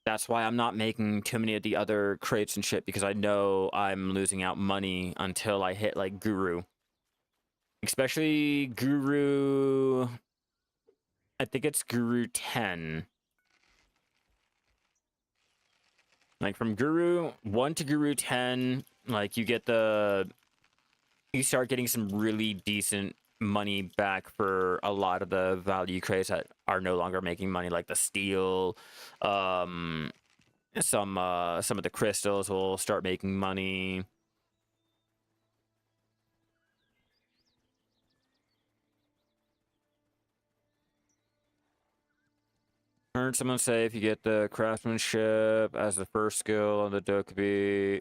Speaker 1: That's why I'm not making too many of the other crates and shit, because I know I'm losing out money until I hit, like, Guru. Especially Guru... I think it's Guru 10. Like, from Guru 1 to Guru 10, like, you start getting some really decent money back for a lot of the value crates that are no longer making money, like the steel. Some of the crystals will start making money. I heard someone say if you get the craftsmanship as the first skill on the Dokubi.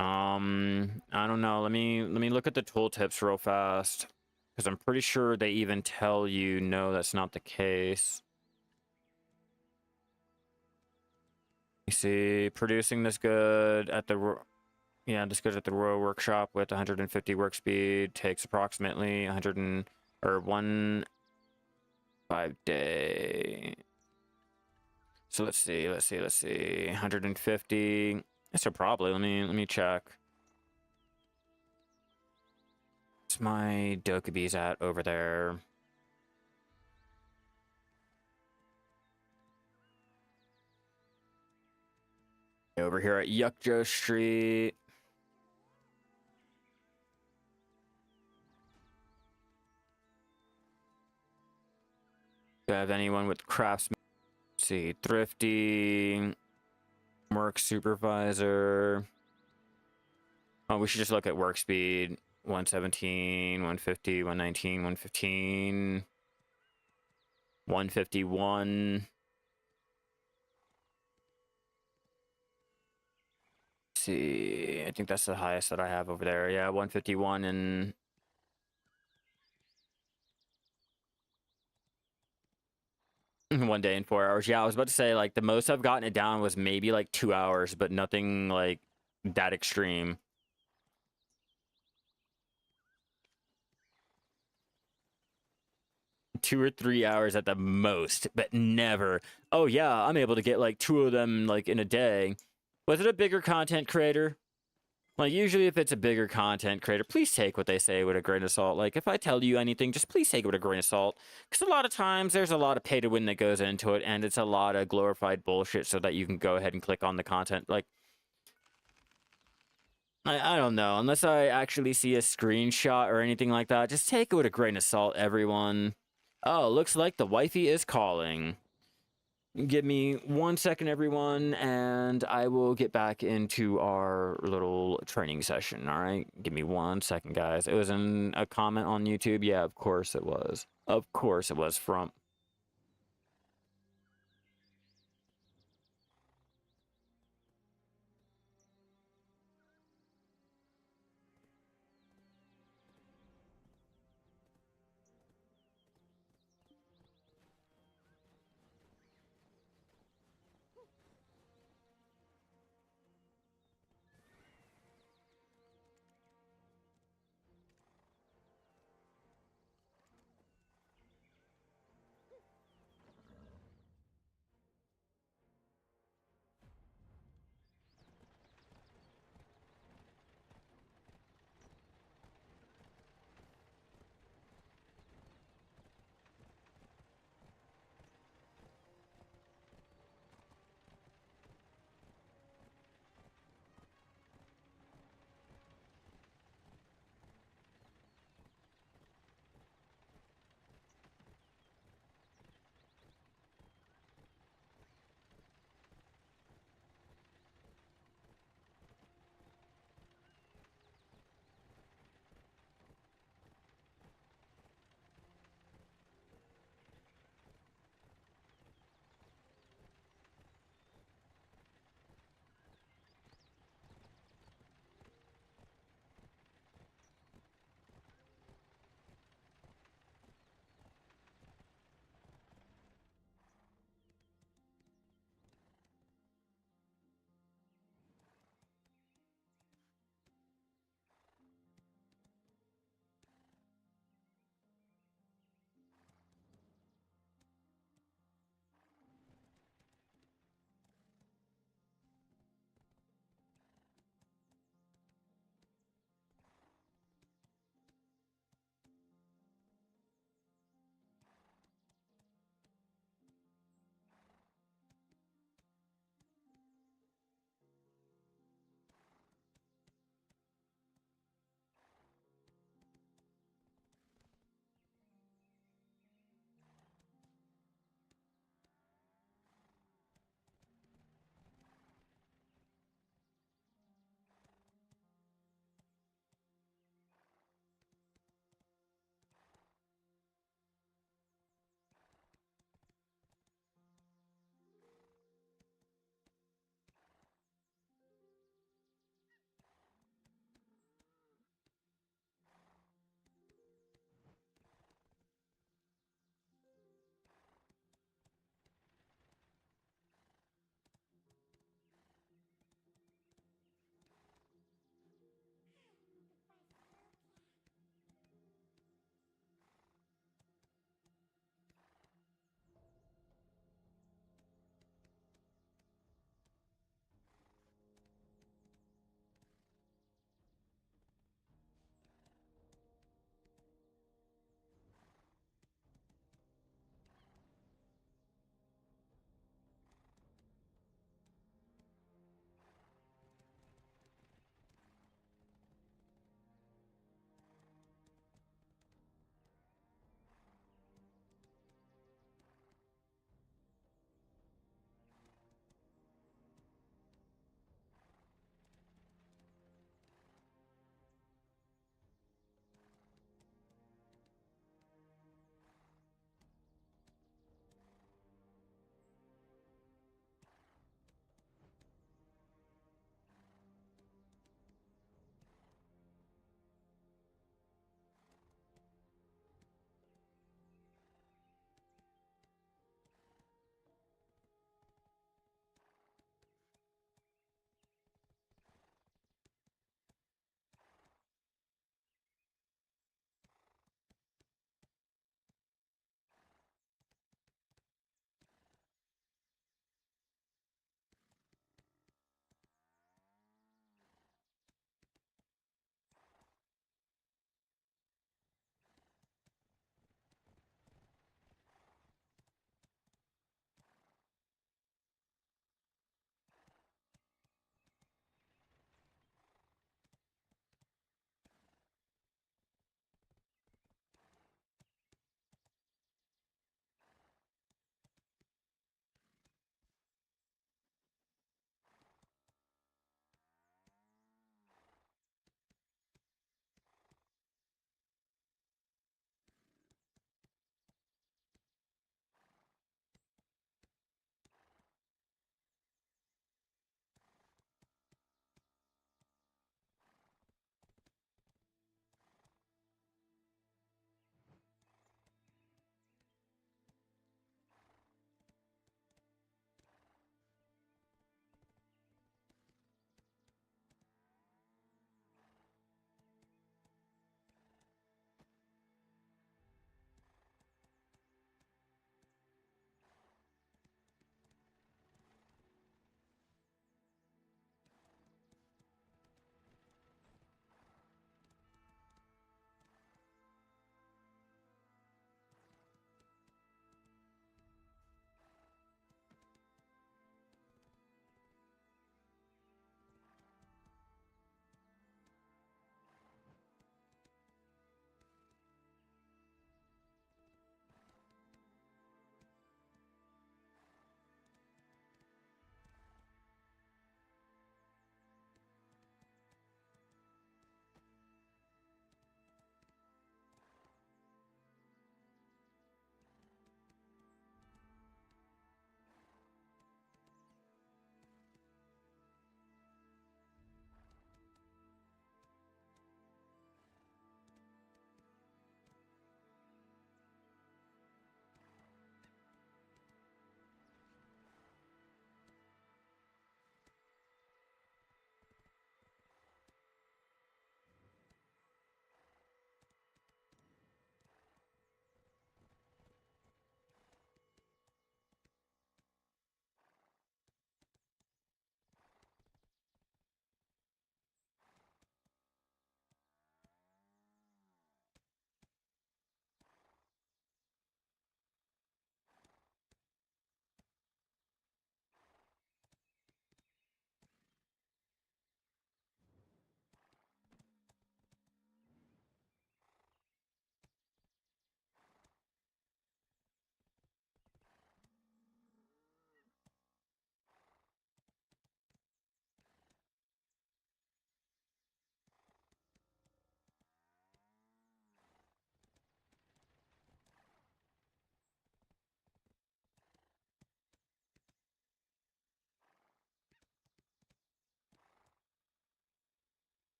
Speaker 1: I don't know. Let me look at the tooltips real fast, because I'm pretty sure they even tell you no, that's not the case. You see, producing this good at the this good at the Royal Workshop with 150 work speed takes approximately 1 5-day. So let's see. 150. So probably let me check. What's my Dokubi's at over there? Over here at Yukjo Street. Do I have anyone with craftsman? Let's see, thrifty, work supervisor. Oh, we should just look at work speed. 117, 150, 119, 115, 151. Let's see, I think that's the highest that I have over there. Yeah, 151 and... one day and 4 hours. Yeah, I was about to say, like, the most I've gotten it down was maybe like 2 hours, but nothing like that extreme. Two or 3 hours at the most, but never. Oh yeah, I'm able to get like 2 of them like in a day. Was it a bigger content creator? Like, usually if it's a bigger content creator, please take what they say with a grain of salt. Like, if I tell you anything, just please take it with a grain of salt. Because a lot of times, there's a lot of pay to win that goes into it, and it's a lot of glorified bullshit so that you can go ahead and click on the content. Like, I don't know. Unless I actually see a screenshot or anything like that, just take it with a grain of salt, everyone. Oh, looks like the wifey is calling. Give me 1 second, everyone, and I will get back into our little training session, all right? Give me 1 second, guys. It was in a comment on YouTube. Yeah, of course it was. Of course it was from...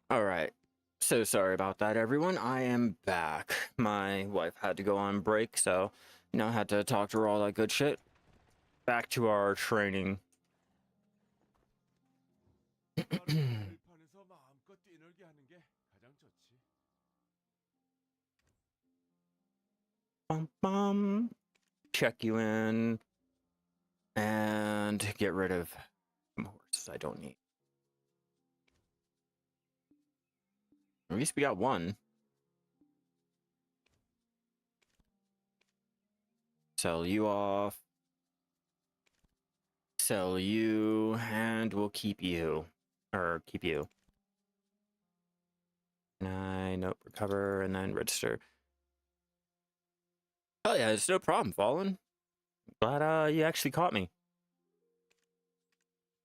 Speaker 1: All right. So sorry about that, everyone. I am back. My wife had to go on break, so, I had to talk to her, all that good shit. Back to our training. Bum. Check you in. And get rid of some horses I don't need. At least we got one. Sell you off. Sell you, and we'll keep you. Or keep you. Nope, recover, and then register. Oh yeah, it's no problem, Fallen. Glad you actually caught me.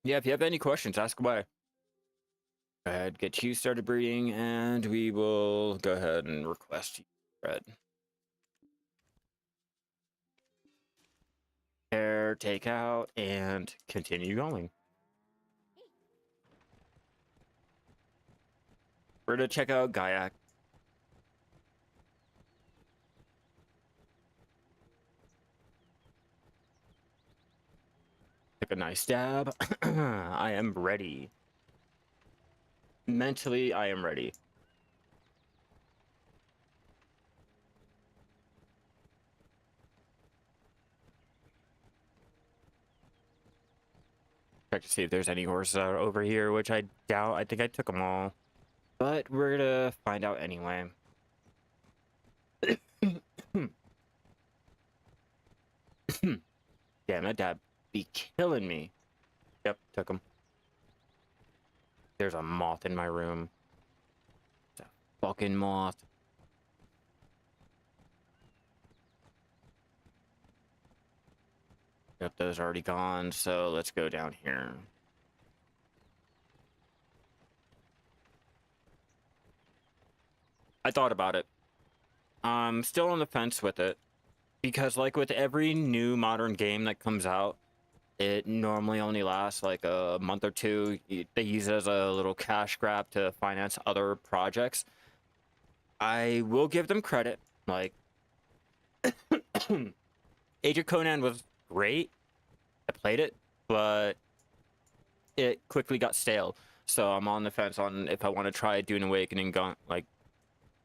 Speaker 1: Yeah, if you have any questions, ask away. Go ahead, get you started breeding, and we will go ahead and request you bread. Air, take out, and continue going. We're to check out Gaiac. Take a nice dab. I am ready. Mentally, I am ready. Check to see if there's any horses over here, which I doubt. I think I took them all. But we're gonna find out anyway. Damn, that dad be killing me. Yep, took him. There's a moth in my room. It's a fucking moth. Yep, those are already gone, so let's go down here. I thought about it. I'm still on the fence with it. Because, like, with every new modern game that comes out, it normally only lasts like a month or two. They use it as a little cash grab to finance other projects. I will give them credit. Like, Age of Conan was great. I played it, but it quickly got stale. So I'm on the fence on if I want to try Dune Awakening, like,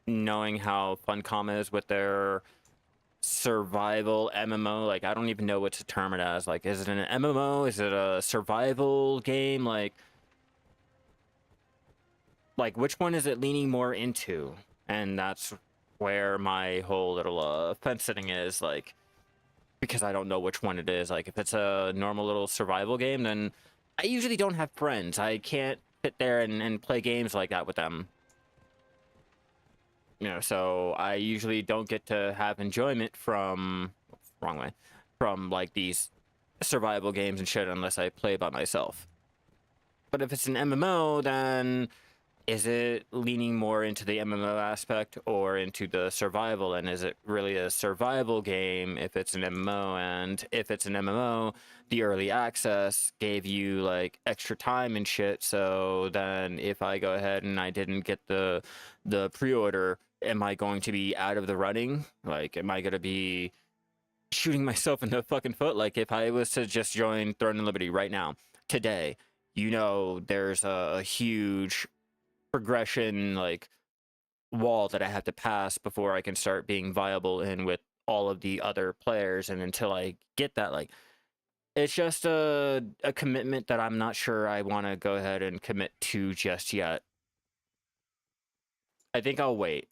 Speaker 1: knowing how Funcom is with their survival MMO. Like, I don't even know what to term it as. Like, is it an MMO? Is it a survival game? Like which one is it leaning more into? And that's where my whole little fence sitting is, like, because I don't know which one it is. Like, if it's a normal little survival game, then I usually don't have friends. I can't sit there and play games like that with them. So I usually don't get to have enjoyment from, wrong way, from like these survival games and shit unless I play by myself. But if it's an MMO, then is it leaning more into the MMO aspect or into the survival? And is it really a survival game if it's an MMO? And if it's an MMO, the early access gave you like extra time and shit. So then if I go ahead and I didn't get the pre-order, am I going to be out of the running? Like, am I going to be shooting myself in the fucking foot? Like, if I was to just join Throne and Liberty right now, today, there's a huge progression, like, wall that I have to pass before I can start being viable in with all of the other players. And until I get that, like, it's just a commitment that I'm not sure I want to go ahead and commit to just yet. I think I'll wait.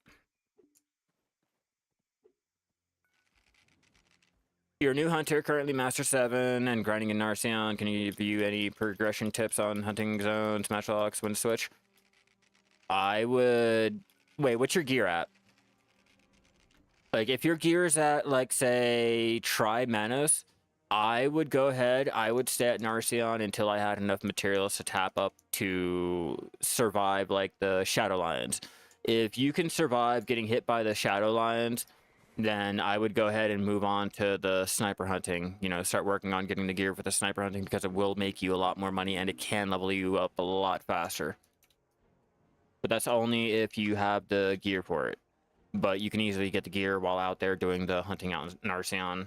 Speaker 1: You're a new hunter, currently Master 7, and grinding in Narcion. Can you give you any progression tips on hunting zones, matchlocks, when to switch? I would... Wait, what's your gear at? Like, if your gear is at, like, say, Tri Manos, I would go ahead, I would stay at Narcion until I had enough materials to tap up to survive, like, the Shadow Lions. If you can survive getting hit by the Shadow Lions, then I would go ahead and move on to the sniper hunting. Start working on getting the gear for the sniper hunting because it will make you a lot more money and it can level you up a lot faster. but that's only if you have the gear for it. But you can easily get the gear while out there doing the hunting out in Arceon.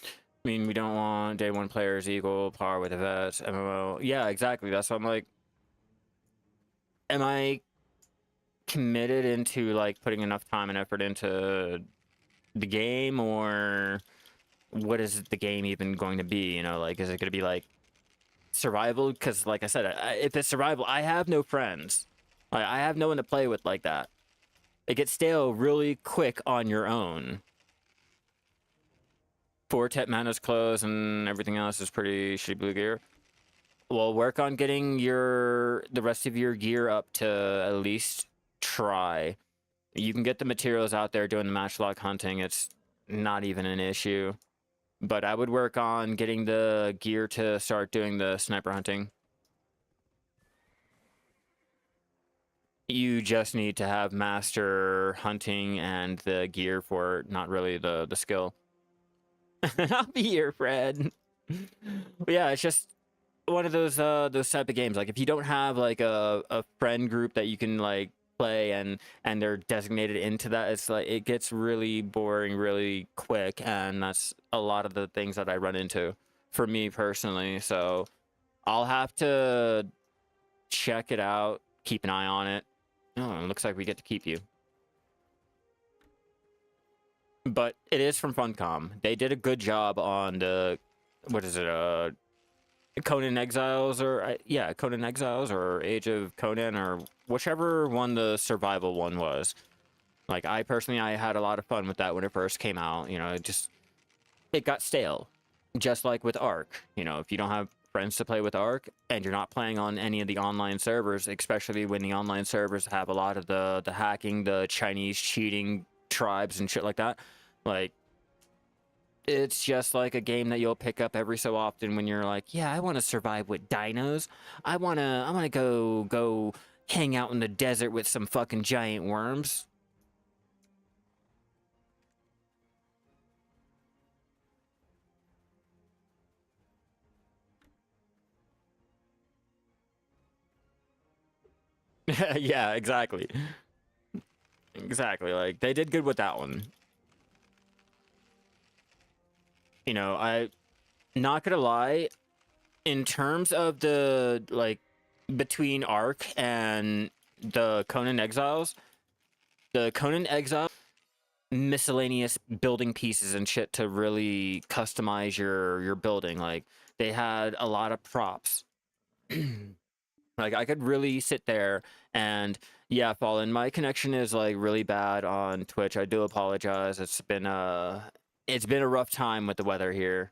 Speaker 1: I mean, we don't want day one players equal par with the vets, MMO. Yeah, exactly. That's what I'm like. Am I committed into like putting enough time and effort into the game, or what is the game even going to be? You know, like, is it going to be like survival? Because, like I said, if it's survival, I have no friends. I have no one to play with like that. It gets stale really quick on your own. 4 tap mana's close and everything else is pretty shitty blue gear. Well, work on getting the rest of your gear up to at least try. You can get the materials out there doing the matchlock hunting. It's not even an issue. But I would work on getting the gear to start doing the sniper hunting. You just need to have master hunting and the gear for it, not really the skill. I'll be here, Fred. But yeah, it's just one of those type of games. Like, if you don't have like a friend group that you can like play and they're designated into that, it's like it gets really boring really quick, and that's a lot of the things that I run into for me personally. So I'll have to check it out, keep an eye on it. Oh, it looks like we get to keep you. But it is from Funcom. They did a good job on the, what is it, Conan Exiles, or yeah, Conan Exiles or Age of Conan, or whichever one the survival one was. Like, I personally, I had a lot of fun with that when it first came out. You know, it got stale, just like with Ark. You know, if you don't have friends to play with Ark and you're not playing on any of the online servers, especially when the online servers have a lot of the hacking, the Chinese cheating tribes and shit like that, like, it's just like a game that you'll pick up every so often when you're like, yeah, I want to survive with dinos. I want to go hang out in the desert with some fucking giant worms. Yeah, exactly. Exactly. Like, they did good with that one. You know, I not gonna lie, in terms of the like between Ark and the Conan Exiles, the Conan Exiles miscellaneous building pieces and shit to really customize your building. Like, they had a lot of props. Like, I could really sit there and yeah, Fallen, my connection is like really bad on Twitch. I do apologize. It's been a rough time with the weather here.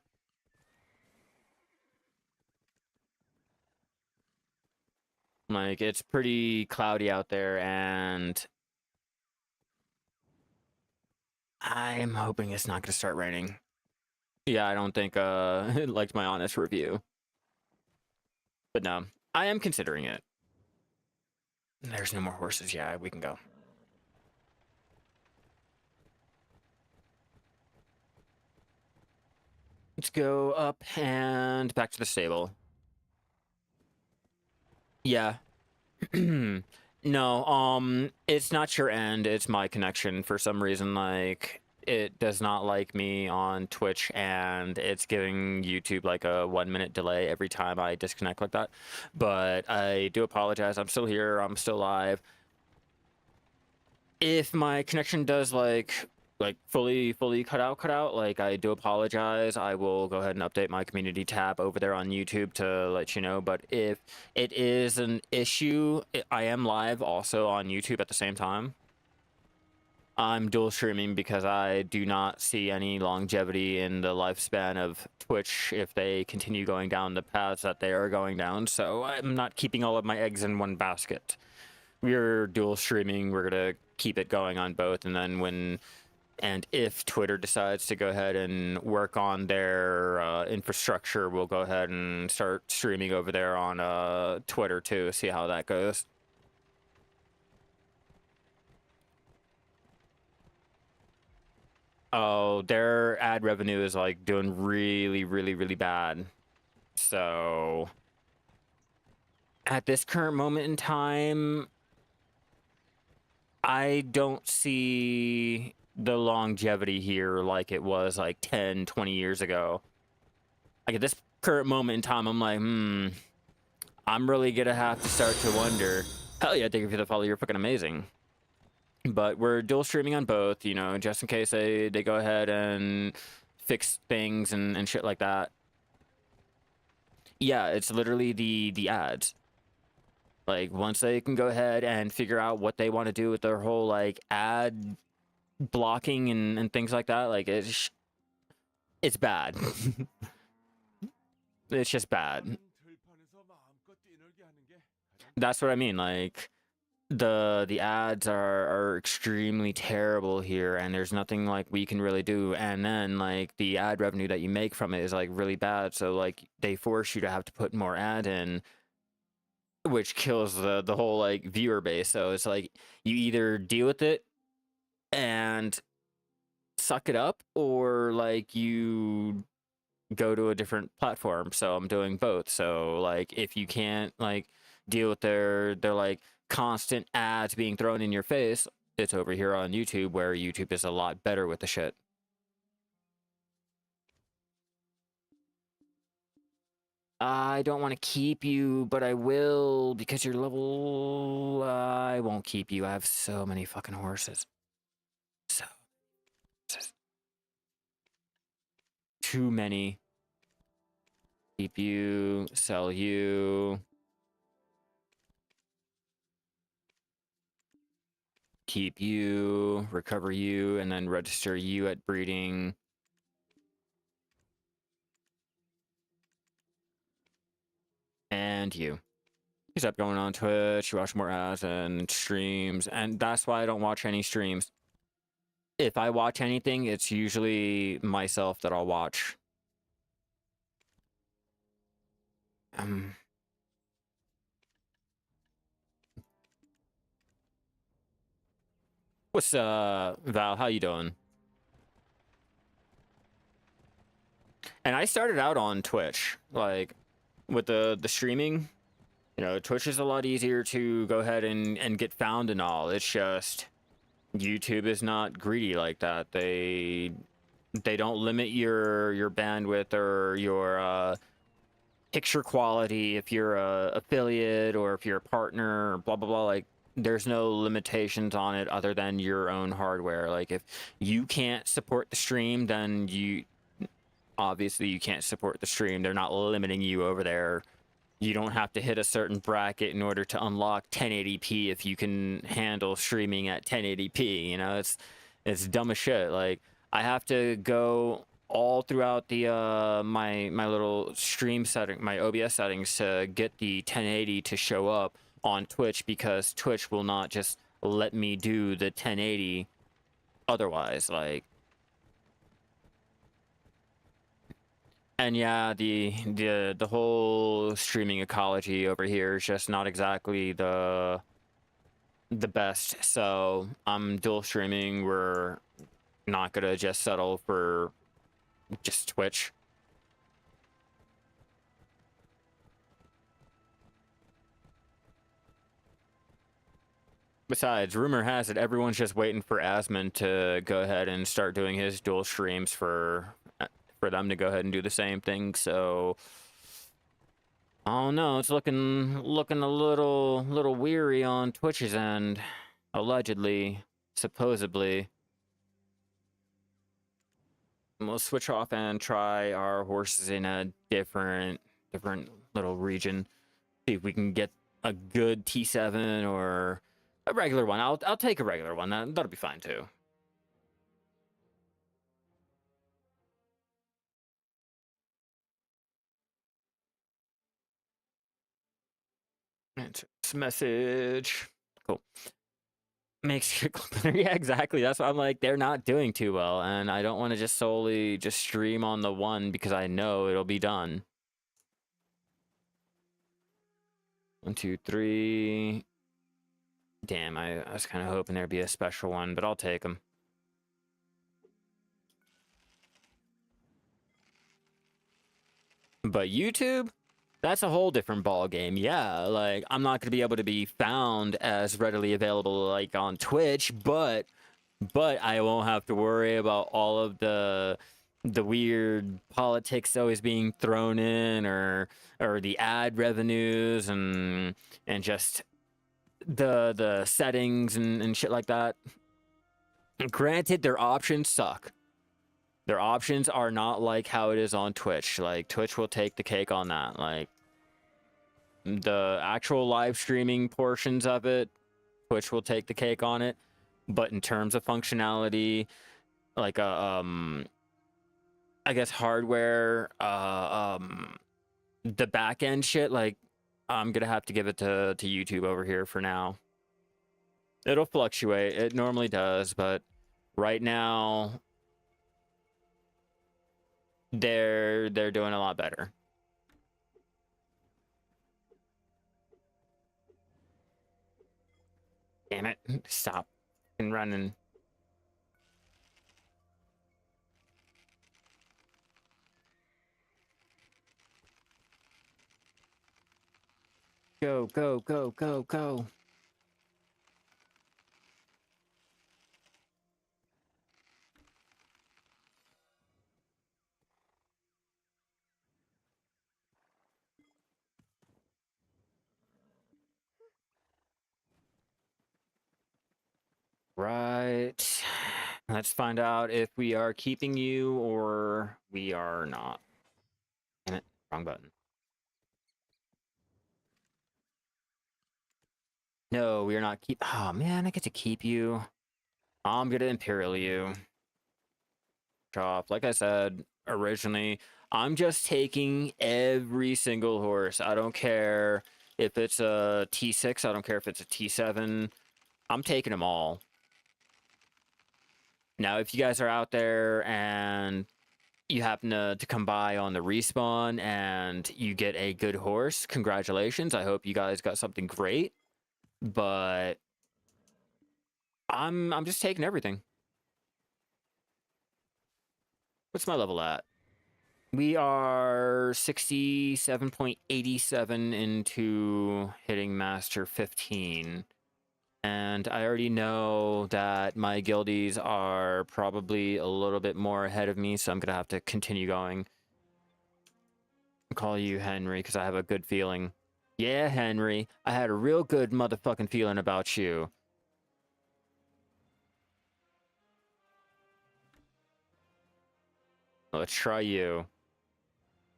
Speaker 1: Like, it's pretty cloudy out there, and I'm hoping it's not going to start raining. Yeah, I don't think it liked my honest review. But no, I am considering it. There's no more horses. Yeah, we can go. Let's go up and back to the stable. Yeah. No, it's not your end, it's my connection. For some reason, like, it does not like me on Twitch, and it's giving YouTube like a 1 minute delay every time I disconnect like that. But I do apologize. I'm still here. I'm still live. If my connection does like fully cut out, like, I do apologize. I will go ahead and update my community tab over there on YouTube to let you know. But if it is an issue, I am live also on YouTube at the same time. I'm dual streaming because I do not see any longevity in the lifespan of Twitch if they continue going down the paths that they are going down. So I'm not keeping all of my eggs in one basket. We're dual streaming. We're gonna keep it going on both, and then if Twitter decides to go ahead and work on their infrastructure, we'll go ahead and start streaming over there on Twitter too. See how that goes. Oh, their ad revenue is like doing really, really, really bad. So at this current moment in time, I don't see the longevity here like it was like 10, 20 years ago. Like at this current moment in time, I'm like, I'm really gonna have to start to wonder. Hell yeah, thank you for the follow. You're fucking amazing. But we're dual streaming on both, you know, just in case they go ahead and fix things and shit like that. Yeah, it's literally the ads. Like once they can go ahead and figure out what they want to do with their whole like ad blocking and things like that, like it's bad. It's just bad. That's what I mean. Like the ads are extremely terrible here, and there's nothing like we can really do. And then like the ad revenue that you make from it is like really bad. So like they force you to have to put more ad in, which kills the whole like viewer base. So it's like you either deal with it and suck it up, or like you go to a different platform. So I'm doing both. So like if you can't like deal with their like constant ads being thrown in your face, it's over here on YouTube, where YouTube is a lot better with the shit. I don't want to keep you, but I will because you're level. I won't keep you. I have so many fucking horses. So too many. Keep you, sell you. Keep you, recover you, and then register you at breeding. And you. He's up going on Twitch, you watch more ads and streams, and that's why I don't watch any streams. If I watch anything, it's usually myself that I'll watch. What's Val, how you doing? And I started out on Twitch, like with the streaming. You know, Twitch is a lot easier to go ahead and get found and all. It's just YouTube is not greedy like that. They don't limit your bandwidth or your picture quality if you're a affiliate or if you're a partner or blah blah blah. Like there's no limitations on it other than your own hardware. Like if you can't support the stream, then you obviously you can't support the stream. They're not limiting you over there. You don't have to hit a certain bracket in order to unlock 1080p if you can handle streaming at 1080p. You know, it's dumb as shit. Like I have to go all throughout the my little stream setting, my OBS settings, to get the 1080 to show up on Twitch, because Twitch will not just let me do the 1080 otherwise. Like, and yeah, the whole streaming ecology over here is just not exactly the best. So I'm dual streaming. We're not gonna just settle for just Twitch. Besides, rumor has it everyone's just waiting for Asmon to go ahead and start doing his dual streams for them to go ahead and do the same thing. So oh no, it's looking a little weary on Twitch's end, allegedly, supposedly. We'll switch off and try our horses in a different little region. See if we can get a good T7 or a regular one. I'll take a regular one. That'll be fine too. Answer this message. Cool. Makes it yeah, exactly. That's why I'm like, they're not doing too well, and I don't want to just solely just stream on the one because I know it'll be done. 1, 2, 3. Damn, I was kind of hoping there'd be a special one, but I'll take them. But YouTube, that's a whole different ball game. Yeah, like I'm not gonna be able to be found as readily available like on Twitch, but I won't have to worry about all of the weird politics always being thrown in, or the ad revenues and just the settings and shit like that. Granted, their options suck. Their options are not like how it is on Twitch. Like Twitch will take the cake on that. Like the actual live streaming portions of it, Twitch will take the cake on it. But in terms of functionality, like I guess hardware, the back end shit, like I'm gonna have to give it to YouTube over here for now. It'll fluctuate. It normally does, but right now they're doing a lot better. Damn it. Stop and running. Go, go, go, go, go. Right. Let's find out if we are keeping you or we are not. Damn it. Wrong button. No, we are not keep. Oh, man, I get to keep you. I'm going to Imperial you. Off. Like I said originally, I'm just taking every single horse. I don't care if it's a T6. I don't care if it's a T7. I'm taking them all. Now, if you guys are out there and you happen to come by on the respawn and you get a good horse, congratulations. I hope you guys got something great. But I'm just taking everything. What's my level at? We are 67.87 into hitting Master 15. And I already know that my guildies are probably a little bit more ahead of me, so I'm going to have to continue going. I'll call you Henry because I have a good feeling. Yeah, Henry, I had a real good motherfucking feeling about you. Let's try you.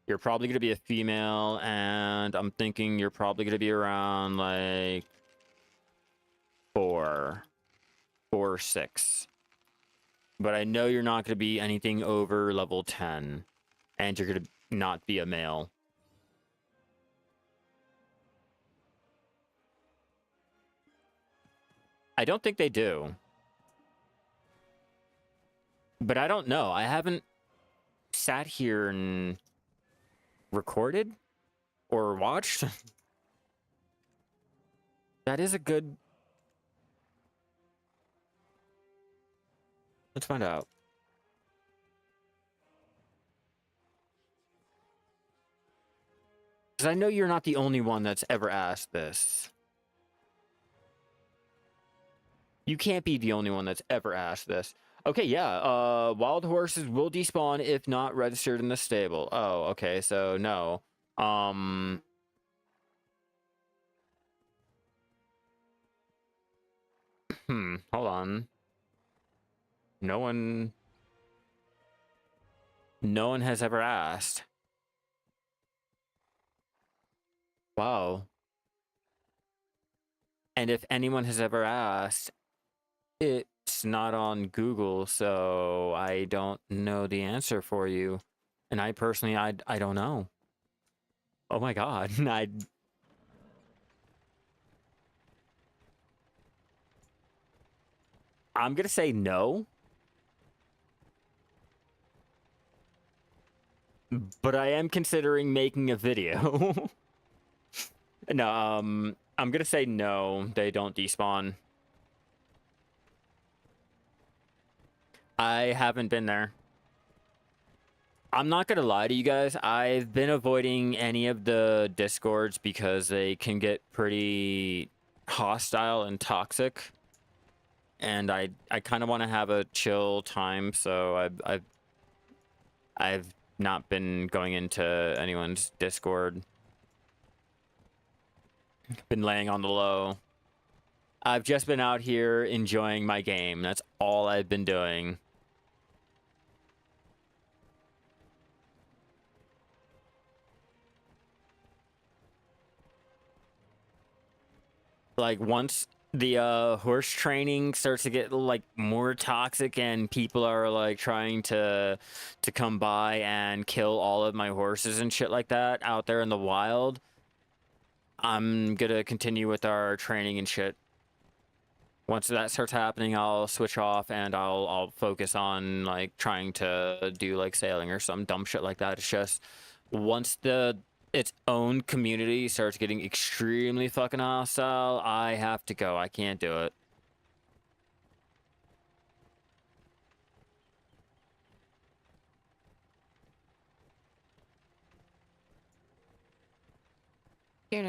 Speaker 1: You're probably going to be a female, and I'm thinking you're probably going to be around, like, 4 or 6. But I know you're not going to be anything over level 10. And you're going to not be a male. I don't think they do. But I don't know. I haven't sat here and recorded or watched. That is a good... Let's find out. Because I know you're not the only one that's ever asked this. You can't be the only one that's ever asked this. Okay, yeah, wild horses will despawn if not registered in the stable. Oh, okay, so no. Hold on. No one has ever asked. Wow. And if anyone has ever asked, it's not on Google, so I don't know the answer for you. And I personally, I don't know. Oh my god. I'm gonna say no. But I am considering making a video. No, I'm gonna say no, they don't despawn. I haven't been there. I'm not gonna lie to you guys. I've been avoiding any of the discords because they can get pretty hostile and toxic, and I kind of want to have a chill time. So I've not been going into anyone's Discord. Been laying on the low. I've just been out here enjoying my game. That's all I've been doing. Like once the horse training starts to get like more toxic and people are like trying to come by and kill all of my horses and shit like that out there in the wild, I'm gonna continue with our training and shit. Once that starts happening, I'll switch off and I'll focus on like trying to do like sailing or some dumb shit like that. It's just once its own community starts getting extremely fucking hostile, I have to go. I can't do it. We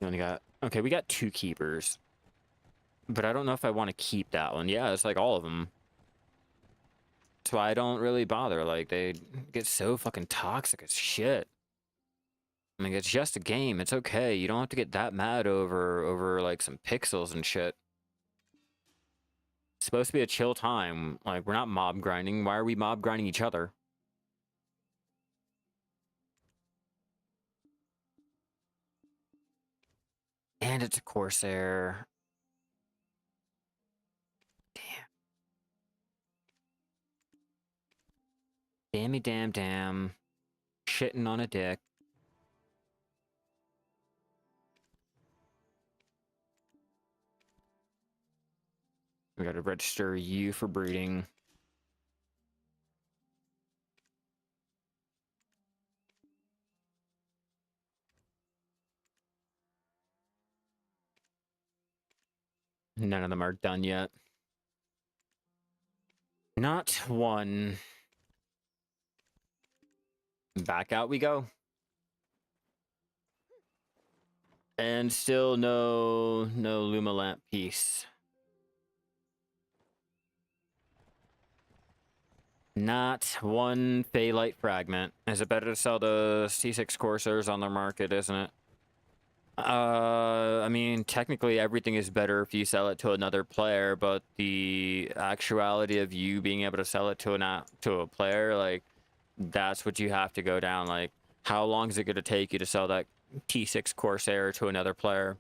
Speaker 1: only got, okay, we got 2 keepers. But I don't know if I want to keep that one. Yeah, it's like all of them. That's why I don't really bother. Like, they get so fucking toxic as shit. I mean, it's just a game. It's okay. You don't have to get that mad over like some pixels and shit. It's supposed to be a chill time. Like, we're not mob grinding. Why are we mob grinding each other? And it's a Corsair. Damn. Dammy damn. Shitting on a dick. We gotta register you for breeding. None of them are done yet. Not one. Back out we go. And still no Luma lamp piece. Not one Twighlite fragment. Is it better to sell the C6 Corsairs on the market, isn't it? I mean, technically everything is better if you sell it to another player, but the actuality of you being able to sell it to a player, like, that's what you have to go down. Like, how long is it going to take you to sell that T6 Corsair to another player?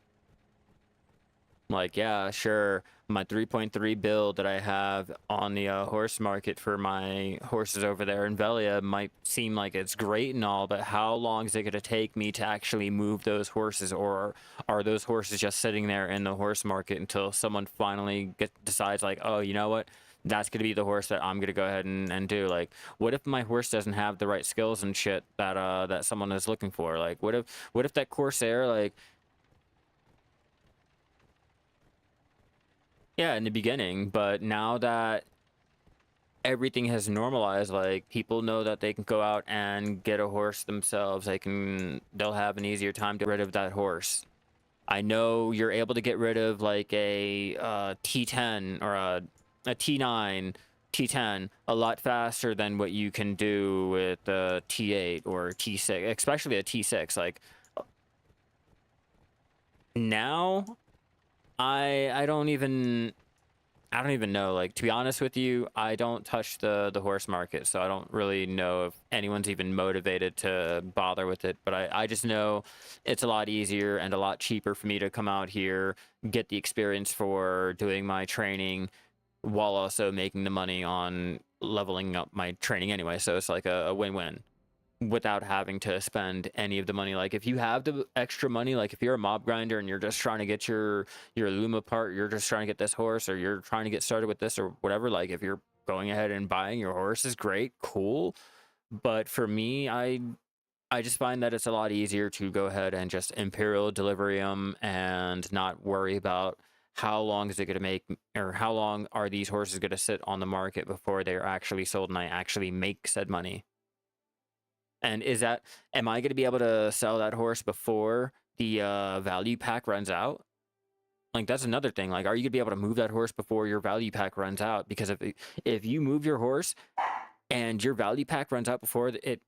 Speaker 1: Like, yeah, sure, my 3.3 build that I have on the horse market for my horses over there in Velia might seem like it's great and all, but how long is it going to take me to actually move those horses? Or are those horses just sitting there in the horse market until someone finally decides like, oh, you know what? That's going to be the horse that I'm going to go ahead and do. Like, what if my horse doesn't have the right skills and shit that that someone is looking for? Like, what if that Corsair, like, yeah, in the beginning, but now that everything has normalized, like, people know that they can go out and get a horse themselves. They'll have an easier time to get rid of that horse. I know you're able to get rid of like a T10 or a T9, T10 a lot faster than what you can do with a T8 or T6, especially a T6. Like, now I don't even know. Like, to be honest with you, I don't touch the horse market, so I don't really know if anyone's even motivated to bother with it. But I just know it's a lot easier and a lot cheaper for me to come out here, get the experience for doing my training, while also making the money on leveling up my training anyway. So it's like a win-win, without having to spend any of the money. Like, if you have the extra money, like if you're a mob grinder and you're just trying to get your Luma part, you're just trying to get this horse, or you're trying to get started with this or whatever, like, if you're going ahead and buying your horse is great, cool. But for me, I I just find that it's a lot easier to go ahead and just Imperial delivery them and not worry about how long is it going to make, or how long are these horses going to sit on the market before they're actually sold and I actually make said money. And am I going to be able to sell that horse before the value pack runs out? Like, that's another thing. Like, are you going to be able to move that horse before your value pack runs out? Because if you move your horse and your value pack runs out before it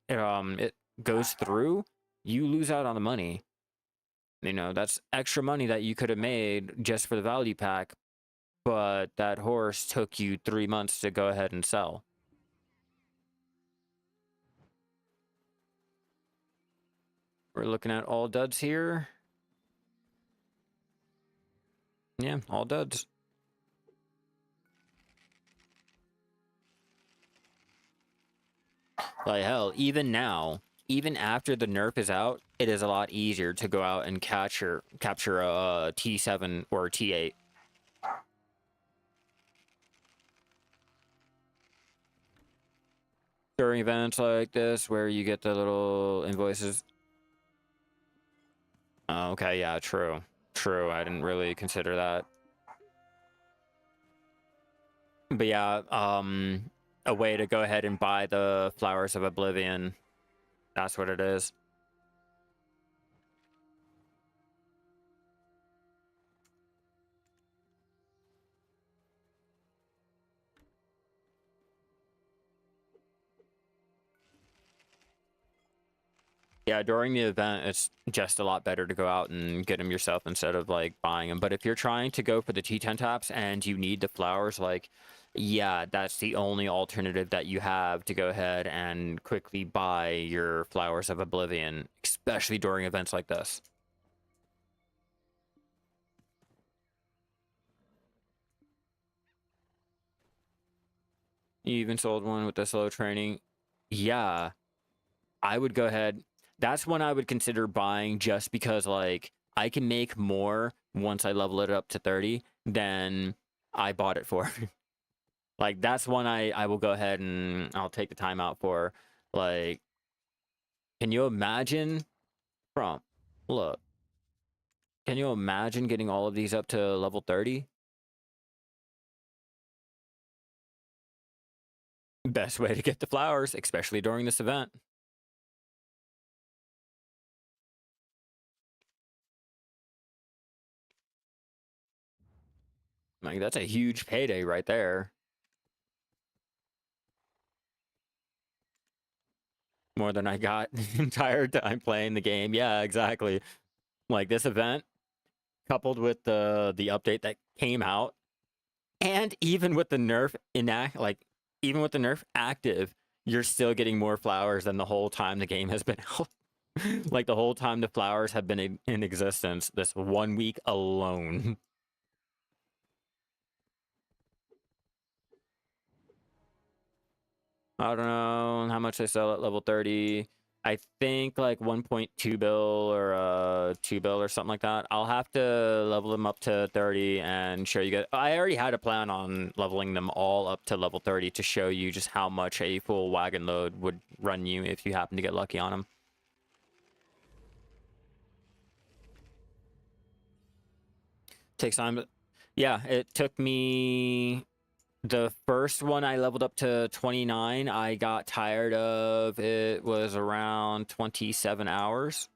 Speaker 1: goes through, you lose out on the money. You know, that's extra money that you could have made just for the value pack, but that horse took you 3 months to go ahead and sell. We're looking at all duds here. Yeah, all duds. Like, hell, even now, even after the nerf is out, it is a lot easier to go out and capture a T7 or a T8. During events like this where you get the little invoices. Oh, okay, yeah, true. True, I didn't really consider that. But yeah, a way to go ahead and buy the Flowers of Oblivion. That's what it is. Yeah, during the event, it's just a lot better to go out and get them yourself instead of, like, buying them. But if you're trying to go for the T10 taps and you need the flowers, like, yeah, that's the only alternative that you have to go ahead and quickly buy your Flowers of Oblivion, especially during events like this. You even sold one with the slow training. Yeah, I would go ahead. That's one I would consider buying just because, like, I can make more once I level it up to 30 than I bought it for. Like, that's one I will go ahead and I'll take the time out for. Like, can you imagine? Look. Can you imagine getting all of these up to level 30? Best way to get the flowers, especially during this event. Like, that's a huge payday right there. More than I got the entire time playing the game. Yeah, exactly. Like, this event, coupled with the update that came out, and even with the nerf even with the nerf active, you're still getting more flowers than the whole time the game has been out. Like, the whole time the flowers have been in existence, this 1 week alone. I don't know how much they sell at level 30. I think like 1.2 bill or 2 bill or something like that. I'll have to level them up to 30 and show you guys. I already had a plan on leveling them all up to level 30 to show you just how much a full wagon load would run you if you happen to get lucky on them. Takes time. Yeah, it took me... The first one I leveled up to 29, I got tired of. It was around 27 hours.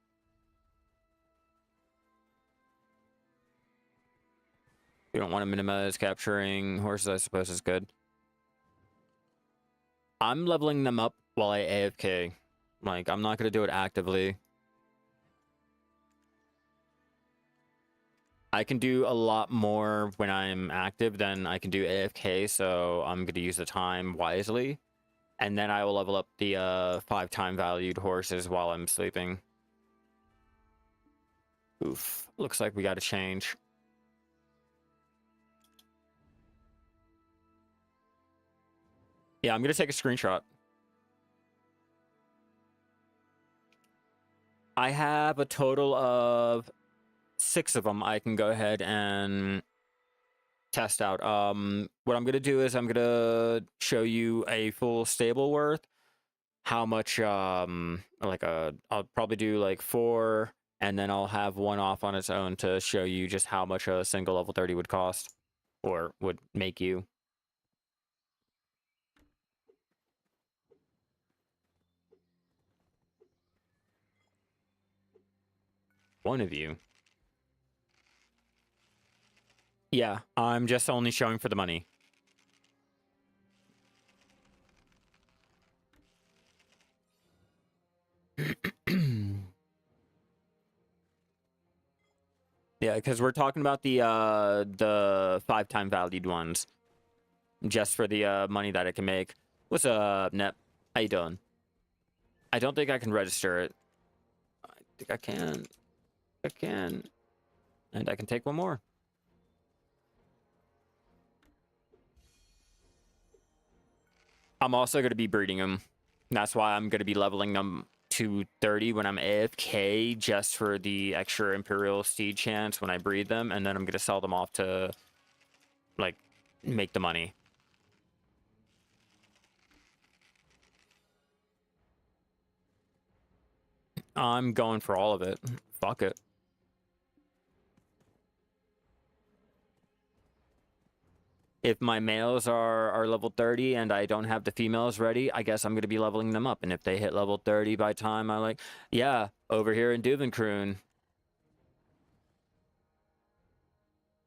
Speaker 1: You don't want to minimize capturing horses, I suppose, is good. I'm leveling them up while I AFK. Like, I'm not going to do it actively. I can do a lot more when I'm active than I can do AFK, so I'm going to use the time wisely. And then I will level up the 5-time valued horses while I'm sleeping. Oof. Looks like we got to change. Yeah, I'm going to take a screenshot. I have a total of 6 of them I can go ahead and test out. What I'm going to do is I'm going to show you a full stable worth, how much like I'll probably do like 4, and then I'll have one off on its own to show you just how much a single level 30 would cost or would make you. One of you. Yeah, I'm just only showing for the money. Yeah, because we're talking about the 5-time valued ones, just for the money that it can make. What's up, Nep? How you doing? I don't think I can register it. I think I can. I can. And I can take one more. I'm also going to be breeding them. That's why I'm going to be leveling them to 30 when I'm AFK, just for the extra Imperial Steed chance when I breed them, and then I'm going to sell them off to, like, make the money. I'm going for all of it. Fuck it. If my males are level 30 and I don't have the females ready, I guess I'm going to be leveling them up. And if they hit level 30 by time I like... Yeah, over here in Duvenkroon.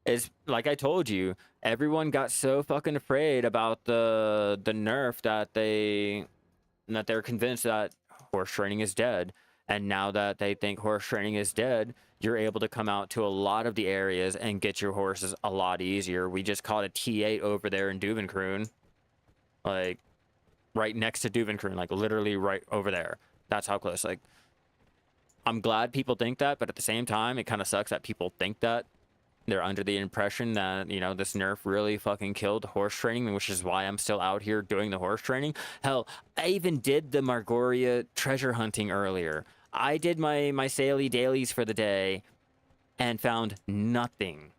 Speaker 1: It's like I told you, everyone got so fucking afraid about the nerf that they're convinced that horse training is dead. And now that they think horse training is dead, you're able to come out to a lot of the areas and get your horses a lot easier. We just caught a T8 over there in Duvenkroon. Like, right next to Duvenkroon, like literally right over there. That's how close. Like, I'm glad people think that, but at the same time, it kind of sucks that people think that. They're under the impression that, you know, this nerf really fucking killed horse training, which is why I'm still out here doing the horse training. Hell, I even did the Margoria treasure hunting earlier. I did my Saley dailies for the day and found nothing,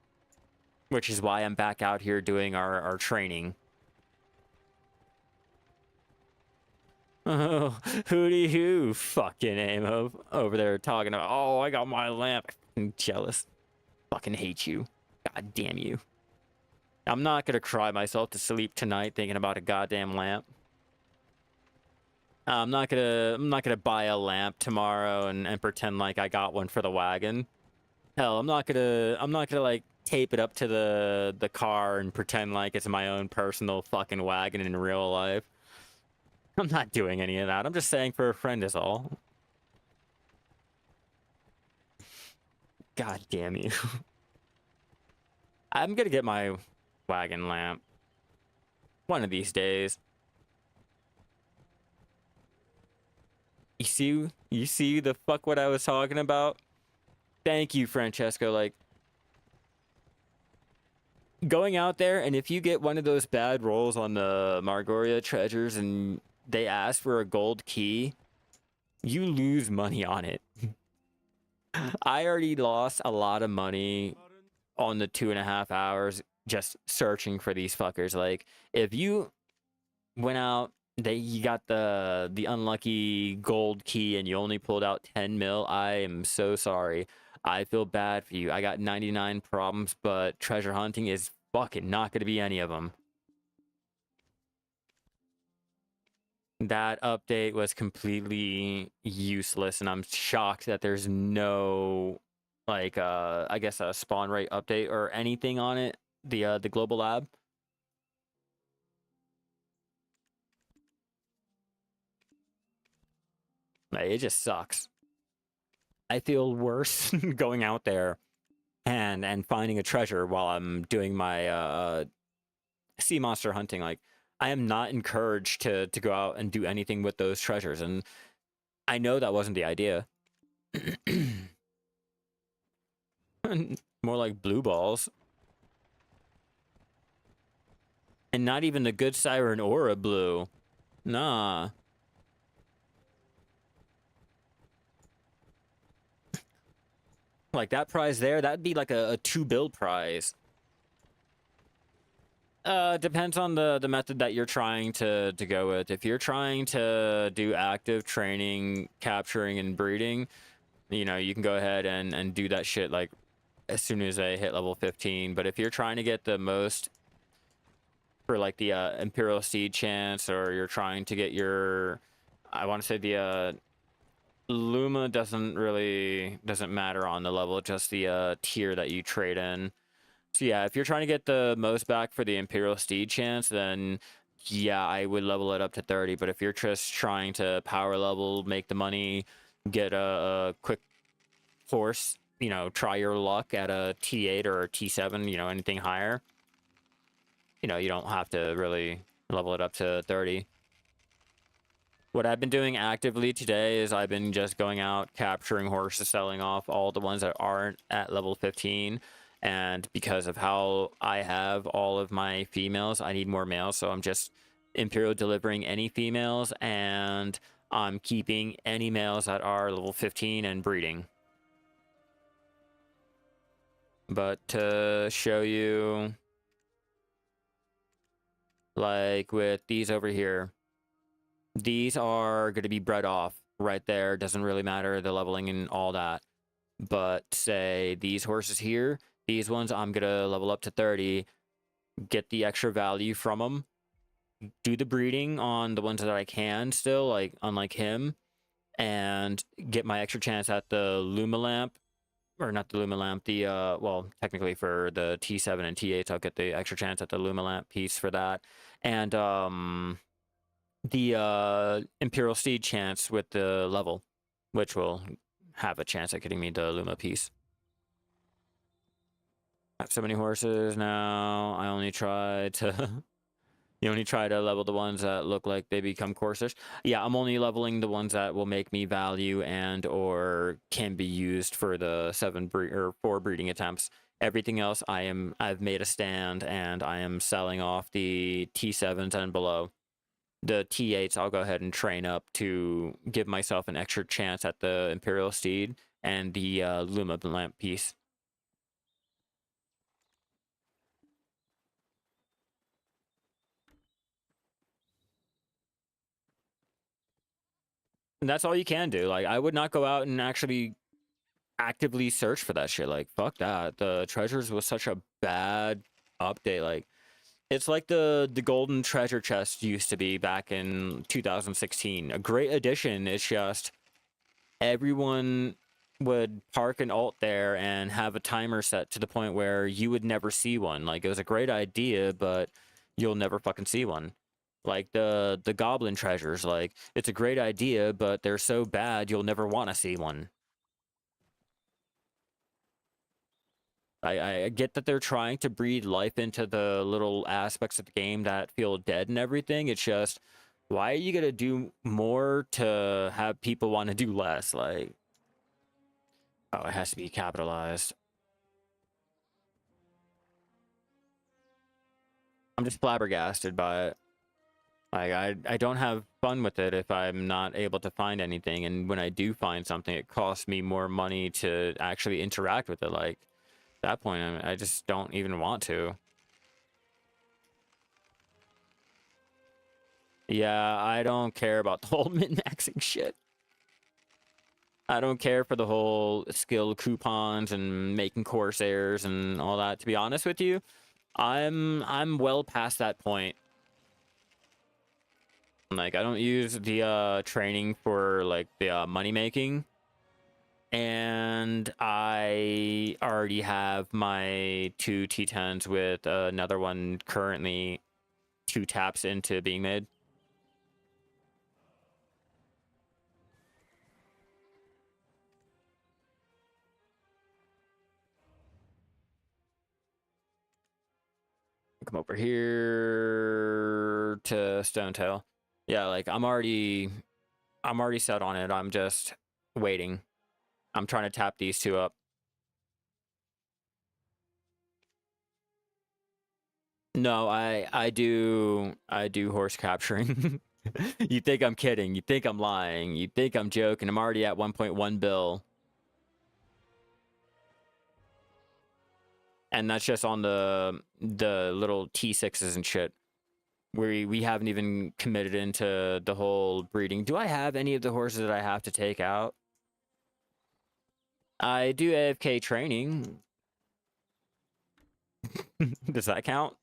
Speaker 1: which is why I'm back out here doing our training. Oh, hooty hoo, fucking Amo over there talking about, oh, I got my lamp. I'm jealous. Fucking hate you. God damn you. I'm not gonna cry myself to sleep tonight thinking about a goddamn lamp. I'm not gonna buy a lamp tomorrow and pretend like I got one for the wagon. Hell, I'm not gonna like tape it up to the car and pretend like it's my own personal fucking wagon in real life. I'm not doing any of that. I'm just saying for a friend is all. God damn you. I'm gonna get my wagon lamp one of these days. You see the fuck what I was talking about? Thank you, Francesco. Like, going out there, and if you get one of those bad rolls on the Margoria treasures and they ask for a gold key, you lose money on it. I already lost a lot of money on the 2.5 hours just searching for these fuckers. Like, if you went out, you got the unlucky gold key and you only pulled out 10 mil, I am so sorry. I feel bad for you. I got 99 problems, but treasure hunting is fucking not going to be any of them. That update was completely useless, and I'm shocked that there's no, like, I guess a spawn rate update or anything on it, the global lab. Like, it just sucks. I feel worse going out there and finding a treasure while I'm doing my sea monster hunting. Like, I am not encouraged to go out and do anything with those treasures, and I know that wasn't the idea. More like blue balls. And not even the good Siren Aura blue. Nah. Like, that prize there, that'd be like a 2 build prize. Depends on the method that you're trying to go with. If you're trying to do active training, capturing, and breeding, you know, you can go ahead and do that shit like as soon as I hit level 15. But if you're trying to get the most for like the Imperial Seed chance, or you're trying to get your, I want to say the Luma doesn't matter on the level, just the tier that you trade in. So yeah, if you're trying to get the most back for the Imperial Steed chance, then yeah, I would level it up to 30. But if you're just trying to power level, make the money, get a quick horse, you know, try your luck at a T8 or a T7, you know, anything higher, you know, you don't have to really level it up to 30. What I've been doing actively today is I've been just going out, capturing horses, selling off all the ones that aren't at level 15. And because of how I have all of my females, I need more males. So I'm just Imperial delivering any females, and I'm keeping any males that are level 15 and breeding. But to show you, like with these over here, these are going to be bred off right there. Doesn't really matter the leveling and all that. But say these horses here, these ones I'm going to level up to 30, get the extra value from them, do the breeding on the ones that I can still, like unlike him, and get my extra chance at the Luma lamp, or not the Luma lamp, the well, technically for the T7 and T8 I'll get the extra chance at the Luma lamp piece for that, and the Imperial Steed chance with the level, which will have a chance at getting me the Luma piece. I have so many horses now. I only try to you only try to level the ones that look like they become coursers. Yeah, I'm only leveling the ones that will make me value and or can be used for the 4 breeding attempts. Everything else I've made a stand, and I am selling off the T7s and below. The T8s I'll go ahead and train up to give myself an extra chance at the Imperial Steed and the Luma lamp piece. And that's all you can do. Like, I would not go out and actually actively search for that shit. Like, fuck that. The treasures was such a bad update. Like, it's like the golden treasure chest used to be back in 2016. A great addition. It's just everyone would park an alt there and have a timer set to the point where you would never see one. Like, it was a great idea, but you'll never fucking see one. Like the goblin treasures, like, it's a great idea, but they're so bad you'll never want to see one. I get that they're trying to breathe life into the little aspects of the game that feel dead and everything. It's just, why are you gonna do more to have people want to do less? Like, oh, it has to be capitalized. I'm just flabbergasted by it. Like, I don't have fun with it if I'm not able to find anything, and when I do find something, it costs me more money to actually interact with it. Like, at that point, I just don't even want to. Yeah, I don't care about the whole min-maxing shit. I don't care for the whole skill coupons and making Corsairs and all that. To be honest with you, I'm well past that point. Like, I don't use the training for like the money making, and I already have my 2 T10s with another one currently 2 taps into being made. Come over here to Stonetail. Yeah, like, I'm already set on it. I'm just waiting. I'm trying to tap these 2 up. No, I do horse capturing. You think I'm kidding. You think I'm lying. You think I'm joking. I'm already at 1.1 bill. and that's just on the little T6s and shit. We haven't even committed into the whole breeding. Do I have any of the horses that I have to take out? I do AFK training. Does that count?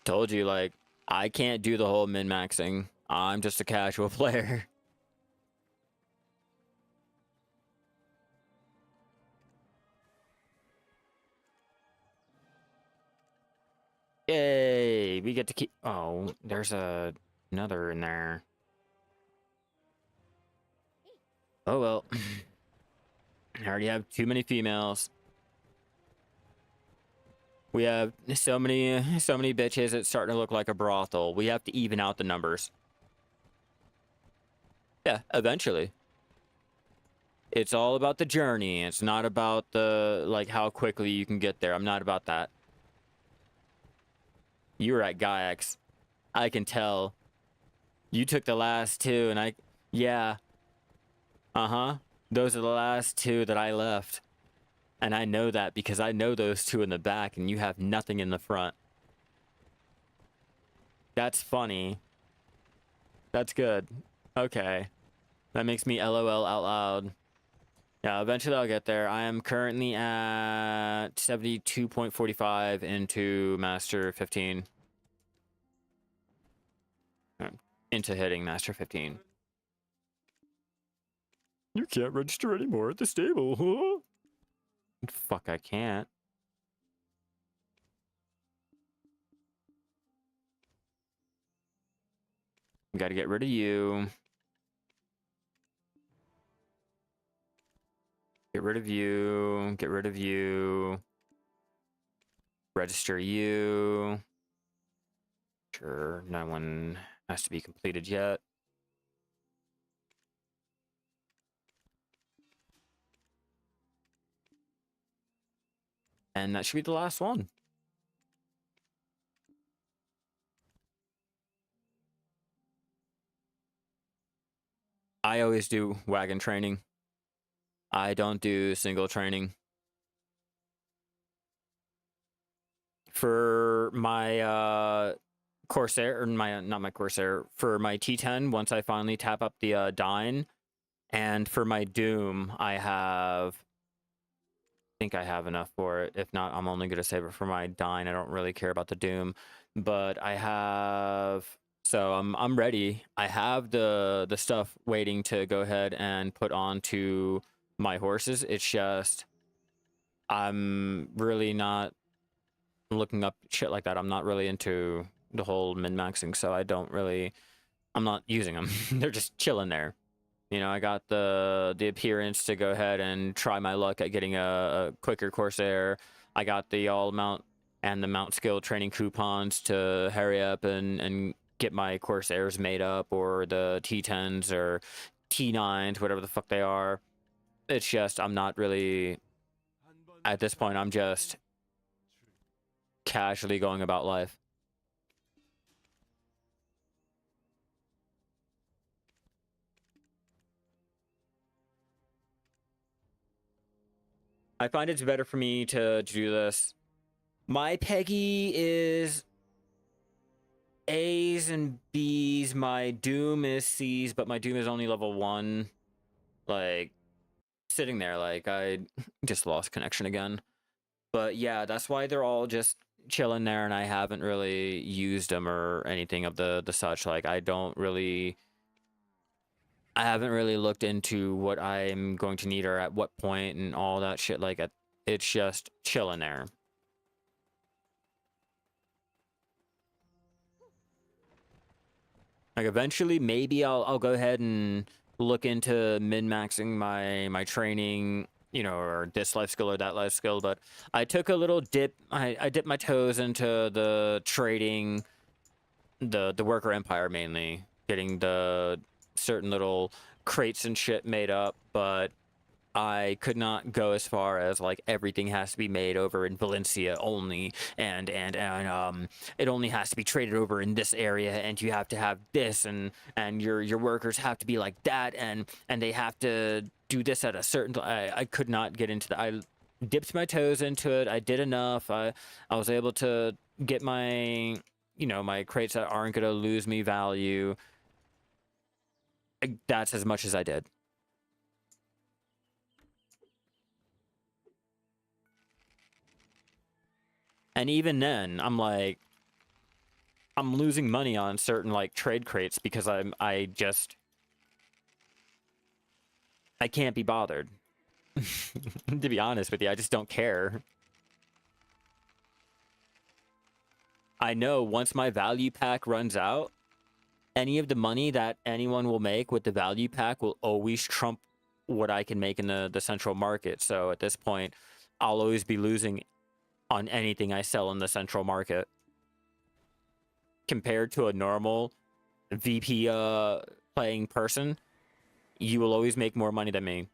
Speaker 1: Told you, like, I can't do the whole min-maxing. I'm just a casual player. Yay! We get to keep... Oh, there's another in there. Oh, well. I already have too many females. We have so many bitches, it's starting to look like a brothel. We have to even out the numbers. Yeah, eventually. It's all about the journey. It's not about the, like, how quickly you can get there. I'm not about that. You were at Gaiax. I can tell. You took the last two, and yeah. Uh-huh. Those are the last two that I left. And I know that because I know those two in the back, and you have nothing in the front. That's funny. That's good. Okay. That makes me LOL out loud. Yeah, eventually I'll get there. I am currently at 72.45 into Master 15. Into hitting Master 15. You can't register anymore at the stable, huh? Fuck, I can't. Gotta get rid of you. Get rid of you. Get rid of you. Register you. Sure, no one has to be completed yet. And that should be the last one. I always do wagon training. I don't do single training. For my Corsair, or not my Corsair, for my T10, once I finally tap up the Dine, and for my Doom, I think I have enough for it. If not, I'm only going to save it for my Dine. I don't really care about the Doom, but I have... So I'm ready. I have the stuff waiting to go ahead and put onto my horses. It's just I'm really not looking up shit like that. I'm not really into the whole min-maxing, so I'm not using them. They're just chilling there. You know, I got the appearance to go ahead and try my luck at getting a quicker Corsair. I got the all mount and the mount skill training coupons to hurry up and get my Corsairs made up, or the T10s or T9s, whatever the fuck they are. It's just, I'm not really, at this point, I'm just casually going about life. I find it's better for me to do this. My Peggy is A's and B's. My Doom is C's, but my Doom is only level 1. Like, sitting there, like, I just lost connection again. But yeah, that's why they're all just chilling there, and I haven't really used them or anything of the such. Like, I haven't really looked into what I'm going to need or at what point and all that shit. Like, it's just chilling there. Like, eventually, maybe I'll go ahead and look into min-maxing my training, you know, or this life skill or that life skill. But I took a little dip. I dipped my toes into the trading, the worker empire mainly, getting the certain little crates and shit made up. But I could not go as far as like everything has to be made over in Valencia only, and it only has to be traded over in this area, and you have to have this, and your workers have to be like that, and they have to do this at a certain. I could not get into the. I dipped my toes into it. I did enough. I was able to get my my crates that aren't gonna lose me value. That's as much as I did. And even then, I'm like, I'm losing money on certain like trade crates because I can't be bothered. To be honest with you, I just don't care. I know once my value pack runs out, any of the money that anyone will make with the value pack will always trump what I can make in the central market. So at this point, I'll always be losing on anything I sell in the central market. Compared to a normal VP playing person, you will always make more money than me.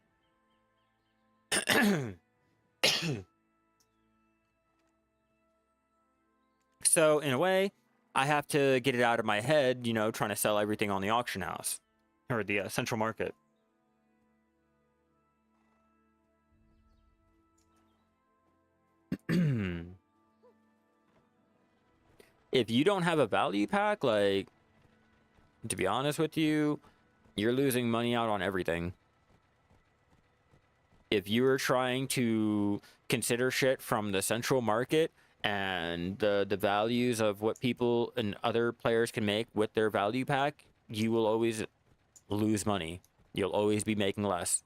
Speaker 1: So in a way, I have to get it out of my head, trying to sell everything on the auction house or the central market. If you don't have a value pack, like, to be honest with you, you're losing money out on everything. If you are trying to consider shit from the central market and the values of what people and other players can make with their value pack, you will always lose money. You'll always be making less.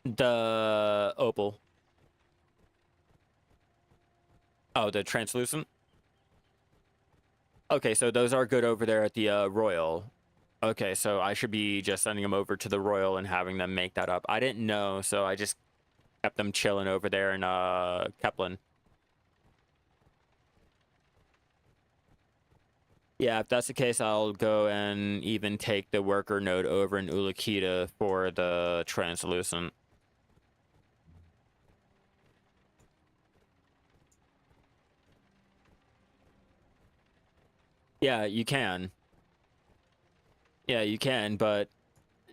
Speaker 1: The opal. Oh, the translucent? Okay, so those are good over there at the Royal. Okay, so I should be just sending them over to the Royal and having them make that up. I didn't know, so I just kept them chilling over there in Keplin. Yeah, if that's the case, I'll go and even take the worker node over in Ulakita for the translucent. Yeah, you can. Yeah, you can, but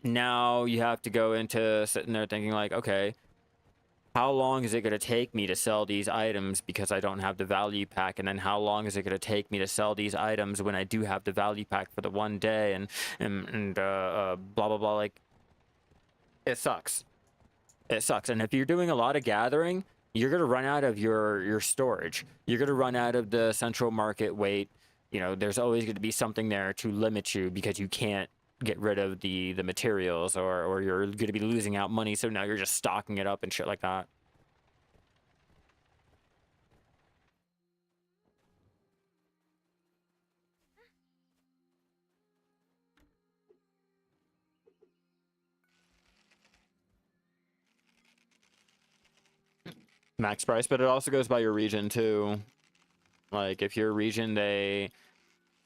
Speaker 1: now you have to go into sitting there thinking like, okay, how long is it going to take me to sell these items because I don't have the value pack? And then how long is it going to take me to sell these items when I do have the value pack for the one day? And blah, blah, blah. Like, it sucks. It sucks. And if you're doing a lot of gathering, you're going to run out of your storage. You're going to run out of the central market weight. There's always going to be something there to limit you because you can't get rid of the materials, or you're going to be losing out money, so now you're just stocking it up and shit like that. Max price, but it also goes by your region too. Like if your region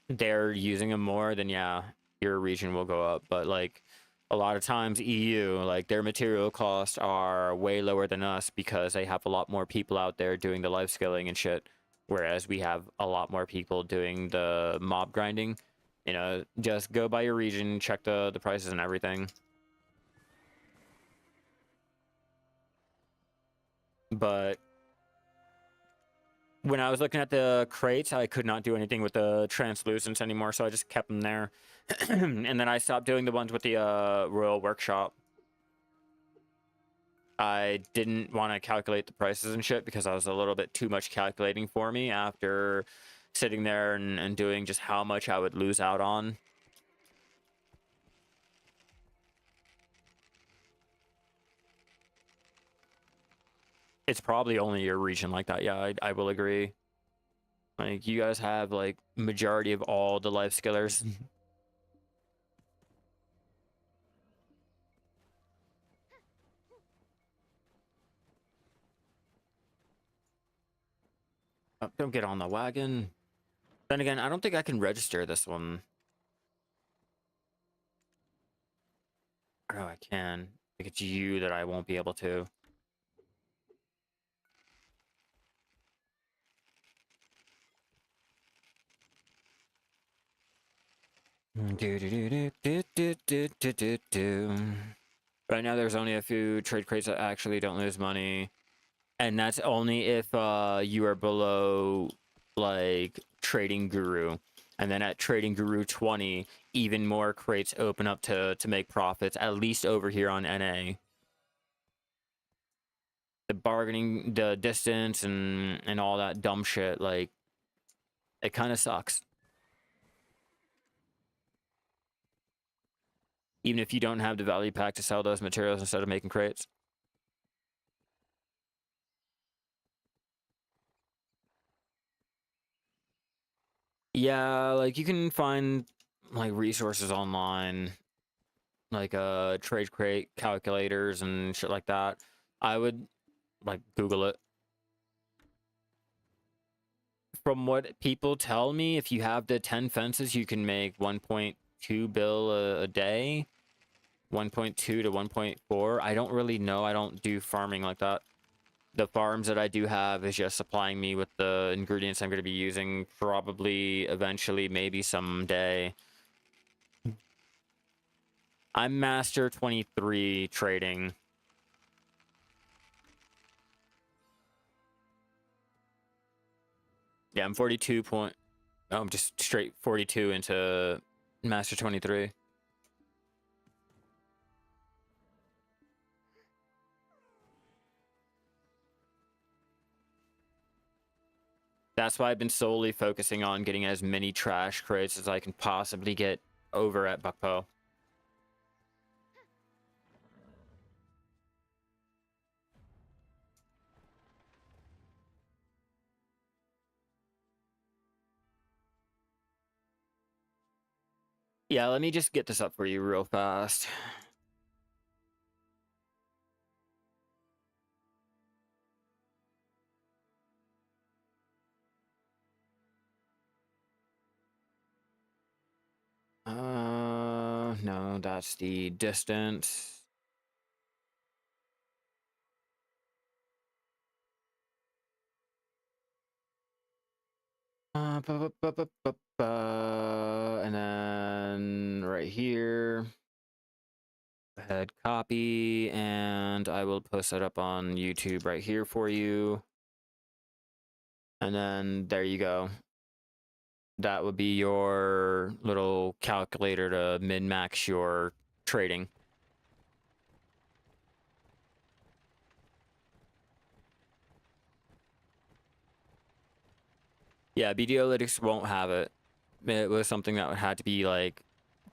Speaker 1: they're using them more, then yeah, your region will go up. But like a lot of times EU, like their material costs are way lower than us because they have a lot more people out there doing the life skilling and shit. Whereas we have a lot more people doing the mob grinding. Just go by your region, check the prices and everything. But when I was looking at the crates, I could not do anything with the translucents anymore, so I just kept them there. And then I stopped doing the ones with the Royal Workshop. I didn't want to calculate the prices and shit because I was a little bit too much calculating for me after sitting there and doing just how much I would lose out on. It's probably only your region like that. Yeah, I will agree. Like, you guys have, like, majority of all the life skillers. Oh, don't get on the wagon. Then again, I don't think I can register this one. Oh, I can. Like, it's you that I won't be able to. Right now, there's only a few trade crates that actually don't lose money. And that's only if you are below, like, Trading Guru. And then at Trading Guru 20, even more crates open up to make profits, at least over here on NA. The bargaining, the distance, and all that dumb shit, like, it kind of sucks. Even if you don't have the value pack to sell those materials instead of making crates. Yeah, like, you can find, like, resources online, like trade crate calculators and shit like that. I would, like, Google it. From what people tell me, if you have the 10 fences, you can make 1.2 bill a day. 1.2 to 1.4. I don't really know. I don't do farming like that. The farms that I do have is just supplying me with the ingredients I'm going to be using probably eventually, maybe someday. I'm Master 23 trading. Yeah, I'm 42 point... Oh, I'm just straight 42 into Master 23. That's why I've been solely focusing on getting as many trash crates as I can possibly get over at Buckpo. Yeah, let me just get this up for you real fast. No, that's the distance. And then right here, go ahead, copy, and I will post that up on YouTube right here for you. And then there you go. That would be your little calculator to min-max your trading. Yeah, BDolytics won't have it. It was something that had to be, like,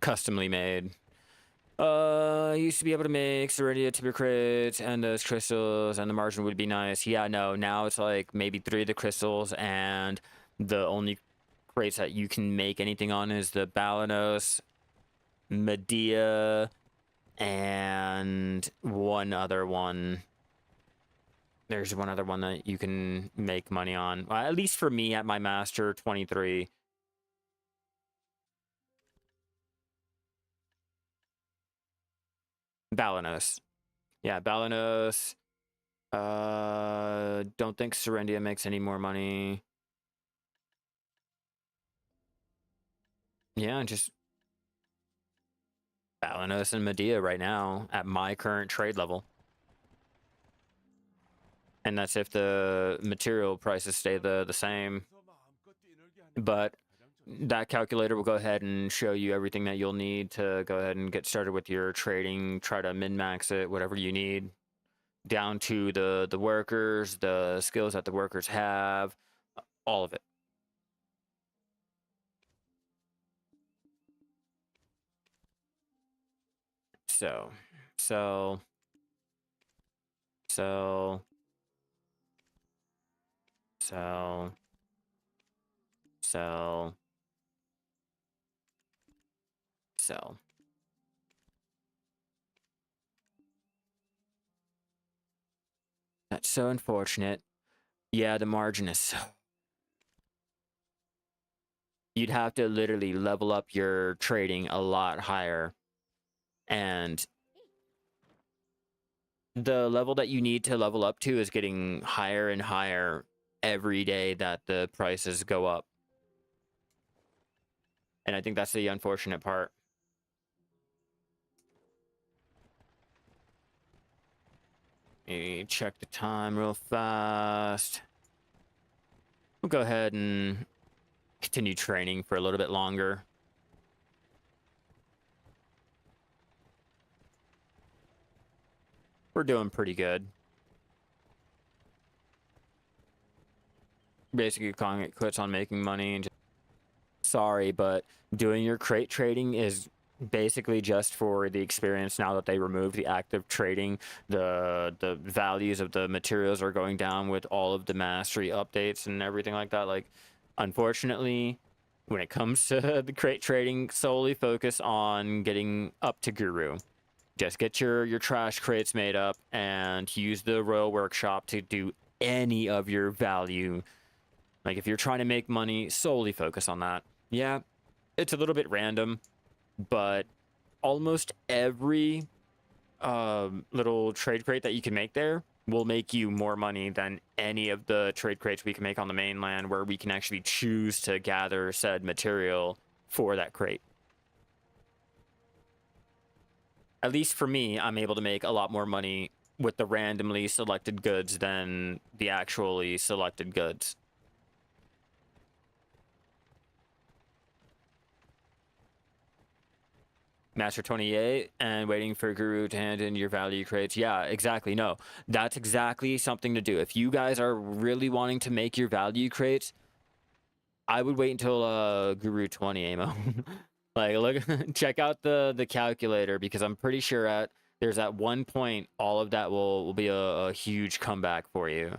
Speaker 1: customly made. I used to be able to make Serenity Tibia crates and those crystals, and the margin would be nice. Yeah, no, now it's like maybe 3 of the crystals, and the only crates that you can make anything on is the Balanos, Medea, and one other one. There's one other one that you can make money on. At least for me at my Master 23. Balanos. Yeah, Balanos. Don't think Serendia makes any more money. Yeah, just Balanos and Medea right now at my current trade level. And that's if the material prices stay the same. But that calculator will go ahead and show you everything that you'll need to go ahead and get started with your trading, try to min-max it, whatever you need, down to the workers, the skills that the workers have, all of it. So, sell, sell, sell, sell, sell. That's so unfortunate. Yeah, the margin is so... You'd have to literally level up your trading a lot higher. And the level that you need to level up to is getting higher and higher every day that the prices go up. And I think that's the unfortunate part. Let me check the time real fast. We'll go ahead and continue training for a little bit longer. We're doing pretty good. Basically calling it quits on making money. And sorry, but doing your crate trading is basically just for the experience. Now that they removed the active trading, the values of the materials are going down with all of the mastery updates and everything like that. Like, unfortunately, when it comes to the crate trading, solely focus on getting up to Guru. Just get your trash crates made up and use the Royal Workshop to do any of your value. Like, if you're trying to make money, solely focus on that. Yeah, it's a little bit random, but almost every little trade crate that you can make there will make you more money than any of the trade crates we can make on the mainland, where we can actually choose to gather said material for that crate. At least for me, I'm able to make a lot more money with the randomly selected goods than the actually selected goods. Master 28 and waiting for Guru to hand in your value crates. Yeah, exactly. No, that's exactly something to do. If you guys are really wanting to make your value crates, I would wait until Guru 20 ammo. Like, look, check out the calculator, because I'm pretty sure there's at one point all of that will be a huge comeback for you.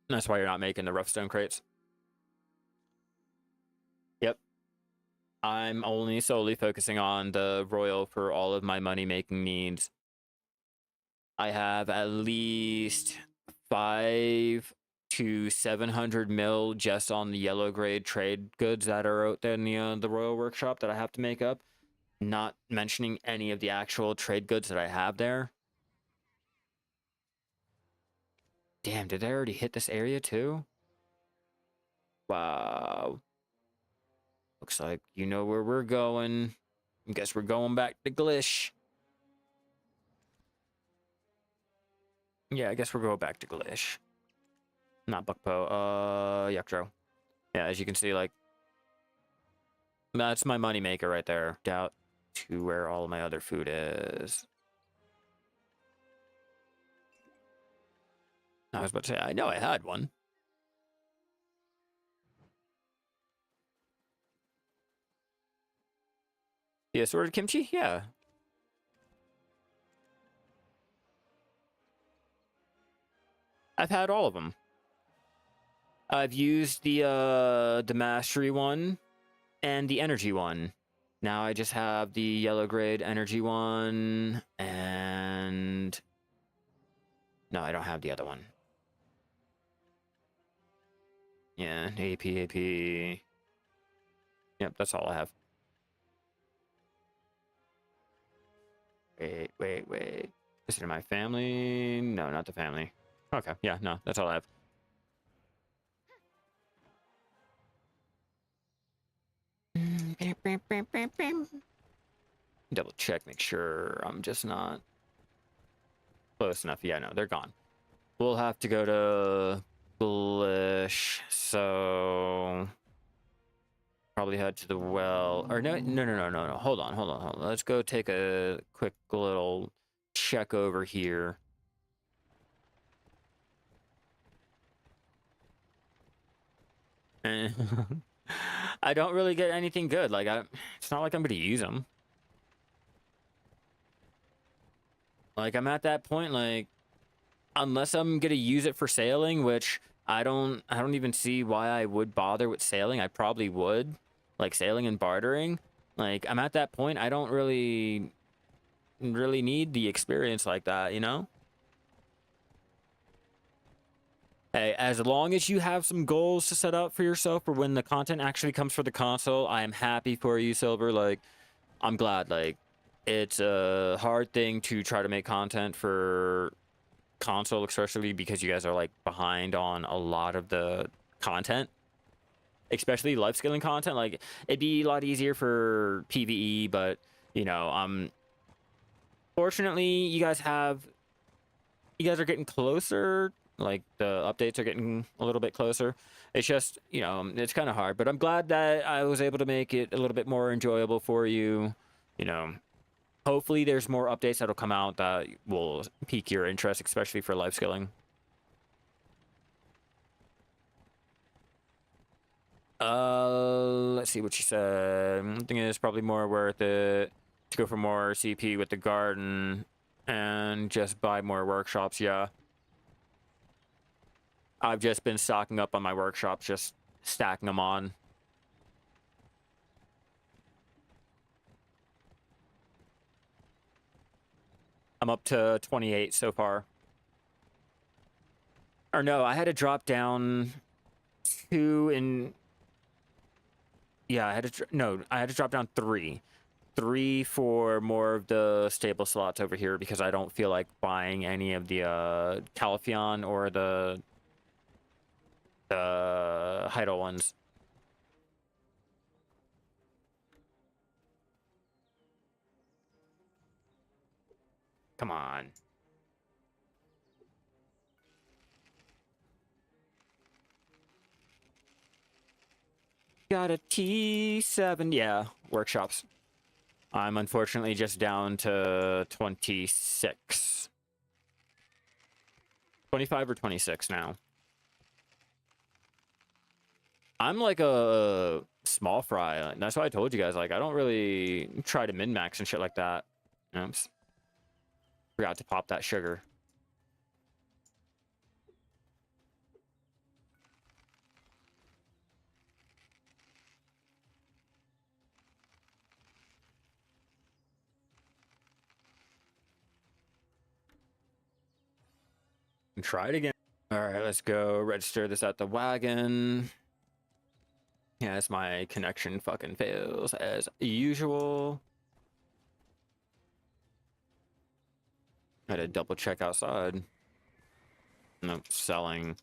Speaker 1: That's why you're not making the rough stone crates. Yep. I'm only solely focusing on the royal for all of my money making needs. I have at least 500 to 700 mil just on the yellow grade trade goods that are out there in the Royal Workshop that I have to make up. Not mentioning any of the actual trade goods that I have there. Damn, did I already hit this area too? Wow. Looks like you know where we're going. I guess we're going back to Glish. Yeah, I guess we'll go back to Glish. Not Buckpo, Yuktro. Yeah, as you can see, like, that's my money maker right there. Doubt to where all of my other food is. I was about to say, I know I had one. The assorted kimchi? Yeah. I've had all of them. I've used the mastery one and the energy one. Now I just have the yellow grade energy one, and no, I don't have the other one. Yeah, AP. Yep, that's all I have. Wait. Is it my family? No, not the family. Okay, yeah, no, that's all I have. Double check, make sure I'm just not close enough. Yeah, no, they're gone. We'll have to go to Glish, so probably head to the well. Or no. Hold on. Let's go take a quick little check over here. I don't really get anything good. Like, it's not like I'm gonna use them. Like, I'm at that point, like, unless I'm gonna use it for sailing, which I don't even see why I would bother with sailing. I probably would, like sailing and bartering. Like, I'm at that point, I don't really need the experience like that, you know? Hey, as long as you have some goals to set up for yourself for when the content actually comes for the console, I am happy for you, Silver. Like, I'm glad. Like, it's a hard thing to try to make content for console, especially because you guys are like behind on a lot of the content, especially life scaling content. Like, it'd be a lot easier for PvE, but you know, fortunately, you guys are getting closer. Like, the updates are getting a little bit closer. It's just, you know, it's kind of hard, but I'm glad that I was able to make it a little bit more enjoyable for you. You know, hopefully there's more updates that'll come out that will pique your interest, especially for life skilling. Let's see what she said. I think it's probably more worth it to go for more CP with the garden and just buy more workshops. Yeah. I've just been stocking up on my workshops, just stacking them on. I'm up to 28 so far. Or no, I had to drop down 2 in... Yeah, I had to drop down 3. 3 for more of the stable slots over here because I don't feel like buying any of the Calafion or the Heidel ones. Come on. Got a T7. Yeah, workshops. I'm unfortunately just down to 26. 25 or 26 now. I'm like a small fry. That's why I told you guys, like, I don't really try to min-max and shit like that. Oops. Forgot to pop that sugar. And try it again. All right, let's go register this at the wagon. Yes, my connection fucking fails as usual. I had to double check outside. Nope, selling.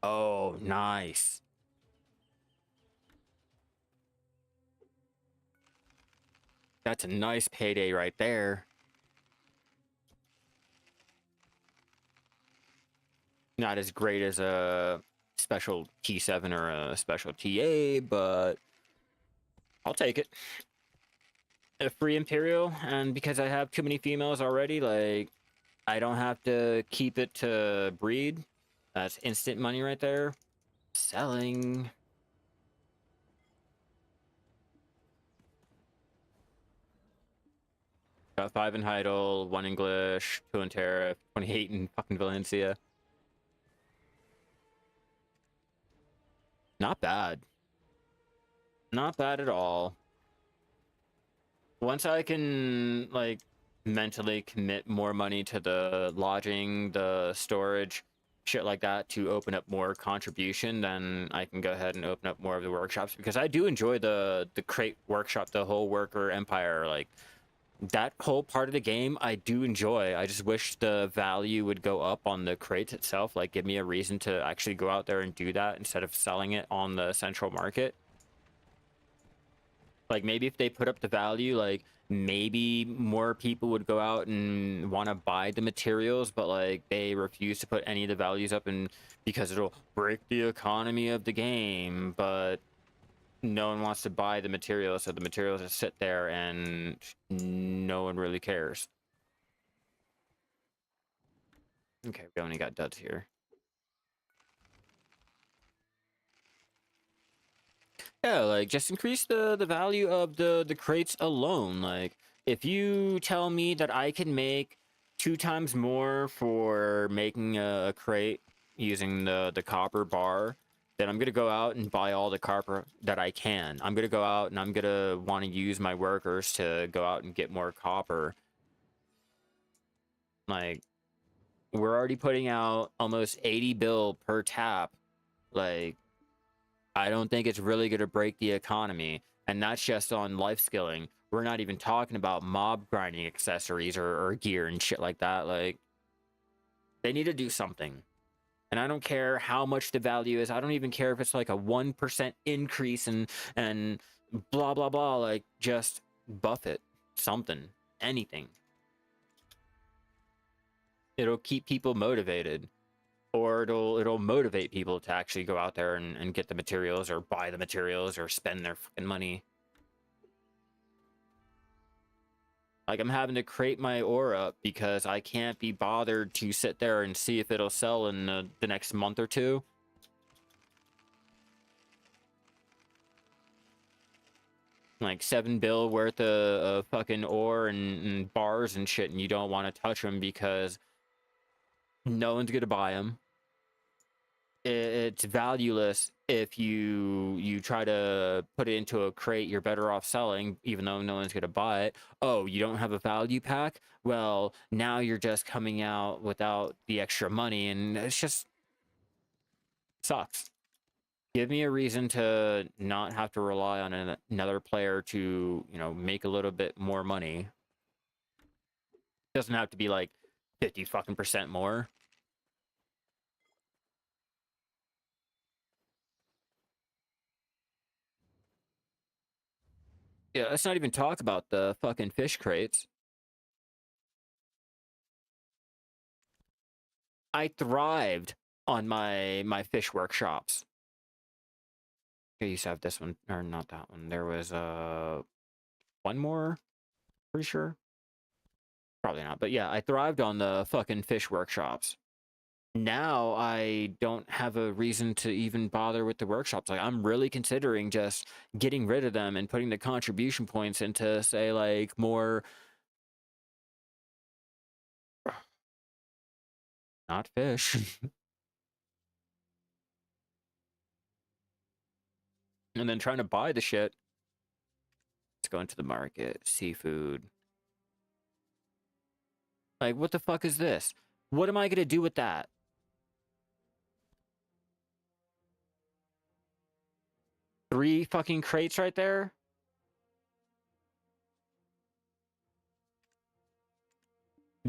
Speaker 1: Oh, nice. That's a nice payday right there. Not as great as a special T7 or a special TA, but I'll take it. A free Imperial, and because I have too many females already, like, I don't have to keep it to breed. That's instant money right there. Selling. Got 5 in Heidel, 1 English, 2 in Tariff, 28 in fucking Valencia. Not bad. Not bad at all. Once I can, like, mentally commit more money to the lodging, the storage, shit like that, to open up more contribution, then I can go ahead and open up more of the workshops, because I do enjoy the crate workshop, the whole worker empire. Like, that whole part of the game I do enjoy. I just wish the value would go up on the crates itself, like give me a reason to actually go out there and do that instead of selling it on the central market. Like, maybe if they put up the value, like, maybe more people would go out and want to buy the materials, but like they refuse to put any of the values up, and because it'll break the economy of the game. But no one wants to buy the materials, so the materials just sit there and no one really cares. Okay, we only got duds here. Yeah, like, just increase the value of the crates alone. Like, if you tell me that I can make 2 times more for making a crate using the copper bar, then I'm gonna go out and buy all the copper that I can. I'm gonna go out and I'm gonna want to use my workers to go out and get more copper. Like, we're already putting out almost 80 bill per tap. Like, I don't think it's really gonna break the economy. And that's just on life skilling. We're not even talking about mob grinding accessories or gear and shit like that. Like, they need to do something. And I don't care how much the value is. I don't even care if it's like a 1% increase and blah, blah, blah. Like, just buff it. Something. Anything. It'll keep people motivated. Or it'll motivate people to actually go out there and get the materials or buy the materials or spend their fucking money. Like, I'm having to crate my ore up because I can't be bothered to sit there and see if it'll sell in the next month or two. Like 7 bill worth of fucking ore and bars and shit, and you don't want to touch them because no one's gonna buy them. It's valueless if you try to put it into a crate. You're better off selling, even though no one's gonna buy it. Oh, you don't have a value pack? Well, now you're just coming out without the extra money, and it's just sucks. Give me a reason to not have to rely on another player to, you know, make a little bit more money. Doesn't have to be like 50 fucking percent more. Yeah, let's not even talk about the fucking fish crates. I thrived on my fish workshops. I used to have this one, or not that one. There was one more, pretty sure. Probably not, but yeah, I thrived on the fucking fish workshops. Now I don't have a reason to even bother with the workshops. Like, I'm really considering just getting rid of them and putting the contribution points into, say, like, more... Not fish. And then trying to buy the shit. Let's go into the market. Seafood. Like, what the fuck is this? What am I gonna do with that? Three fucking crates right there?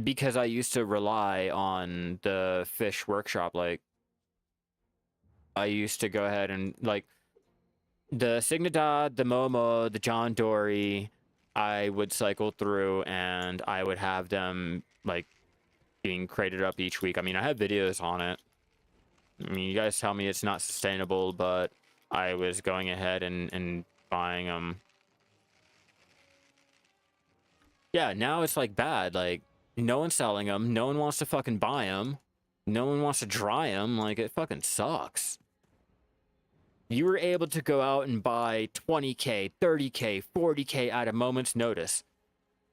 Speaker 1: Because I used to rely on the fish workshop. Like, I used to go ahead and, like, the Signadad, the Momo, the John Dory, I would cycle through and I would have them, like, being crated up each week. I mean, I have videos on it. I mean, you guys tell me it's not sustainable, but I was going ahead and buying them. Yeah, now it's, like, bad. Like, no one's selling them. No one wants to fucking buy them. No one wants to dry them. Like, it fucking sucks. You were able to go out and buy 20K, 30K, 40K at a moment's notice.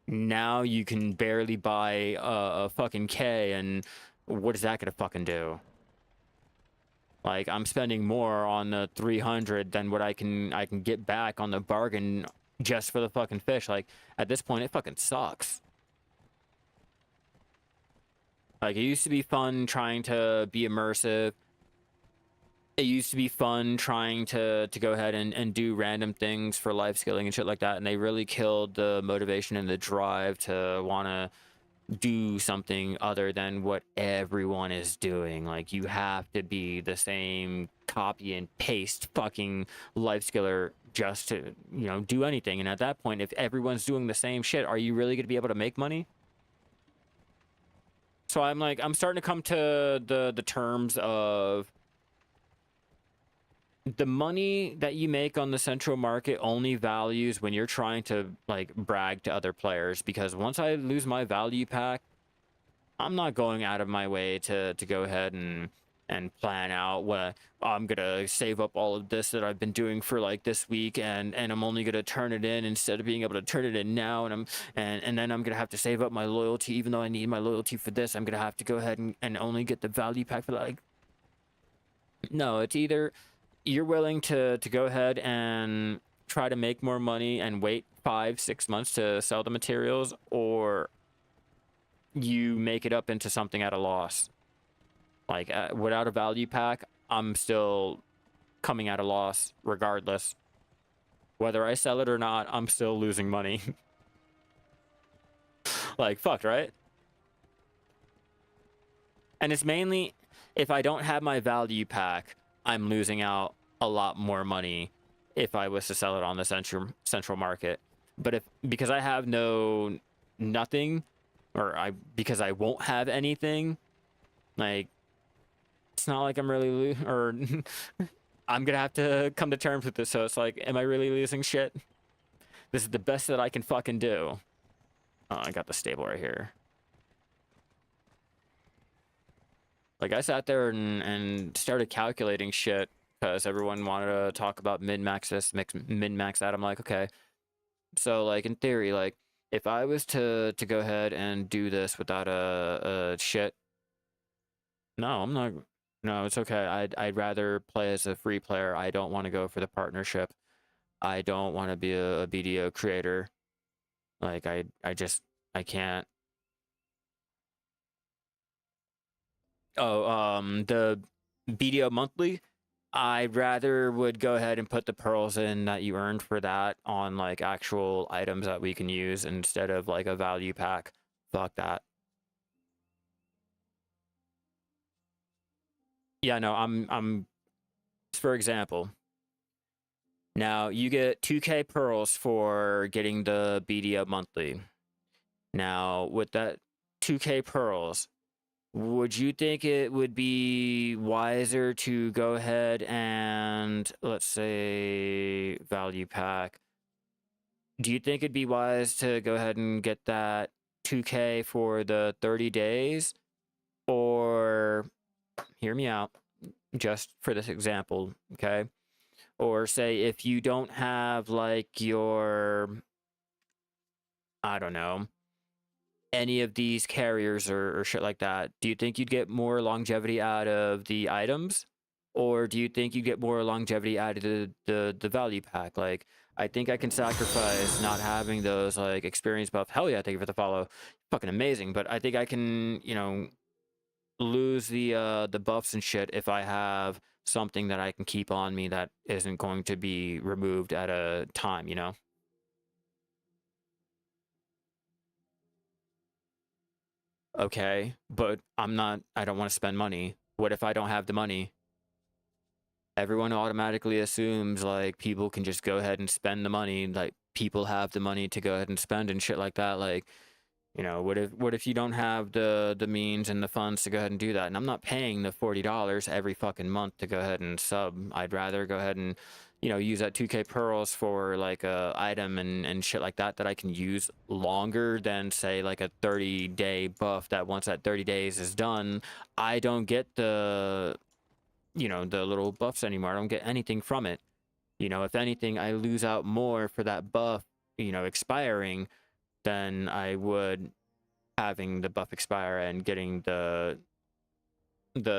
Speaker 1: Now you can barely buy a fucking K, and what is that gonna fucking do? Like, I'm spending more on the 300 than what I can get back on the bargain just for the fucking fish. Like, at this point, it fucking sucks. Like, it used to be fun trying to be immersive. It used to be fun trying to go ahead and do random things for life skilling and shit like that, and they really killed the motivation and the drive to want to do something other than what everyone is doing. Like, you have to be the same copy and paste fucking life skiller just to, you know, do anything. And at that point, if everyone's doing the same shit, are you really going to be able to make money? So I'm like, I'm starting to come to the terms of the money that you make on the central market only values when you're trying to, like, brag to other players. Because once I lose my value pack, I'm not going out of my way to go ahead and plan out what I'm gonna save up all of this that I've been doing for, like, this week, and I'm only gonna turn it in instead of being able to turn it in now, and then I'm gonna have to save up my loyalty. Even though I need my loyalty for this, I'm gonna have to go ahead and only get the value pack for that. Like, no, it's either you're willing to go ahead and try to make more money and wait 5-6 months to sell the materials, or you make it up into something at a loss. Like, without a value pack, I'm still coming at a loss regardless. Whether I sell it or not, I'm still losing money. Like, fucked, right? And it's mainly, if I don't have my value pack, I'm losing out a lot more money if I was to sell it on the central market. But because I have nothing, or because I won't have anything, like, it's not like I'm really or I'm gonna have to come to terms with this. So it's like, am I really losing shit? This is the best that I can fucking do. Oh, I got the stable right here. Like, I sat there and started calculating shit because everyone wanted to talk about min-max this, min-max that. I'm like, okay. So, like, in theory, like, if I was to go ahead and do this without a shit, no, I'm not. No, it's okay. I'd rather play as a free player. I don't want to go for the partnership. I don't want to be a BDO creator. Like, I can't. Oh, the BDO monthly, I rather would go ahead and put the pearls in that you earned for that on like actual items that we can use instead of like a value pack. Fuck that. Yeah, no, I'm for example, now you get 2k pearls for getting the BDO monthly. Now, with that 2k pearls, would you think it would be wiser to go ahead and, let's say, value pack? Do you think it'd be wise to go ahead and get that 2k for the 30 days? Or, hear me out, just for this example, okay? Or say if you don't have like your, I don't know, any of these carriers or shit like that, do you think you'd get more longevity out of the items? Or do you think you get more longevity out of the value pack? Like, I think I can sacrifice not having those like experience buff. Hell yeah, thank you for the follow. Fucking amazing. But I think I can, lose the buffs and shit if I have something that I can keep on me that isn't going to be removed at a time, you know? Okay, but I don't want to spend money. What if I don't have the money? Everyone automatically assumes like people can just go ahead and spend the money, like people have the money to go ahead and spend and shit like that. Like, what if you don't have the means and the funds to go ahead and do that? And I'm not paying the $40 every fucking month to go ahead and sub. I'd rather go ahead and use that 2k pearls for like a item and shit like that I can use longer than say like a 30-day buff that once that 30 days is done, I don't get the the little buffs anymore. I don't get anything from it. If anything, I lose out more for that buff expiring than I would having the buff expire and getting the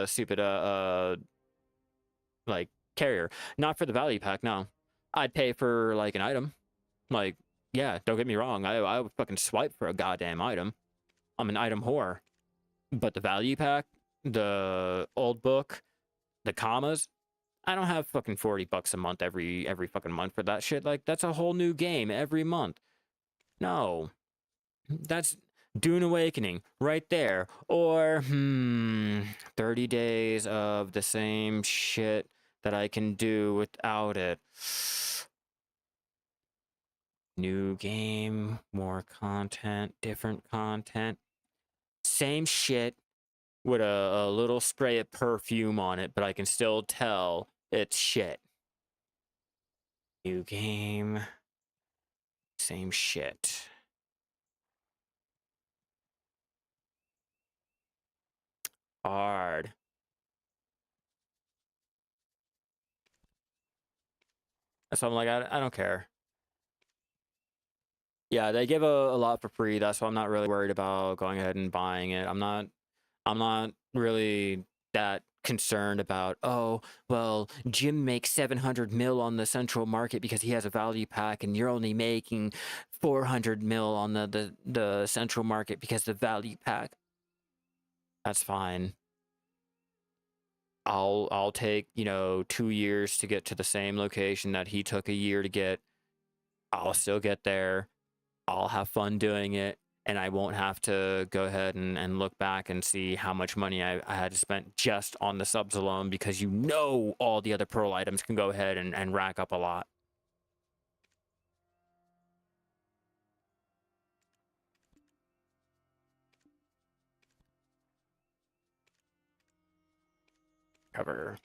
Speaker 1: stupid like carrier. Not for the value pack, no. I'd pay for like an item. Like, yeah, don't get me wrong. I would fucking swipe for a goddamn item. I'm an item whore. But the value pack, the old book, the commas, I don't have fucking $40 a month every fucking month for that shit. Like, that's a whole new game every month. No. That's Dune Awakening right there. Or 30 days of the same shit that I can do without it. New game, more content, different content. Same shit with a little spray of perfume on it, but I can still tell it's shit. New game, same shit. Hard. So I'm like, I don't care. Yeah, they give a lot for free. That's why I'm not really worried about going ahead and buying it. I'm not really that concerned about, oh, well, Jim makes 700 mil on the central market because he has a value pack, and you're only making 400 mil on the central market because the value pack. That's fine. I'll take 2 years to get to the same location that he took a year to get. I'll still get there. I'll have fun doing it, and I won't have to go ahead and look back and see how much money I had to spend just on the subs alone, because you know all the other pearl items can go ahead and rack up a lot. Cover.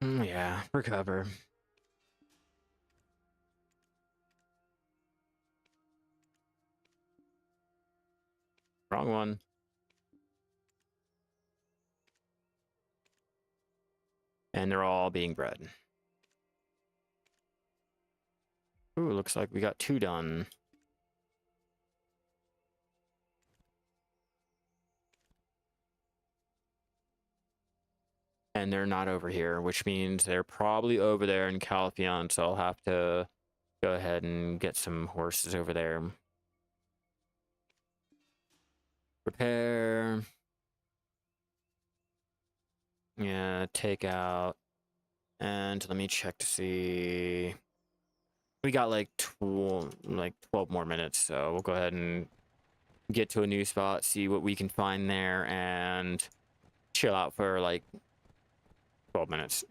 Speaker 1: Yeah, recover. Wrong one. And they're all being bred. Ooh, looks like we got 2 done. And they're not over here, which means they're probably over there in Calpheon, so I'll have to go ahead and get some horses over there. Repair. Yeah, take out. And let me check to see. We got like 12 more minutes, so we'll go ahead and get to a new spot, see what we can find there, and chill out for like 12 minutes.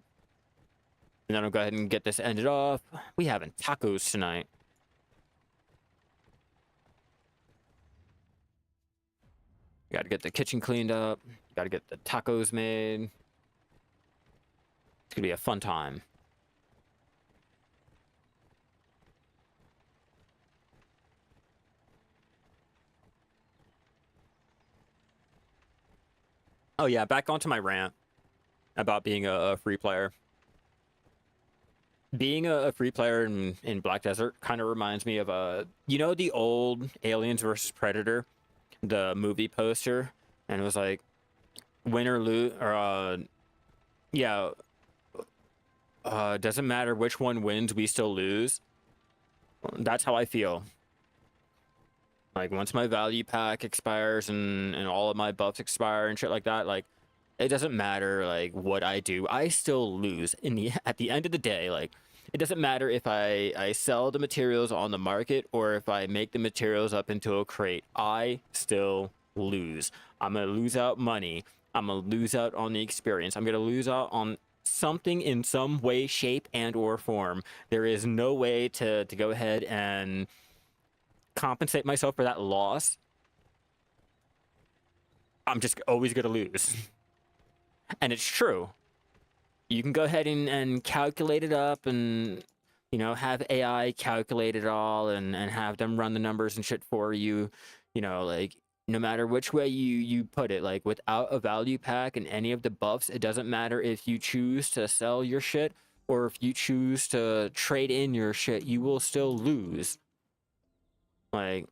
Speaker 1: And then I'll go ahead and get this ended off. We having tacos tonight. Got to get the kitchen cleaned up. Got to get the tacos made. It's going to be a fun time. Oh yeah, back onto my rant about being a free player. Being a free player in Black Desert kind of reminds me of you know, the old Aliens versus Predator, the movie poster, and it was like win or lose, or yeah, doesn't matter which one wins, we still lose. That's how I feel. Like once my value pack expires and all of my buffs expire and shit like that, like it doesn't matter like what I do, I still lose in the at the end of the day. Like it doesn't matter if I sell the materials on the market or if I make the materials up into a crate, I still lose. I'm gonna lose out money. I'm gonna lose out on the experience. I'm gonna lose out on something in some way, shape, and or form. There is no way to go ahead and compensate myself for that loss. I'm just always gonna lose. And it's true. You can go ahead and calculate it up and, you know, have AI calculate it all and have them run the numbers and shit for you. You know, like no matter which way you put it, like without a value pack and any of the buffs, it doesn't matter if you choose to sell your shit or if you choose to trade in your shit, you will still lose. Like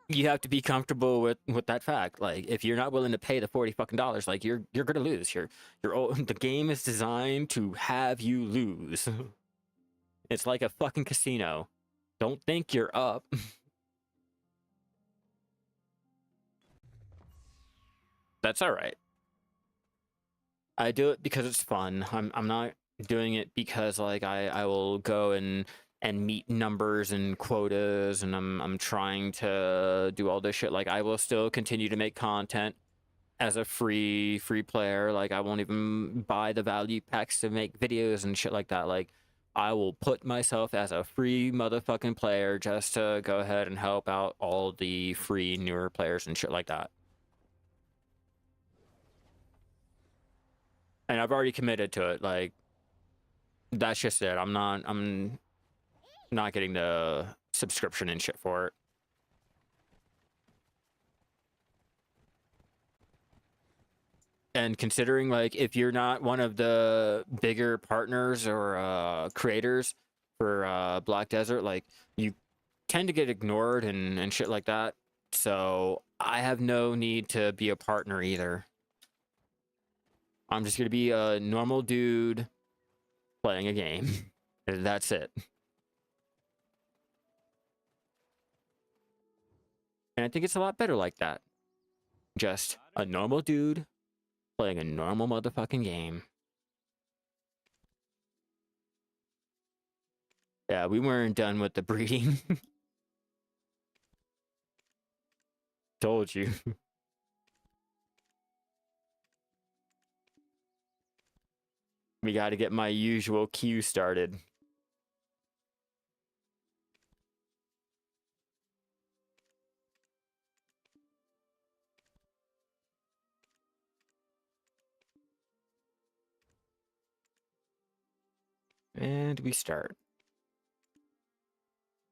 Speaker 1: you have to be comfortable with that fact. Like if you're not willing to pay the $40 like you're gonna lose. The game is designed to have you lose. It's like a fucking casino. Don't think you're up. That's all right. I do it because it's fun. I'm not doing it because like I will go and meet numbers and quotas and I'm trying to do all this shit. Like I will still continue to make content as a free player. Like I won't even buy the value packs to make videos and shit like that. Like I will put myself as a free motherfucking player just to go ahead and help out all the free newer players and shit like that. And I've already committed to it. Like that's just it. I'm not getting the subscription and shit for it. And considering like if you're not one of the bigger partners or creators for Black Desert, like you tend to get ignored and shit like that. So I have no need to be a partner either. I'm just gonna be a normal dude playing a game. That's it. And I think it's a lot better like that. Just a normal dude playing a normal motherfucking game. Yeah, we weren't done with the breeding. Told you. We got to get my usual queue started. And we start.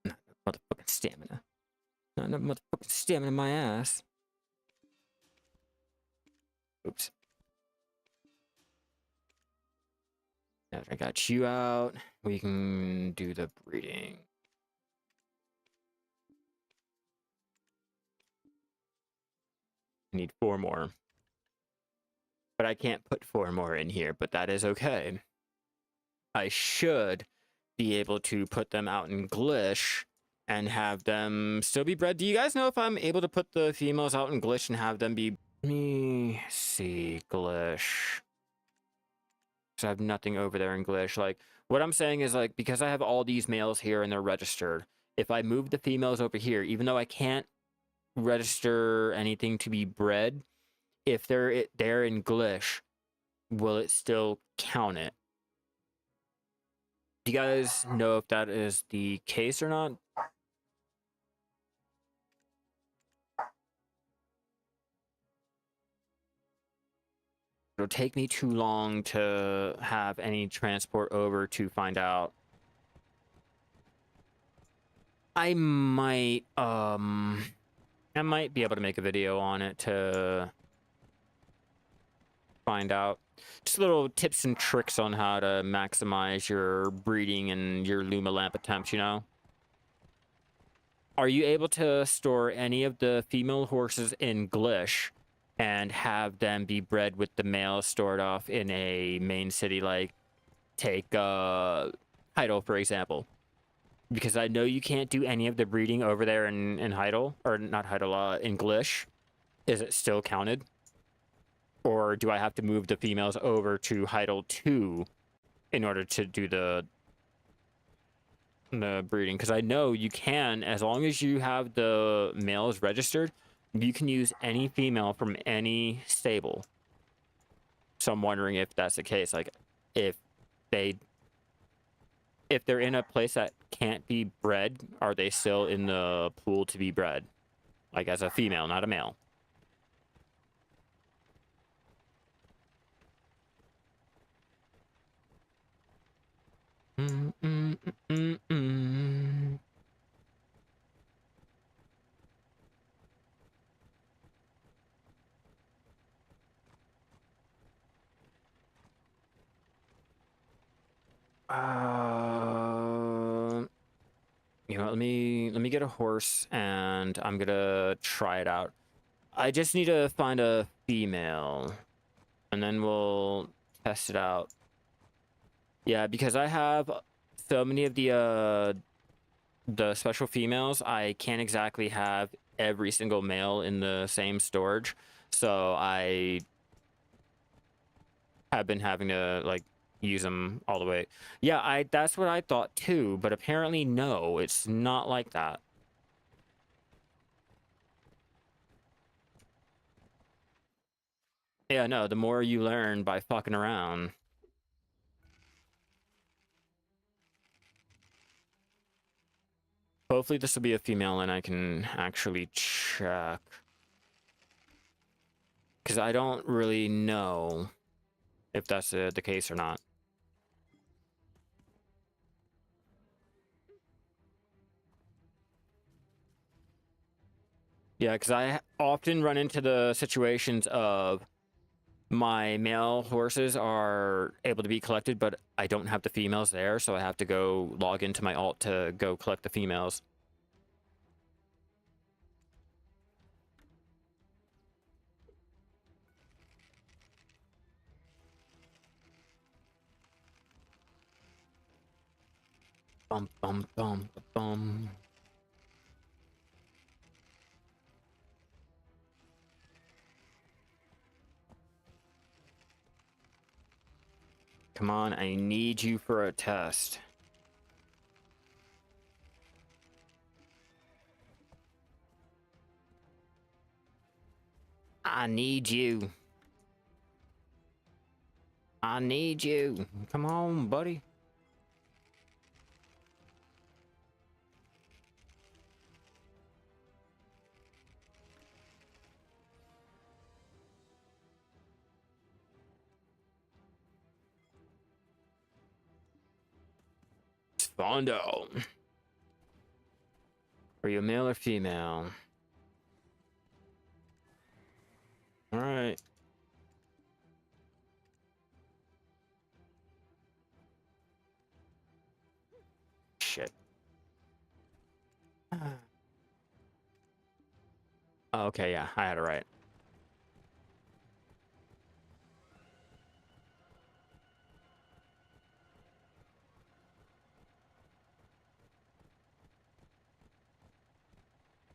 Speaker 1: Not enough motherfucking stamina. Not enough motherfucking stamina in my ass. Oops. Now that I got you out, we can do the breeding. I need 4 more. But I can't put 4 more in here, but that is okay. I should be able to put them out in Glitch and have them still be bred. Do you guys know if I'm able to put the females out in Glitch and have them be... Let me see, Glitch. So I have nothing over there in Glitch. Like, what I'm saying is, like, because I have all these males here and they're registered, if I move the females over here, even though I can't register anything to be bred, if they're there in Glitch, will it still count it? Do you guys know if that is the case or not? It'll take me too long to have any transport over to find out. I might be able to make a video on it to find out. Just little tips and tricks on how to maximize your breeding and your Luma lamp attempts, you know? Are you able to store any of the female horses in Glitch and have them be bred with the males stored off in a main city, like take Heidel, for example? Because I know you can't do any of the breeding over there in Heidel, or not Heidel, in Glitch. Is it still counted? Or do I have to move the females over to Heidel 2 in order to do the breeding? Because I know you can, as long as you have the males registered, you can use any female from any stable. So I'm wondering if that's the case. Like, if they're in a place that can't be bred, are they still in the pool to be bred? Like, as a female, not a male. You know, let me get a horse and I'm gonna try it out. I just need to find a female and then we'll test it out. Yeah, because I have so many of the special females, I can't exactly have every single male in the same storage. So I have been having to, like, use them all the way. Yeah, that's what I thought too, but apparently no, it's not like that. Yeah, no, the more you learn by fucking around. Hopefully this will be a female and I can actually check. Because I don't really know if that's the case or not. Yeah, because I often run into the situations of my male horses are able to be collected, but I don't have the females there, so I have to go log into my alt to go collect the females. Bum, bum, bum, bum. Come on, I need you for a test. I need you. I need you. Come on, buddy. Fondo. Are you male or female? All right. Shit. Okay, yeah, I had it right.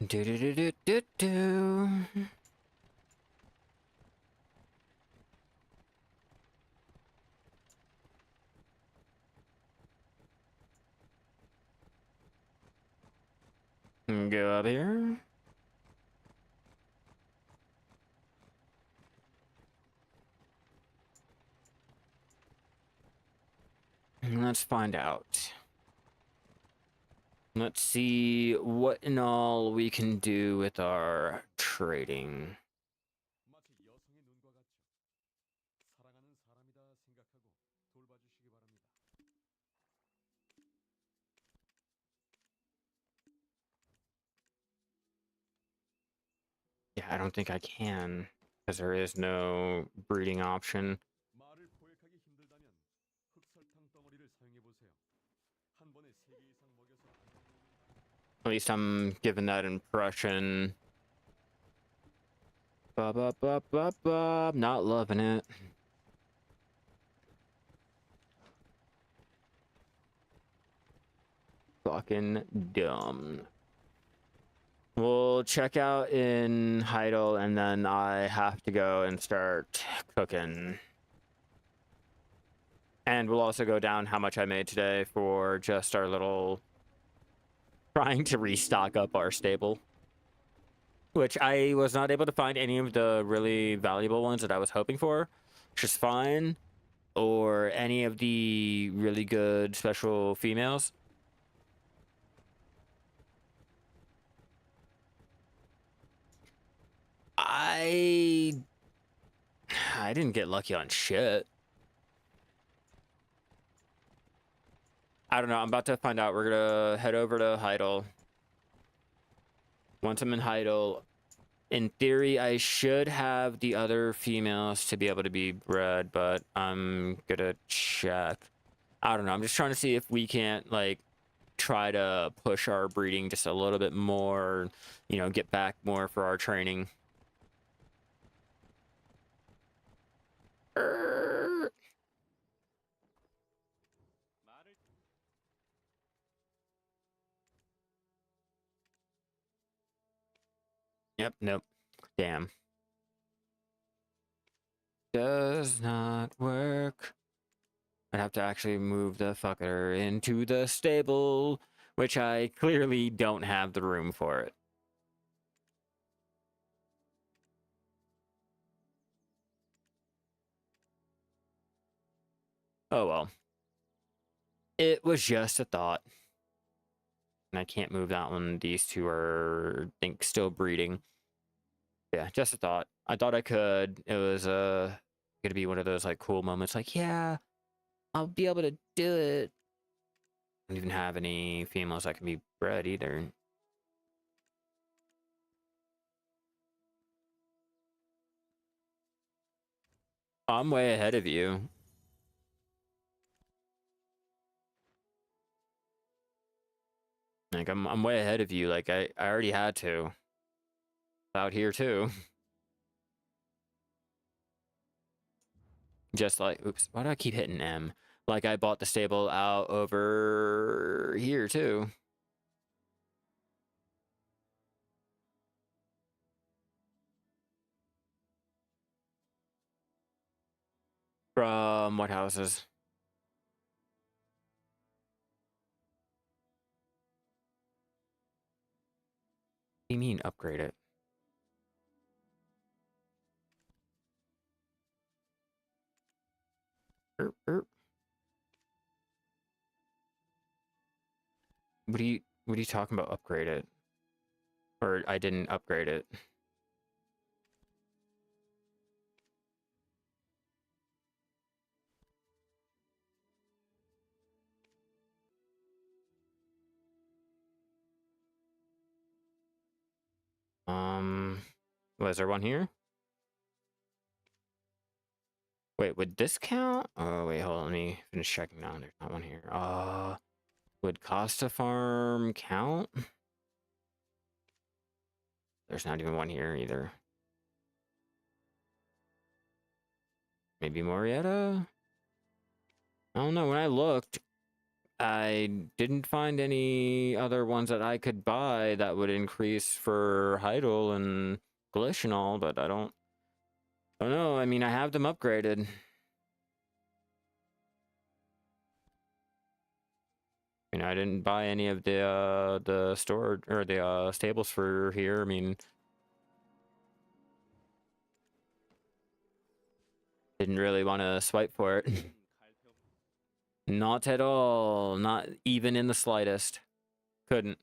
Speaker 1: Do do do do do do. Go up here. Let's find out. Let's see what and all we can do with our trading. Yeah, I don't think I can, because there is no breeding option. At least I'm given that impression. Not loving it. Fucking dumb. We'll check out in Heidel, and then I have to go and start cooking. And we'll also go down how much I made today for just our little... trying to restock up our stable. Which I was not able to find any of the really valuable ones that I was hoping for, which is fine. Or any of the really good special females. I didn't get lucky on shit. I don't know. I'm about to find out. We're gonna head over to Heidel. Once I'm in Heidel, in theory, I should have the other females to be able to be bred, but I'm gonna check. I don't know. I'm just trying to see if we can't, like, try to push our breeding just a little bit more, you know, get back more for our training. Yep, nope. Damn. Does not work. I'd have to actually move the fucker into the stable, which I clearly don't have the room for it. Oh well. It was just a thought. And I can't move that one. These two are, I think, still breeding. Yeah, just a thought. I thought I could. It was gonna be one of those like cool moments, like, yeah, I'll be able to do it. I don't even have any females that can be bred either. I'm way ahead of you. Like I'm way ahead of you. Like I already had to. Out here too. Just like, oops, why do I keep hitting M? Like I bought the stable out over here too. From what houses? do you mean upgrade it? What are you talking about upgrade it? Or I didn't upgrade it. Was there one here? Wait, would this count? Oh, wait, hold on. Let me finish checking now. There's not one here. Would Costa Farm count? There's not even one here either. Maybe Morietta? I don't know. When I looked, I didn't find any other ones that I could buy that would increase for Heidel and Glish and all, but I don't know. I mean, I have them upgraded. I mean, I didn't buy any of the store or the stables for here. I mean, didn't really want to swipe for it. Not at all. Not even in the slightest. Couldn't.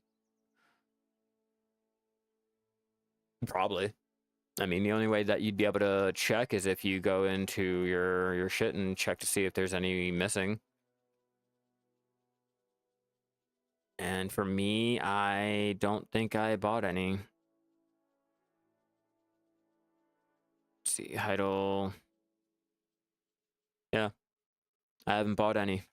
Speaker 1: Probably. I mean, the only way that you'd be able to check is if you go into your shit and check to see if there's any missing. And for me, I don't think I bought any. Let's see, Heidel. Yeah, I haven't bought any.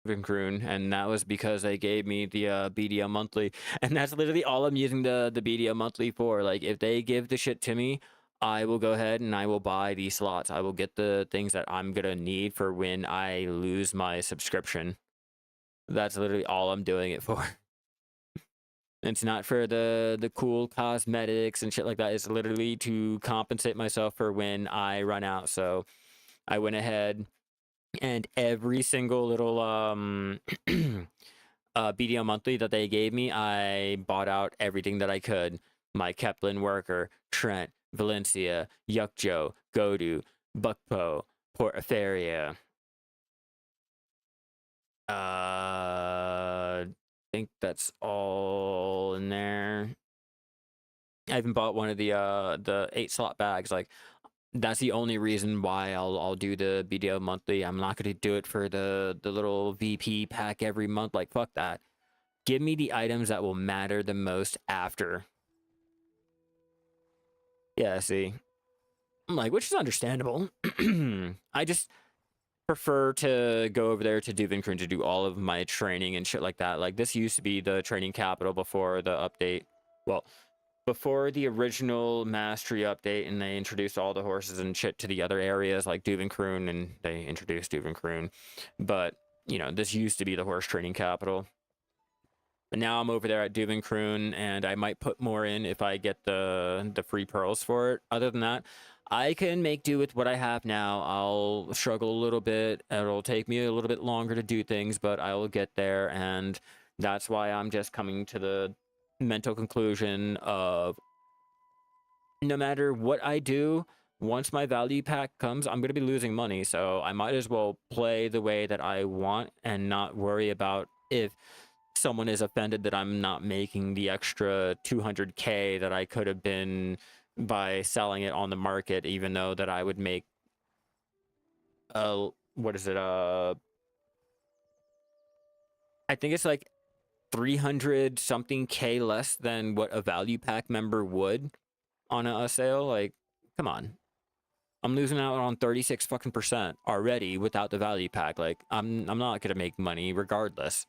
Speaker 1: Vincroon, and that was because they gave me the BDO monthly, and that's literally all I'm using the BDO monthly for. Like, if they give the shit to me, I will go ahead and I will buy these slots. I will get the things that I'm gonna need for when I lose my subscription. That's literally all I'm doing it for. It's not for the cool cosmetics and shit like that. It's literally to compensate myself for when I run out. So I went ahead and every single little BDO monthly that they gave me, I bought out everything that I could. My Kepler worker, Trent, Valencia, Yukjo, Godu, Bukpo, Port Etheria. I think that's all in there. I even bought one of the 8-slot bags. Like, that's the only reason why I'll do the BDO monthly. I'm not gonna do it for the little VP pack every month. Like, fuck that. Give me the items that will matter the most after. Yeah, see. I'm like, which is understandable. I just prefer to go over there to Duvincron to do all of my training and shit like that. Like, this used to be the training capital before the update. Well, before the original mastery update, and they introduced all the horses and shit to the other areas like Duvincron, and they introduced Duvincron. But, you know, this used to be the horse training capital. But now I'm over there at Duvincron, and I might put more in if I get the free pearls for it. Other than that, I can make do with what I have now. I'll struggle a little bit. It'll take me a little bit longer to do things, but I will get there. And that's why I'm just coming to the mental conclusion of no matter what I do, once my value pack comes, I'm going to be losing money. So I might as well play the way that I want and not worry about if someone is offended that I'm not making the extra 200K that I could have been by selling it on the market, even though that I would make what is it, I think it's like 300 something K less than what a value pack member would on a sale. Like, come on. I'm losing out on 36 fucking % already without the value pack. Like, I'm not gonna make money regardless.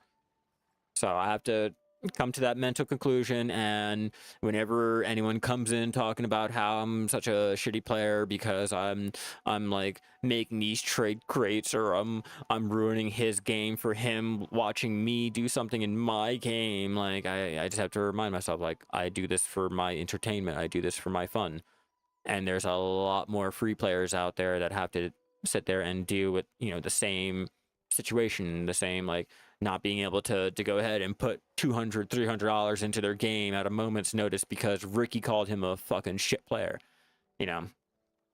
Speaker 1: So I have to come to that mental conclusion, and whenever anyone comes in talking about how I'm such a shitty player because I'm like making these trade crates, or I'm ruining his game for him watching me do something in my game, like I just have to remind myself, like, I do this for my entertainment, I do this for my fun. And there's a lot more free players out there that have to sit there and deal with, you know, the same situation, the same like not being able to go ahead and put $200-$300 into their game at a moment's notice because Ricky called him a fucking shit player. You know,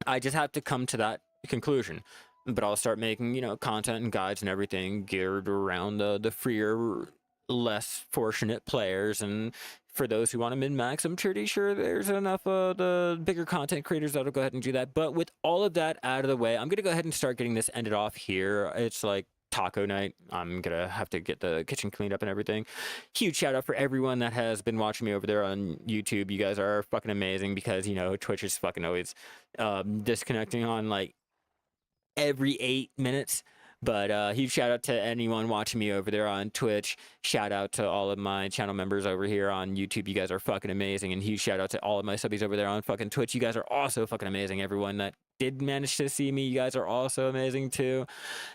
Speaker 1: I just have to come to that conclusion. But I'll start making, you know, content and guides and everything geared around the freer, less fortunate players. And for those who want to min-max, I'm pretty sure there's enough of the bigger content creators that'll go ahead and do that. But with all of that out of the way, I'm going to go ahead and start getting this ended off here. It's like taco night. I'm going to have to get the kitchen cleaned up and everything. Huge shout out for everyone that has been watching me over there on YouTube. You guys are fucking amazing because, you know, Twitch is fucking always disconnecting on like every 8 minutes. But huge shout out to anyone watching me over there on Twitch. Shout out to all of my channel members over here on YouTube. You guys are fucking amazing. And huge shout out to all of my subbies over there on fucking Twitch. You guys are also fucking amazing. Everyone that did manage to see me, you guys are also amazing too.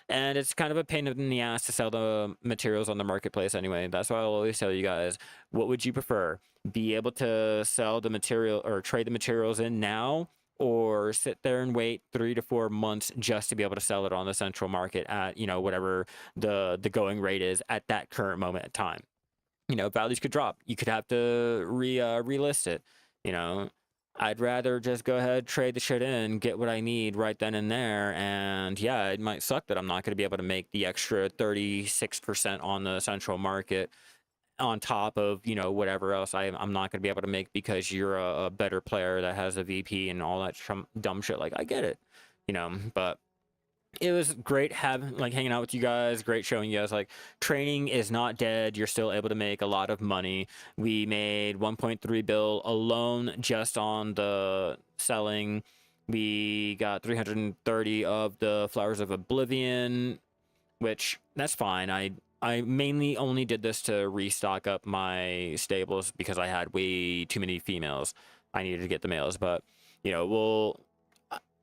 Speaker 1: And it's kind of a pain in the ass to sell the materials on the marketplace anyway. That's why I'll always tell you guys, what would you prefer? Be able to sell the material or trade the materials in now, or sit there and wait 3 to 4 months just to be able to sell it on the central market at, you know, whatever the going rate is at that current moment in time. You know, values could drop. You could have to relist it. You know, I'd rather just go ahead, trade the shit in, get what I need right then and there. And yeah, it might suck that I'm not going to be able to make the extra 36% on the central market on top of, you know, whatever else I'm not going to be able to make because you're a better player that has a VP and all that dumb shit. Like, I get it, you know, but it was great hanging out with you guys. Great showing you guys like training is not dead. You're still able to make a lot of money. We made 1.3 bill alone just on the selling. We got 330 of the Flowers of Oblivion, which that's fine. I mainly only did this to restock up my stables because I had way too many females. I needed to get the males, but you know,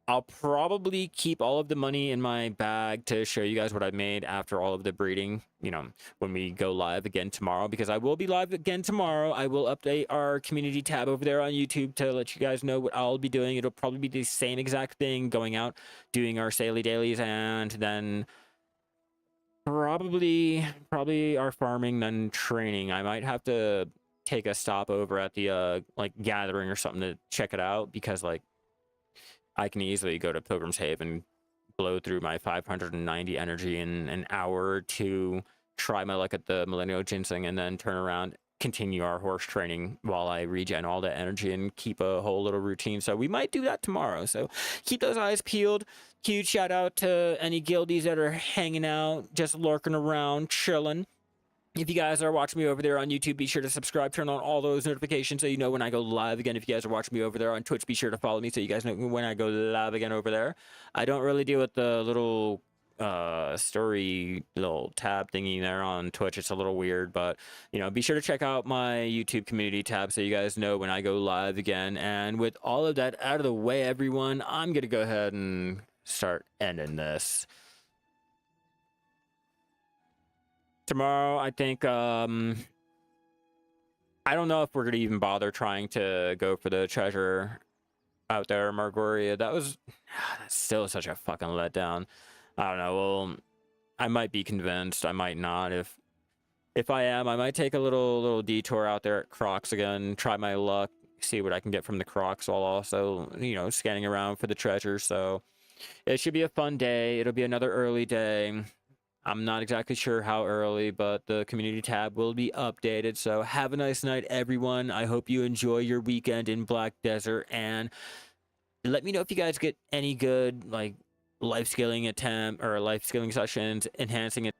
Speaker 1: I'll probably keep all of the money in my bag to show you guys what I made after all of the breeding, you know, when we go live again tomorrow, because I will be live again tomorrow. I will update our community tab over there on YouTube to let you guys know what I'll be doing. It'll probably be the same exact thing, going out, doing our Saily dailies, and then probably our farming, then training. I might have to take a stop over at the like gathering or something to check it out, because like I can easily go to Pilgrim's Haven, blow through my 590 energy in an hour or two, try my luck at the Millennial Ginseng, and then turn around, continue our horse training while I regen all that energy and keep a whole little routine. So we might do that tomorrow. So keep those eyes peeled. Huge shout out to any guildies that are hanging out, just lurking around, chilling. If you guys are watching me over there on YouTube, be sure to subscribe, turn on all those notifications so you know when I go live again. If you guys are watching me over there on Twitch, be sure to follow me so you guys know when I go live again over there. I don't really deal with the little story little tab thingy there on Twitch. It's a little weird, but you know, be sure to check out my YouTube community tab so you guys know when I go live again. And with all of that out of the way, everyone, I'm gonna go ahead and start ending this. Tomorrow, I think, I don't know if we're gonna even bother trying to go for the treasure out there, Margoria. That's still such a fucking letdown. I don't know. Well, I might be convinced. I might not. If I am, I might take a little detour out there at Crocs again, try my luck, see what I can get from the Crocs, while also, you know, scanning around for the treasure. So it should be a fun day. It'll be another early day. I'm not exactly sure how early, but the community tab will be updated. So have a nice night, everyone. I hope you enjoy your weekend in Black Desert, and let me know if you guys get any good like life scaling attempt or life scaling sessions, enhancing it.